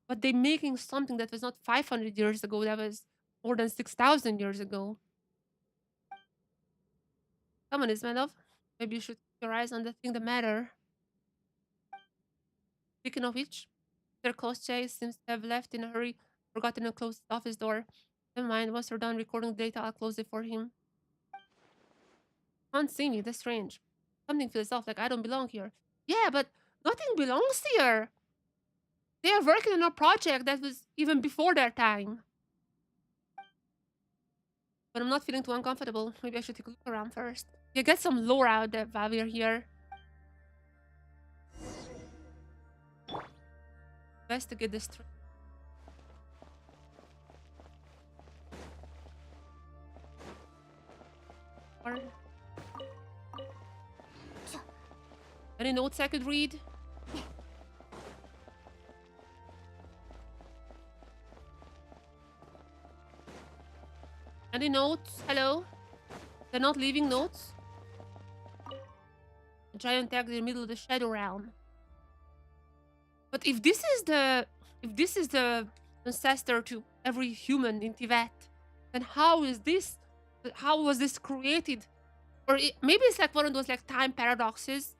But they're making something that was not 500 years ago. That was more than 6,000 years ago. Come on, is my love. Maybe you should keep your eyes on the thing that matter. Speaking of which, their close chase seems to have left in a hurry, forgotten to close the office door. Never mind, once we're done recording the data, I'll close it for him. Can't see me, that's strange. Something feels off, like I don't belong here. Yeah, but nothing belongs here. They are working on a project that was even before their time. But I'm not feeling too uncomfortable. Maybe I should take a look around first. Yeah, get some lore out there while we're here. Investigate this. Or any notes I could read? Any notes? Hello? They're not leaving notes? A giant egg in the middle of the Shadow Realm. But if this is the ancestor to every human in Tibet, then how was this created? Or maybe it's like one of those like time paradoxes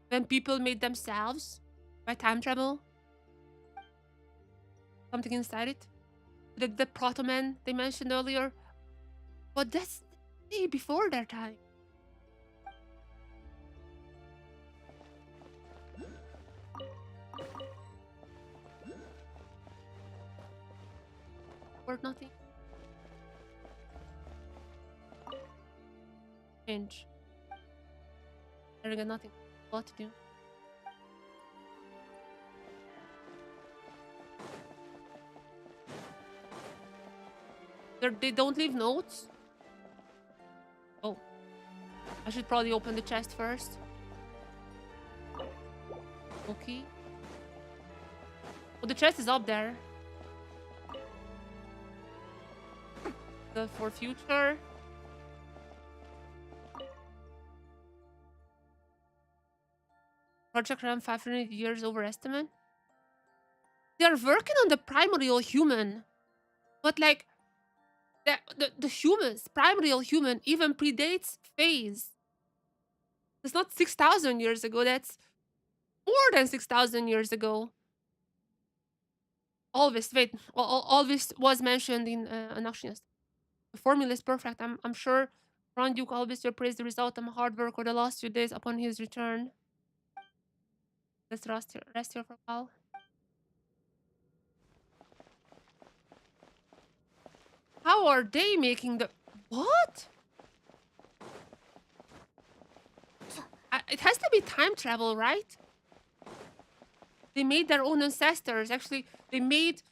when people made themselves by time travel. Something inside it. Like the proto-man they mentioned earlier. But that's way before their time. Or nothing. Change. I got nothing. What to do? They don't leave notes? Oh. I should probably open the chest first. Okay. Oh, the chest is up there. For future. Project around 500 years overestimate. They are working on the primordial human. But like the humans, primordial human, even predates phase. It's not 6,000 years ago, that's more than 6,000 years ago. Always, wait, always was mentioned in Anaxius. The formula is perfect. I'm sure Grand Duke always will praise the result of my hard work over the last few days upon his return. Let's rest here for a while. How are they making the... What? It has to be time travel, right? They made their own ancestors. Actually, they made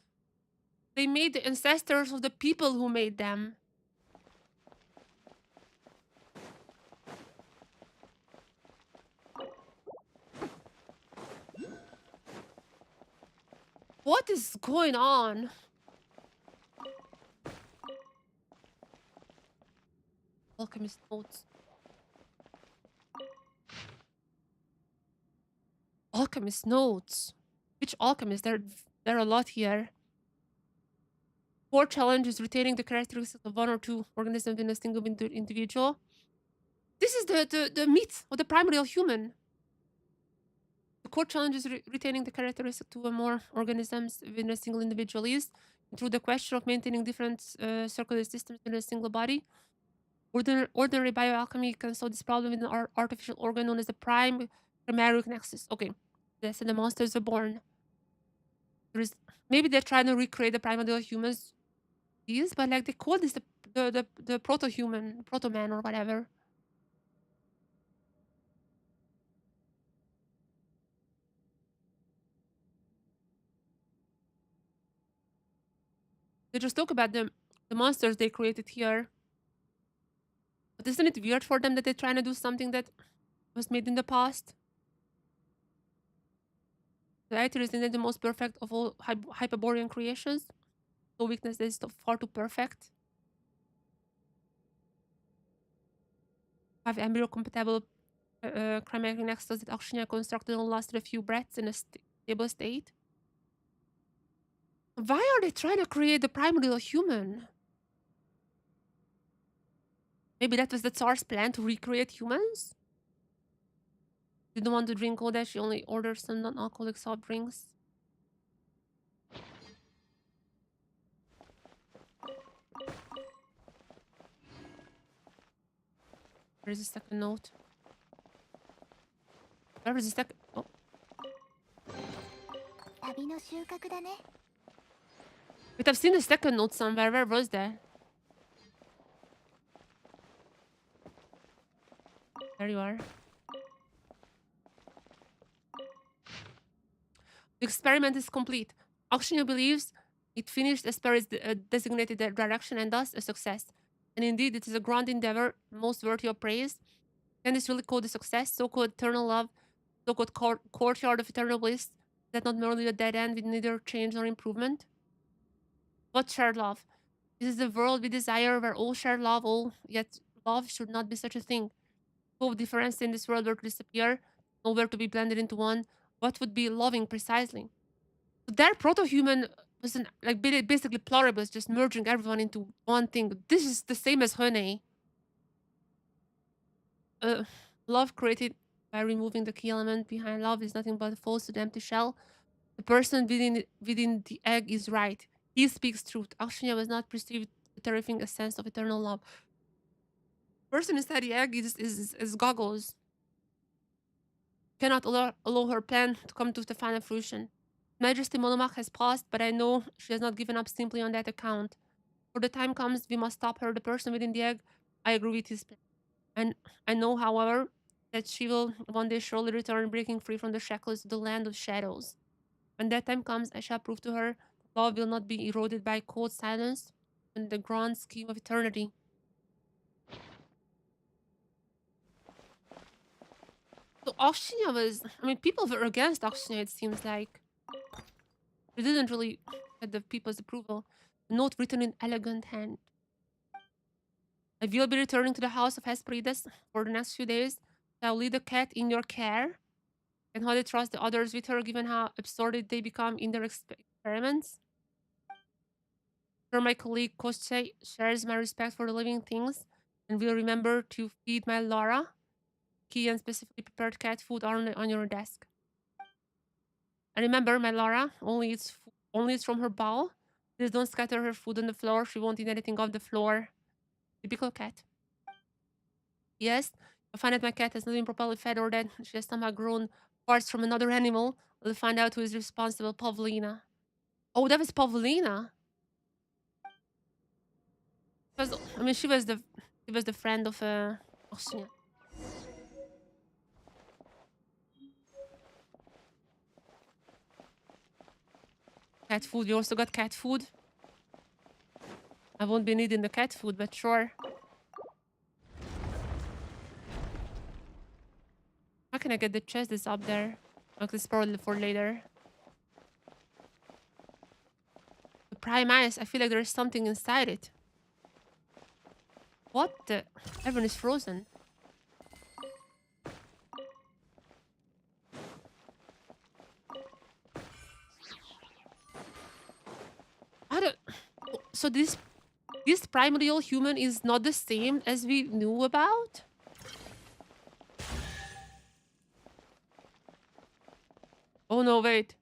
the ancestors of the people who made them. What is going on? Alchemist notes. Alchemist notes. Which alchemist? There are a lot here. Core challenge is retaining the characteristics of one or two organisms in a single individual. This is the myth of the primordial human. The core challenge is retaining the characteristics two or more organisms within a single individual is through the question of maintaining different circular systems in a single body. Ordinary bioalchemy can solve this problem with an artificial organ known as the primary nexus. Okay, that's and the monsters are born. There is maybe they're trying to recreate the primordial humans, is, but like they call this the proto-human, proto-man or whatever. They just talk about the monsters they created here. But isn't it weird for them that they're trying to do something that was made in the past? The Aether is indeed the most perfect of all Hyperborean creations. No weakness that is far too perfect. Have embryo-compatible chimeric nexus that Akshinia constructed and lasted a few breaths in a stable state. Why are they trying to create the primordial human? Maybe that was the Tsar's plan to recreate humans? Didn't want to drink all that, she only ordered some non-alcoholic soft drinks. Where's the second note? Where is the second? Oh. Wait, I've seen the second note somewhere. Where was that? There you are. The experiment is complete. Akshinia believes it finished as per its designated direction and thus a success. And indeed, it is a grand endeavor, most worthy of praise. Can this really call a success? So-called eternal love, so-called courtyard of eternal bliss, that not merely a dead end with neither change nor improvement? What shared love? This is the world we desire, where all share love, all yet love should not be such a thing. If difference in this world were to disappear, nowhere to be blended into one, what would be loving precisely? So their proto-human was like basically pluribus, just merging everyone into one thing. This is the same as honey. Love created by removing the key element behind love is nothing but a false and empty shell. The person within the egg is right. He speaks truth. Akshinia was not perceived terrifying a sense of eternal love. The person inside the egg is goggles. Cannot allow her plan to come to the final fruition. Majesty Monomach has passed, but I know she has not given up simply on that account. For the time comes, we must stop her. The person within the egg, I agree with his plan. And I know, however, that she will one day surely return, breaking free from the shackles of the land of shadows. When that time comes, I shall prove to her that love will not be eroded by cold silence in the grand scheme of eternity. So Akshinia was, I mean, people were against Akshinia, it seems like. It didn't really get the people's approval. A note written in elegant hand. I will be returning to the house of Hesperides for the next few days. I'll leave the cat in your care and how they trust the others with her given how absurd they become in their experiments. Sure, my colleague Kostya shares my respect for the living things and will remember to feed my Laura. Key and specifically prepared cat food on your desk. And remember, my Laura only eats from her bowl. Please don't scatter her food on the floor. She won't eat anything off the floor. Typical cat. Yes, I find that my cat has not been properly fed or that she has somehow grown parts from another animal. We'll find out who is responsible. Pavlina. Oh, that was Pavlina. I mean, she was the friend of Oxenia. Cat food. You also got cat food. I won't be needing the cat food, but sure. How can I get the chest that's up there? Okay, it's probably for later. The prime ice. I feel like there's something inside it. What the? Everyone is frozen. So this primordial human is not the same as we knew about? Oh no, wait.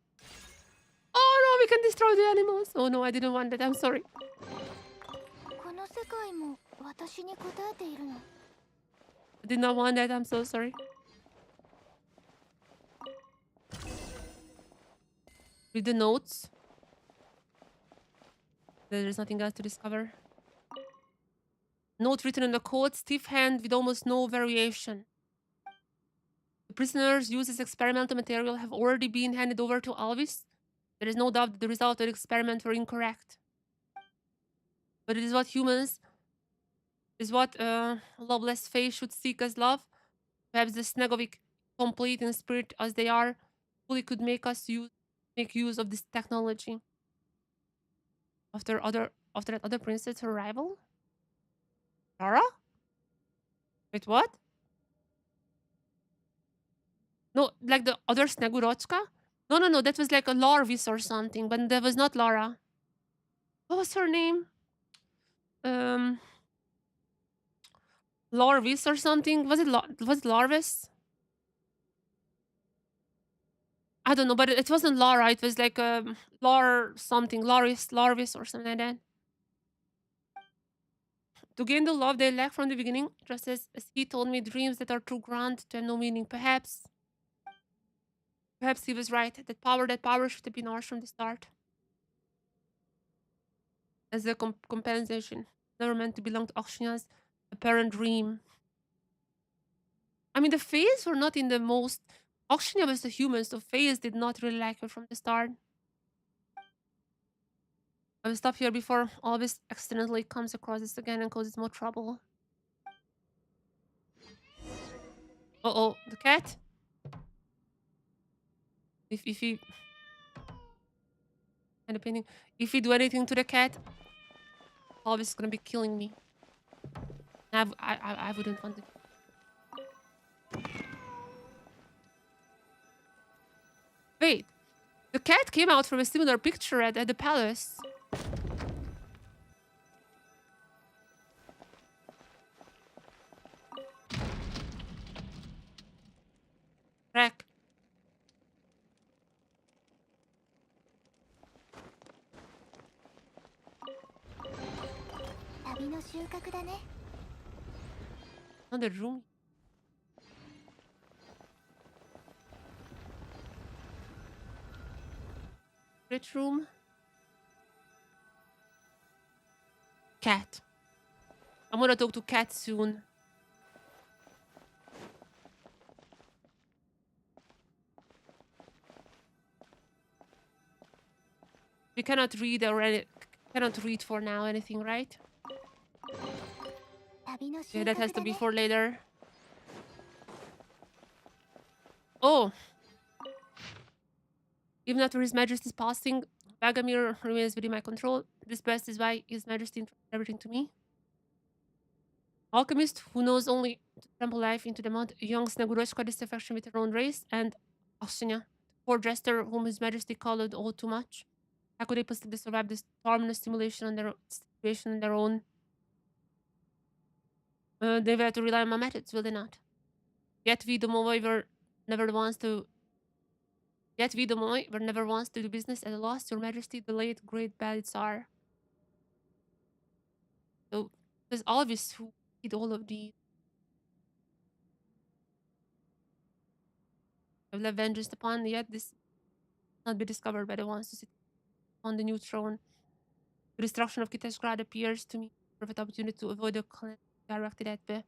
Oh no, we can destroy the animals. Oh no, I didn't want that. I'm sorry. この世界も私に答えているの。 I did not want that. I'm so sorry. Read the notes. There's nothing else to discover. Note written in the code, stiff hand with almost no variation. The prisoners used as experimental material have already been handed over to Alvis. There is no doubt that the results of the experiment were incorrect. But it is what humans, is what loveless faith should seek as love. Perhaps the Snegovic, complete in spirit as they are, fully could make use of this technology. After that other princess arrival? Lara? Wait, what? No, like the other Snegurochka? No, that was like a Larvis or something, but that was not Lara. What was her name? Um, Larvis or something? Was it Larvis? I don't know, but it wasn't Lara. It was like Lar something, Larvis or something like that. To gain the love they lack from the beginning, just as he told me, dreams that are too grand to have no meaning. Perhaps he was right. That power should have been ours from the start. As a compensation, never meant to belong to Oxynia's apparent dream. I mean, the Fays were not in the most. Oxynia was the humans, so Fays did not really like her from the start. I will stop here before Albus accidentally comes across this again and causes more trouble. Uh-oh, the cat? If he and the painting. If we do anything to the cat, Albus is gonna be killing me. I wouldn't want to. Wait, the cat came out from a similar picture at the palace. Wreck. 旅の収穫だね。 Another room. Rich room. Cat. I'm gonna talk to Cat soon. We cannot read cannot read for now anything, right? 旅の収 Yeah, 穫 that だ has to ね。 be for later. Oh, even after His Majesty's passing, Vagamir remains within my control. This best is why His Majesty entrusted everything to me. Alchemist who knows only to trample life into the mud, young Snegurochka disaffection with her own race, and Oxenia, poor jester whom His Majesty called all too much. How could they possibly survive this storm and stimulation on their situation on their own? They will have to rely on my methods, will they not? Yet we, the Moai, were never the ones to. Yet we, the Moai, were never once to do business at a loss. Your Majesty, the late great Bali Tsar. So there's always who did all of these. I will have vengeance upon, yet this not be discovered by the ones who sit on the new throne. The destruction of Kiteshgrad appears to me a perfect opportunity to avoid the calamity directed at me.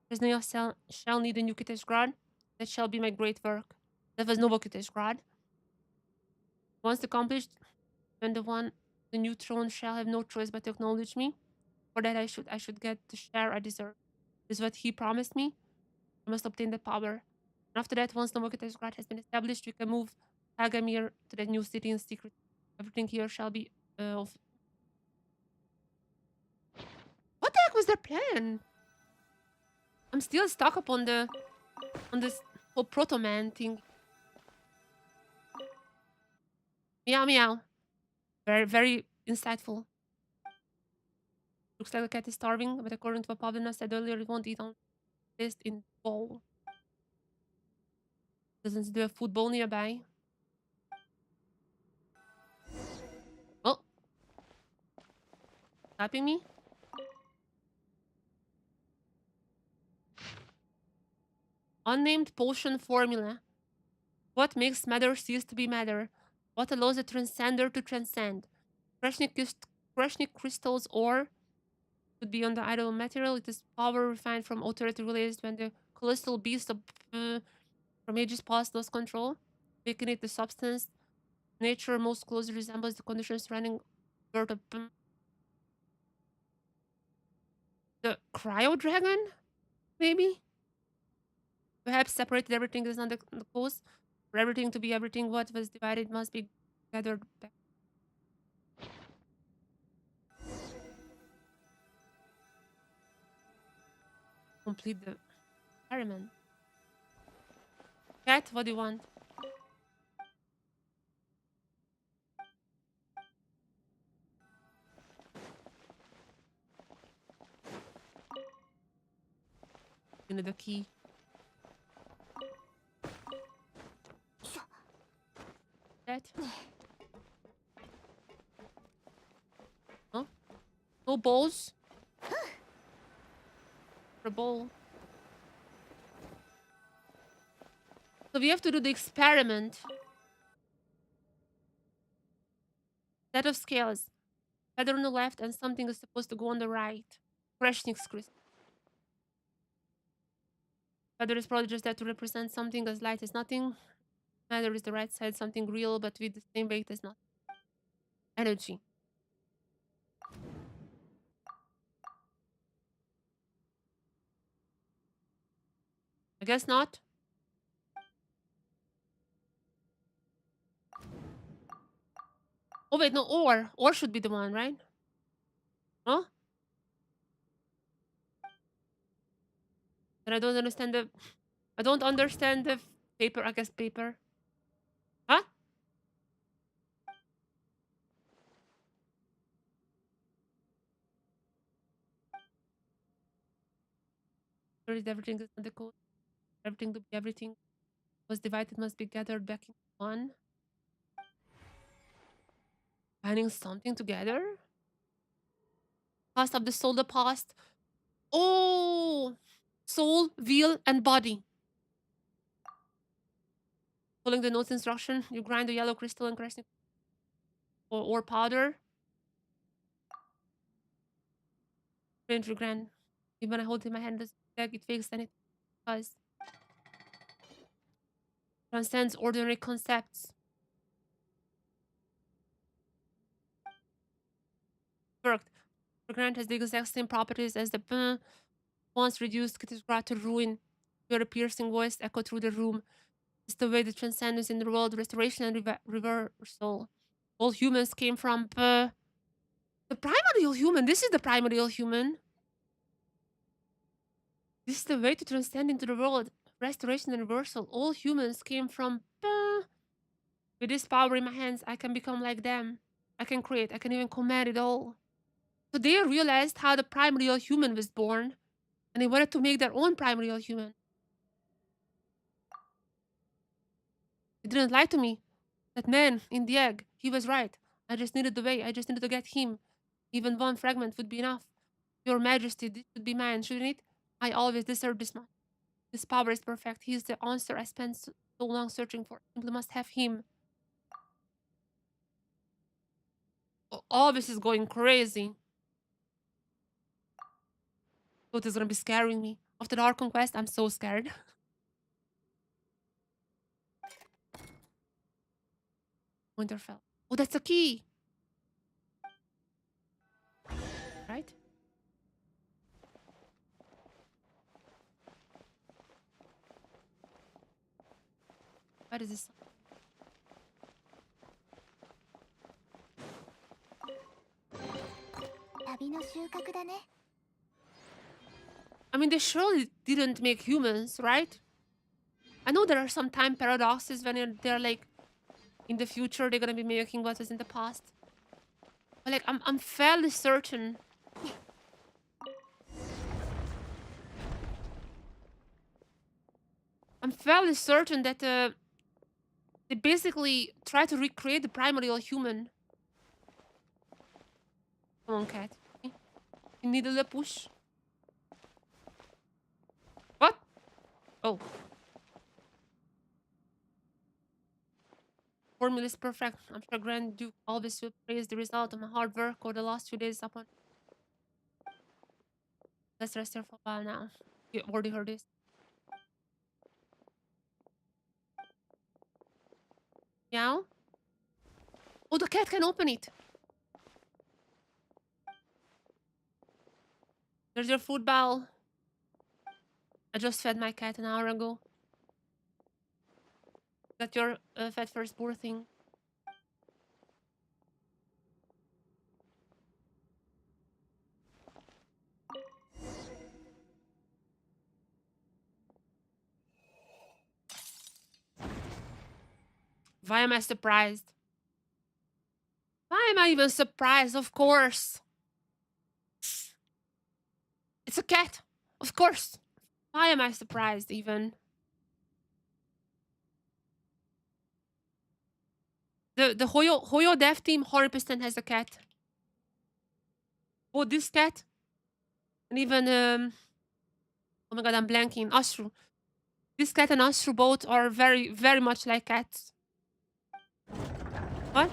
Krasnoyar shall need a new Kiteshgrad. That shall be my great work. That was Novo Kiteshgrad. Once accomplished, then the new throne shall have no choice but to acknowledge me. For that I should get the share I deserve. This is what he promised me. I must obtain that power. And after that, once Novo Kiteshgrad has been established, we can move Hagamir to that new city in secret. Everything here shall be of. What the heck was their plan? I'm still stuck up on this whole proto man thing. Meow meow. Very, very insightful. Looks like the cat is starving, but according to what Pavlina said earlier, it won't eat on this in bowl. Doesn't do a food bowl nearby. Oh, tapping me? Unnamed potion formula. What makes matter cease to be matter? What allows a transcender to transcend? Krashnik crystals ore could be on the idol material. It is power refined from authority released when the colossal beast of from ages past lost control, making it the substance nature most closely resembles the conditions surrounding birth of the cryo dragon, maybe? Perhaps separated everything is not the cause. For everything to be everything, what was divided must be gathered back. Complete the experiment. Cat, what do you want? You need the key. That? Huh? No balls? For a bowl. So we have to do the experiment. Set of scales. Feather on the left and something is supposed to go on the right. Kreshnik's crystal. Feather is probably just there to represent something as light as nothing. Feather is the right side, something real, but with the same weight as nothing. Energy. I guess not. Oh wait, no, ore. Ore should be the one, right? Huh? But I don't understand the... I don't understand the paper. I guess paper. Huh? Where is everything is not the code? Everything to be everything was divided must be gathered back in one. Binding something together? Past of the soul, the past. Oh! Soul, wheel, and body. Following the notes instruction, you grind the yellow crystal and crush it or powder. Range grind. Even when I hold it in my hand, it fakes and it does. Transcends ordinary concepts. Worked. The grind has the exact same properties as the once reduced Kitisgra to ruin. Your piercing voice echo through the room. It's the way the transcendence in the world, restoration and reversal. All humans came from the primordial human. This is the primordial human. This is the way to transcend into the world, restoration and reversal. All humans came from with this power in my hands, I can become like them. I can create, I can even command it all. So they realized how the primordial human was born, and they wanted to make their own primordial human. They didn't lie to me. That man in the egg, he was right. I just needed the way, I just needed to get him. Even one fragment would be enough. Your Majesty, this should be mine, shouldn't it? I always deserve this much. This power is perfect. He is the answer I spent so long searching for. Simply must have him. All this is going crazy. Thought is gonna be scaring me. After our conquest, I'm so scared. Winterfell. Oh, that's a key. Right? What is this? I mean, they surely didn't make humans, right? I know there are some time paradoxes when they're like, in the future, they're gonna be making what was in the past. But like, I'm fairly certain I'm fairly certain that they basically try to recreate the primordial human. Come on, cat. You need a little push. What? Oh. Formula is perfect. I'm sure Grand Duke always will praise the result of my hard work over the last few days upon. Let's rest here for a while now. You already heard this. Meow? Oh, the cat can open it. There's your food bowl. I just fed my cat an hour ago. Got your fed firstborn thing. Why am I surprised? Why am I even surprised? Of course. It's a cat. Of course. Why am I surprised even? The Hoyo dev team 100% has a cat. Oh, this cat. And even oh my god, I'm blanking. Ashru. This cat and Ashru both are very, very much like cats. What?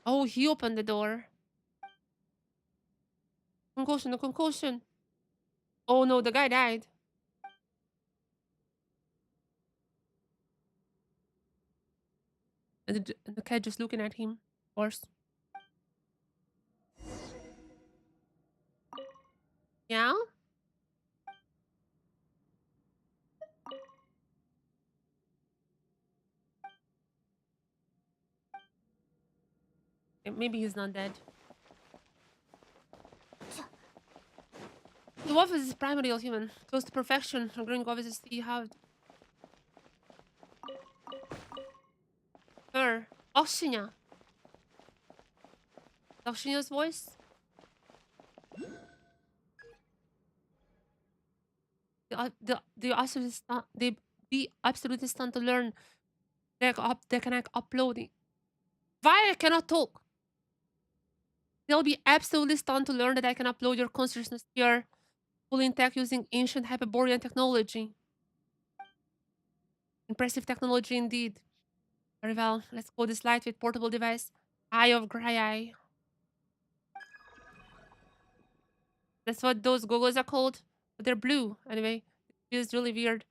Oh, he opened the door. Concussion, a concussion. Oh no, the guy died. And the cat just looking at him. Of course. Yeah? Maybe he's not dead. The wolf is primordial human, close to perfection. Agreeing obviously see how her. Okshinya. Okshinya's voice? The absolute stunt, they be absolutely stunned to learn they can upload it. Why I cannot talk? They'll be absolutely stunned to learn that I can upload your consciousness here, fully intact using ancient Hyperborean technology. Impressive technology indeed. Very well, let's call this lightweight portable device Eye of Grey. That's what those goggles are called. But they're blue, anyway. It feels really weird.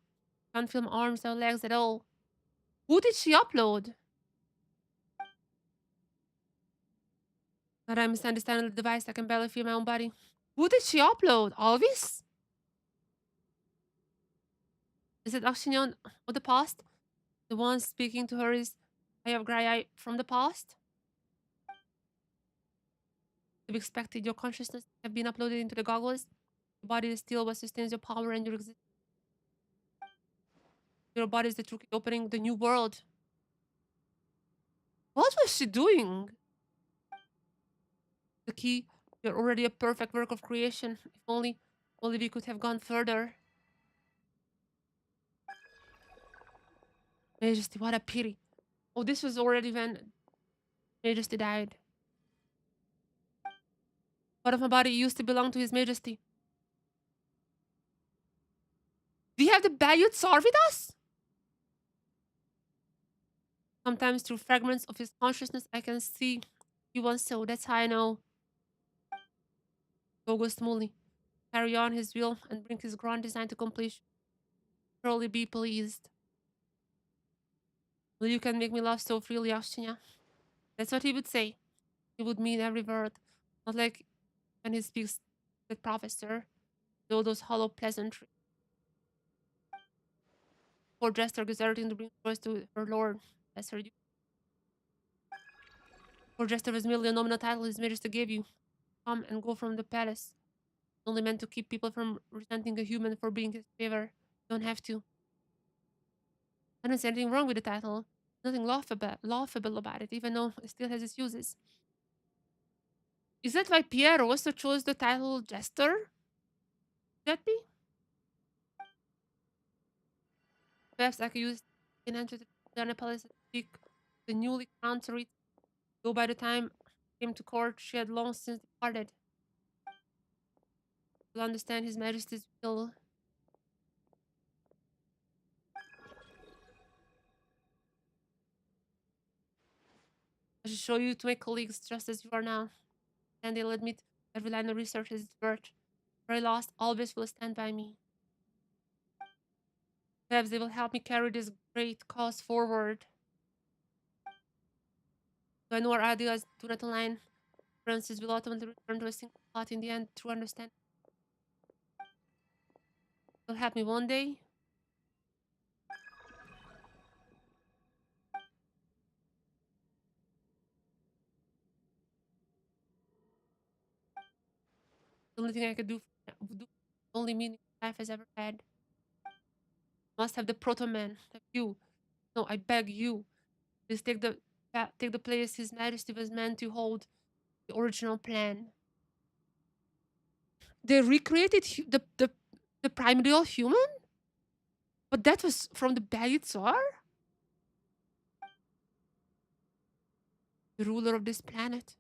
Can't feel my arms or legs at all. Who did she upload? But I misunderstand the device. I can barely feel my own body. Who did she upload? Alvis? Is it Akshinyon of the past? The one speaking to her is I have Grey from the past? To be expected, your consciousness have been uploaded into the goggles. Your body is still what sustains your power and your existence. Your body is the true key opening the new world. What was she doing? The key, you're already a perfect work of creation. If only we could have gone further. Majesty, what a pity. Oh, this was already when Majesty died. Part of my body used to belong to His Majesty. We have the Bayut Tsar with us? Sometimes through fragments of his consciousness, I can see he once so. That's how I know. Go smoothly. Carry on his will and bring his grand design to completion. Surely be pleased. Well, you can make me laugh so freely, Ashtinya. That's what he would say. He would mean every word. Not like when he speaks with Professor. All those hollow pleasantries. Poor Jester deserting to bring joy to her lord. That's her. Poor Jester was merely a nominal title His Majesty gave you. Come and go from the palace. Only meant to keep people from resenting a human for being his favor. Don't have to. I don't see anything wrong with the title. Nothing laughable about it, even though it still has its uses. Is that why Pierre also chose the title Jester? Could that be? Perhaps I could use an enter the palace and speak the newly crowned Tsaritsa, though by the time I came to court, she had long since departed. You'll understand His Majesty's will. I should show you to my colleagues just as you are now, and they'll admit every line of research is its worth. Very last, always will stand by me. Perhaps they will help me carry this great cause forward. When our ideas do not align, Francis will ultimately return to a single thought in the end, true understanding. Will help me one day. The only thing I could do, only meaning life has ever had. Must have the proto man, like you. No, I beg you. Please take the place His Majesty was meant to hold, the original plan. They recreated the primordial human, but that was from the Baggy Tsar, the ruler of this planet.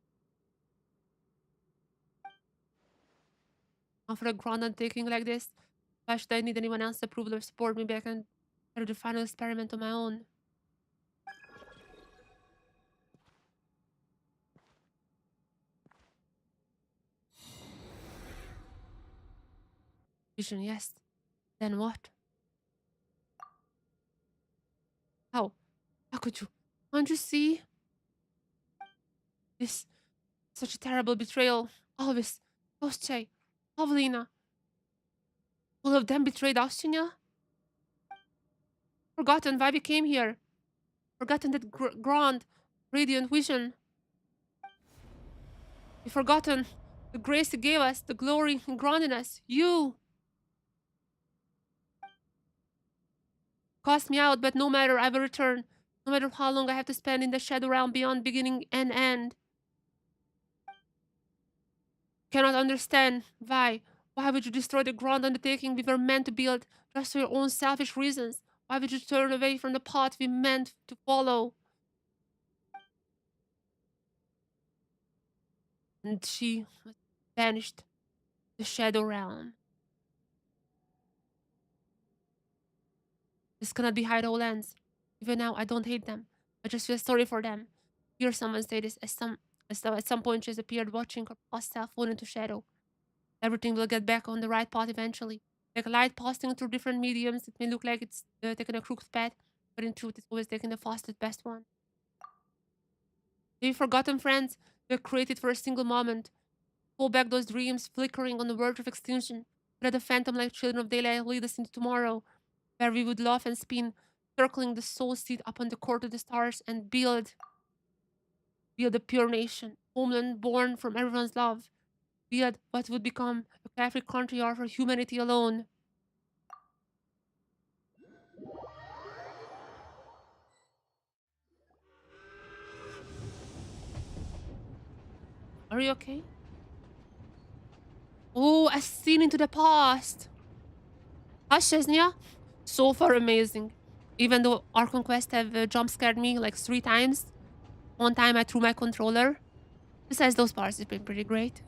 And for a grand undertaking like this, why should I need anyone else's approval or support? Maybe I can do the final experiment on my own. Vision, yes. Then what? How? How could you? Can't you see? This such a terrible betrayal. Always. Kostchei, Pavlina. All of them betrayed Austinia? Forgotten why we came here. Forgotten that grand, radiant vision. We've forgotten the grace He gave us, the glory He granted us. You! Cast me out, but no matter, I will return. No matter how long I have to spend in the shadow realm beyond beginning and end. Cannot understand why. Why would you destroy the grand undertaking we were meant to build just for your own selfish reasons? Why would you turn away from the path we meant to follow? And she was banished to the shadow realm. This cannot be how it all ends. Even now, I don't hate them. I just feel sorry for them. Hear someone say this as though at some point she has appeared watching her past self fall into shadow. Everything will get back on the right path eventually. Like light passing through different mediums, it may look like it's taking a crooked path, but in truth, it's always taking the fastest, best one. Have you forgotten, friends? We were created for a single moment. Pull back those dreams flickering on the verge of extinction. Let the phantom-like children of daylight lead us into tomorrow, where we would laugh and spin, circling the soul seat upon the court of the stars and build a pure nation, homeland born from everyone's love. Build what would become a carefree country or for humanity alone. Are you okay? Oh, a scene into the past. Hush, Chesnia. So far amazing. Even though our conquest have jump scared me like 3 times. One time I threw my controller. Besides those parts, it's been pretty great.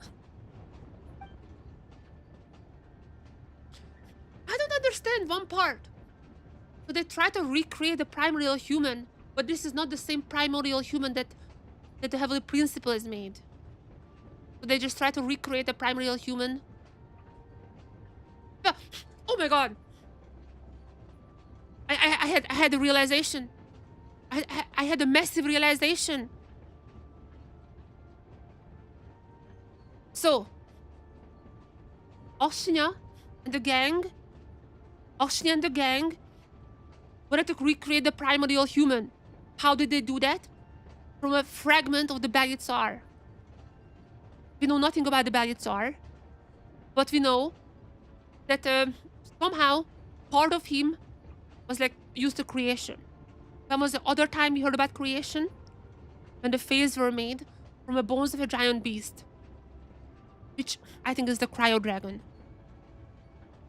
I don't understand one part. So they try to recreate the primordial human, but this is not the same primordial human that the Heavenly Principle is made. So they just try to recreate the primordial human. Ah, oh my god. I had a realization. I had a massive realization. So, Oshnia and the gang wanted to recreate the primordial human. How did they do that? From a fragment of the Baggy Tsar. We know nothing about the Baggy Tsar, but we know that somehow part of him was like used to creation. That was the other time we heard about creation, when the faces were made from the bones of a giant beast, which I think is the cryo dragon.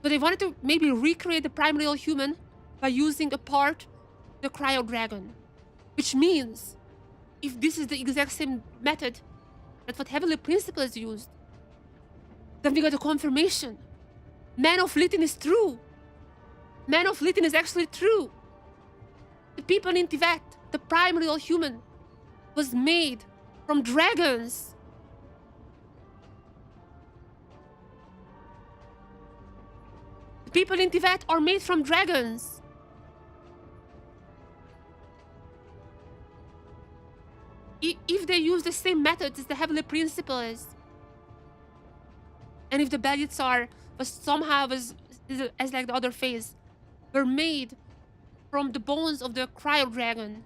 So they wanted to maybe recreate the primordial human by using a part of the cryo dragon. Which means, if this is the exact same method that what Heavenly Principles used, then we got a confirmation. Man of Lithin is true. Man of Lithin is actually true. The people in Tibet, the primordial human, was made from dragons. The people in Tibet are made from dragons. If they use the same methods as the Heavenly Principles, and if the Belyitsar was somehow as like the other phase, were made from the bones of the cryo dragon,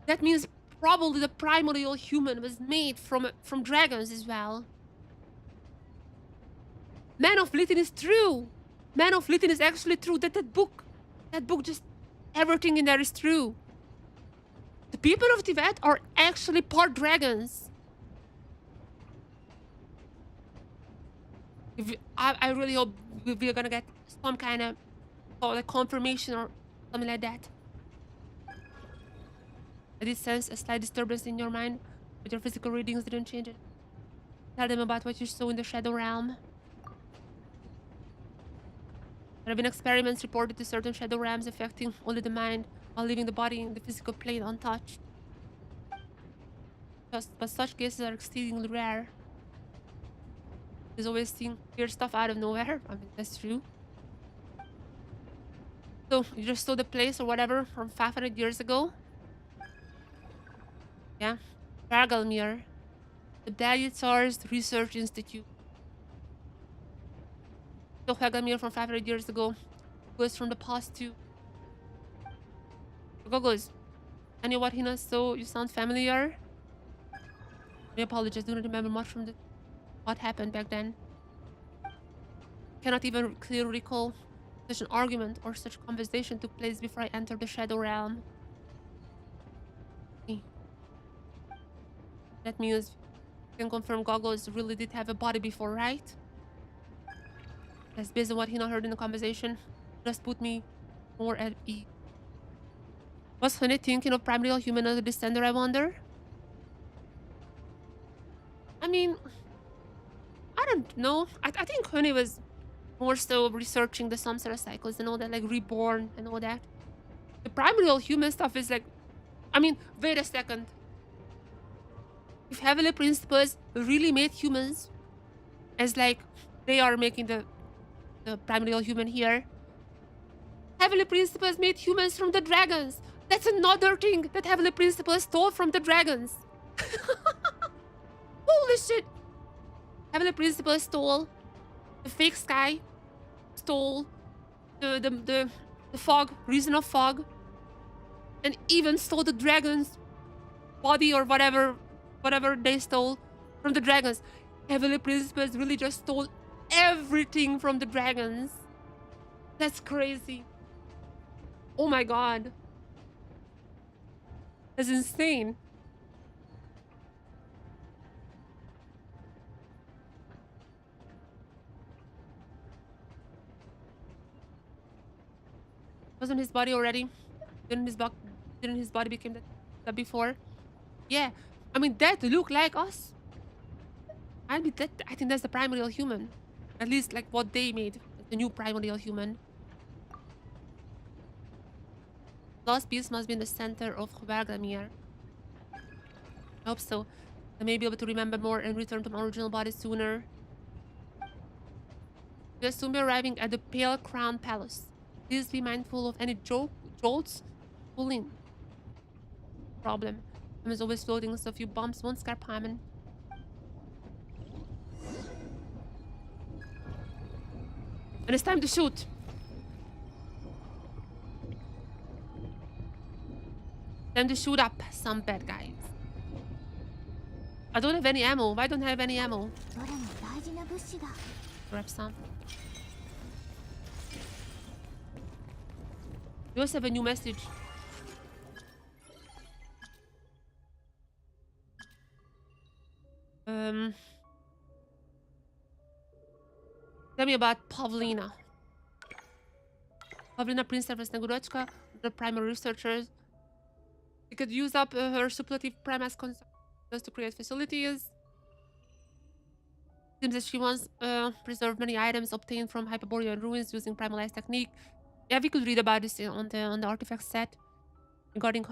that means probably the primordial human was made from dragons as well. Man of Lithin is true. Man of Lithin is actually true. That book, just everything in there is true. The people of Tibet are actually part dragons. I really hope we're gonna get some kind of like confirmation or something like that. I did sense a slight disturbance in your mind, but your physical readings didn't change it. Tell them about what you saw in the Shadow Realm. There have been experiments reported to certain Shadow Realms affecting only the mind while leaving the body in the physical plane untouched. But such cases are exceedingly rare. There's always seeing weird stuff out of nowhere. I mean, that's true. So, you just saw the place or whatever from 500 years ago? Yeah. Ragalmir. The Belyitsar's Research Institute. So, Ragalmir from 500 years ago was from the past too. Gogos. I know what Hina, so you sound familiar? I apologize, do not remember much from what happened back then. Cannot even clearly recall such an argument or such conversation took place before I entered the Shadow Realm. That means you can confirm Goggles really did have a body before, right? That's based on what Hina heard in the conversation. Just put me more at ease. Was Honey thinking of primordial human as a descender, I wonder? I mean, I don't know. I think Honey was more so researching the samsara cycles and all that, like reborn and all that. The primordial human stuff is like, I mean, wait a second. If Heavenly Principles really made humans as like they are making the primordial human here, Heavenly Principles made humans from the dragons. That's another thing that Heavenly Principles stole from the dragons. Holy shit! Heavenly Principles stole the fake sky, stole the fog, reason of fog, and even stole the dragon's body or whatever they stole from the dragons. Heavenly Principles really just stole everything from the dragons. That's crazy. Oh my god. That's insane. Wasn't his body already? Didn't his body become that before? Yeah. I mean, that look like us. I think that's the primordial human. At least like what they made. The new primordial human. Last piece must be in the center of Hvargamir. I hope so. I may be able to remember more and return to my original body sooner. We'll soon be arriving at the Pale Crown Palace. Please be mindful of any jolts pulling. Problem. I'm always floating, so a few bumps won't scare Paimon. And it's time to shoot. Time to shoot up some bad guys. I don't have any ammo. Why don't I have any ammo? Grab some. We also have a new message. Tell me about Pavlina. Pavlina Princess Negurochka, the primary researchers. She could use up her superlative prima's just to create facilities. Seems that she once preserved many items obtained from Hyperborean ruins using primal ice technique. Yeah, we could read about this on the artifact set. Regarding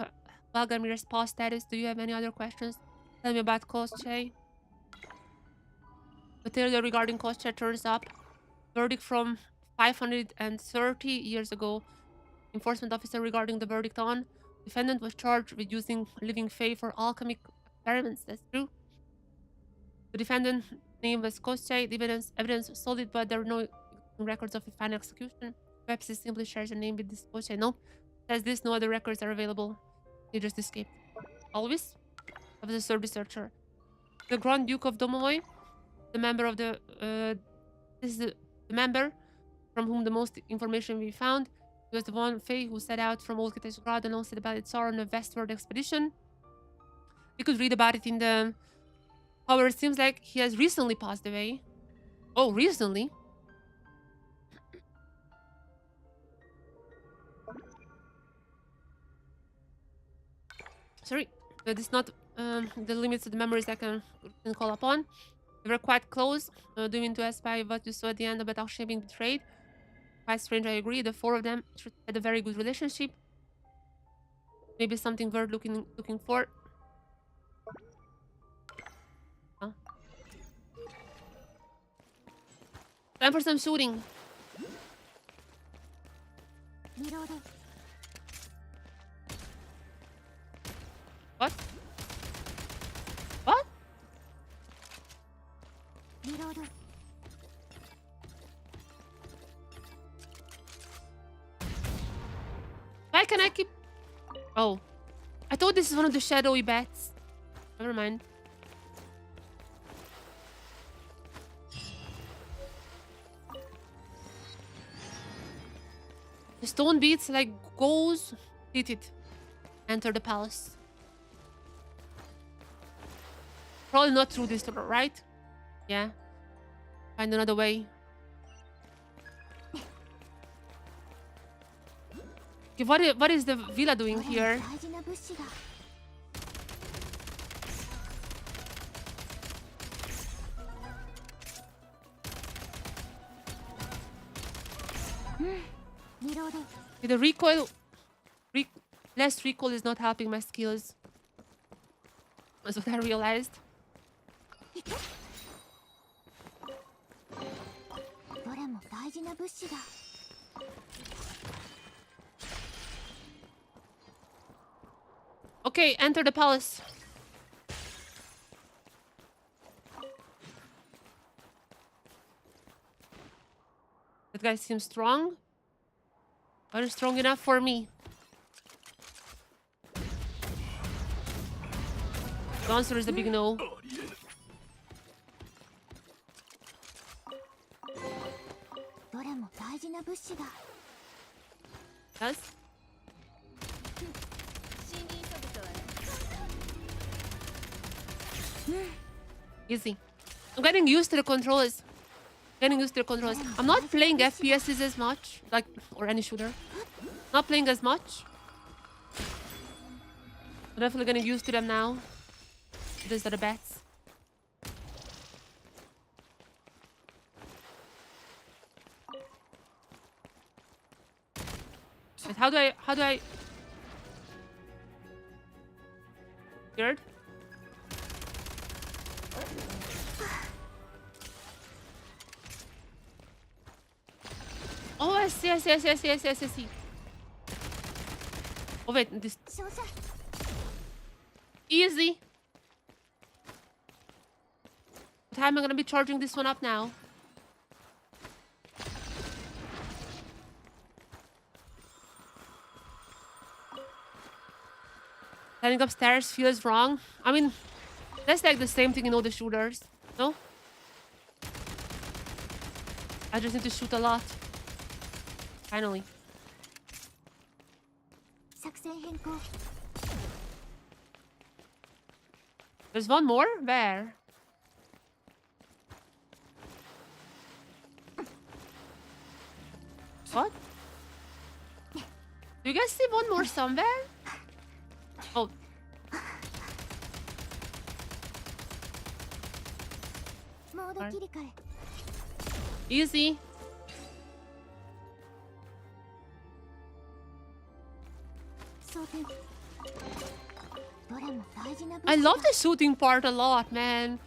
Valgamir's past status, do you have any other questions? Tell me about Koschei. Material regarding Koschei turns up. Verdict from 530 years ago. Enforcement officer regarding the verdict on. Defendant was charged with using living fae for alchemic experiments. That's true. The defendant name was Koschei. The evidence was solid, but there were no records of a final execution. Perhaps he simply shares a name with this Koschei. No. Says this, no other records are available. He just escaped. Always? I was a third researcher. The Grand Duke of Domovoy, the member of the this is the member from whom the most information we found. He was the one Fae who set out from Old Kiteshgrad and also about its Tsar on a westward expedition. We could read about it in the. However, it seems like he has recently passed away. Oh, recently? Sorry, that is not the limits of the memories I can call upon. They were quite close. Do you mean to ask by what you saw at the end about Akshay being betrayed? Quite strange, I agree. The four of them had a very good relationship. Maybe something worth looking for. Huh? Time for some shooting. What? What? Why can I keep... Oh. I thought this is one of the shadowy bats. Never mind. The stone beats like goes. Did it. Enter the palace. Probably not through this door, right? Yeah. Find another way. Okay, what is the villa doing here? Okay, the recoil... less recoil is not helping my skills. That's what I realized. Okay, enter the palace. That guy seems strong. Not strong enough for me. The answer is a big no. Yes? Easy. I'm getting used to the controls. I'm not playing FPSs as much, like, or any shooter. Not playing as much. I'm definitely getting used to them now. These are the bats. Wait, how do I... Scared? Oh, I see. Oh, wait, this... Easy. What time am I gonna be charging this one up now? Standing upstairs feels wrong. I mean, that's like the same thing in all the shooters, no? I just need to shoot a lot. Finally. There's one more? Where? What? Do you guys see one more somewhere? Oh, モード Alright. 切り替え easy. 装填どれも大事な武 I 器だ love the shooting part a lot, man.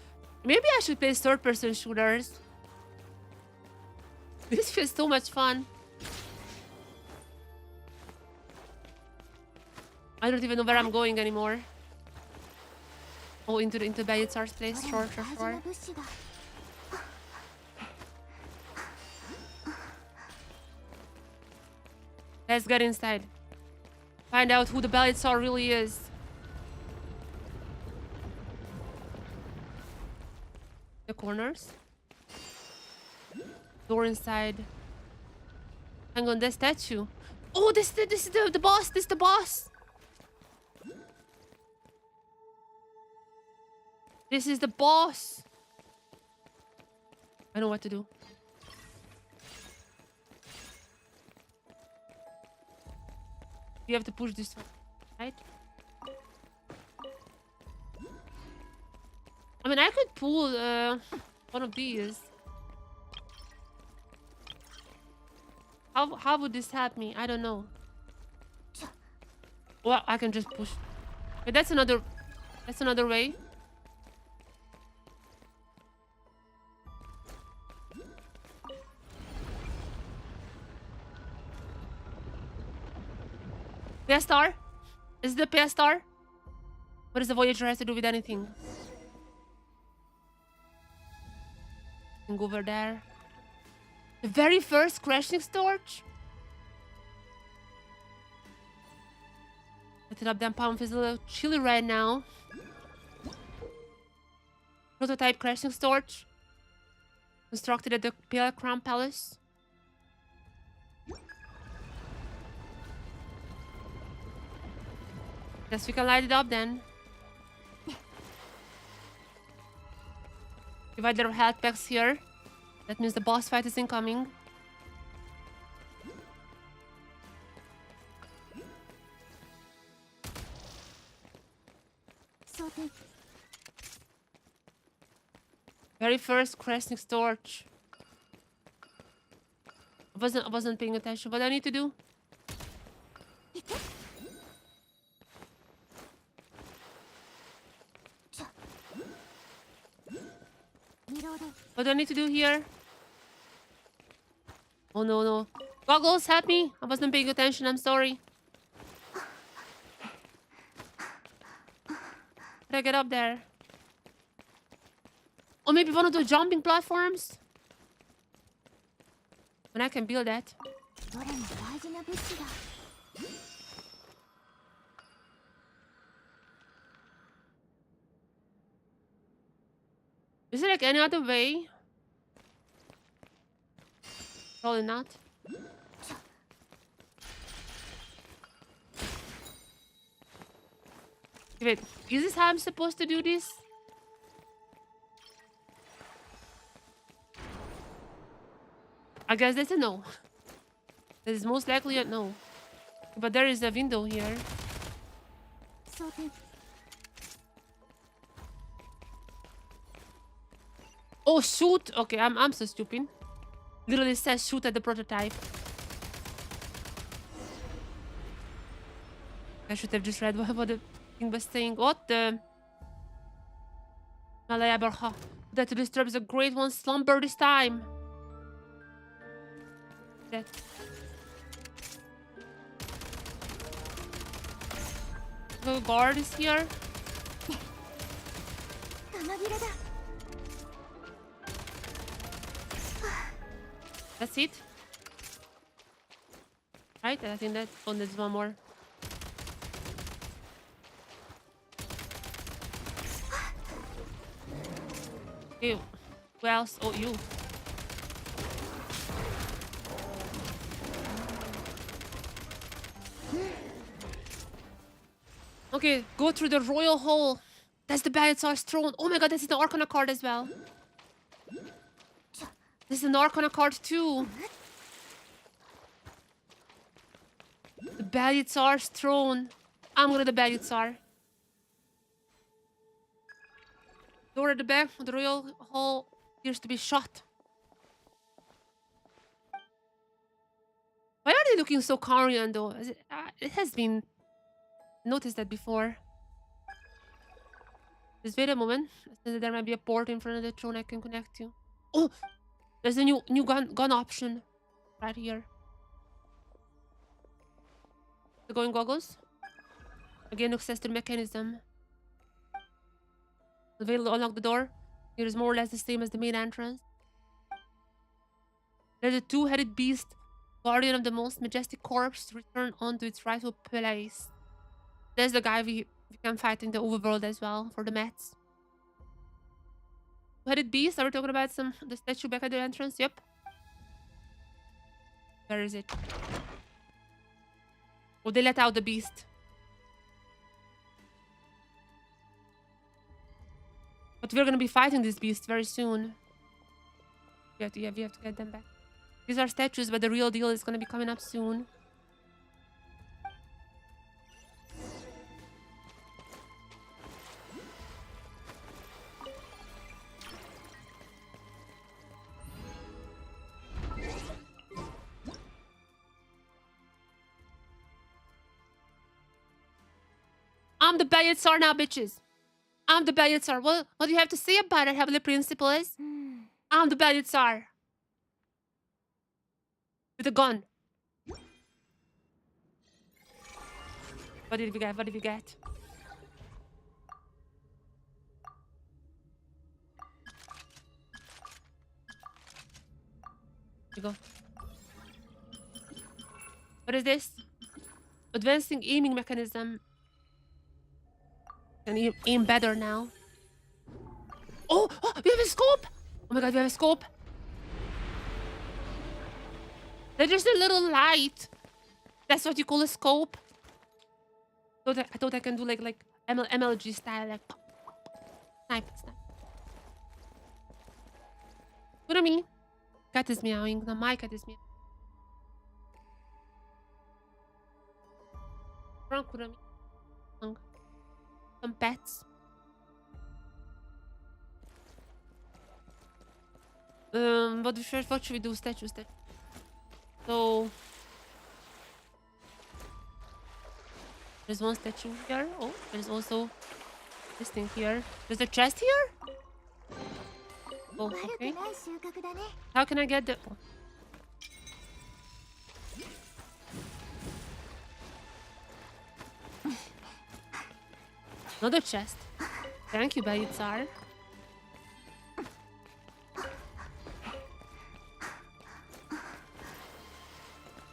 Maybe I should play third-person shooters. This feels so much fun. I don't even know where I'm going anymore. Oh, into Bayitsar's place. どれも Sure, sure, 大事な sure. 物資だ Let's get inside. Find out who the Bayitsar really is. The corners. Door inside. Hang on, that statue. Oh, this is the boss. This is the boss. This is the boss. I know what to do. You have to push this one, right? I mean, I could pull one of these. How would this help me? I don't know. Well, I can just push. But that's another way. PS-Star? Is it the PS-Star? What does the Voyager have to do with anything? Can go over there. The very first crashing torch? Light it up, then palm feels a little chilly right now. Prototype crashing torch. Constructed at the Pale Crown Palace. Guess we can light it up then. Divide their health packs here. That means the boss fight is incoming. Very first crashing torch. I wasn't paying attention. What do I need to do? What do I need to do here? Oh no, no. Goggles, help me. I wasn't paying attention. I'm sorry. How did I get up there? Or maybe one of those jumping platforms? And I can build that. どれも大事な物資だ Is there like any other way? Probably not. Wait, is this how I'm supposed to do this? I guess that's a no. That is most likely a no. But there is a window here. 装填 Oh, shoot! Okay, I'm so stupid. Literally says shoot at the prototype. I should have just read what the thing was saying. What the... Malaya Barha. That disturbs the Great One's slumber this time. That... The guard is here. 玉切れだ That's it. Right? I think that's... Oh, there's one more. Ew. Who else? Oh, you. Okay, go through the royal hall. That's the Bayitsar's throne. Oh my god, this is the Arcana card as well. This is an Arcana card too. The Belyazar's throne. I'm gonna the Belyazar. Door at the back of the royal hall appears to be shut. Why are they looking so Korean though? It has been noticed that before. Just wait a moment. There might be a port in front of the throne I can connect to. Oh, there's a new gun option right here. The going goggles. Again, access to the mechanism. Available to unlock the door. It is more or less the same as the main entrance. There's a two-headed beast, guardian of the most majestic corpse, return onto its rightful place. There's the guy we can fight in the overworld as well for the mats. Two-headed beast. Are we talking about the statue back at the entrance? Yep. Where is it? Oh, they let out the beast. But we're gonna be fighting this beast very soon. We have to get them back. These are statues, but the real deal is gonna be coming up soon. I'm the Belyazar now, bitches. I'm the Belyazar. What do you have to say about it, Heavenly Principles? I'm the Belyazar. With a gun. What did we get? What did we get? Here we go. What is this? Advancing aiming mechanism. Can aim better now. Oh, we have a scope! Oh my god, we have a scope. There's just a little light. That's what you call a scope. I thought I can do like MLG style, like snipe. What do you mean? Cat is meowing. No, my cat is meowing. Some pets. What should we do? Statue. So there's one statue here. Oh, there's also this thing here. There's a chest here? Oh, okay. How can I get the... Oh. Another chest. Thank you, Belyazar.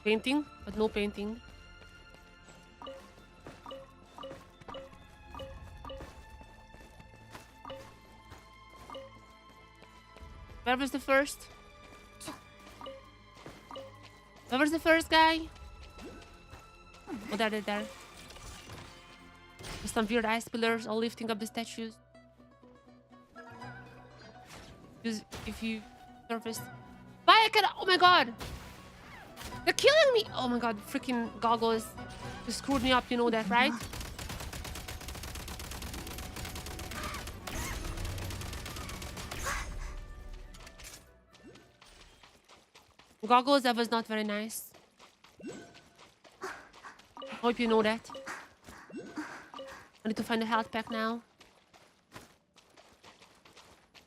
Painting, but no painting. Where was the first? Where was the first guy? Oh, there. There's some weird ice pillars all lifting up the statues. If you surface... Why I can... Oh my god! They're killing me! Oh my god, freaking goggles. You screwed me up, you know that, right? Goggles, that was not very nice. Hope you know that. I need to find a health pack now.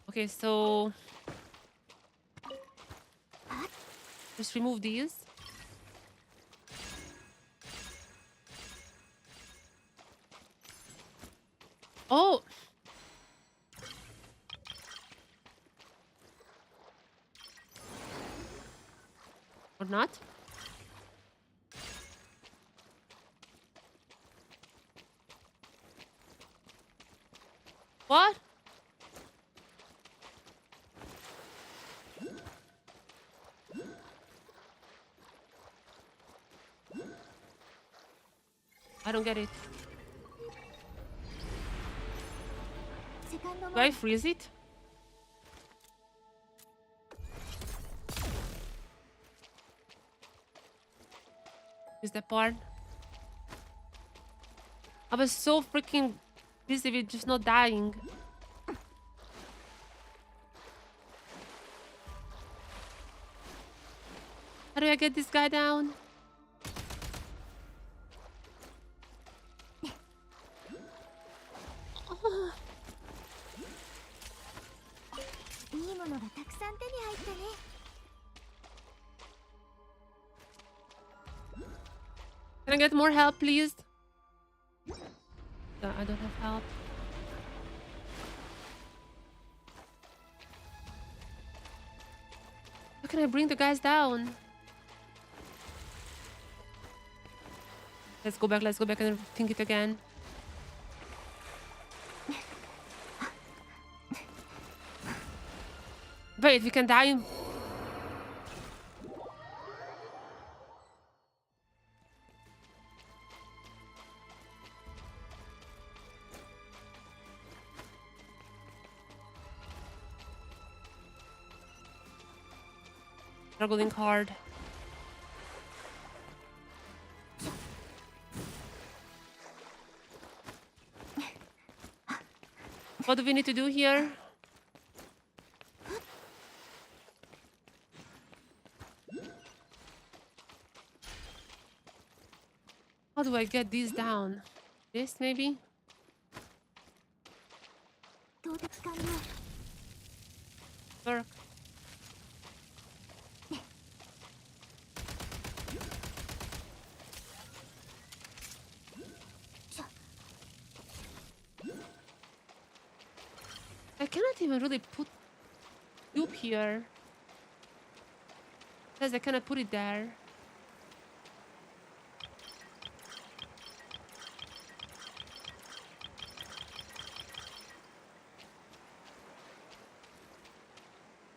Okay, so... just remove these. Oh! Or not? What? I don't get it. Do I freeze it? Is that part? I was so freaking busy with just not dying. How do I get this guy down? Oh, いいものがたくさん手に入ったね。 can I get more help, please? No, I don't have help. How can I bring the guys down? Let's go back and think it again. Wait, we can die. Struggling hard. What do we need to do here? How do I get these down? This maybe? 到達完了。 Work. I cannot even really put tube here. Because I cannot put it there.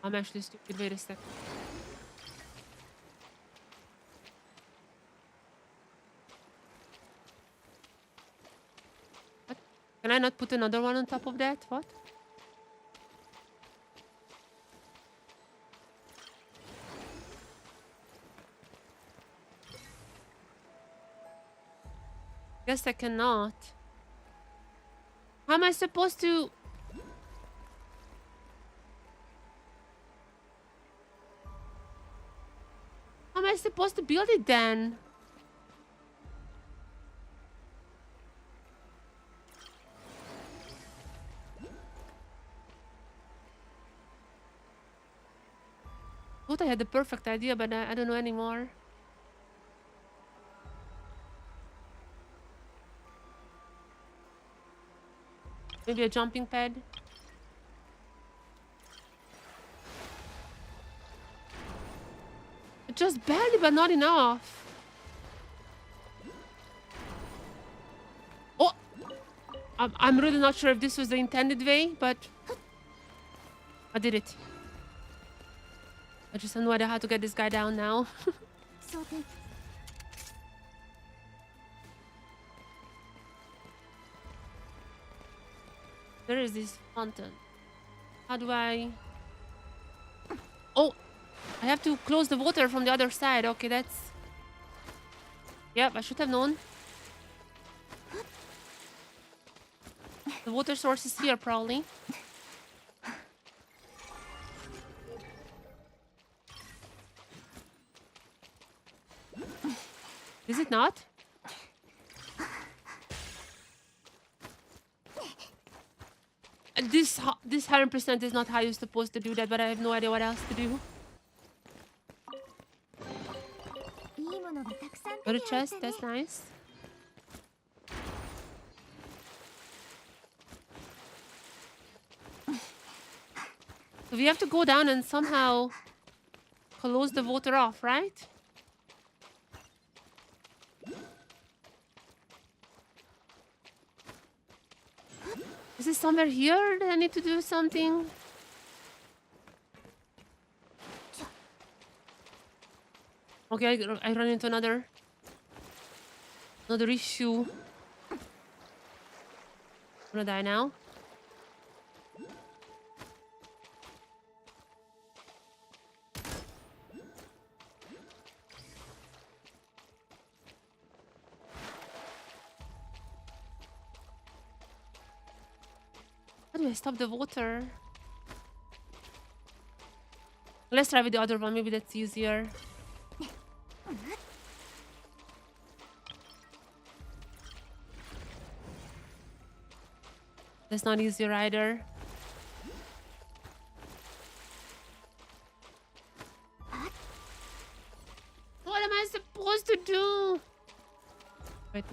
I'm actually stupid. Wait a sec. What? Can I not put another one on top of that? What? Guess I cannot. How am I supposed to... How am I supposed to build it then? Thought I had the perfect idea, but I don't know anymore. Maybe a jumping pad? Just barely, but not enough. Oh! I'm really not sure if this was the intended way, but... I did it. I just have no idea how to get this guy down now. 装填。 There is this fountain. How do I... Oh! I have to close the water from the other side. Okay, that's... Yep, I should have known. The water source is here, probably. Is it not? This 100% is not how you're supposed to do that, but I have no idea what else to do. いいものがたくさん Got 手 a に入っ chest, たね。 that's nice. So we have to go down and somehow close the water off, right? Is it somewhere here that I need to do something? Okay, I run into another issue. I'm gonna die now. do I stop the water? Let's try with the other one. Maybe that's easier. That's not easier either. What am I supposed to do? Wait.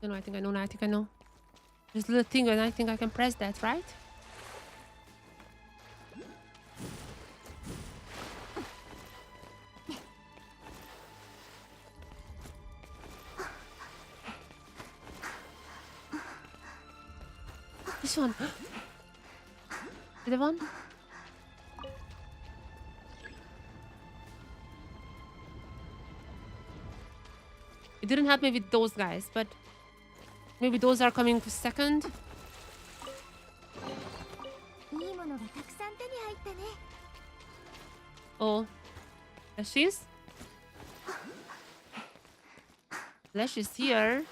No, I think I know. I think I know. There's a little thing and I think I can press that, right? This one. The one? It didn't help me with those guys, but maybe those are coming for second. いいものがたくさん手に入ったね。 Oh, there she is. Lash is here.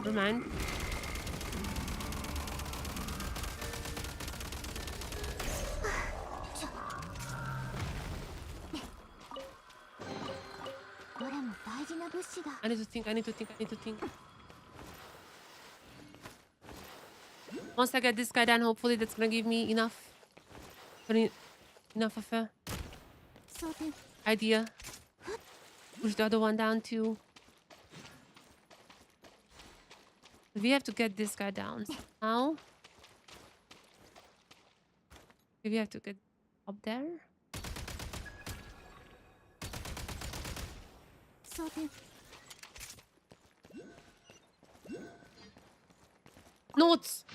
Never mind. I need to think. Once I get this guy done, hopefully that's gonna give me enough of a idea. Push the other one down too. We have to get this guy down. How? We have to get up there. Notes.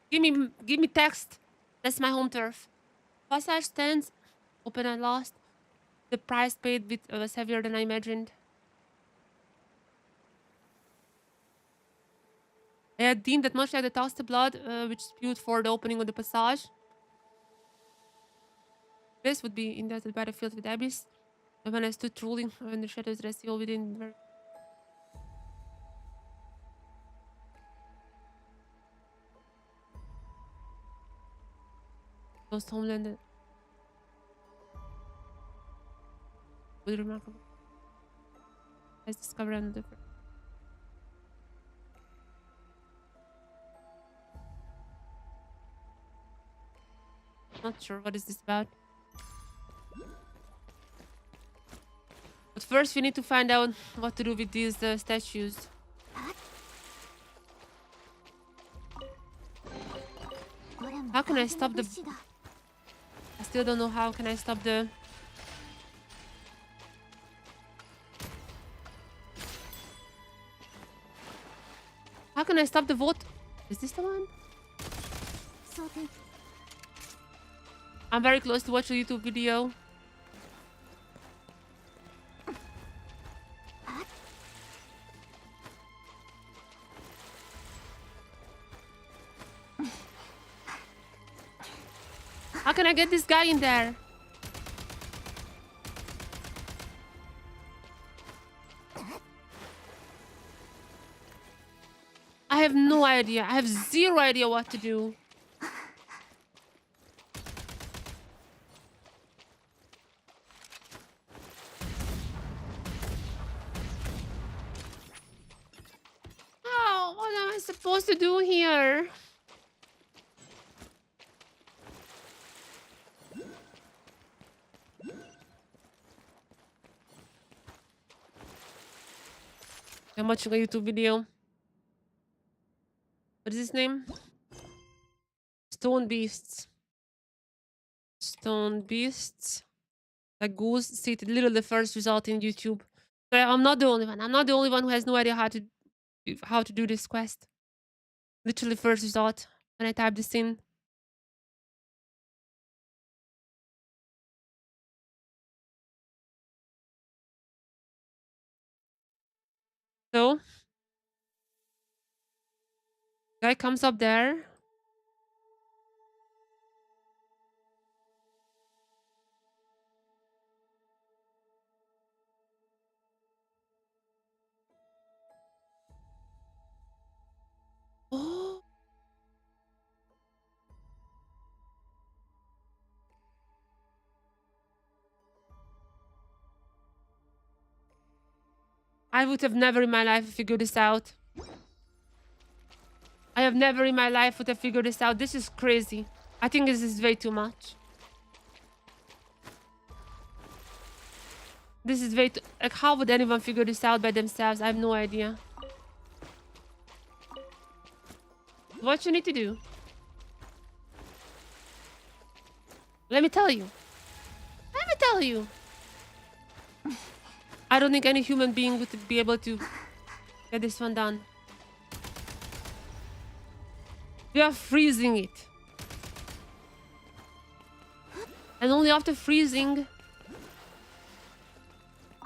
Give me text. That's my home turf. Passage stands open at last. The price paid was heavier than I imagined. I had deemed that much like the tossed blood, which spewed for the opening of the passage. This would be indebted by the field with abyss. And when I stood truly, when the shadows rested all within. Lost homeland. With remarkable. Has discovered another. Not sure what is this about. But first we need to find out what to do with these statues. How can I stop the... I still don't know how can I stop the... How can I stop the vote? Is this the one? I'm very close to watch a YouTube video. How can I get this guy in there? I have no idea. I have zero idea what to do. Oh, what am I supposed to do here? I'm watching a YouTube video. What is his name? Stone Beasts. Stone Beasts. Like goose stated literally the first result in YouTube. So I'm not the only one. I'm not the only one who has no idea how to do this quest. Literally first result when I type this in. So guy comes up there. Oh, I would have never in my life figured this out. I have never in my life would have figured this out. This is crazy. I think this is way too much. This is way too... Like, how would anyone figure this out by themselves? I have no idea. What you need to do? Let me tell you. Let me tell you. I don't think any human being would be able to get this one done. We are freezing it. And only after freezing,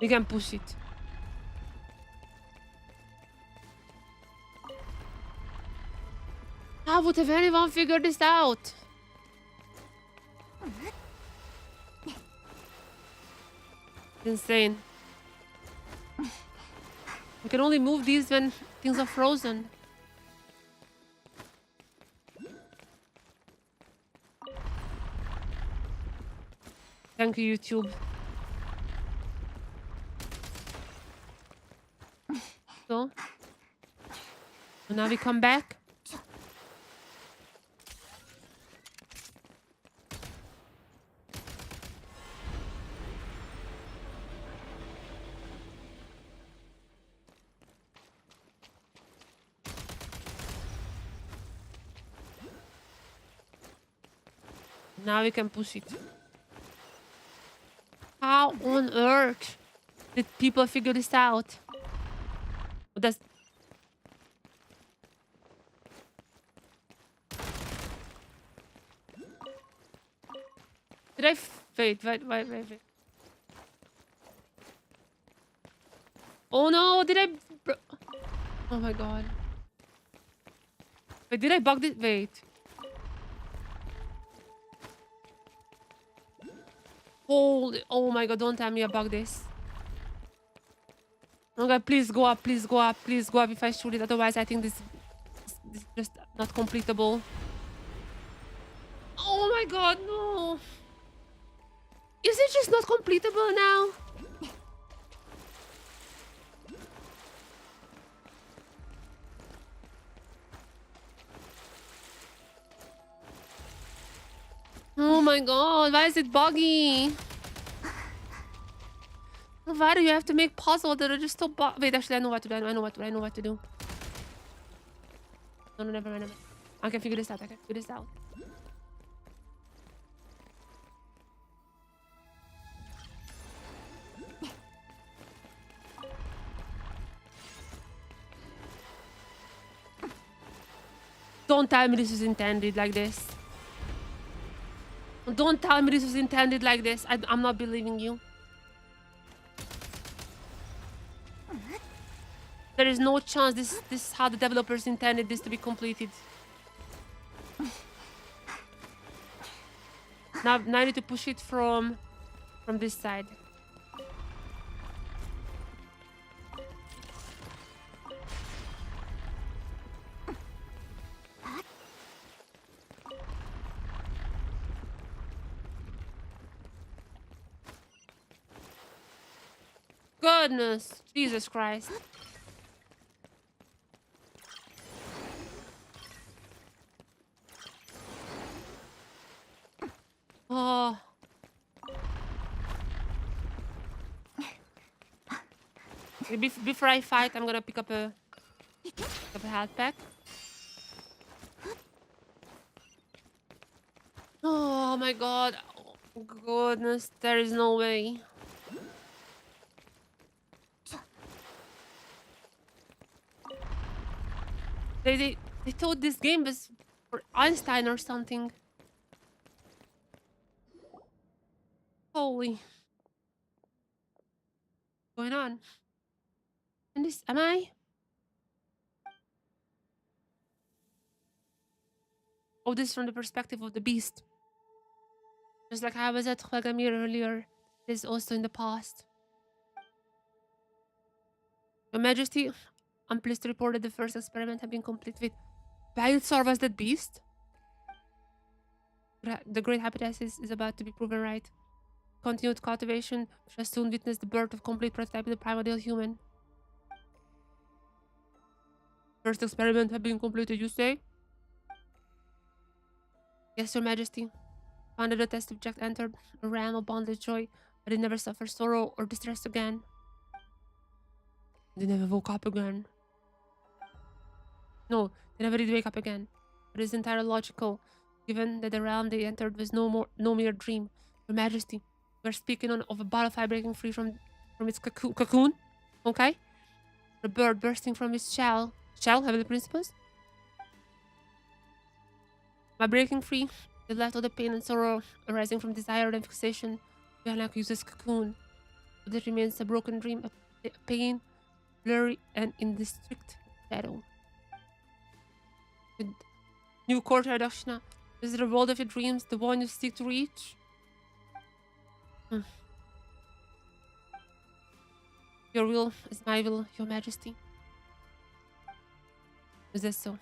we can push it. How would have anyone figured this out? Insane. We can only move these when things are frozen. Thank you, YouTube. So now we come back. Now we can push it. How on earth did people figure this out? That's... Did I... Wait. Oh no, did I... Oh my god. Wait, did I bug this? Wait. Holy... Oh my god, don't tell me I bugged this. Oh god, please go up, please go up, please go up if I shoot it. Otherwise, I think this is just not completable. Oh my god, no. Is it just not completable now? Oh my god, why is it buggy? Why do you have to make puzzles that are just so Wait, actually, I know what to do. I know what to do. No, never mind. I can figure this out. Don't tell me this is intended like this. Don't tell me this was intended like this. I'm not believing you. There is no chance this is how the developers intended this to be completed. Now I need to push it from this side. Goodness, Jesus Christ. Oh. Before I fight, I'm gonna pick up a health pack. Oh my god. Oh, goodness, there is no way. They thought this game was for Einstein or something. Holy. What's going on? And this, am I? Oh, this is from the perspective of the beast. Just like I was at Khwagamir earlier, this is also in the past. Your Majesty, I'm pleased to report that the first experiment has been completed. Bylethor was that beast? The great hypothesis is about to be proven right. Continued cultivation shall soon witness the birth of complete prototype of the primordial human. First experiment have been completed, you say? Yes, Your Majesty. Found that the test subject entered a realm of boundless joy, but it never suffered sorrow or distress again. They never woke up again. No, they never did wake up again. But it's entirely logical, given that the realm they entered was no mere dream. Your Majesty, we're speaking of a butterfly breaking free from its cocoon, okay? A bird bursting from its shell. Shell, heavenly principles? By breaking free, it left all the pain and sorrow arising from desire and fixation behind like useless cocoon. But it remains a broken dream, a pain, blurry and in the strict shadow. The new courtyard, Akshina. Is the world of your dreams the one you seek to reach? Your will is my will, Your Majesty. Is this so?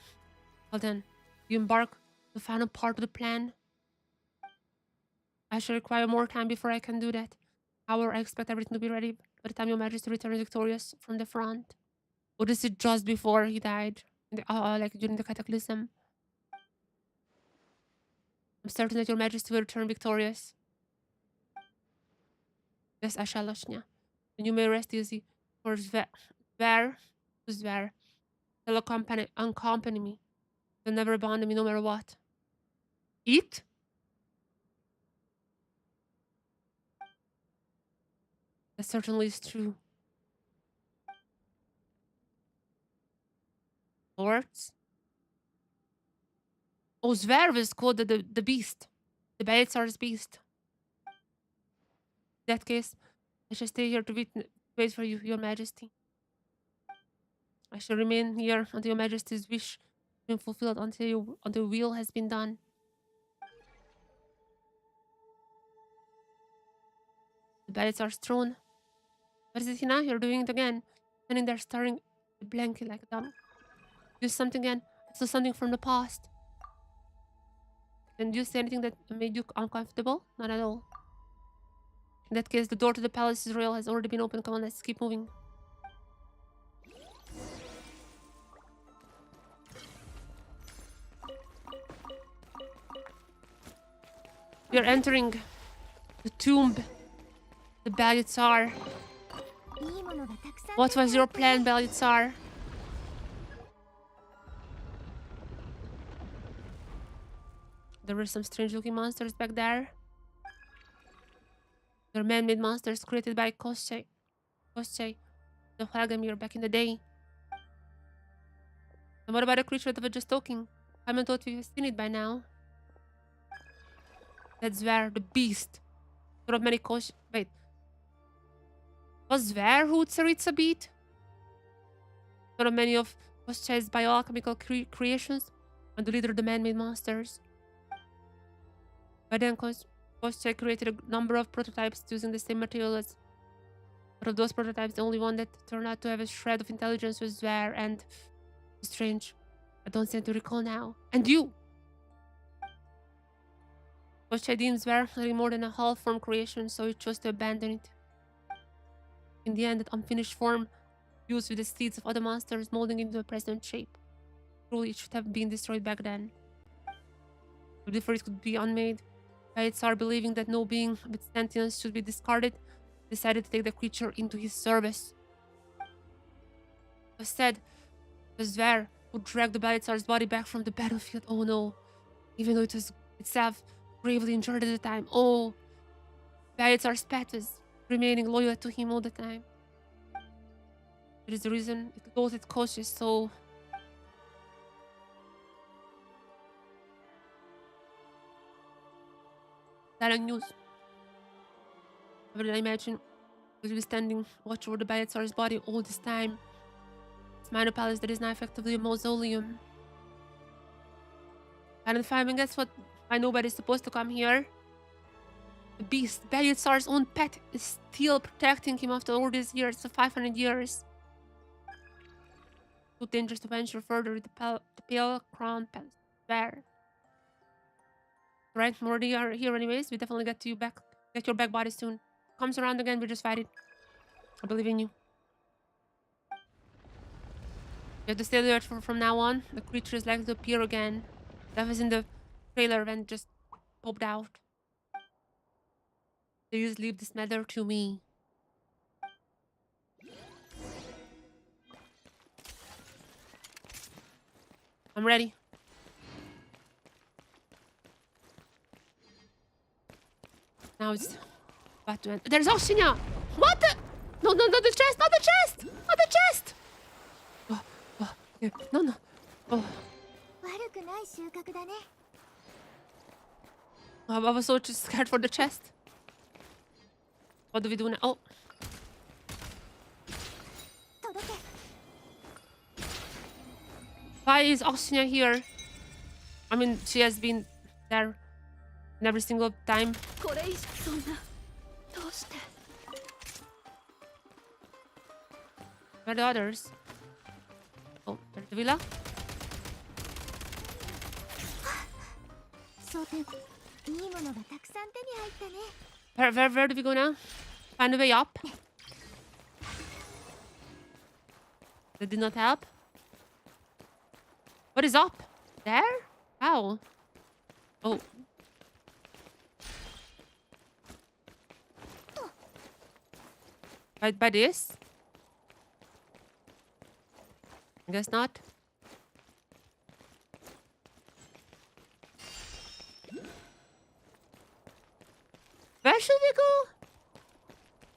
Well then, you embark on the final part of the plan. I shall require more time before I can do that. However, I expect everything to be ready by the time Your Majesty returns victorious from the front. Or is it just before he died? Like during the cataclysm? I'm certain that Your Majesty will return victorious. Yes, I shall, Loshnia. And you may rest easy, for Zver shall accompany me. They'll never abandon me no matter what. Eat? That certainly is true. Lords? Oh, Zver is called the beast. The Belsar's beast. In that case, I shall stay here to wait for you, Your Majesty. I shall remain here until Your Majesty's wish has been fulfilled, until will has been done. The Belsar's throne. What is it, Hina? You're doing it again. Standing there staring blankly like dumb. Do something again. I saw something from the past. Did you say anything that made you uncomfortable? Not at all. In that case, the door to the palace's rail has already been opened. Come on, let's keep moving. We are entering the tomb, the Belyazar. What was your plan, Belyazar? There were some strange-looking monsters back there. They're man-made monsters created by Koschei, the Helgamir back in the day. And what about the creature that was just talking? I haven't thought we've seen it by now. That's Zver, the beast. Sort of many Wait. Was Zver who Tsaritsa beat? Sort of many of Koschei's bioalchemical creations, and the leader of the man-made monsters. By then, Koschei created a number of prototypes using the same materials. But of those prototypes, the only one that turned out to have a shred of intelligence was Zver, and strange. I don't seem to recall now. And you! Koschei deems Zver nothing more than a half-formed creation, so he chose to abandon it. In the end, that unfinished form, used with the seeds of other monsters, molding into a present shape. Truly, it should have been destroyed back then. But before it could be unmade, Belyazar, believing that no being with sentience should be discarded, decided to take the creature into his service. Instead, it was Zver who dragged the Belyazar's body back from the battlefield. Oh no, even though it was itself gravely injured at the time. Oh, Belyazar's pet was remaining loyal to him all the time. That is the reason it goes at cautious, so... Telling news. I would imagine we will be standing watch over the Belyazar's body all this time. This minor palace that is now effectively a mausoleum. And if I mean, guess what? Why nobody's supposed to come here? The beast, Belyazar's own pet, is still protecting him after all these years, so 500 years. Too dangerous to venture further with the pale crown palace. There. Right, we're already are here anyways. We definitely get your back body soon. Comes around again, we just fight it. I believe in you. You have to stay alert from now on. The creature is likely to appear again. That was in the trailer when it just popped out. Please leave this matter to me. I'm ready. Now it's about to end. There's Oxinia! What the? No, no, not the chest, not the chest! Not the chest! Oh, oh, yeah. No, no. Oh. 悪くない収穫だね。 I was so just scared for the chest. What do we do now? Oh. 届け。 Why is Oxinia here? I mean, she has been there in every single time. これ以上そんな。どうして。 Where are the others? Oh, there's the villa. 蒼天、いいものがたくさん手に入ったね。 Where do we go now? Find a way up. That did not help. What is up? There? How? Oh. By this? I guess not. Where should we go?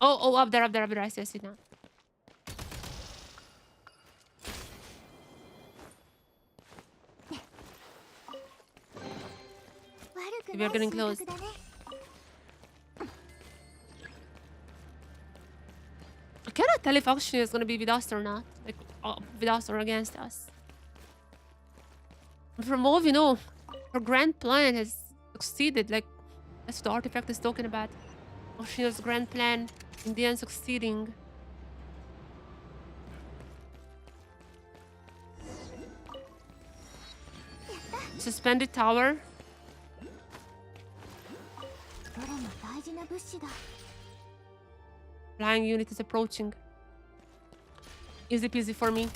Oh, up there. I see it now. We are getting close. I cannot tell if Oxygen is gonna be with us or not. Like, with us or against us. And from all we know, her grand plan has succeeded. Like, that's what the artifact is talking about. Oxygen's grand plan in the end succeeding. Suspended tower. どれも大事な物資だ。 Flying unit is approaching. Easy peasy for me.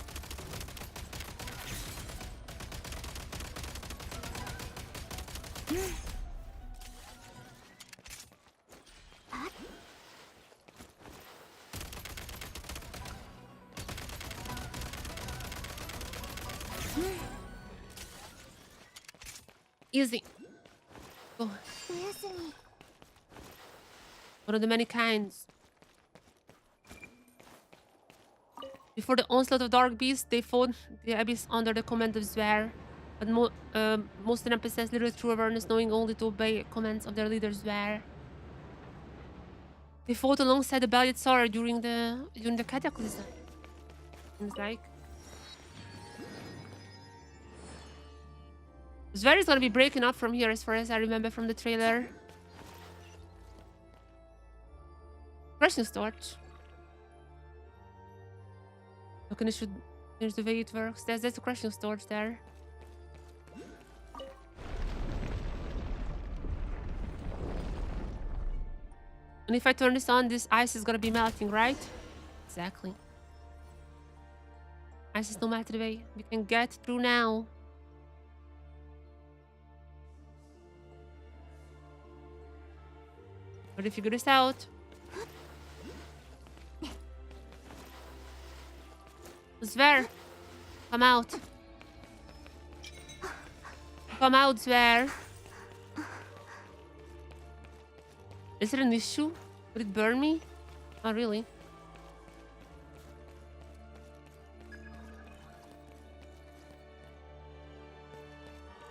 Easy. Go. おやすみ。 One of the many kinds. Before the onslaught of dark beasts, they fought the abyss under the command of Zwer. But most of them possess little true awareness, knowing only to obey commands of their leader Zwer. They fought alongside the Baliad Sora during the cataclysm. Seems like. Zwer is gonna be breaking up from here, as far as I remember from the trailer. Crushing torch. Okay, there's the way it works. There's a crushing torch there. And if I turn this on, this ice is gonna be melting, right? Exactly. Ice is no matter the way. We can get through now. But if you figure this out. Zwer, come out. Come out, Zwer. Is it an issue? Would it burn me? Not really.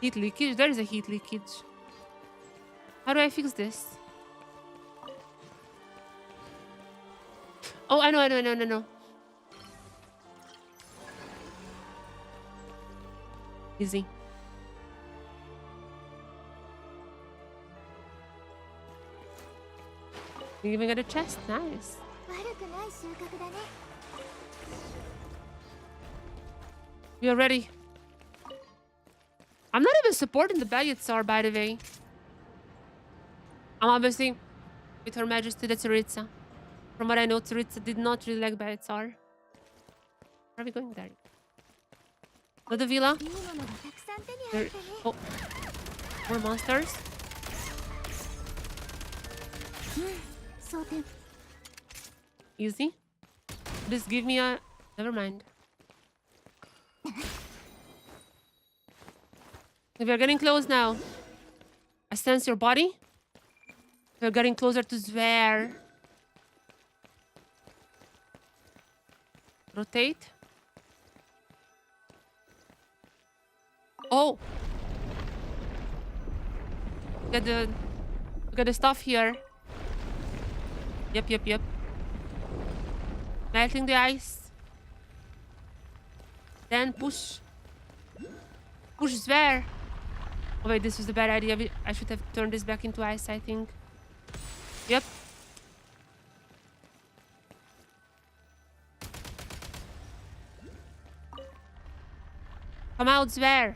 Heat leakage? There is a heat leakage. How do I fix this? Oh, I know. Easy. You even got a chest? Nice. 悪くない収穫だね。We are ready. I'm not even supporting the Bayatsar, by the way. I'm obviously with Her Majesty the Tsaritsa. From what I know, Tsaritsa did not really like Bayatsar. Where are we going there? Another villa? いいものがたくさん手に入 There. ったね Oh, more monsters. 装填 Easy. Just give me a... Never mind. We're getting close now. I sense your body. We're getting closer to Zver. Rotate. Oh. Get the stuff here. Yep. Melting the ice. Then push. Push Zver. Oh wait, this was a bad idea. I should have turned this back into ice, I think. Yep. Come out, Zver.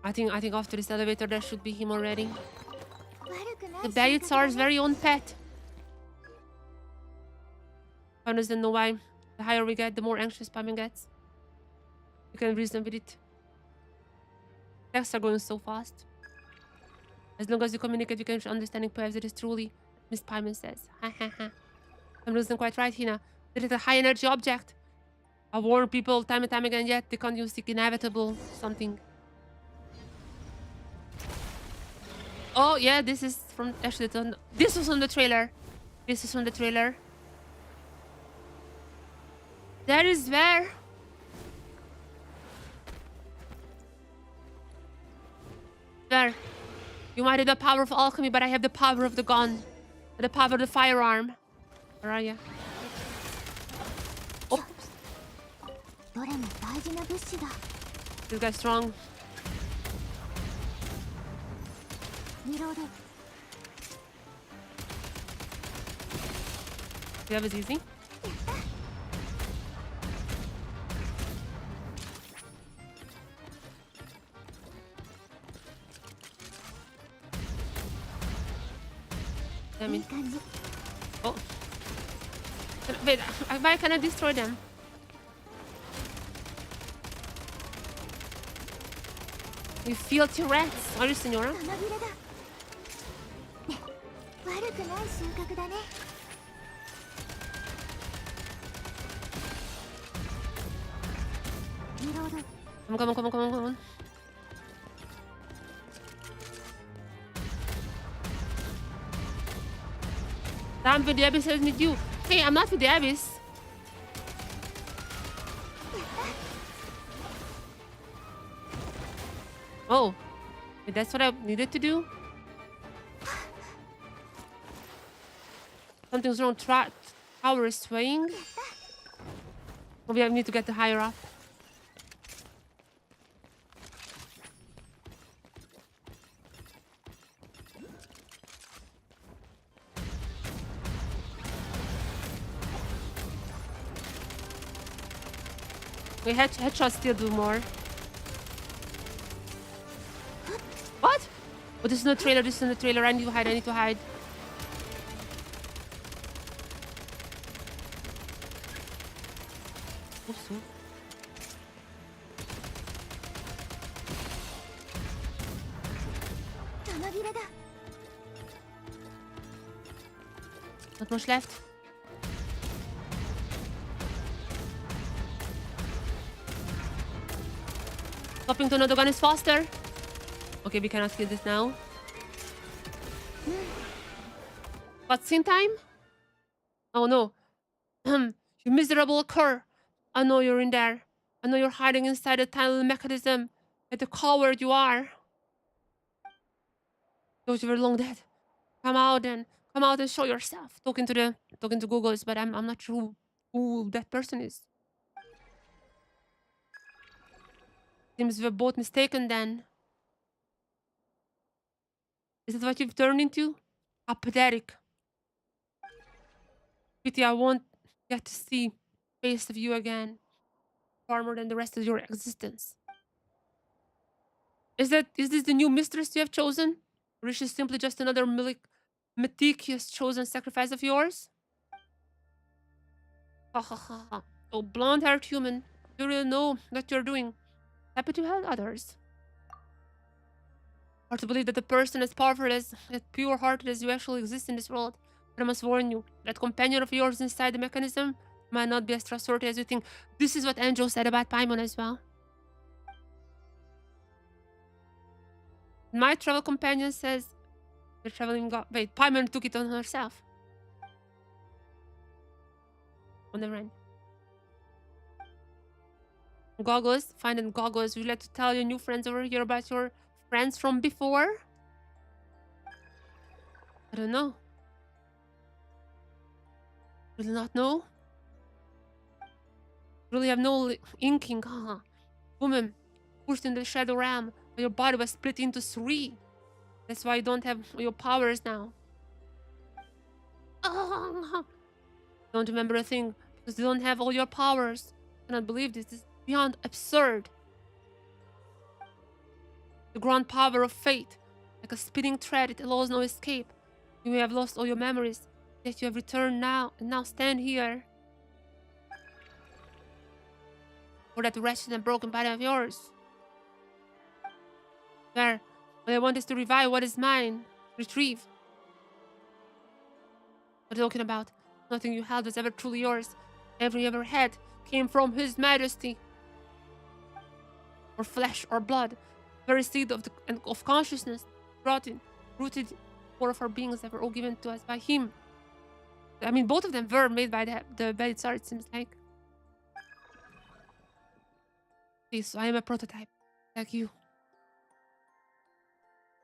I think after this elevator there should be him already. 悪くない The 収穫 Bayatsar's だね very own pet. I doesn't know why. The higher we get, the more anxious Paimon gets. You can reason with it. Texts are going so fast. As long as you communicate, you can reach understanding perhaps it is truly, Miss Paimon says. Ha ha ha. I'm losing quite right, Hina. It is a high energy object. I warn people time and time again, yet they can't use the inevitable something. Oh yeah, this is from actually this was on the trailer. This is from the trailer. That is where. There. You might have the power of alchemy, but I have the power of the gun. The power of the firearm. Where are you? Oh, どれも大事な物資だ this guy's strong. リロード That was easy. Damn いい it. 感じ Oh. Wait, why can't I destroy them? You filthy rats. Are you, Senora? 玉切れだ悪くない収穫だね リロード Come on. Damn, with the abyss is with you. Hey, I'm not with the abyss. Oh, wait, that's what I needed to do? Something's wrong. Tower is swaying. Maybe I need to get higher up. Wait, headshots still do more. What? Oh, this is no trailer. I need to hide. Oops. Not much left. Swapping to another gun is faster. Okay, we cannot kill this now. Cutscene time? Oh no. You miserable cur. I know you're in there. I know you're hiding inside the tiny mechanism. Like the coward you are. Those you were long dead. Come out and show yourself. Talking to Googles, but I'm not sure who that person is. Seems we're both mistaken then. Is that what you've turned into? How pathetic. Pity I won't get to see face of you again, far more than the rest of your existence. Is this the new mistress you have chosen? Or is she simply just another meticulous chosen sacrifice of yours? Ha ha ha ha. Oh, blonde-haired human, you really know what you're doing. Happy to help others. Hard to believe that a person as powerful as pure-hearted as you actually exist in this world. But I must warn you, that companion of yours inside the mechanism might not be as trustworthy as you think. This is what Angel said about Paimon as well. My travel companion says the traveling god. Wait, Paimon took it on herself. On the run. Goggles, find and goggles. Would you like to tell your new friends over here about your friends from before? I don't know. Will not know? Really have no inking, huh? Woman, pushed in the shadow realm, but your body was split into three. That's why you don't have your powers now. Oh, don't remember a thing, because you don't have all your powers. I cannot believe this. This is beyond absurd. The grand power of fate, like a spinning thread, it allows no escape. You may have lost all your memories, yet you have returned now, and now stand here. For that wretched and broken body of yours. There, what I want is to revive what is mine. Retrieve. What are you talking about? Nothing you held was ever truly yours. Every you ever had came from His Majesty. Or flesh or blood. Very seed of consciousness. Rooted core of our beings that were all given to us by Him. I mean, both of them were made by the Belsar, it seems like. Please, so I am a prototype. Like you.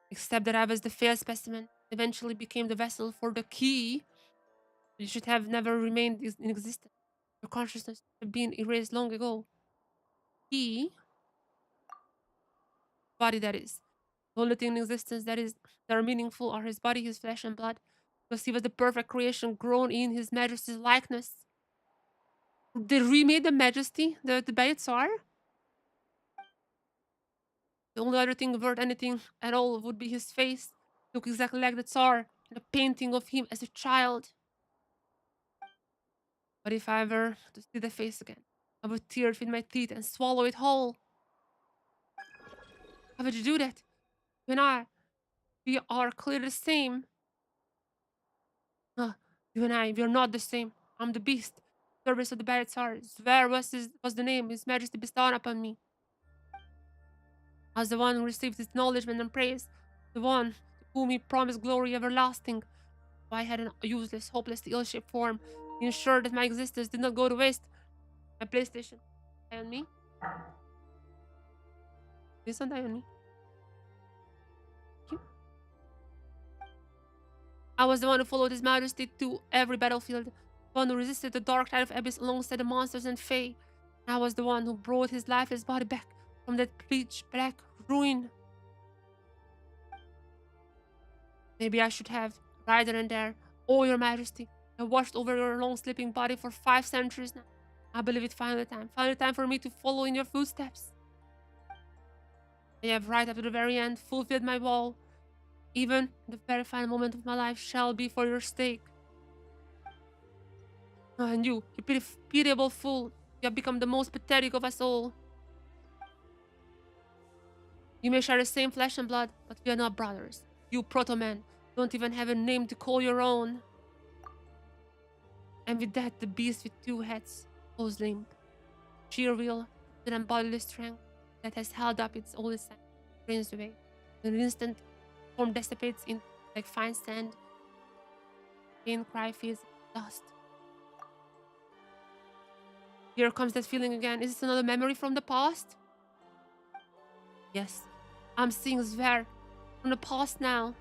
Except that I was the failed specimen. Eventually became the vessel for the key. You should have never remained in existence. Your consciousness should have been erased long ago. He, body that is, the only thing in existence that are meaningful are his body, his flesh and blood, because he was the perfect creation grown in his majesty's likeness. They remade the majesty, the Baitzar. The only other thing worth anything at all would be his face. Look exactly like the Tsar, and a painting of him as a child. But if I were to see the face again, I would tear it with my teeth and swallow it whole. How would you do that? You and I, we are clearly the same. You and I, we are not the same. I'm the beast, service of the bad Tsar. Swear was the name His Majesty bestowed upon me. I was the one who received his acknowledgement and praise, the one to whom he promised glory everlasting. If I had a useless, hopeless, ill-shaped form, he ensured that my existence did not go to waste. My PlayStation. Die on me? Please don't die on me. Thank you. I was the one who followed His Majesty to every battlefield, the one who resisted the dark tide of Abyss alongside the monsters and Fae. I was the one who brought his lifeless body back from that pitch black ruin. Maybe I should have, right then and there, oh your majesty, I watched over your long sleeping body for 5 centuries now. I believe it's finally time for me to follow in your footsteps. I have right up to the very end fulfilled my vow. Even the very final moment of my life shall be for your sake. Oh, and you pitiable fool, you have become the most pathetic of us all. You may share the same flesh and blood, but we are not brothers. You proto-man don't even have a name to call your own. And with that, the beast with 2 heads goes limp. Sheer will, the unbodily strength that has held up its oldest son, drains away. In an instant, form dissipates in like fine sand. Pain cry feels dust. Here comes that feeling again. Is this another memory from the past? Yes, I'm seeing Zver from the past now.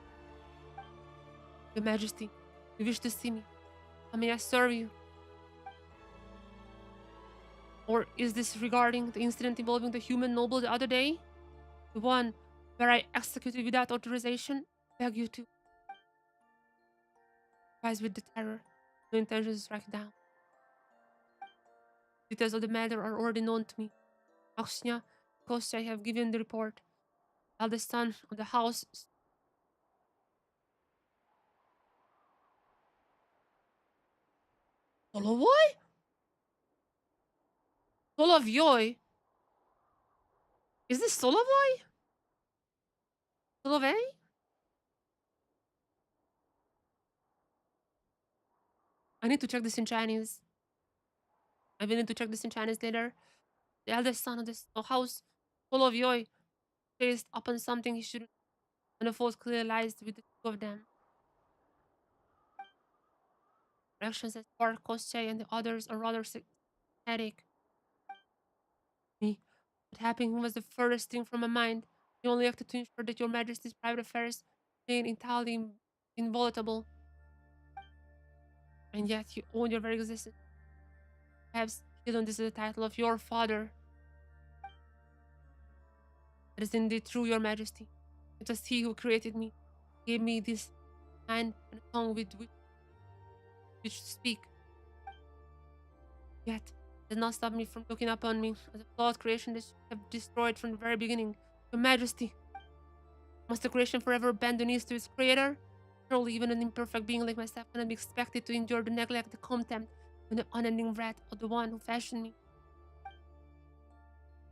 Your Majesty, you wish to see me. How may I serve you? Or is this regarding the incident involving the human noble the other day? The one where I executed without authorization? I beg you to. Rise with the terror. No intention to strike down. Details of the matter are already known to me. Aksnya, Kostya have given the report. Eldest son of the house. Solovoy? Solovyoy? Is this Solovoy? Solovey? I need to check this in Chinese. I will need to check this in Chinese later. The eldest son of this house, Solovyoy, faced upon something he shouldn't, and the force clearly lies with the two of them. Reactions that spark Kostya and the others are rather sympathetic. Me, what happened was the furthest thing from my mind. You only acted to ensure that your majesty's private affairs remain entirely inviolable, and yet you own your very existence. Perhaps hidden this is the title of your father. That is indeed true, your majesty. It was he who created me, gave me this mind and a tongue with which to speak. Yet, it did not stop me from looking upon me as a flawed creation that should have destroyed from the very beginning. Your majesty, must the creation forever abandon its to its creator? Surely even an imperfect being like myself cannot be expected to endure the neglect, the contempt, and the unending wrath of the one who fashioned me.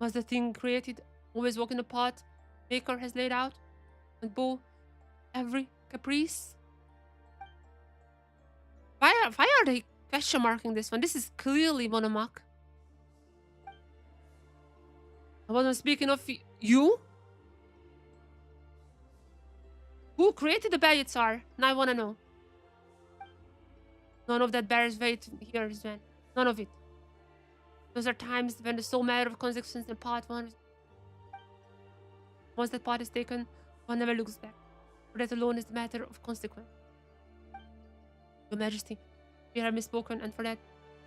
Must the thing created always walk in the path Maker has laid out, and bow every caprice? Why are they question marking this one? This is clearly monomark. I wasn't speaking of you. Who created the Bayitsar? Now I wanna know. None of that bears weight here, Sven. None of it. Those are times when the sole matter of consequence and part one. Once that part is taken, one never looks back. For that alone is the matter of consequence. Your Majesty, we have misspoken, and for that,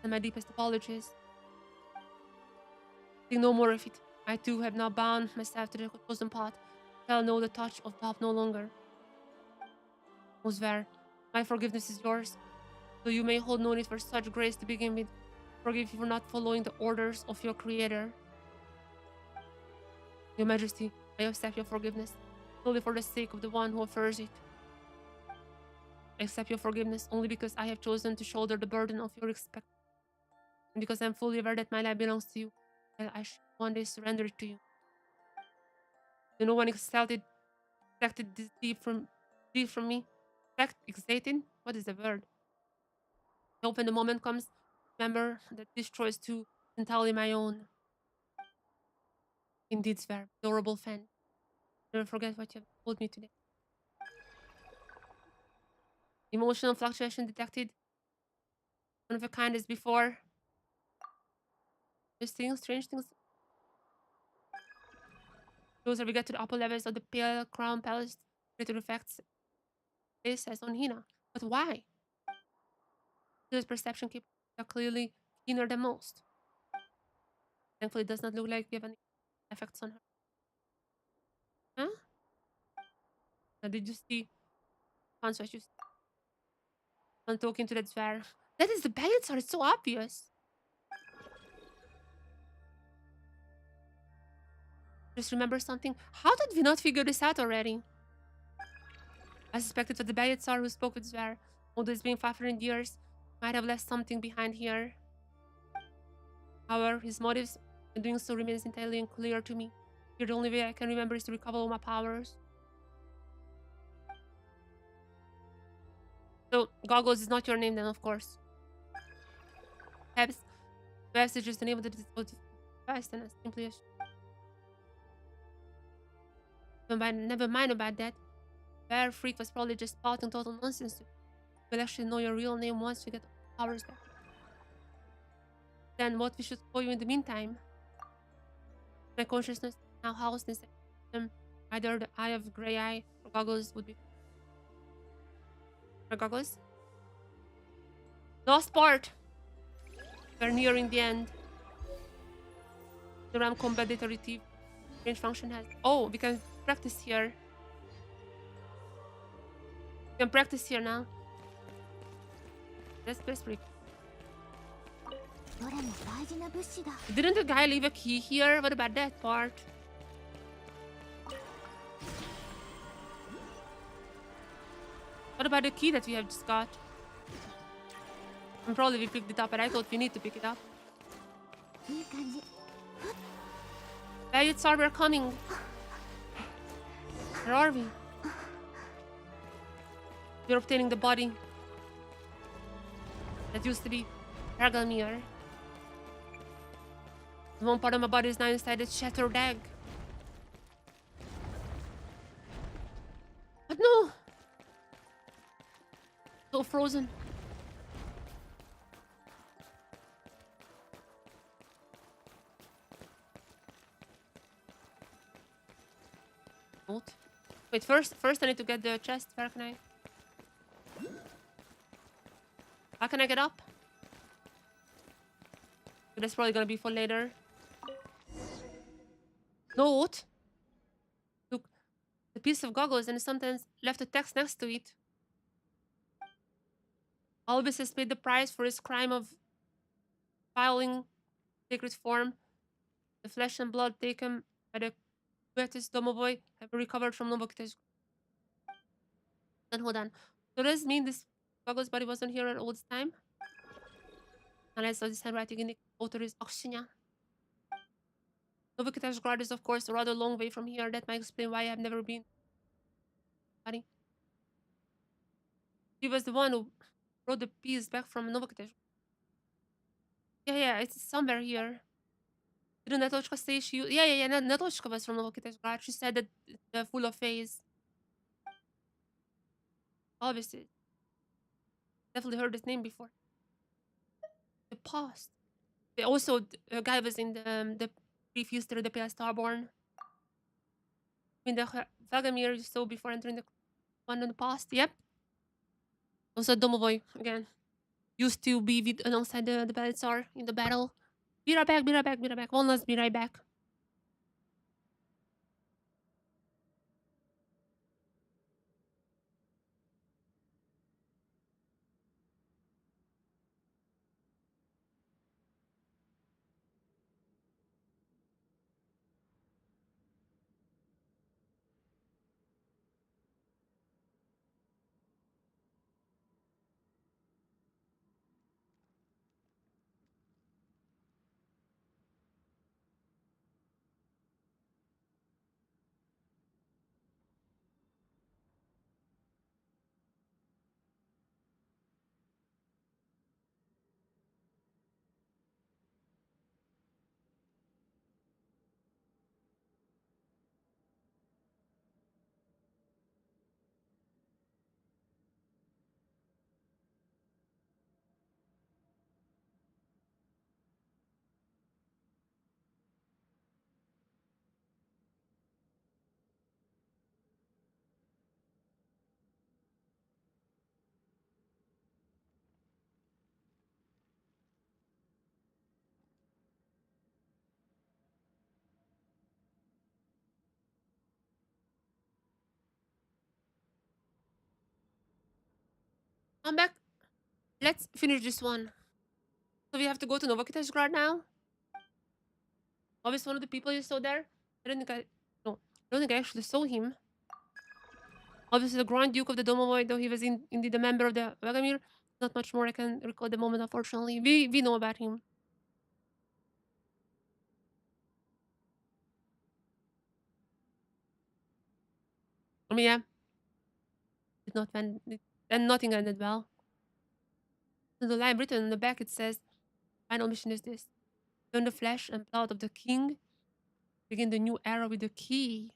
and my deepest apologies. Think no more of it. I too have now bound myself to the chosen path. Shall know the touch of love no longer. Osver, my forgiveness is yours, though you may hold no need for such grace to begin with. Forgive you for not following the orders of your Creator. Your Majesty, I accept your forgiveness, solely for the sake of the one who offers it. I accept your forgiveness only because I have chosen to shoulder the burden of your respect, and because I am fully aware that my life belongs to you, and I shall one day surrender it to you. No one exalted this deep from me. Excited? What is the word? I hope when the moment comes, remember that this choice too is entirely my own. Indeed, Sver, adorable fan. Never forget what you have told me today. Emotional fluctuation detected. One of a kind as before. These things, strange things. Closer we get to the upper levels of the pale crown palace, greater effects this as on Hina. But why? His perception capabilities are clearly keener than most. Thankfully, it does not look like we have any effects on her. Huh? Now, did you see? Concept you I'm talking to that Zver. That is the Bayitsar, it's so obvious. Just remember something. How did we not figure this out already? I suspected that the Bayitsar who spoke with Zver, although it's been 500 years, might have left something behind here. However, his motives in doing so remains entirely unclear to me. Here, the only way I can remember is to recover all my powers. So, Goggles is not your name then, of course. Perhaps it's just the name of the device, and I simply never mind about that. Bear Freak was probably just spouting total nonsense. We'll actually know your real name once we get powers back. Then what we should call you in the meantime? My consciousness now housed inside them. Either the Eye of Grey Eye or Goggles would be. Or Goggles? Last part! We're nearing the end. The RAM combat iterative range function has. Oh, we can practice here. We can practice here now. That's pretty cool. どれも大事な物資だ。 Didn't the guy leave a key here? What about that part? What about the key that we have just got? And probably we picked it up, but I thought we need to pick it up. いい感じ。 Bandits are, we're coming. Where are we? We're obtaining the body that used to be Ragalmir. One part of my body is now inside the shattered egg. But no! So frozen. What? Wait, first I need to get the chest. Where can I? How can I get up? That's probably gonna be for later. Note. Look, the piece of goggles and sometimes left a text next to it. Albus has paid the price for his crime of filing sacred form. The flesh and blood taken by the Betis Domovoy have been recovered from Novokitesh. Then hold on. So does this mean this goggles body wasn't here at all this time? Unless this handwriting in the author is Okshinya. Novokitesh Grad is of course a rather long way from here. That might explain why I have never been. Buddy. He was the one who brought the piece back from Novokitesh. Yeah, it's somewhere here. Didn't Natochka say she... Yeah, Natochka was from Novokitesh Grad. She said that they're full of phase. Obviously. Definitely heard this name before. The past. Also, a guy was in the brief history of the PS Starborn. I mean, the Vagamir you saw before entering the one in the past. Yep. Also, Domovoy, again. Used to be with, alongside the Belsar in the battle. Be right back, be right back, be right back. One last be right back. I'm back. Let's finish this one. So we have to go to Novokiteshgrad now. Obviously, one of the people you saw there. I don't think I... No, I don't think I actually saw him. Obviously, the Grand Duke of the Domovoy, though he was indeed a member of the Vagamir. Not much more I can recall at the moment, unfortunately. We know about him. I mean, yeah. Did not end... And nothing ended well. In the line written on the back, it says, final mission is this. Turn the flesh and blood of the king. Begin the new era with the key.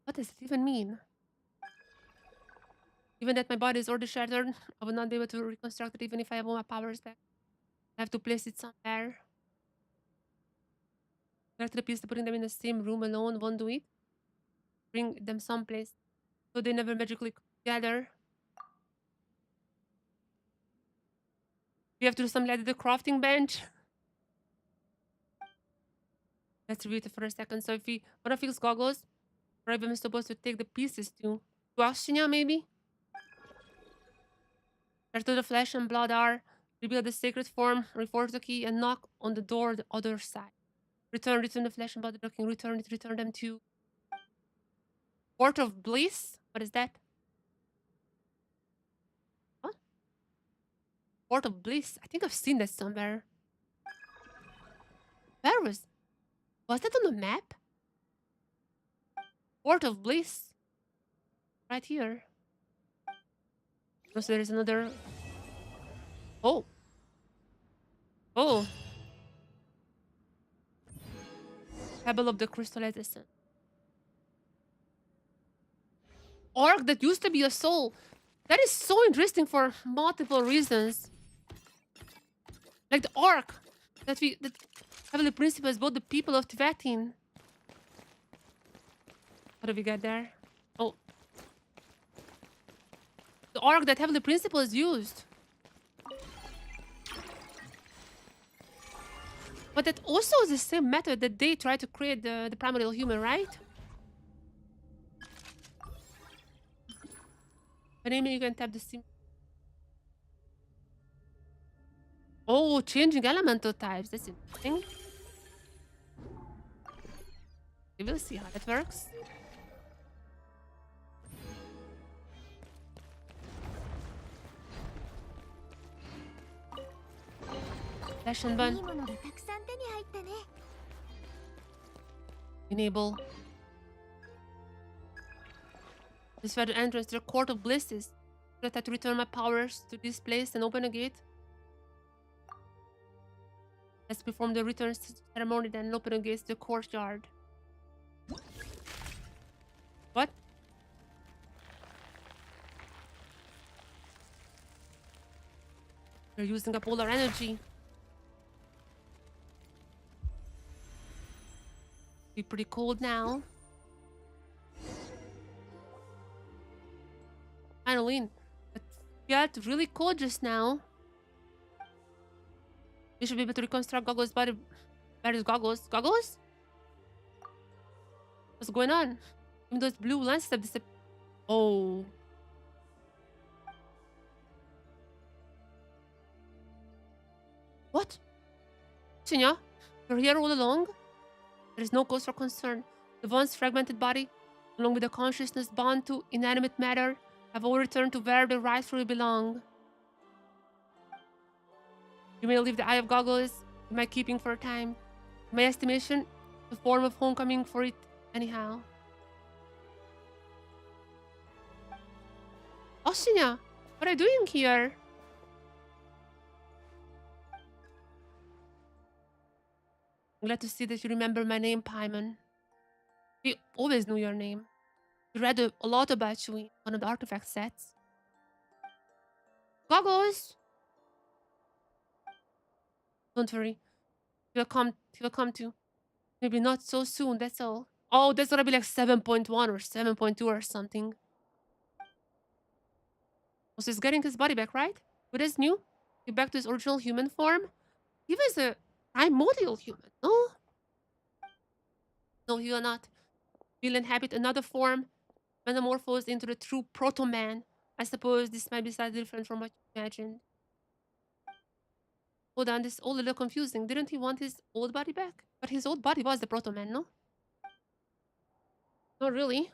What does it even mean? Given that my body is already shattered, I will not be able to reconstruct it even if I have all my powers back. I have to place it somewhere. Back to the piece to putting them in the same room alone won't do it. Bring them someplace so they never magically gather. We have to do something like the crafting bench. Let's review it for a second. So if we one of these goggles, where I'm supposed to take the pieces to, Guaxinia, maybe? Turn to the flesh and blood are. Reveal the sacred form, reforge the key, and knock on the door the other side. Return the flesh and blood looking, return them to Port of Bliss? What is that? What? Port of Bliss? I think I've seen that somewhere. Where was that on the map? Port of Bliss. Right here. Oh, so there's another. Oh. Oh. Pebble of the crystallized essence. Orc that used to be a soul. That is so interesting for multiple reasons. Like the orc that Heavenly Principle is both the people of Tibetan. What do we get there? Oh. The orc that Heavenly Principle is used. But that also is the same method that they try to create the primordial human, right? But maybe you can tap the sim. Oh, changing elemental types. That's interesting. We will see how that works. Flash and burn. いいものがたくさん手に入ったね。 Enable. This where the entrance to the Court of Bliss is. I have to return my powers to this place and open a gate. Let's perform the return ceremony, then open a gate to the courtyard. What? You're using up all our energy. Be pretty cold now. Halloween. It got really cold just now. We should be able to reconstruct Goggles' body. Where is Goggles? Goggles? What's going on? Even those blue lenses have disappeared. Oh. What? Sinya, you're here all along? There is no cause for concern. The once fragmented body, along with the consciousness bound to inanimate matter, have all returned to where they rightfully belong. You may leave the Eye of Goggles in my keeping for a time. In my estimation, the form of homecoming for it anyhow. Oshinya, what are you doing here? I'm glad to see that you remember my name, Paimon. We always knew your name. We read a lot about you in one of the artifact sets. Goggles! Don't worry. He will come to. Maybe not so soon, that's all. Oh, that's gonna be like 7.1 or 7.2 or something. So he's getting his body back, right? What is new? He back to his original human form? He was a primordial human, no? No, he will not. He'll inhabit another form, metamorphosed into the true proto-man. I suppose this might be slightly different from what you imagined. Hold on, this is all a little confusing. Didn't he want his old body back? But his old body was the proto-man, no? Not really.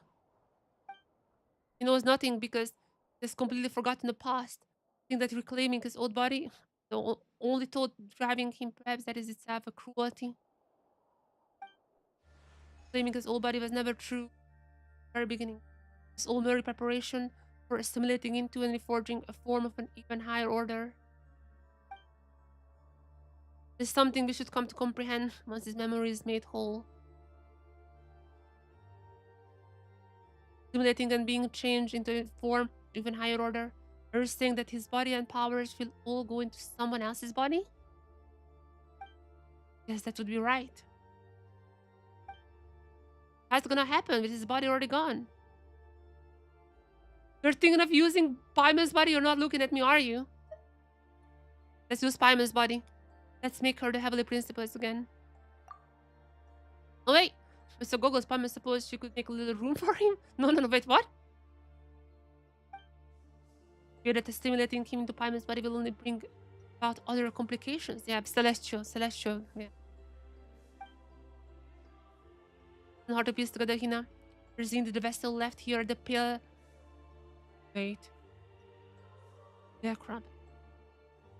He knows nothing because he's completely forgotten the past. I think that reclaiming his old body, the only thought driving him, perhaps that is itself a cruelty. Claiming his old body was never true from the very beginning. It's all merely preparation for assimilating into and reforging a form of an even higher order. It's something we should come to comprehend once his memory is made whole. Assimilating and being changed into a form of even higher order. Are you saying that his body and powers will all go into someone else's body? Yes, that would be right. That's gonna happen with his body already gone. You're thinking of using Paimon's body? You're not looking at me, are you? Let's use Paimon's body. Let's make her the Heavenly Principles again. Oh wait, Mr. Goggles, Paimon supposed she could make a little room for him? No, wait, what? Fear that stimulating him into Paimon's body will only bring about other complications. Yeah, celestial. Yeah. It's hard to piece together, Hina. Presuming the vessel left here, the pale. Wait. Yeah, crap.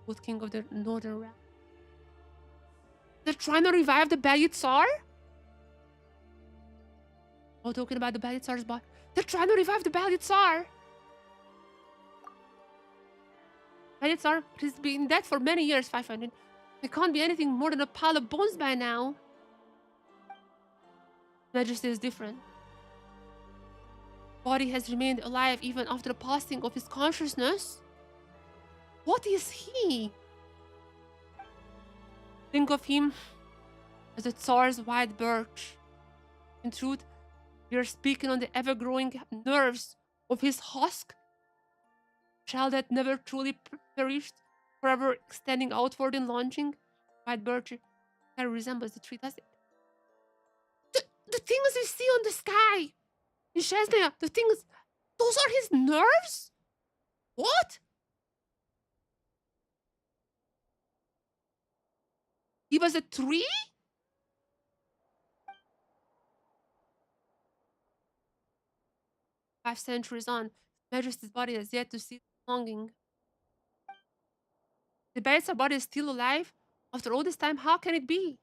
Good king of the northern realm. They're trying to revive the Belly Tsar? Oh, talking about the Belly Tsar's body. They're trying to revive the Belly Tsar. Belly Tsar has been dead for many years, 500. It can't be anything more than a pile of bones by now. Majesty is different. Body has remained alive even after the passing of his consciousness. What is he? Think of him as the Tsar's white birch. In truth, we are speaking on the ever-growing nerves of his husk, shell that never truly perished, forever extending outward and launching. White birch kind of resembles the tree, does it? The things we see on the sky in Chesnaya, the things, those are his nerves? What? He was a tree? 5 centuries on, Majesty's body has yet to cease longing. The Baetsa body is still alive? After all this time, how can it be?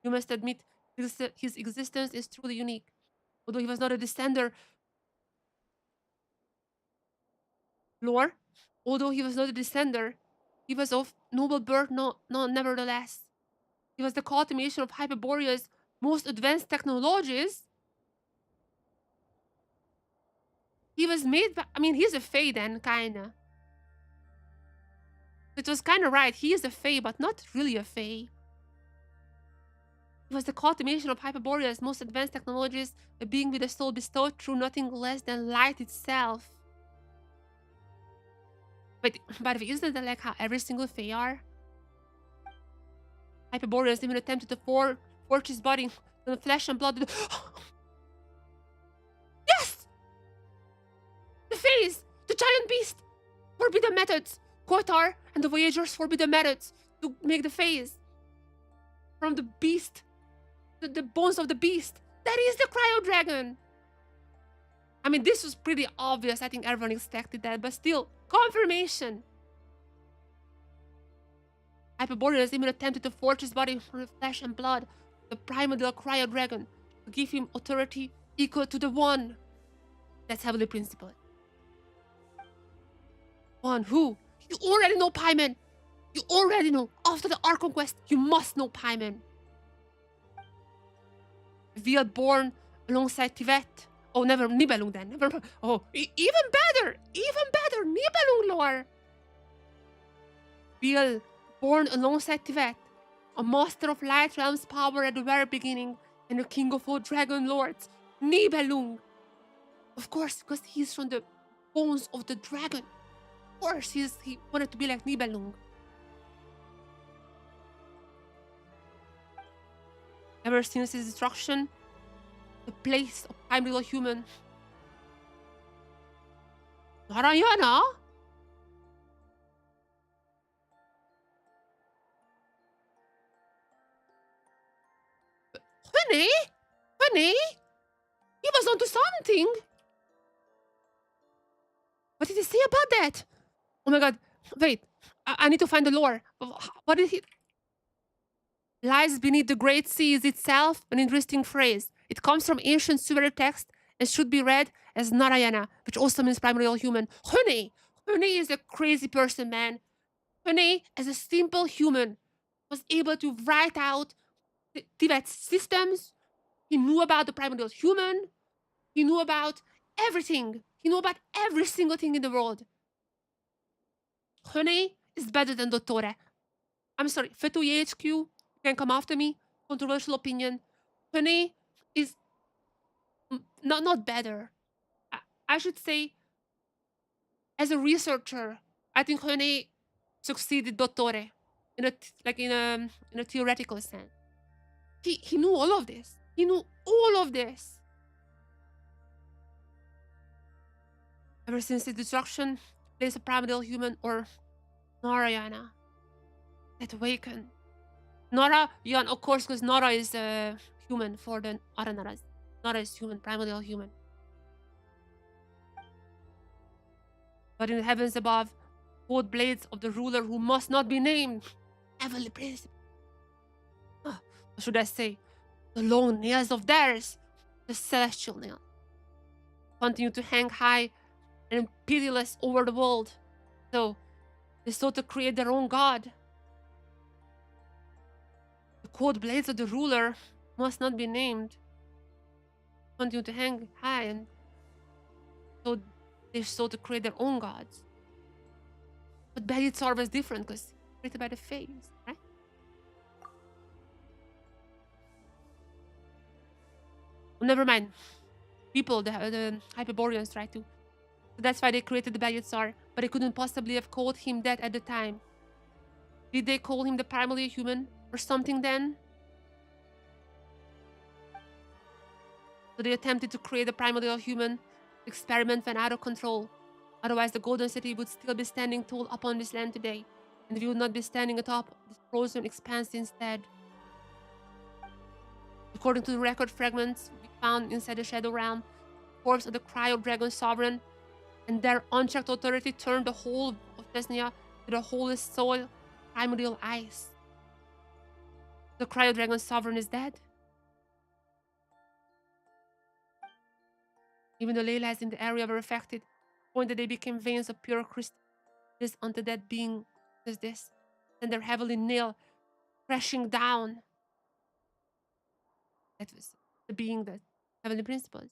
You must admit, his existence is truly unique. Although he was not a descender, lore, although he was not a descender, he was of noble birth, nevertheless. He was the culmination of Hyperborea's most advanced technologies. He was made by, I mean, he's a Fae then, kinda. It was kinda right, he is a Fae, but not really a Fae. He was the culmination of Hyperborea's most advanced technologies, a being with a soul bestowed through nothing less than light itself. But by the way, isn't that like how every single Fae are? Hyperborea's even attempted to forge his body in flesh and blood. Yes! The Faes! The giant beast! Forbidden methods! Kotar and the Voyagers forbidden methods to make the Faes. From the beast, the bones of the beast. That is the Cryo Dragon! I mean, this was pretty obvious. I think everyone expected that, but still, confirmation. Hyperboreas even attempted to forge his body from flesh and blood, the primordial Cryo Dragon, to give him authority equal to the One. That's heavily principled. One who? You already know Paimon! You already know! After the Ark Conquest, you must know Paimon! Veil born alongside Tibet. Oh, never Nibelung then. Never. Oh, even better! Even better! Nibelung lore! Veil born alongside Tibet, a master of Light Realm's power at the very beginning, and a king of all dragon lords, Nibelung. Of course, because he's from the bones of the dragon. Of course, he wanted to be like Nibelung. Ever since his destruction, the place of primordial human. Narayana? Honey? He was onto something. What did he say about that? Oh my god, wait. I need to find the lore. What did he... Lies beneath the great sea is itself an interesting phrase. It comes from ancient Sumerian text and should be read as Narayana, which also means primordial human. Hune is a crazy person, man. Hune, as a simple human, was able to write out Tibet's systems. He knew about the primordial human. He knew about everything. He knew about every single thing in the world. Hune is better than Dottore. I'm sorry, Fetu HQ, you can come after me. Controversial opinion. Hune is not better. I should say, as a researcher, I think Hune succeeded Dottore in a theoretical sense. He knew all of this. He knew all of this. ever since his destruction, place a primordial human or Narayana that awakened. Nara, yeah, of course, because Nara is human for the other Naras. Nara is human, primordial human. But in the heavens above, both blades of the ruler who must not be named, heavenly principle. What should I say? The long nails of theirs, the celestial nails, continue to hang high and pitiless over the world. So they sought to create their own god. The cold blades of the ruler must not be named, continue to hang high, and so they sought to create their own gods. But Belitzar was different because created by the Fays, right? Well, never mind. People, the Hyperboreans tried to. So that's why they created the Belitzar, but they couldn't possibly have called him that at the time. Did they call him the primarily human or something then? So they attempted to create a primordial human. The experiment went out of control. Otherwise, the Golden City would still be standing tall upon this land today, and we would not be standing atop this frozen expanse instead. According to the record fragments we found inside the Shadow Realm, the corpse of the Cryo Dragon Sovereign and their unchecked authority turned the whole of Chesnia to the holest soil, primordial ice. The Cryo Dragon Sovereign is dead. Even the ley lines in the area were affected, point that they became veins of pure crystal. This unto that being is this, and their heavily nail crashing down. That was the being that heavenly principles.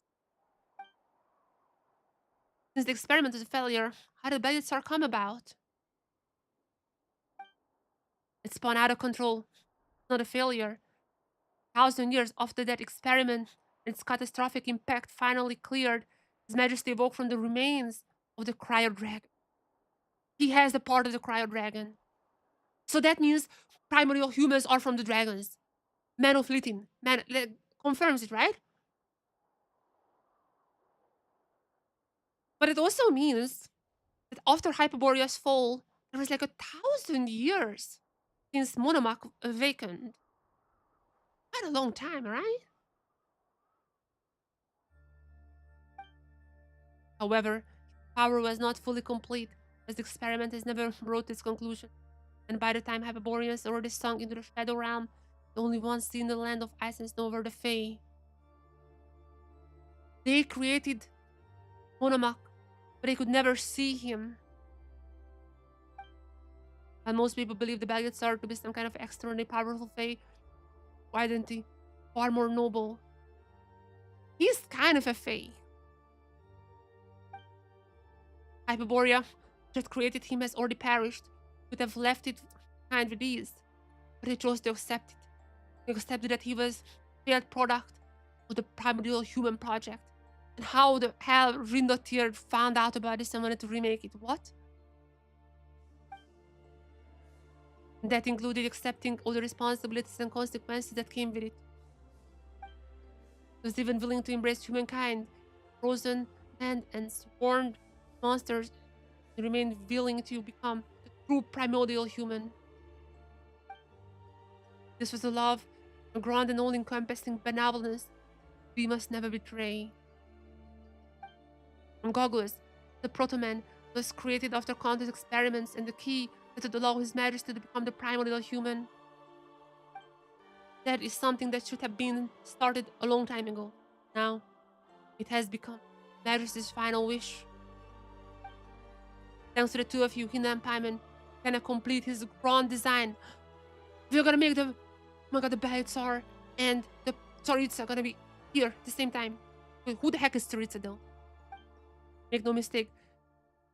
Since the experiment was a failure, how did Belisar come about? It spun out of control, not a failure. 1,000 years after that experiment and its catastrophic impact finally cleared, His Majesty awoke from the remains of the cryo dragon. He has the part of the cryo dragon. So that means primordial humans are from the dragons. Man of Lithin. Man confirms it, right? But it also means that after Hyperborea's fall, there was like 1,000 years since Monomach awakened. Quite a long time, right? However, his power was not fully complete, as the experiment has never brought to its conclusion. And by the time Hyperboreans already sunk into the Shadow Realm, the only ones seen in the land of ice and snow were the Fae. They created Monomach, but they could never see him. And most people believe the Balyatsar to be some kind of extraordinarily powerful Fae, identity, far more noble. He's kind of a Fae. Hyperborea, that created him, has already perished, would have left it behind with ease, but he chose to accept it. He accepted that he was a failed product of the primordial human project. And how the hell Rindotir found out about this and wanted to remake it? What? And that included accepting all the responsibilities and consequences that came with it. He was even willing to embrace humankind, frozen land and sworn monsters, and remained willing to become the true primordial human. This was a love, a grand and all-encompassing benevolence we must never betray. And Gogos, the proto-man, was created after countless experiments, and the key that would allow His Majesty to become the primordial human. That is something that should have been started a long time ago. Now, it has become Majesty's final wish. Thanks to the two of you, Hina and Paimon, can complete his grand design. We're gonna make the, oh my god, the Belitzar and the Tsaritsa gonna be here at the same time. Wait, who the heck is Tsaritsa though? Make no mistake,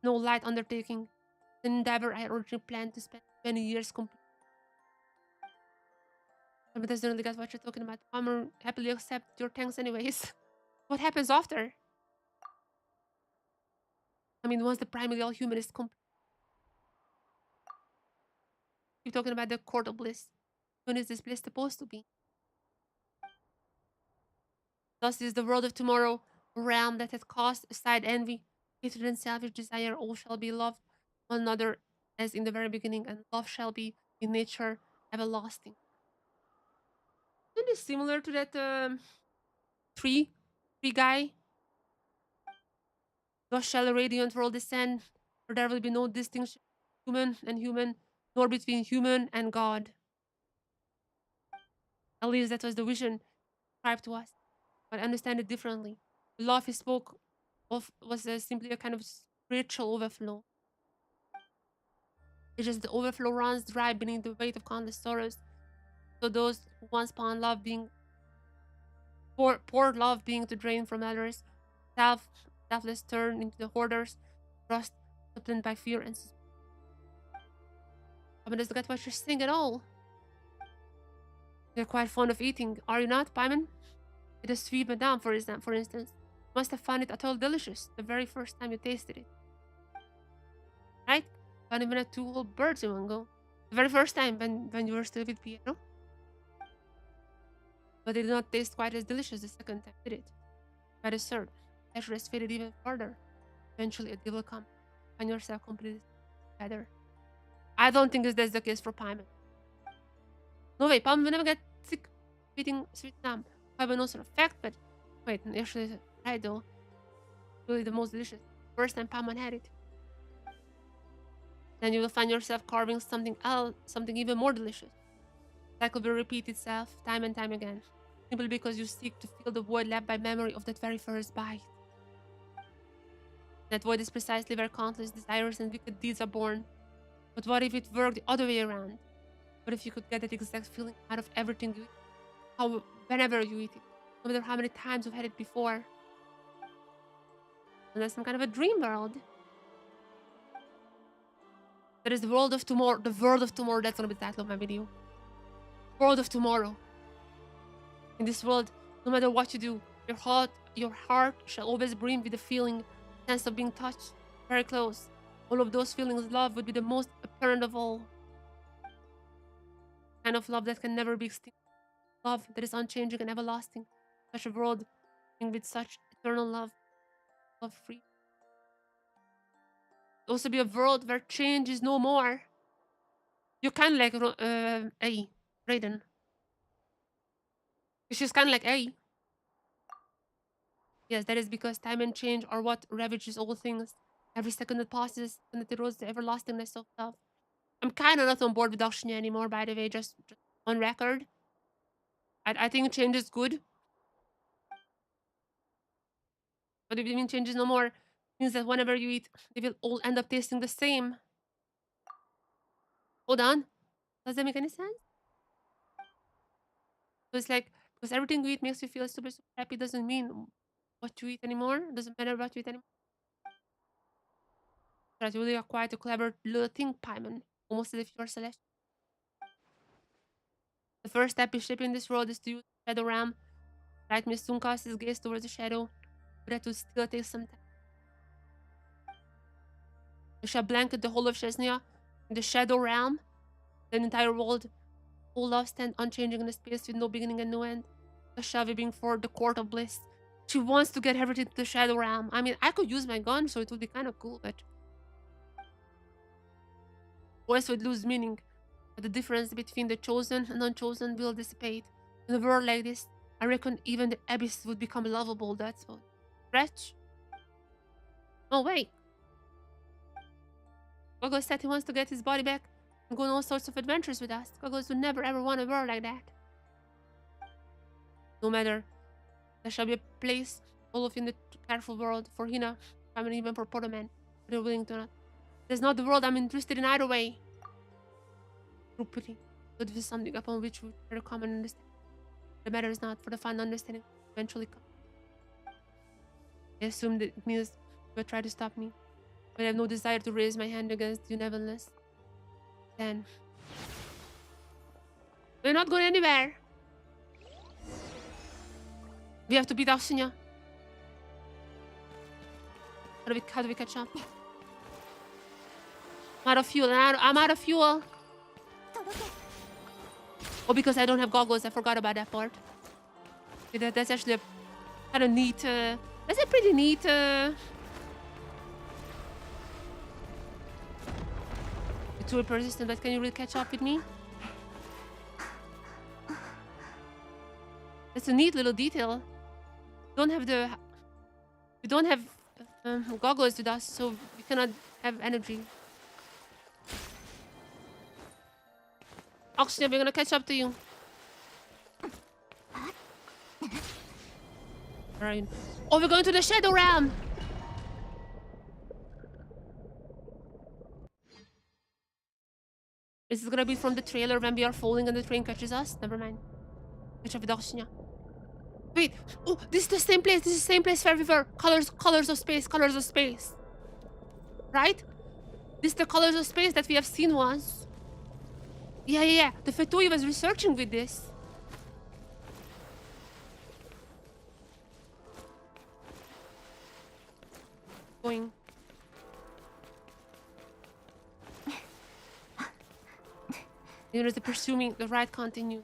no light undertaking. The endeavor I originally planned to spend many years complete. But doesn't really get what you're talking about. I'm happily accept your thanks anyways. What happens after? I mean, once the primordial human is complete. You're talking about the court of bliss. When is this bliss supposed to be? Thus is the world of tomorrow, a realm that had cast aside envy, hatred and selfish desire, all shall be loved one another as in the very beginning, and love shall be in nature everlasting. Isn't this similar to that tree, tree guy? Thus shall a radiant world descend, for there will be no distinction human and human, nor between human and God. At least that was the vision described to us, but I understand it differently. The love he spoke of was simply a kind of spiritual overflow. It's just the overflow runs dry beneath the weight of countless sorrows. So those who once found love being poured love being to drain from others, selfless turn into the hoarders, trust subtained by fear and suspicion. I mean, doesn't get what you're saying at all. You're quite fond of eating, are you not, Paimon? It is sweet madame, for instance. You must have found it at all delicious the very first time you tasted it. Right? Can't even have two whole birds in one go. The very first time when you were still with Piero. But it did not taste quite as delicious the second time, did it? By the third, pleasure has faded even further. Eventually, a day will come. Find yourself completely better. I don't think that's the case for Paimon. No way, Paimon will never get sick eating sweet lamb. Paimon knows for a fact, but wait, actually, right though. Really the most delicious. First time Paimon had it. Then you will find yourself carving something else, something even more delicious. The cycle will repeat itself time and time again, simply because you seek to fill the void left by memory of that very first bite. That void is precisely where countless desires and wicked deeds are born. But what if it worked the other way around? What if you could get that exact feeling out of everything you eat? Whenever you eat it, no matter how many times you've had it before. And that's some kind of a dream world. There is the world of tomorrow. The world of tomorrow, that's gonna be the title of my video. World of tomorrow. In this world, no matter what you do, your heart shall always brim with the feeling, sense of being touched, very close. All of those feelings, love would be the most apparent of all. Kind of love that can never be extinct. Love that is unchanging and everlasting. Such a world with such eternal love free. Also be a world where change is no more. You're kind of like Raiden. She's kind of like A. Yes, that is because time and change are what ravages all things. Every second that passes, and it erodes the everlastingness of love. I'm kind of not on board with Daphne anymore, by the way, just on record. I think change is good. But if you mean change is no more, means that whenever you eat, they will all end up tasting the same. Hold on. Does that make any sense? So it's like, because everything you eat makes you feel super, super happy doesn't mean what you eat anymore. Doesn't matter what you eat anymore. That's really a quite a clever little thing, Paimon. Almost as if you're celestial. The first step in shaping this world is to use the Shadow Realm. Right, may soon cast his gaze towards the shadow, but that will still take some time. You shall blanket the whole of Chesnia in the Shadow Realm, the entire world, all love stand unchanging in a space with no beginning and no end. Thus shall we bring forth the Court of Bliss. She wants to get everything to the Shadow Realm. I mean, I could use my gun, so it would be kind of cool, but voice would lose meaning. But the difference between the chosen and unchosen will dissipate. In a world like this, I reckon even the abyss would become lovable. That's what. Stretch? Oh, wait. Gogo said he wants to get his body back and go on all sorts of adventures with us. Gogos would never ever want a world like that. No matter. There shall be a place, all of you in the careful world, for Hina, I mean even for Portoman, but they're willing to not. There's not the world I'm interested in either way. True pity. But this is something upon which we share a common understanding. The matter is not for the fun understanding eventually come. I assume that it means you will try to stop me. But I have no desire to raise my hand against you nevertheless. Then we're not going anywhere. We have to beat Auxinia. How do we catch up? I'm out of fuel. I'm out of fuel. Oh, because I don't have goggles. I forgot about that part. Okay, that's actually a kind of neat. That's a pretty neat too persistent, but can you really catch up with me? That's a neat little detail. We don't have goggles with us, so we cannot have energy. Oxygen, we're gonna catch up to you. Alright. Oh, we're going to the Shadow Realm! Is this gonna be from the trailer when we are falling and the train catches us? Never mind. Catch up with Oxygen. Wait! Oh, this is the same place! This is the same place where we were! Colors of space, colors of space. Right? This is the colors of space that we have seen once. Yeah. The Fatui was researching with this. Going. You know, the pursuing the ride continue.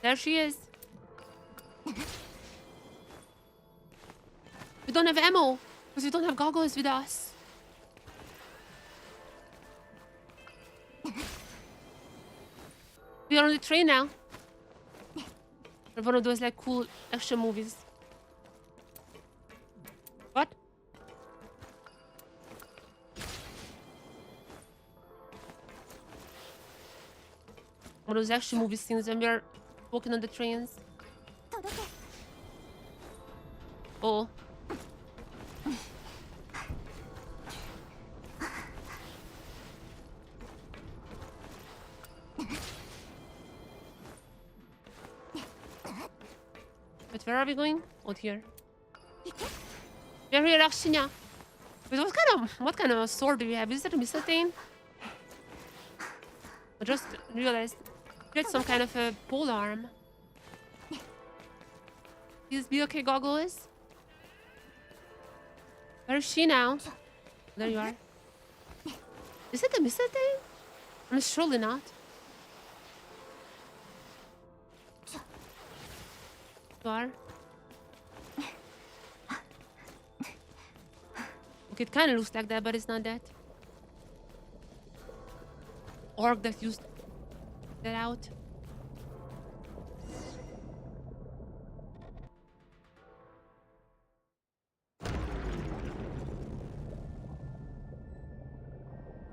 There she is. We don't have ammo because we don't have goggles with us. We are on the train now. One of those like cool action movies. What? One of those action movie scenes when we are walking on the trains. Oh. But where are we going? Out here. We're here, Akshinya. Wait, what kind of sword do we have? Is that a mistletoe? I just realized we had some kind of a pole arm. Is be okay, goggles? Where is she now? There you are. Is it a mistletoe? I'm surely not. You are. Okay, it kind of looks like that, but it's not that. Orc that used that out.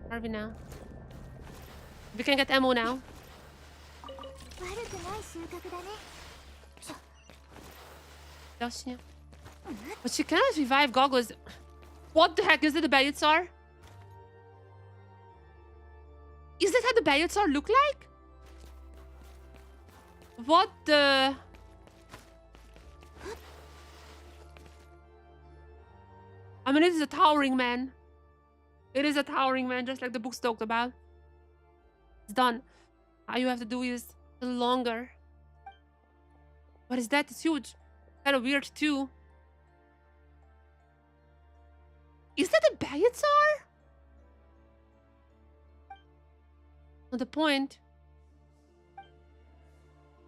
Where are we now? We can get ammo now. But she cannot revive goggles. What the heck is it, the Bayitsar? Is that how the Bayitsar look like? What the... I mean, it is a towering man. It is a towering man, just like the books talked about. It's done. All you have to do is a little longer. What is that? It's huge. Kind of weird, too. Is that a Bayitsar? Not the point.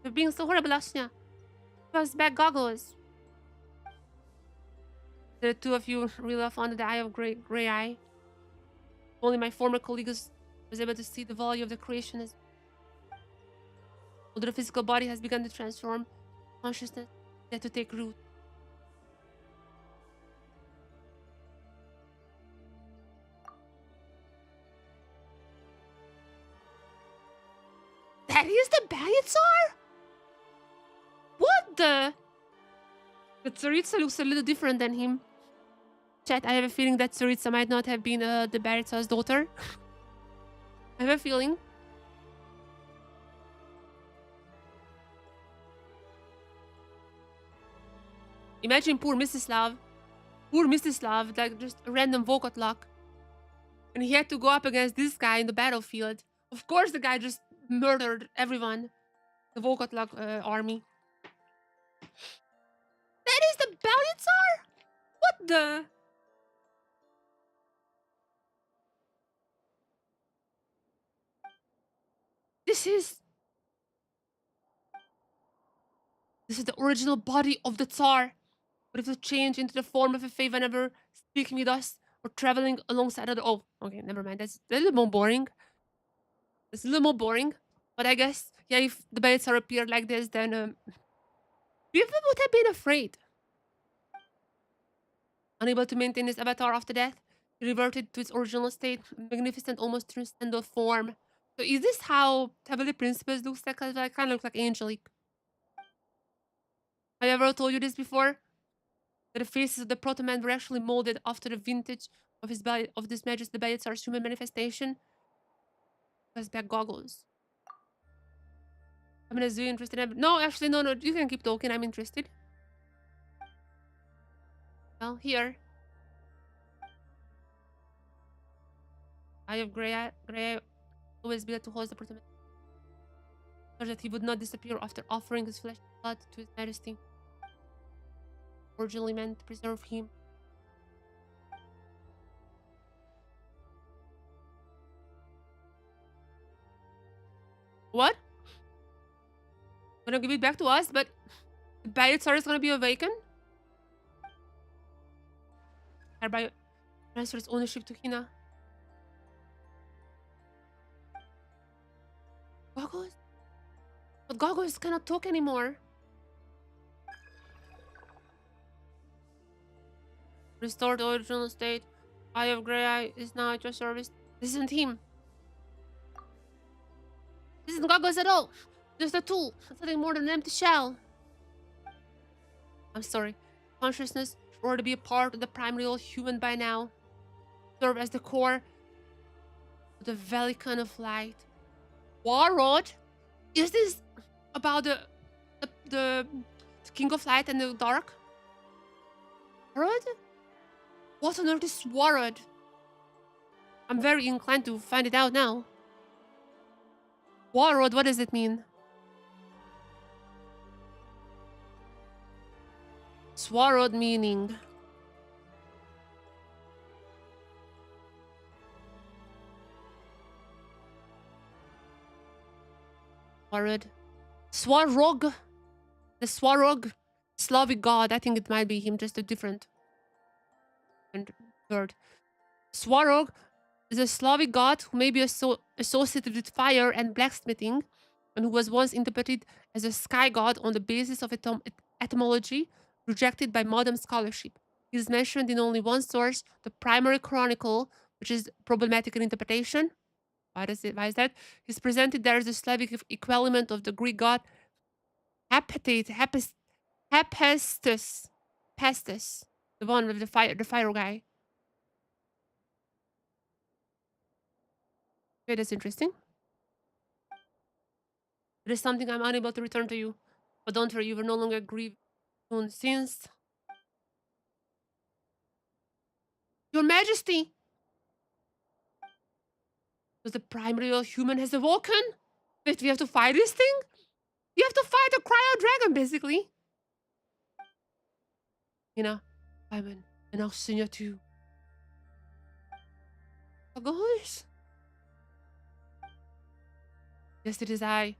You're being so horrible, Ashnya. Give us back goggles. The two of you really off under the eye of gray eye. Only my former colleague was able to see the value of the creation as although the physical body has begun to transform, consciousness had to take root. That is the Bayitsar? What the? But Tsaritsa looks a little different than him. Chat, I have a feeling that Tsaritsa might not have been the Bayitsar's daughter. I have a feeling. Imagine poor Mstislav. Poor Mstislav, like just a random Volkot luck. And he had to go up against this guy in the battlefield. Of course the guy just murdered everyone. The Volkot luck army. That is the Bayitsar? What the? This is the original body of the Tsar. But if it changed into the form of a fae whenever speaking with us, or traveling alongside other. Oh, okay, never mind. That's a little more boring. It's a little more boring. But I guess, yeah, if the Belletsar appeared like this, then people would have been afraid. Unable to maintain his avatar after death, he reverted to its original state, magnificent, almost transcendental form. So is this how Heavenly Principles looks like? 'Cause I kind of look like Angelique. Have I ever told you this before? That the faces of the proto-man were actually molded after the vintage of of this majesty, the Belletsar's human manifestation. Has back goggles. I'm gonna zoo interested. No, actually, no, no. You can keep talking. I'm interested. Well, here. Eye of Grey always be to host the proto-man, so that he would not disappear after offering his flesh and blood to his majesty. Originally meant to preserve him. What? Gonna give it back to us, but the Belletsar is gonna be awakened? Hereby transfers ownership to Hina. Goggles? But Goggles cannot talk anymore. Restored original state. Eye of Grey Eye is now at your service. This isn't him. This isn't Goggles at all. Just a tool. Nothing more than an empty shell. I'm sorry. Consciousness should already be a part of the primordial human by now. Serve as the core of the Velican of Light. Warrod? Is this about the King of Light and the Dark? Warrod? What on earth is Warrod? I'm very inclined to find it out now. Warrod, what does it mean? Swarrod meaning. Warrod. Swarog. The Swarog. Slavic god. I think it might be him, just a different word. Swarog is a Slavic god who may be associated with fire and blacksmithing, and who was once interpreted as a sky god on the basis of etymology, rejected by modern scholarship. He is mentioned in only one source, the Primary Chronicle, which is problematic in interpretation. Why is that? He's presented there as the Slavic equivalent of the Greek god Hephaestus. Hephaestus, the one with the fire guy. Okay, that's interesting. It is something I'm unable to return to you. But don't worry, you will no longer grieve soon, since Your Majesty, because the primordial human has awoken. Wait, we have to fight this thing? You have to fight a cryo dragon, basically. You know, Simon, and I'll send you too. Oh, gosh. Yes, it is I.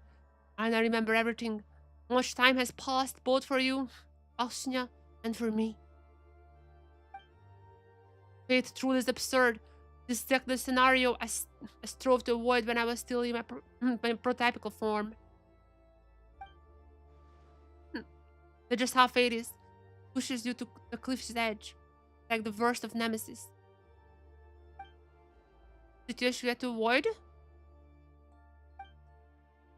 And I remember everything. Much time has passed, both for you, Alsnia, and for me. Fate truly is absurd. This exactly the scenario I strove to avoid when I was still in my prototypical form. That's just how fate is. Pushes you to the cliff's edge, like the worst of nemesis. Situation you had to avoid?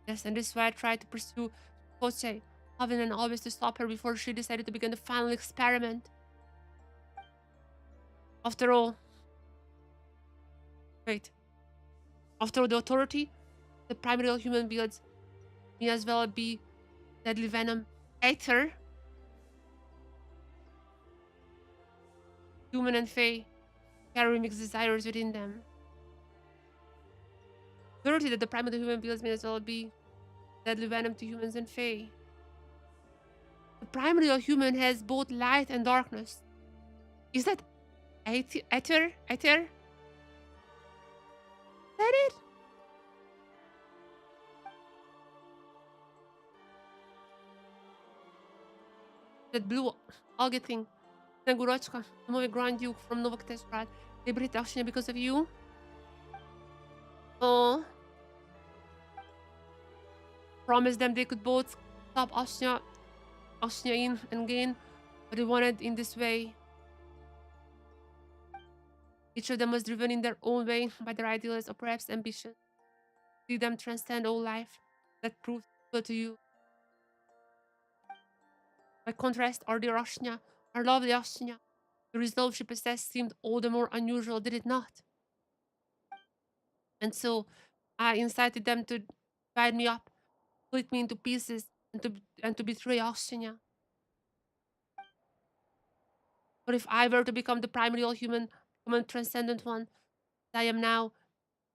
Yes, and this is why I tried to pursue Koche, having and always to stop her before she decided to begin the final experiment. After all, wait. After all, the authority, the primordial human builds may as well be deadly venom. Aether, human and fae, carry mixed desires within them. Authority that the primordial human builds may as well be deadly venom to humans and fae. The primordial human has both light and darkness. Is that Aether? Aether? Is that it? That blue algae thing. Nagurochka, the movie Grand Duke from Novoktestrad. liberate Austria because of you. Oh, promised them they could both stop Austria in and gain what they wanted in this way. Each of them was driven in their own way by their ideals or perhaps ambition. See them transcend all life. That proved equal to you. By contrast, our dear Austria, our lovely Austria, the resolve she possessed seemed all the more unusual, did it not? And so I incited them to divide me up, split me into pieces, and to betray Austria. But if I were to become the primary all human, transcendent one that I am now,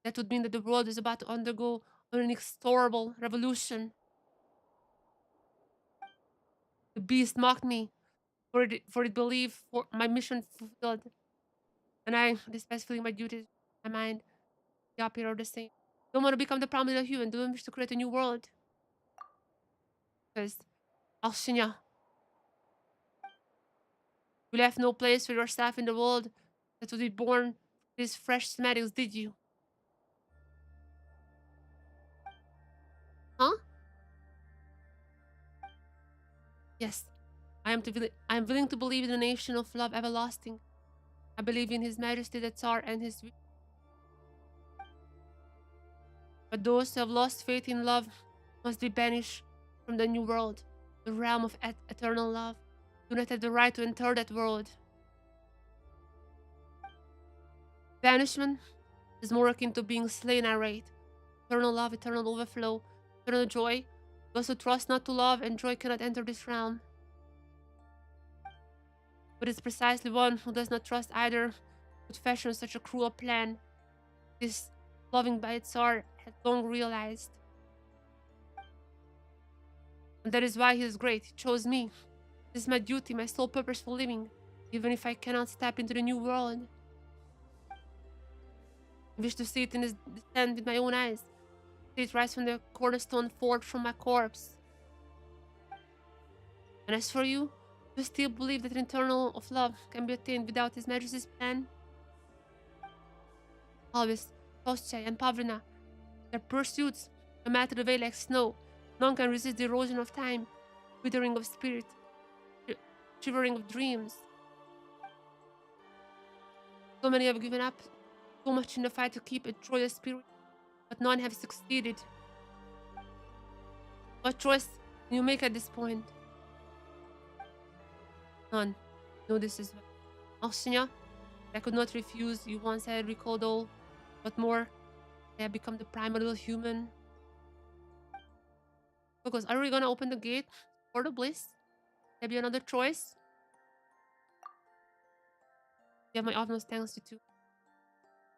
that would mean that the world is about to undergo an inexorable revolution. The beast mocked me for it believed for my mission fulfilled, and I, despite feeling my duties, my mind, the appear are the same. Don't want to become the primary all human. Don't wish to create a new world, because Austria, you left no place for yourself in the world that would be born these fresh schematics, did you? Huh? Yes. I am willing to believe in a nation of love everlasting. I believe in His Majesty the Tsar and his. But those who have lost faith in love must be banished from the new world, the realm of eternal love. Do not have the right to enter that world. Banishment is more akin to being slain, I rate. Eternal love, eternal overflow, eternal joy. Those who trust not to love and joy cannot enter this realm. But it's precisely one who does not trust either would fashion such a cruel plan. This loving by its heart had long realized. And that is why he is great. He chose me. This is my duty, my sole purpose for living, even if I cannot step into the new world. I wish to see it in its descent with my own eyes. See it rise from the cornerstone forged from my corpse. And as for you, do you still believe that an eternal of love can be attained without His Majesty's plan? Always, Koschei and Pavlina, their pursuits, no matter the way like snow, none can resist the erosion of time, withering of spirit, shivering of dreams. So many have given up so much in the fight to keep a joyous spirit, but none have succeeded. What choice can you make at this point? None. No, this is Arsenia. I could not refuse. You once had recalled all, but more, I have become the primordial human. Because are we gonna open the gate for the bliss? Maybe another choice? You have my utmost thanks to you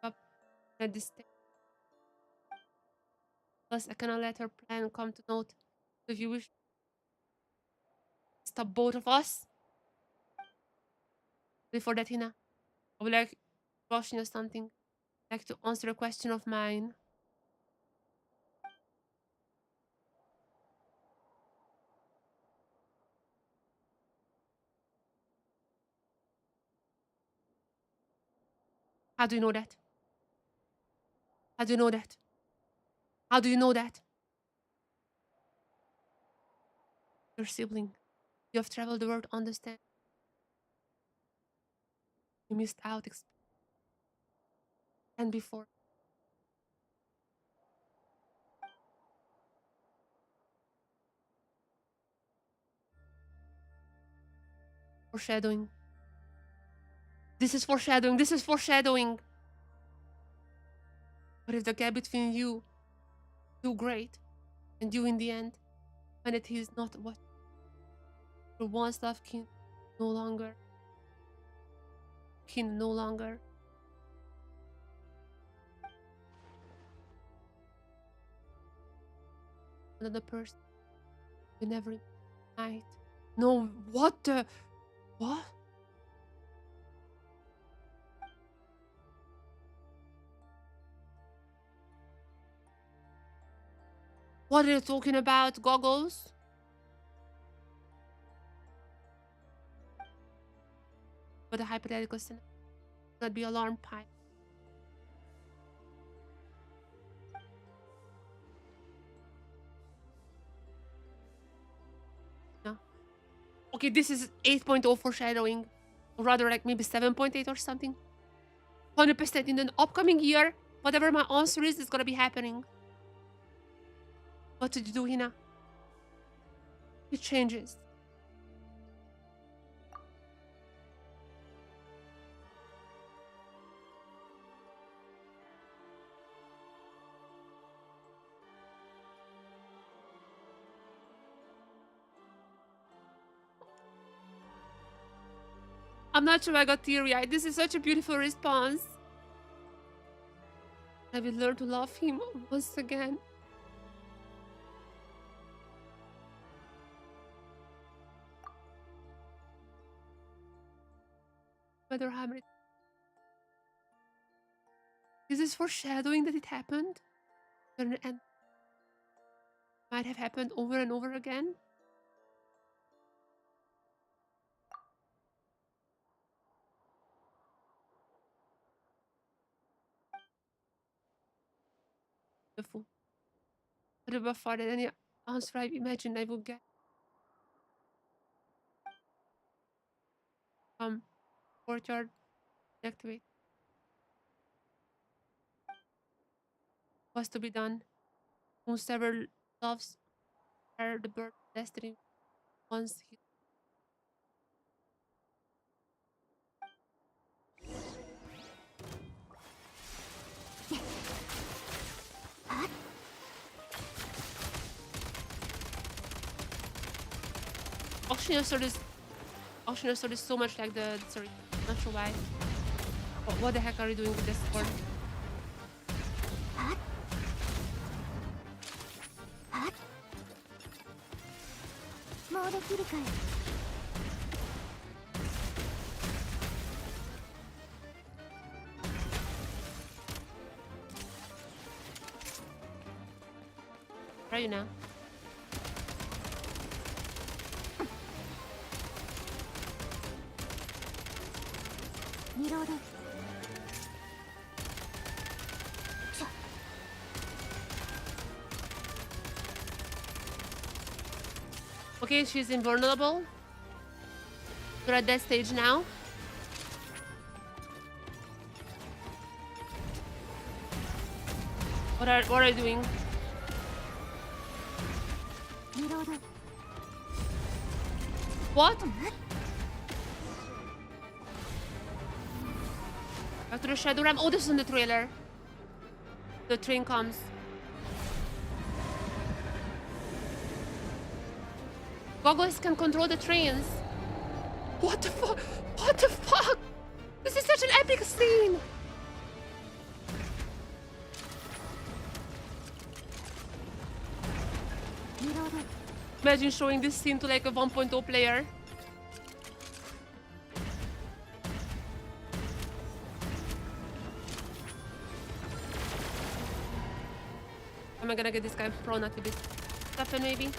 up at this stage. Plus, I cannot let her plan come to naught. So if you wish, stop both of us. Before that, Hina, I would like to ask you something. I'd like to answer a question of mine. How do you know that? How do you know that? How do you know that? Your sibling. You have traveled the world, understand. You missed out and before. Foreshadowing. This is foreshadowing. This is foreshadowing. But if the gap between you is too great, and you in the end find that he is not what your once loved kin no longer, another person you never might. No, what the what? What are you talking about, goggles? For the hypothetical scenario. Not be alarmed, Pine. No. Okay, this is 8.0 foreshadowing. Or rather, like maybe 7.8 or something. 100% in the upcoming year, whatever my answer is gonna be happening. What did you do, Hina? It changes. I'm not sure I got teary-eyed. This is such a beautiful response. I will learn to love him once again. Whether Hamlet. Is this foreshadowing that it happened? And might have happened over and over again? Beautiful. What about father? Any answer I imagine I would get from courtyard activate was to be done. Whosoever loves her, the bird destiny once he. Auctioneer sword is so much like the sorry, not sure why. What the heck are you doing with this sword? Where are you now? Okay, she's invulnerable. We're at that stage now. What are you doing? What? Back to the Shadow Ram. Oh, this is in the trailer. The train comes. Goggles can control the trains. What the fuck? What the fuck? This is such an epic scene. Imagine showing this scene to like a 1.0 player. Am I gonna get this guy thrown at with this stuff maybe?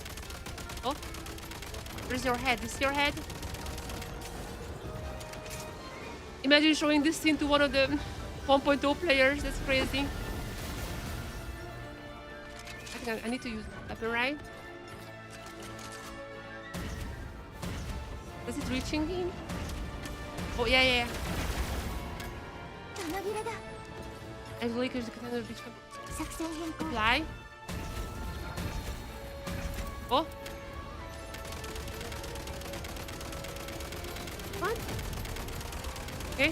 Oh, where's your head? Is your head? Imagine showing this scene to one of the 1.0 players. That's crazy. I think I need to use the weapon, right? Is it reaching him? Oh, yeah. I really could reach him. Apply. Oh. What? Okay.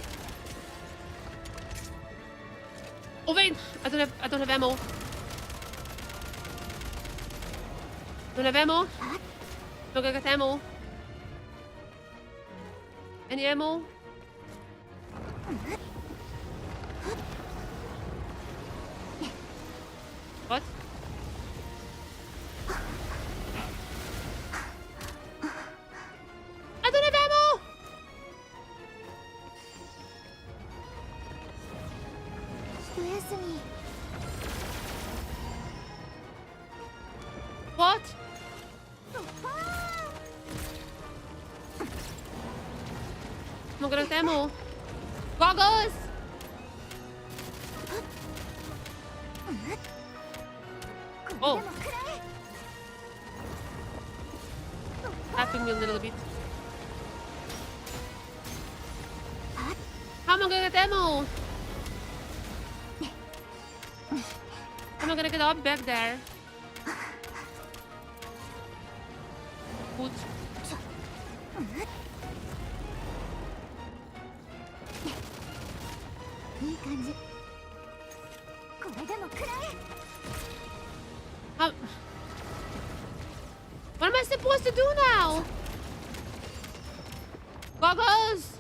Oh wait, I don't have ammo. Don't have ammo. Look, I got ammo. Any ammo? What? I don't have ammo! What? I'm not gonna have ammo. Go! Goggles! Oh. Tapping me a little bit. How am I gonna get ammo? How am I gonna get up back there? Good. How... What am I supposed to do now? Goggles!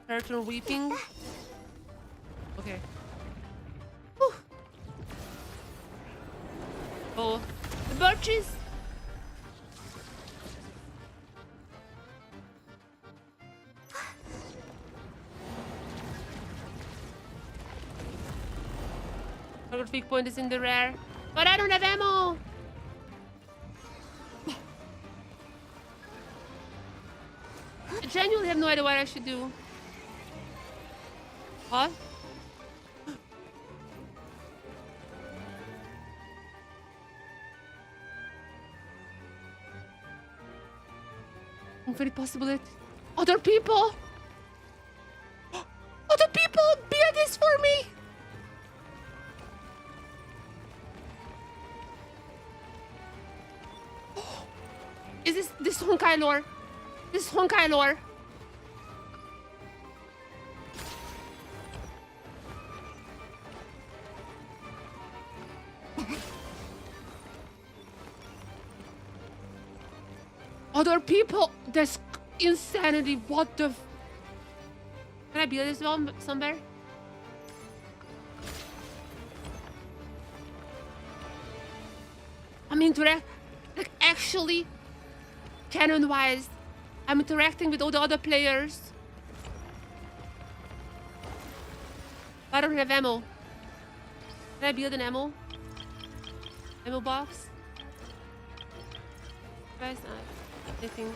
Turtle weeping. Okay. Whew. Oh, the birches. Target weak point is in the rear, but I don't have ammo. I genuinely have no idea what I should do. What? Infinite possibility. Other people? Other people bear this for me! Is this Honkai lore? This Honkai lore. Other people? That's insanity. What the Can I build this one somewhere? I'm like actually canon-wise, I'm interacting with all the other players. I don't have ammo. Can I build an ammo? Ammo box? Guys, anything.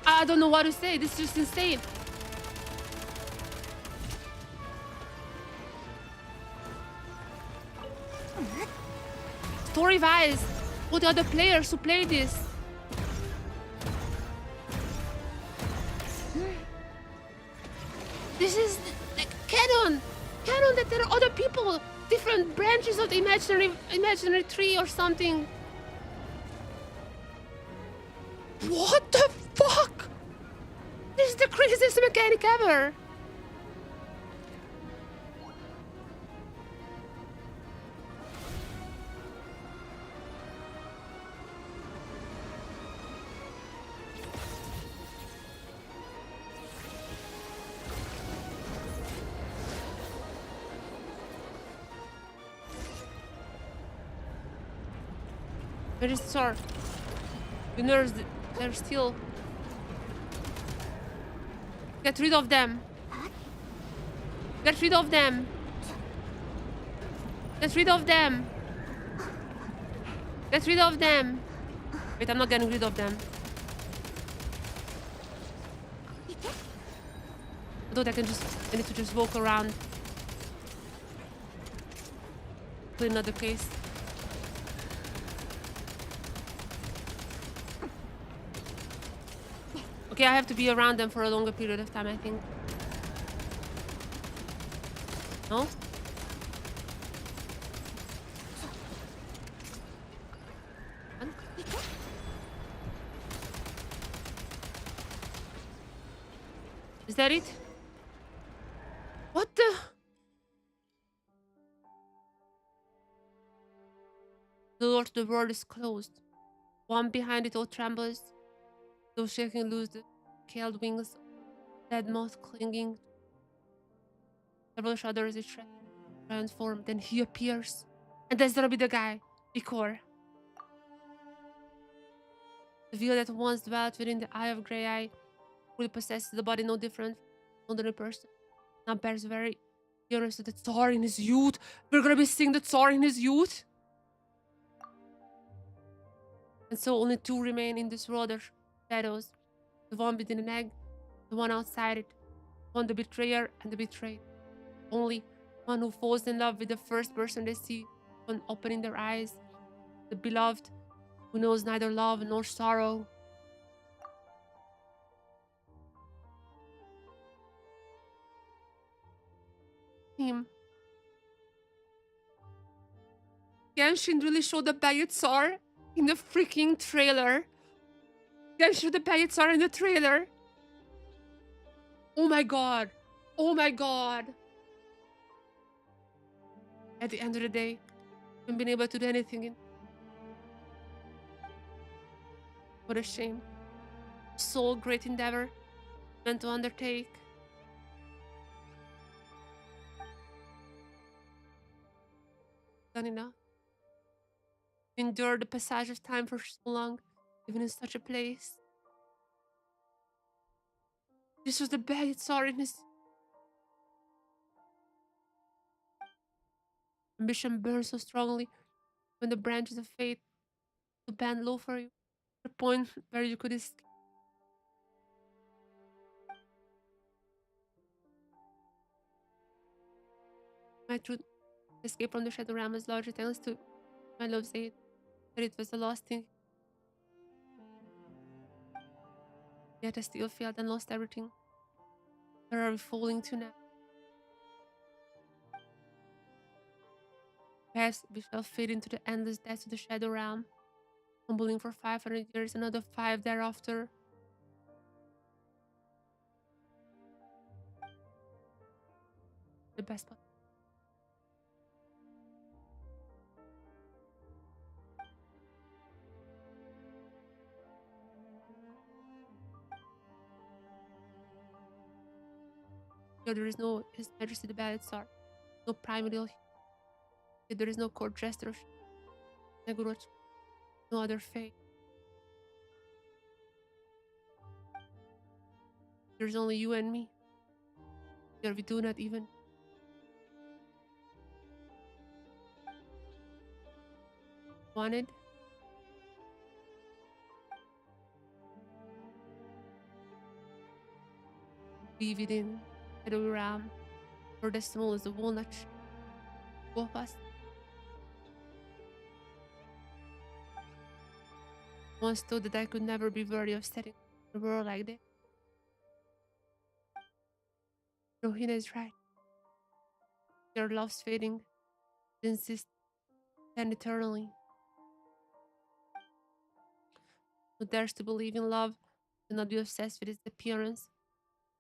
I don't know what to say. This is just insane. Story-wise, all the other players who play this. This is like canon. Canon that there are other people, different branches of the imaginary tree or something. What the fuck? This is the craziest mechanic ever. Where is the sword? The nerves, they're still... Get rid of them. Get rid of them. Get rid of them. Get rid of them. Wait, I'm not getting rid of them. I thought I need to just walk around. Put another case. Okay, I have to be around them for a longer period of time, I think. No? Is that it? What the? The door to the world is closed. One behind it all trembles. Those shaking loose the scaled wings, dead moth clinging. Several shudders each transform. Then he appears. And that's gonna be the guy, Ikor. The veil that once dwelt within the eye of Grey Eye fully possesses the body no different from another person. Now bears very honest to the Tsar in his youth. We're gonna be seeing the Tsar in his youth. And so only two remain in this world of shadows. The one within an egg, the one outside it. One the betrayer and the betrayed. Only one who falls in love with the first person they see when opening their eyes. The beloved who knows neither love nor sorrow. Him. Genshin really showed the Bayitsar in the freaking trailer. Genshin showed the Bayitsar in the trailer. Oh my god. Oh my god. At the end of the day, I haven't been able to do anything. What a shame. So great endeavor meant to undertake. Done enough. Endured the passage of time for so long, even in such a place. This was the Bayitsar in his ambition burned so strongly when the branches of fate will bend low for you. The point where you could escape. My truth escape from the shadow realm was largely thanks to my love's aid. But it was the last thing. Yet I still failed and lost everything. Where are we falling to now? Perhaps we shall fade into the endless depths of the shadow realm, humbling for 500 years, another 5 thereafter. The best part. Here there is no His Majesty the Bayitsar, no primordial. Here there is no court jester of Negurot, no other fate. There's only you and me. Here we do not even wanted. Be within shadowy realm, or as small as a walnut. Both of us. Once thought that I could never be worthy of setting a world like this. No, Hina is right. Your love's fading. Insist and eternally. Who dares to believe in love and not be obsessed with its appearance?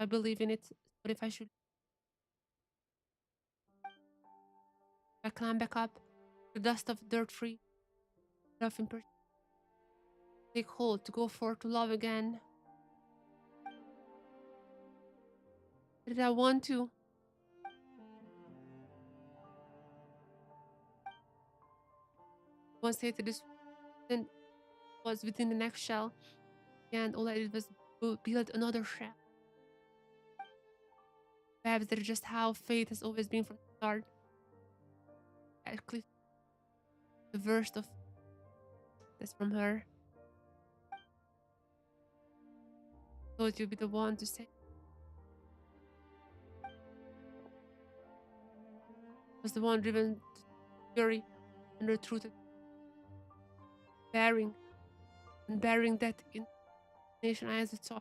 I believe in it, but if I should I climb back up, the dust of dirt free, love in person. Take hold to go forth to love again. Did I want to? Once hated this then was within the next shell, and all I did was build another shell. Perhaps that's just how fate has always been from the start. Actually, the worst of this from her. Thought you'd be the one to say. Was the one driven to fury and the truth bearing and bearing that in nation I as a Tsar.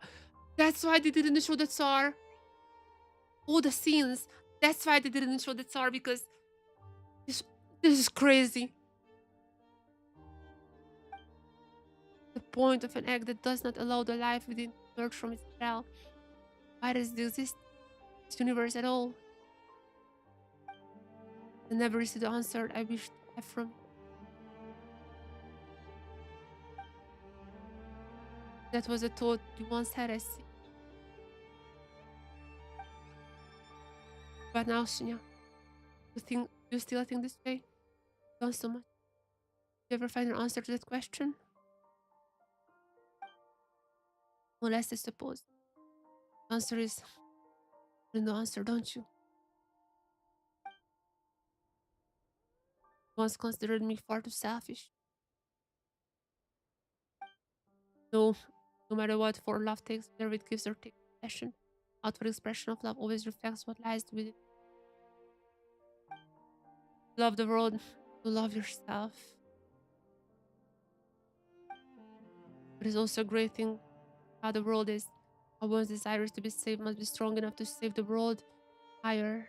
That's why they didn't show the Tsar. All the scenes. That's why they didn't show the Tsar, because this is crazy. The point of an egg that does not allow the life within to emerge from its shell. Why does it exist in this universe at all? I never received the answer I wished to have from you. That was a thought you once had, I see. But now, Shinya, you still think this way? Done so much. You ever find an answer to that question? Unless I suppose. The answer is no answer, don't you? Once considered me far too selfish. No, no matter what for love takes, whether it gives or takes passion. Outward expression of love always reflects what lies with it. Love the world, to love yourself. But it's also a great thing how the world is. How one's desires to be saved must be strong enough to save the world higher.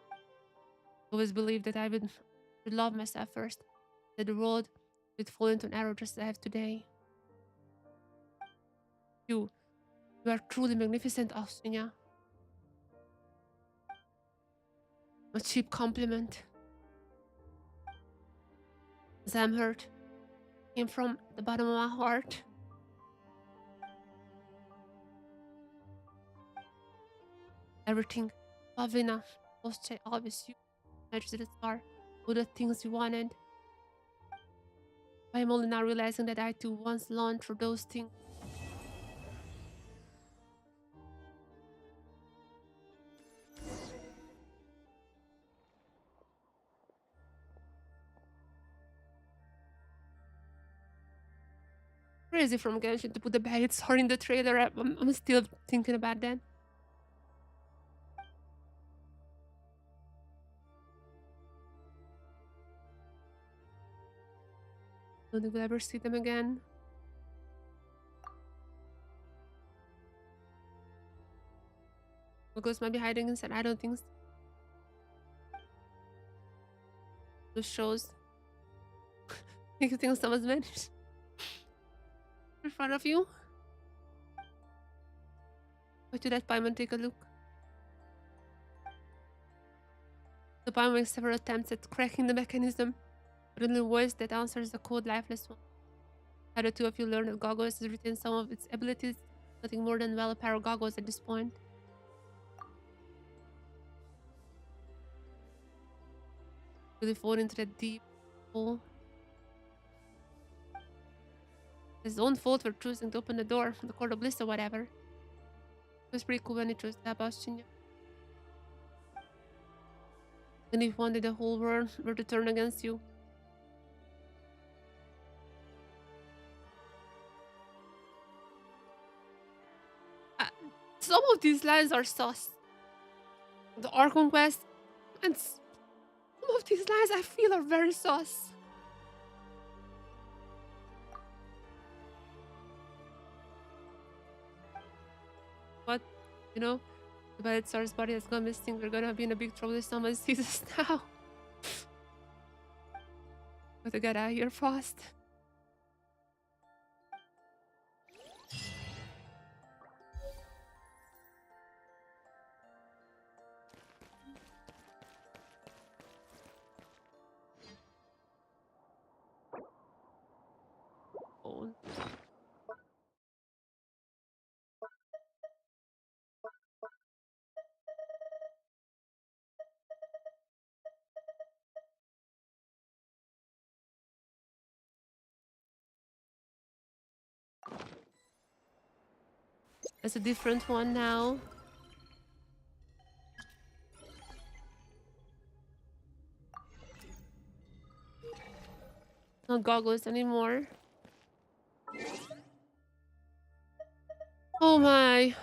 I always believed that I would love myself first, that the world would fall into an error just as I have today. You, you are truly magnificent, Austrinia. A cheap compliment. As I'm hurt, came from the bottom of my heart. Everything, Pavlina, Osche, always you, matches the star, all the things you wanted. I am only now realizing that I too once longed for those things. Crazy from Genshin to put the bad sword in the trailer. I'm still thinking about that. Don't think we'll ever see them again. Ghost might be hiding inside. I don't think so. Those shows make you think someone's vanished in front of you. Go to that Paimon, take a look. The Paimon makes several attempts at cracking the mechanism, but only voice that answers the code lifeless one. How the two of you learn that Goggles has retained some of its abilities, nothing more than well a pair of goggles at this point. Really fall into that deep hole. His own fault for choosing to open the door, the court of bliss or whatever. It was pretty cool when he chose that Bastion. And if one day the whole world were to turn against you. Some of these lines are sus. The Ark Conquest, and some of these lines I feel are very sus. But, you know, the Ballet Star's body has gone missing. We're gonna be in a big trouble if someone sees us now. Gotta get out of here fast. Oh. That's a different one now. Not goggles anymore. Oh my.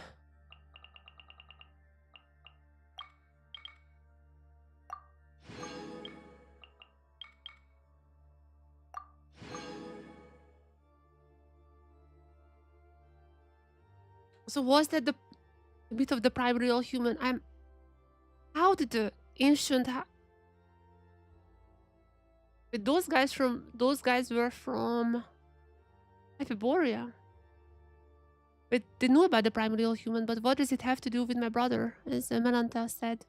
So was that the bit of the primordial human? How did the ancient but those guys were from Hyperborea. But they knew about the primordial human, but what does it have to do with my brother? As Mananta said.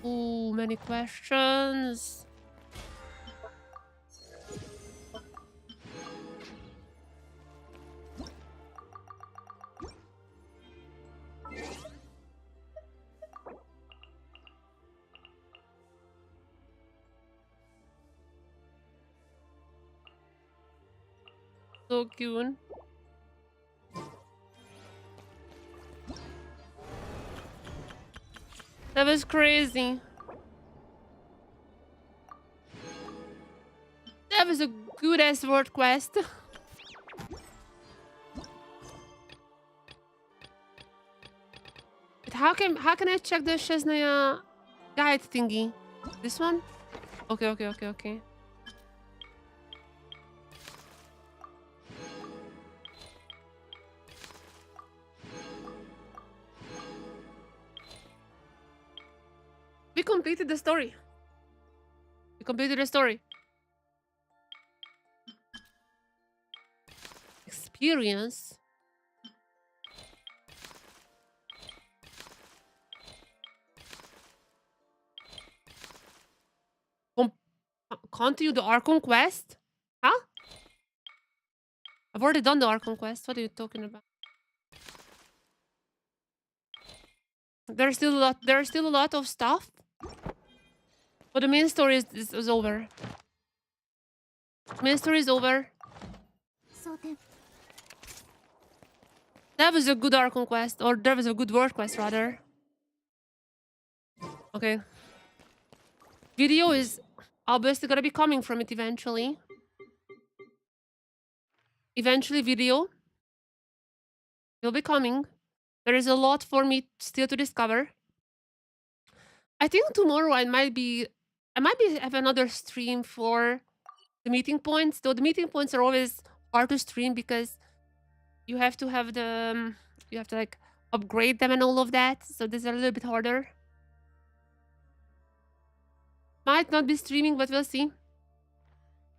Oh, many questions. So cute. That was crazy. That was a good ass word quest. But how can I check the Shesnaya guide thingy? This one? Okay. We completed the story. We completed the story. Experience. Com- Continue the Archon quest? Huh? I've already done the Archon quest. What are you talking about? There's still a lot of stuff. But the main story is over. Main story is over. 蒼天 That was a good Archon quest. Or that was a good word quest, rather. Okay. Video is obviously gonna be coming from it eventually. Eventually, video will be coming. There is a lot for me still to discover. I think tomorrow I might be have another stream for the meeting points. Though the meeting points are always hard to stream because you have to have you have to like upgrade them and all of that. So this is a little bit harder. Might not be streaming, but we'll see.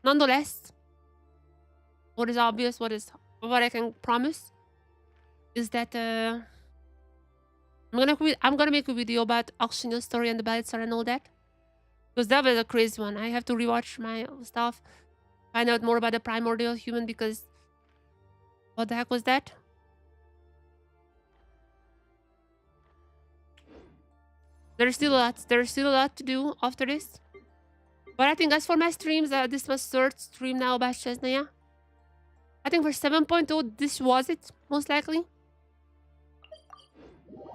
Nonetheless, what is obvious, what I can promise is that I'm gonna make a video about Auctioneer's story and the Ballet Star and all that. Because that was a crazy one. I have to rewatch my stuff, find out more about the primordial human because what the heck was that? There's still a lot to do after this. But I think as for my streams, this was third stream now about Chesnaya. I think for 7.0, this was it, most likely.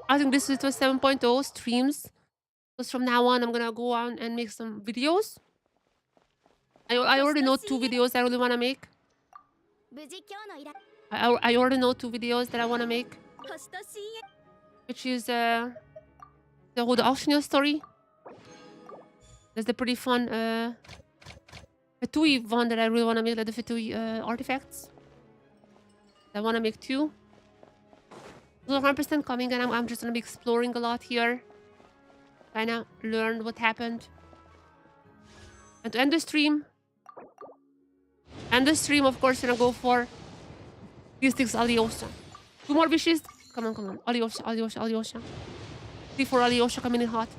I think this was 7.0 streams. Because from now on, I'm gonna go on and make some videos. I already know 2 videos I really wanna make. 無事今日の依頼 I already know 2 videos that I wanna make. 星と CA Which is the whole Auctioneer story. There's the pretty fun Fetui one that I really wanna make, like the Fetui artifacts. I wanna make 2. Those are 100% coming, and I'm just gonna be exploring a lot here. Kinda learn what happened. And to end the stream, of course, we're gonna go for these things, Alyosha. 2 more wishes. Come on. Alyosha. 3 for Alyosha coming in hot.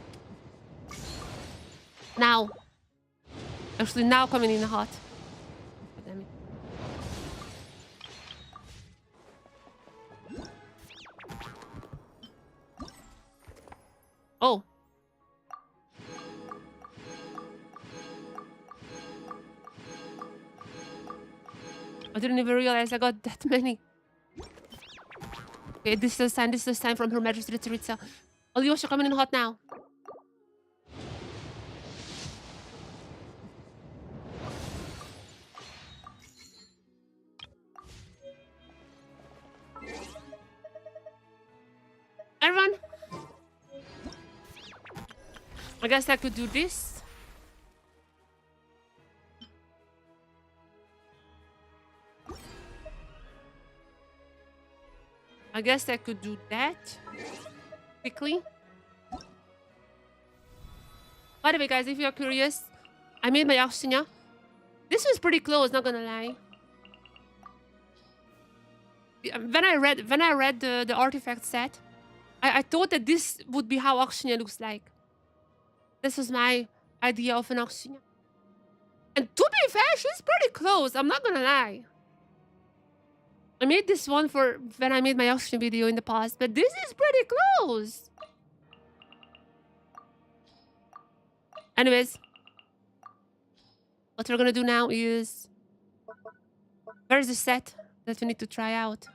Now. Actually, now coming in hot. God damn it. Oh. I didn't even realize I got that many. Okay, this is a sign. This is a sign from Her Majesty Tsaritsa. Alyosha coming in hot now. Everyone. I guess I could do this. I guess I could do that quickly. By the way, guys, if you're curious, I made my Auctioneer. This was pretty close, not gonna lie. When I read the artifact set, I thought that this would be how Auctioneer looks like. This was my idea of an Auctioneer. And to be fair, she's pretty close, I'm not gonna lie. I made this one for when I made my Auctioneer video in the past, but this is pretty close. Anyways, what we're gonna do now is Where's the set that we need to try out?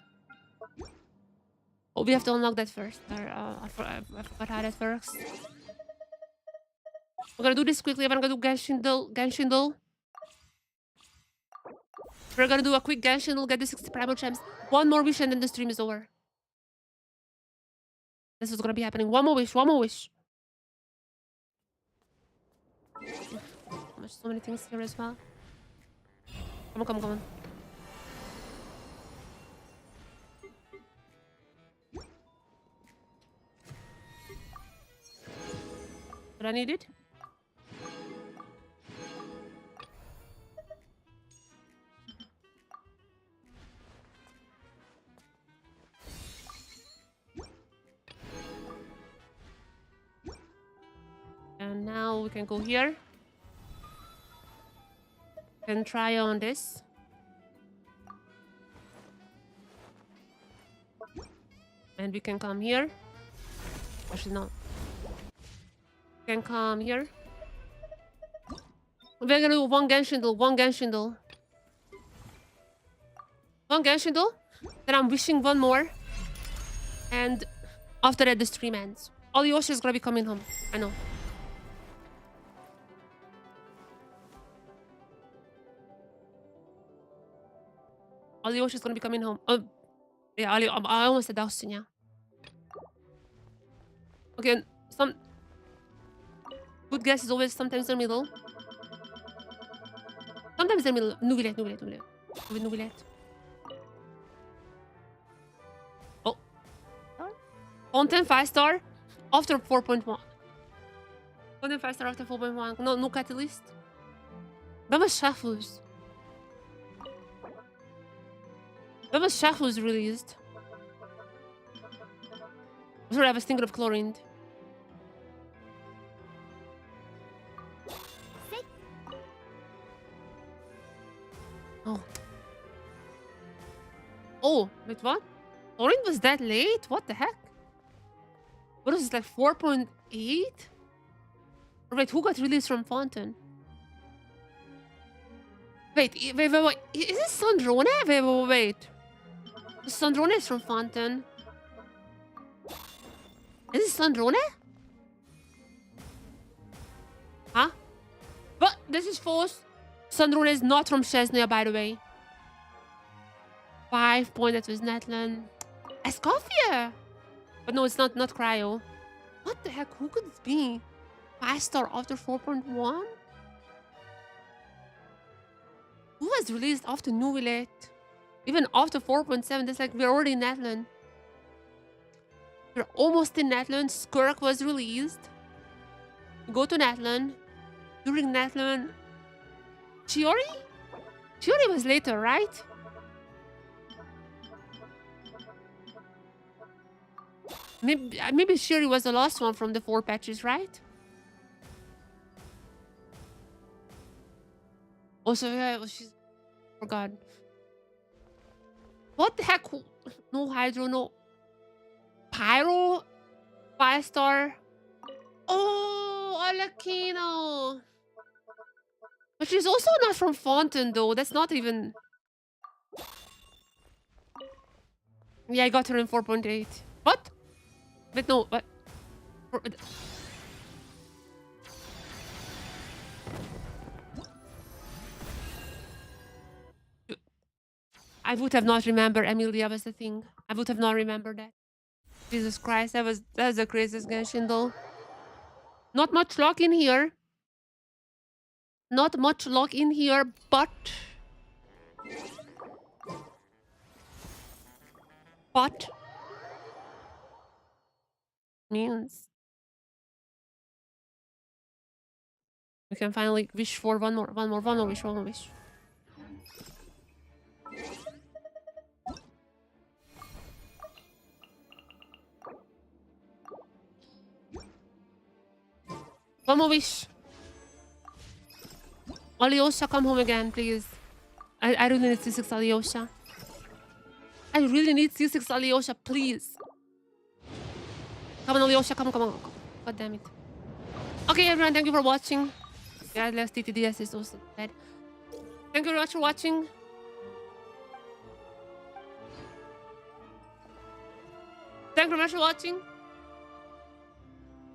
Oh, we have to unlock that first. I forgot how that works. We're gonna do this quickly. I'm gonna do Genshin Duel. Genshin Duel. We're gonna do a quick Genshin Duel, get the 60 primal gems. One more wish and then the stream is over. This is gonna be happening. One more wish, one more wish. So many things here as well. Come on, come on, come on. What I needed? And now we can go here. Can try on this. And we can come here. Actually, no. We can come here. We're gonna do one Genshin Duel, one Genshin Duel. One Genshin Duel. Then I'm wishing one more. And after that, the stream ends. All Yoshi is gonna be coming home. I know. All Yoshi is gonna be coming home. Oh, yeah, I almost said Austin, yeah. Okay, some good guess is always sometimes in the middle. Sometimes in the middle. Nubilet. Oh. Content 5-star after 4.1. Content 5-star after 4.1. No catalyst. Vamos Shuffles. Vamos Shuffles released. Sorry, I was thinking of chlorine. Oh. Oh, wait, what? Chlorine was that late? What the heck? What is this, like 4.8? Wait, who got released from Fountain? Wait. Is this Sandrone? Wait. Sandrone is from Fountain. Is this Sandrone? Huh? But this is false. Sandrone is not from Chesnaya, by the way. 5 point, that was Netland. Escoffier! But no, it's not Cryo. What the heck? Who could it be? 5-star after 4.1? Who was released after Nuvilet? Even after 4.7, that's like we're already in Netland. We're almost in Netland. Skirk was released. Go to Netland. During Netland. Chiori? Chiori was later, right? Maybe Chiori was the last one from the 4 patches, right? Also, yeah, she's... Forgot. What the heck? No Hydro, no... Pyro? 5-star? Oh, Alakino! But she's also not from Fountain, though. That's not even... Yeah, I got her in 4.8. What? But no, what? I would have not remembered Emilia was the thing. I would have not remembered that. Jesus Christ, that was the craziest Genshin, though. Not much luck in here. Not much luck in here, but... Means... we can finally wish for one more wish. One more wish. Alyosha, come home again, please. I really need C6 Alyosha. I really need C6 Alyosha, please. Come on, Alyosha, come on. God damn it. Okay, everyone, thank you for watching. Yeah, last TTDS is also dead. Thank you very much for watching. Thank you very much for watching.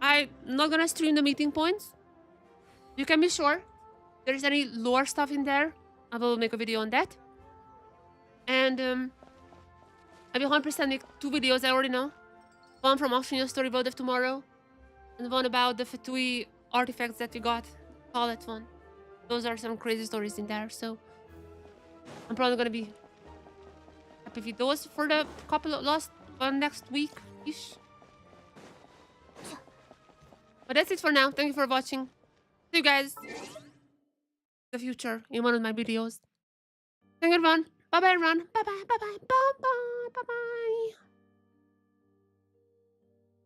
I'm not gonna stream the meeting points. You can be sure. If there's any lore stuff in there, I will make a video on that. And I will 100% make 2 videos I already know. One from Optional Story World of Tomorrow, and one about the Fatui artifacts that we got. Palette one. Those are some crazy stories in there, so I'm probably gonna be happy with those for the couple of next week-ish. But that's it for now. Thank you for watching. See you guys in the future in one of my videos. Thank you everyone. Bye bye everyone. Bye bye. Bye bye. Bye bye.